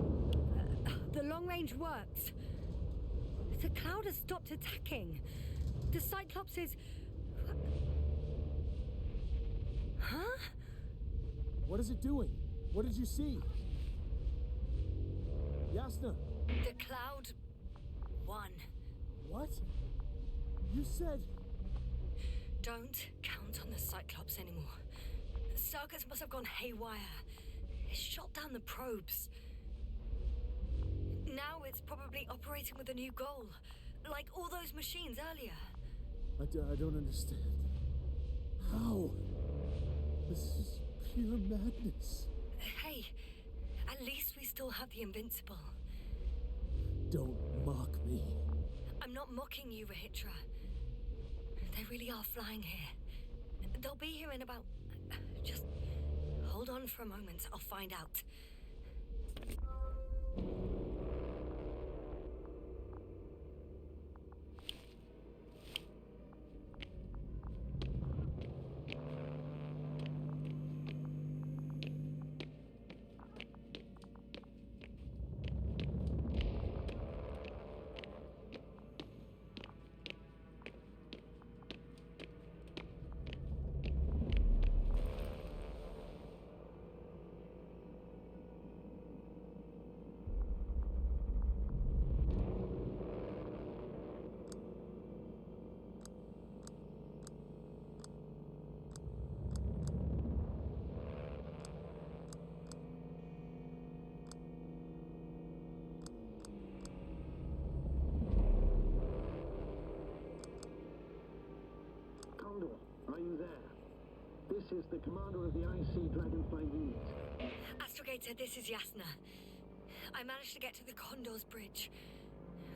The long range works. The cloud has stopped attacking. The Cyclops is... Huh? What is it doing? What did you see? Yasna! The Cloud won. What? You said... Don't count on the Cyclops anymore. The circuits must have gone haywire. It shot down the probes. Now it's probably operating with a new goal. Like all those machines earlier. I don't understand. How? This is pure madness. Hey, at least we still have the Invincible. Don't mock me. I'm not mocking you, Rahitra. They really are flying here. They'll be here in about... Just hold on for a moment. I'll find out. Are you there? This is the commander of the IC Dragonfly unit. Astrogator, this is Yasna. I managed to get to the Condor's bridge.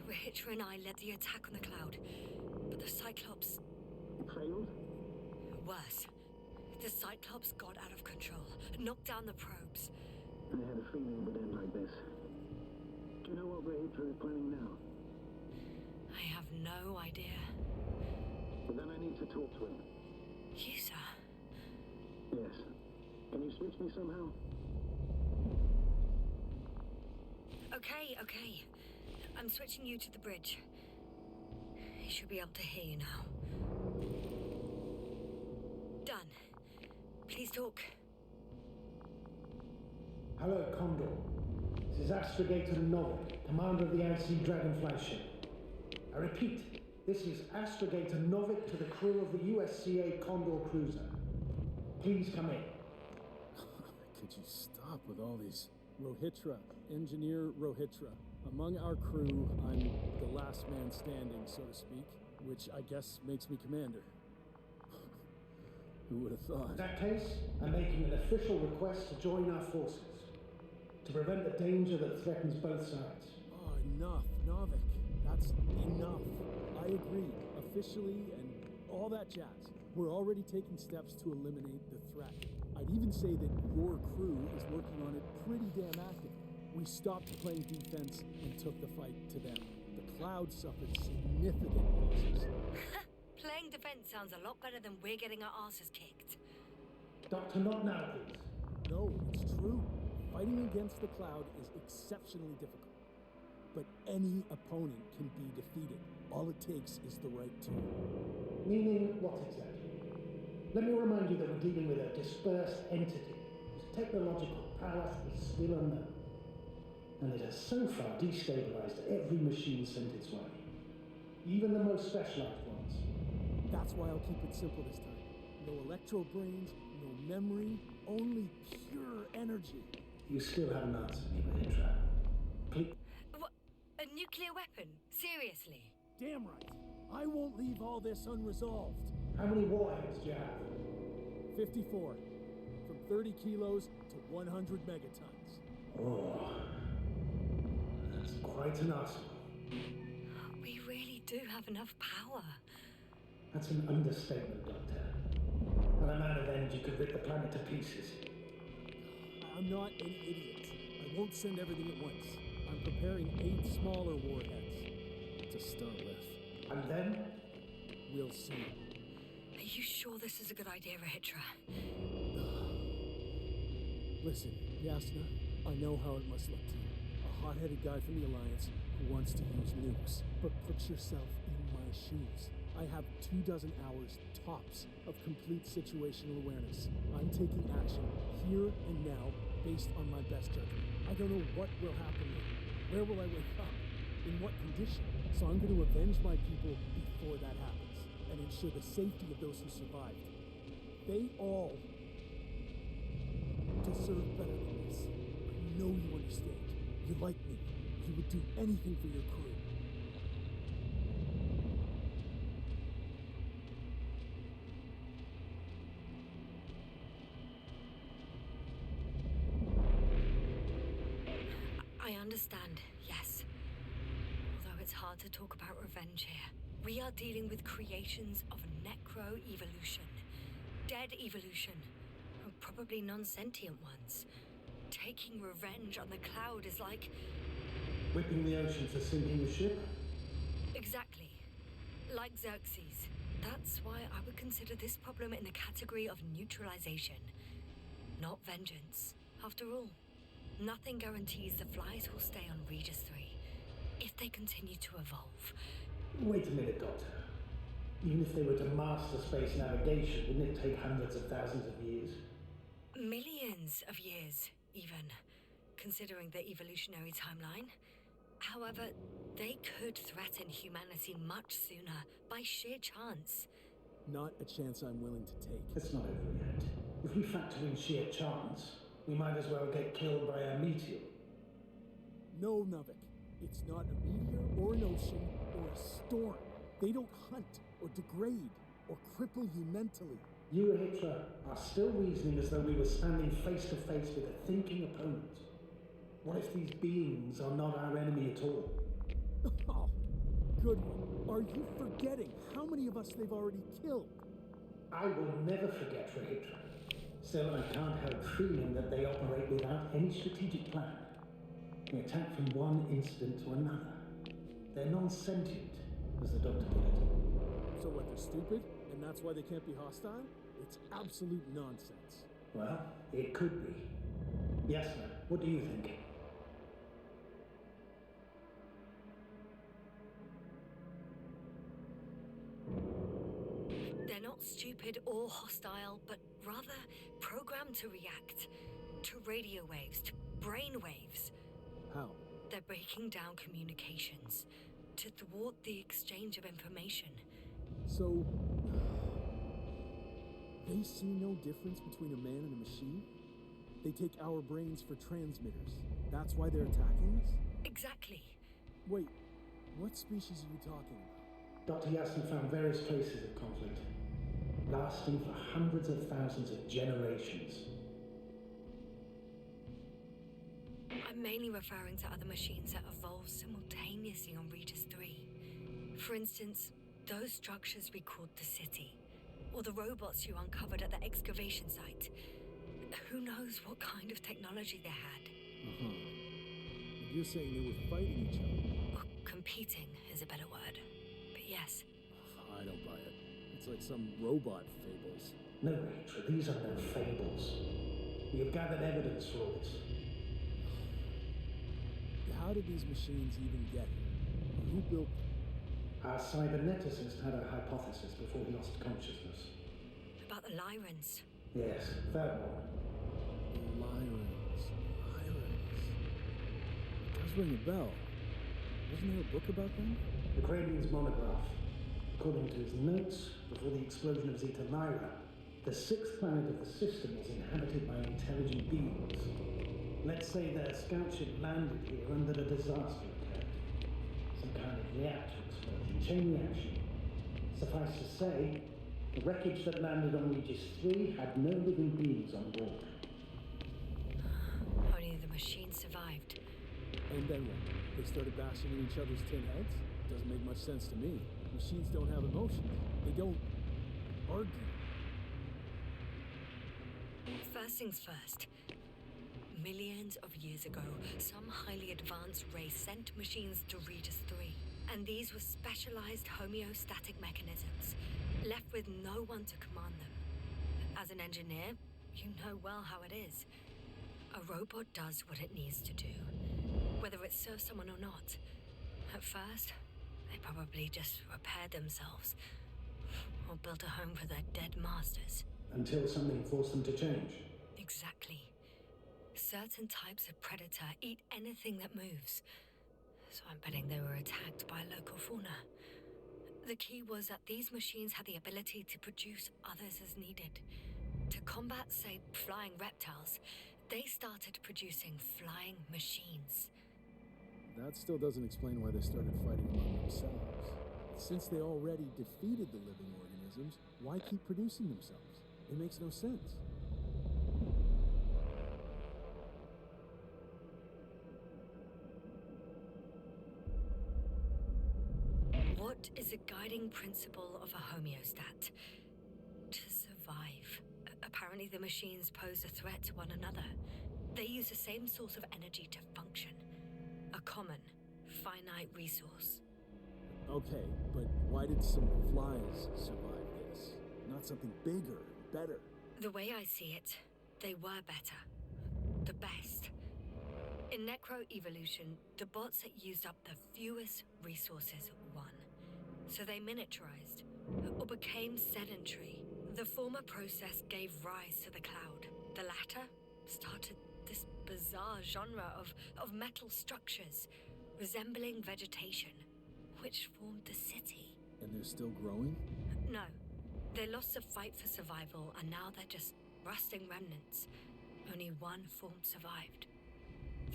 Rahitra and I led the attack on the Cloud, but the Cyclops... Failed? Worse. The Cyclops got out of control, knocked down the probes. I had a feeling it would end like this. Do you know what Rahitra is planning now? I have no idea. But then I need to talk to him. You, sir? Yes. Can you switch me somehow? Okay. I'm switching you to the bridge. He should be able to hear you now. Done. Please talk. Hello, Condor. This is Astrogator Novik, commander of the IC Dragonfly ship. I repeat, this is Astrogator Novik to the crew of the USCA Condor cruiser. Please come in. Could you stop with all these? Rohitra, Engineer Rohitra. Among our crew, I'm the last man standing, so to speak, which I guess makes me commander. Who would have thought? In that case, I'm making an official request to join our forces, to prevent the danger that threatens both sides. Oh, enough, Novik. That's enough. I agree, officially, and all that jazz. We're already taking steps to eliminate the threat. I'd even say that your crew is working on it pretty damn actively. We stopped playing defense and took the fight to them. The Cloud suffered significant losses. Playing defense sounds a lot better than we're getting our asses kicked. Doctor, not now, please. No, it's true. Fighting against the Cloud is exceptionally difficult. But any opponent can be defeated. All it takes is the right tool. Meaning what exactly? Let me remind you that we're dealing with a dispersed entity whose technological prowess is still unknown. And it has so far destabilized every machine sent its way. Even the most specialized ones. That's why I'll keep it simple this time. No electro brains, no memory, only pure energy. You still haven't answered me, Rahitra. Please. What? A nuclear weapon? Seriously? Damn right. I won't leave all this unresolved. How many warheads do you have? 54. From 30 kilos to 100 megatons. Oh. That's quite an arsenal. We really do have enough power. That's an understatement, Doctor. An amount of energy could rip the planet to pieces. I'm not an idiot. I won't send everything at once. I'm preparing 8 smaller warheads to start with. And then? We'll see. Are you sure this is a good idea, Rahitra? Listen, Yasna, I know how it must look to you. A hot-headed guy from the Alliance who wants to use nukes. But put yourself in my shoes. I have 24 hours tops of complete situational awareness. I'm taking action here and now based on my best judgment. I don't know what will happen later. Where will I wake up? In what condition? So I'm going to avenge my people before that happens and ensure the safety of those who survived. They all deserve better than this. I know you understand. You like me. You would do anything for your crew. I understand, yes. Although it's hard to talk about revenge here. We are dealing with creations of necro-evolution. Dead evolution. Probably non-sentient ones. Taking revenge on the cloud is like... Whipping the ocean for sinking a ship? Exactly. Like Xerxes. That's why I would consider this problem in the category of neutralization. Not vengeance. After all, nothing guarantees the flies will stay on Regis 3 if they continue to evolve. Wait a minute, Doctor. Even if they were to master space navigation, wouldn't it take hundreds of thousands of years? Millions of years, even, considering the evolutionary timeline. However, they could threaten humanity much sooner, by sheer chance. Not a chance I'm willing to take. It's not over yet. If we factor in sheer chance, we might as well get killed by a meteor. No, Novik. It's not a meteor or an ocean or a storm. They don't hunt or degrade or cripple you mentally. You, Hitler, are still reasoning as though we were standing face to face with a thinking opponent. What if these beings are not our enemy at all? Oh, good one. Are you forgetting how many of us they've already killed? I will never forget for Hitler. Still, I can't help feeling that they operate without any strategic plan. They attack from one incident to another. They're non-sentient, as the doctor put it. So what, they're stupid? And that's why they can't be hostile? It's absolute nonsense. Well, it could be. Yasna, what do you think? They're not stupid or hostile, but rather programmed to react. To radio waves, to brain waves. How? They're breaking down communications to thwart the exchange of information. So, they see no difference between a man and a machine? They take our brains for transmitters. That's why they're attacking us? Exactly. Wait, what species are you talking about? Dr. Yasna found various traces of conflict, lasting for hundreds of thousands of generations. I'm mainly referring to other machines that evolved simultaneously on Regis 3. For instance, those structures we called the city, or the robots you uncovered at the excavation site. Who knows what kind of technology they had? And you're saying they were fighting each other? Competing is a better word. But yes. I don't buy it. It's like some robot fables. No, Rachel, these are no fables. We have gathered evidence for all this. How did these machines even get here? Who built them? Our cyberneticist had a hypothesis before he lost consciousness. About the Lyrans. Yes, that one. Lyrans. It does ring a bell. Wasn't there a book about them? The Kranian's monograph. According to his notes, before the explosion of Zeta Lyra, the sixth planet of the system was inhabited by intelligent beings. Let's say their scout ship landed here and that a disaster occurred. Some kind of reactor explosion, chain reaction. Suffice to say, the wreckage that landed on Regis 3 had no living beings on board. Only the machine survived. And then what? They started bashing in each other's tin heads? Doesn't make much sense to me. Machines don't have emotions. They don't argue. First things first. Millions of years ago, some highly advanced race sent machines to Regis 3. And these were specialized homeostatic mechanisms, left with no one to command them. As an engineer, you know well how it is. A robot does what it needs to do, whether it serves someone or not. At first, They probably just repaired themselves, or built a home for their dead masters. Until something forced them to change. Exactly. Certain types of predator eat anything that moves. So I'm betting they were attacked by local fauna. The key was that these machines had the ability to produce others as needed. To combat, say, flying reptiles, they started producing flying machines. That still doesn't explain why they started fighting among themselves. Since they already defeated the living organisms, why keep producing themselves? It makes no sense. What is the guiding principle of a homeostat? To survive. Apparently the machines pose a threat to one another. They use the same source of energy to function. A common, finite resource. Okay, but why did some flies survive this? Not something bigger, better. The way I see it, they were better. The best. In necroevolution, the bots that used up the fewest resources won. So they miniaturized, or became sedentary. The former process gave rise to the cloud. The latter started this bizarre genre of metal structures, resembling vegetation, which formed the city. And they're still growing? No. They lost the fight for survival, and now they're just rusting remnants. Only one form survived.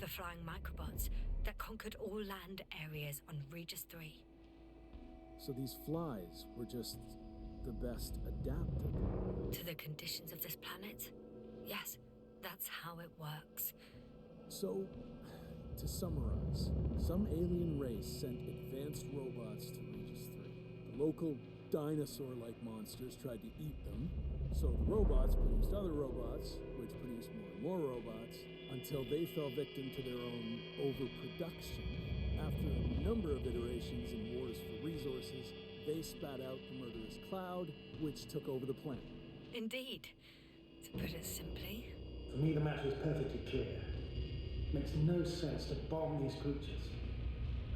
The flying microbots that conquered all land areas on Regis 3. So these flies were just the best adapted? To the conditions of this planet? Yes, that's how it works. So, to summarize, some alien race sent advanced robots to Regis 3. The local dinosaur-like monsters tried to eat them, so the robots produced other robots, which produced more and more robots, until they fell victim to their own overproduction. After a number of iterations and wars for resources, they spat out the murderous cloud, which took over the planet. Indeed. To put it simply. For me, the matter is perfectly clear. It makes no sense to bomb these creatures.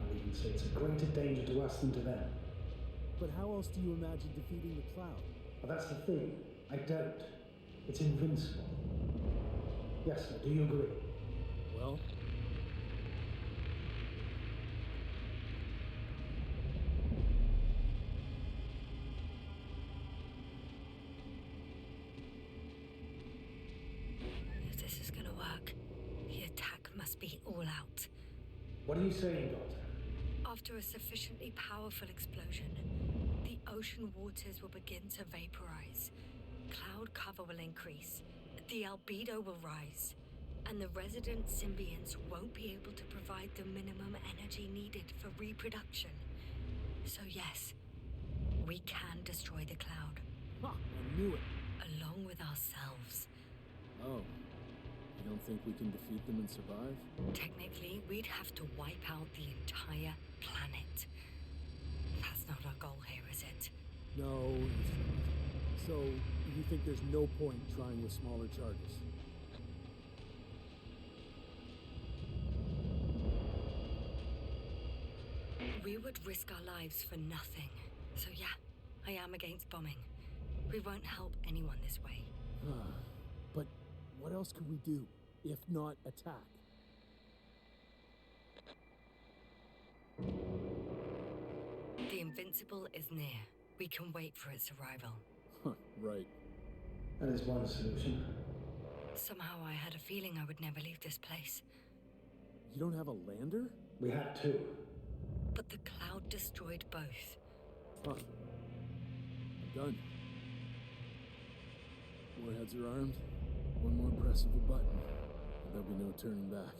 I'll even say it's a greater danger to us than to them. But how else do you imagine defeating the cloud? Well, that's the thing. I don't. It's invincible. Yasna, do you agree? Well, if this is gonna work, the attack must be all out. What are you saying, Doctor? After a sufficiently powerful explosion, the ocean waters will begin to vaporize. Cloud cover will increase, the albedo will rise, and the resident symbionts won't be able to provide the minimum energy needed for reproduction. So yes, we can destroy the cloud. ha, I knew it. Along with ourselves. Oh, you don't think we can defeat them and survive? Technically, we'd have to wipe out the entire planet. That's not our goal here, is it? No, it's not. So, you think there's no point trying with smaller charges? We would risk our lives for nothing. So yeah, I am against bombing. We won't help anyone this way. But what else could we do, if not attack? The Invincible is near. We can wait for its arrival. Huh, right. That is one solution. Somehow I had a feeling I would never leave this place. You don't have a lander? We had two. But the cloud destroyed both. Huh. I'm done. Warheads are armed. One more press of a button, and there'll be no turning back.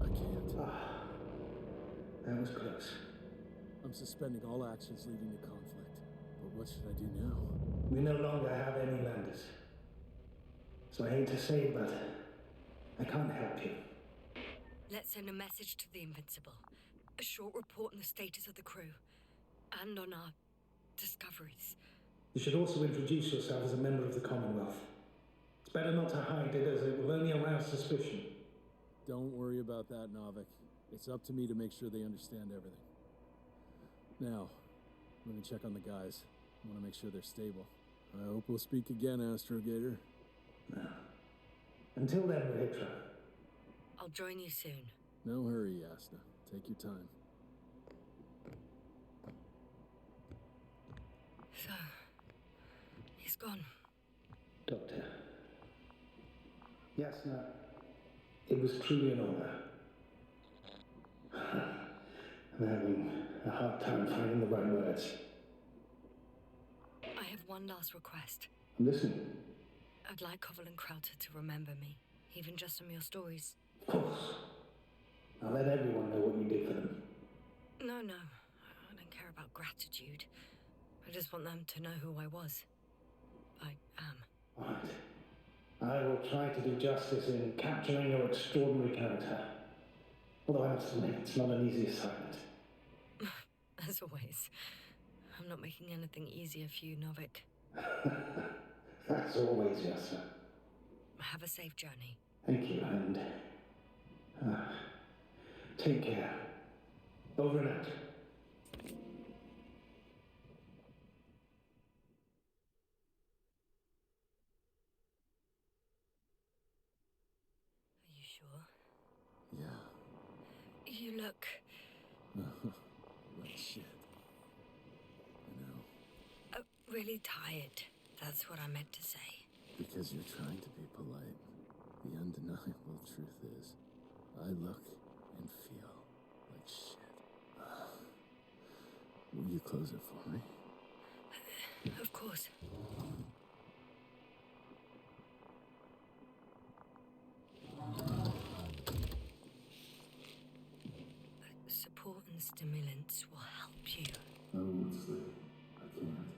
I can't. That was close. I'm suspending all actions leading to conflict. But what should I do now? We no longer have any landers. So I hate to say it, but I can't help you. Let's send a message to the Invincible. A short report on the status of the crew. And on our discoveries. You should also introduce yourself as a member of the Commonwealth. It's better not to hide it, as it will only arouse suspicion. Don't worry about that, Novik. It's up to me to make sure they understand everything. Now, let me check on the guys. I want to make sure they're stable. I hope we'll speak again, Astrogator. Until then, Regis. I'll join you soon. No hurry, Yasna. Take your time. So, he's gone. Doctor. Yasna, it was truly an honor. I'm having a hard time finding the right words. I have one last request. I'm listening. I'd like Koval and Krauter to remember me, even just from your stories. Of course. I'll let everyone know what you did for them. No, I don't care about gratitude. I just want them to know who I was. I am. All right. I will try to do justice in capturing your extraordinary character. Although I must admit, it's not an easy assignment. As always. I'm not making anything easier for you, Novik. As always, Yasna. Have a safe journey. Thank you, and take care. Over and out. Are you sure? Yeah. You look... Like shit. I know. Really tired. That's what I meant to say. Because you're trying to be polite. The undeniable truth is, I look and feel like shit. Will you close it for me? Of course. Support and stimulants will help you. I won't sleep. I can't.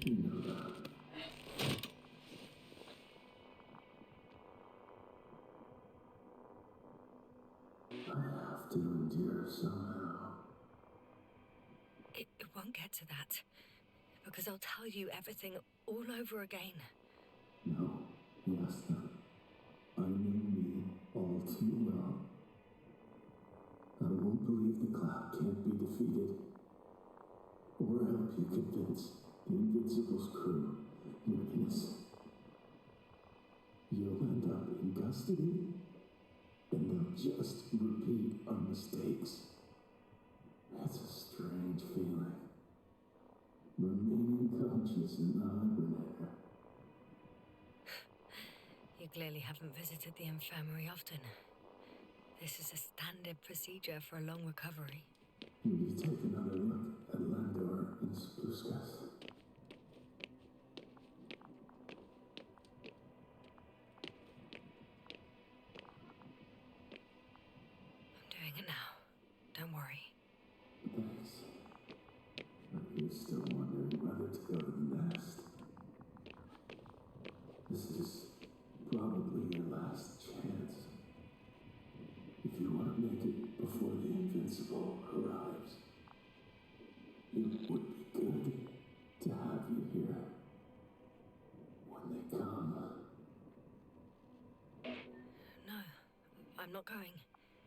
You know that. I have to endure somehow. It won't get to that. Because I'll tell you everything all over again. No, Yasna. I know me all too well. I won't believe the cloud can't be defeated. Or help you convince the Invincible's crew you're innocent. You'll end up in custody, and they'll just repeat our mistakes. It's a strange feeling. Remaining conscious in the hibernator. You clearly haven't visited the infirmary often. This is a standard procedure for a long recovery. Will you take another look at Landor and Spluskas? I'm doing it now. Don't worry. Thanks. Are you still wondering whether to go to the nest? This is probably your last chance. If you want to make it before the Invincible arrives, it would be good to have you here when they come. No, I'm not going.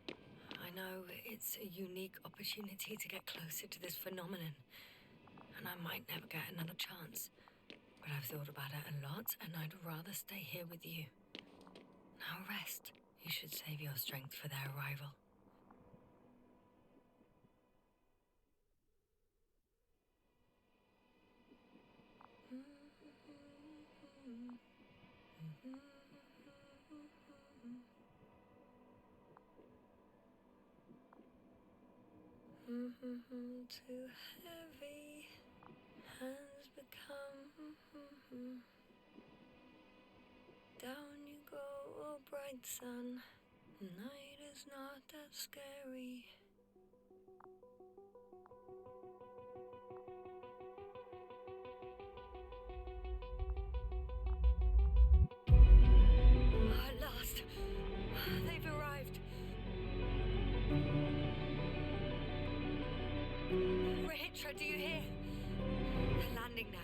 I know it's a unique opportunity to get closer to this phenomenon, and I might never get another chance. But I've thought about it a lot, and I'd rather stay here with you. Now rest. You should save your strength for their arrival. Too heavy has become. Down you go, oh bright sun. Night is not that scary. At last, they've arrived. Rahitra, do you hear? They're landing now.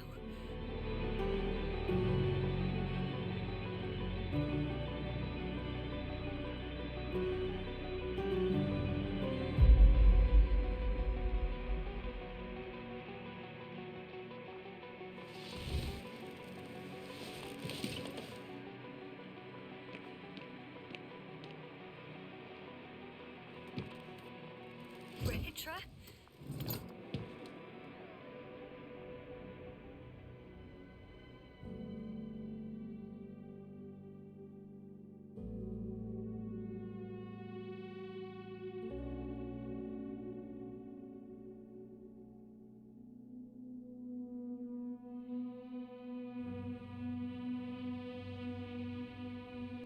Ultra?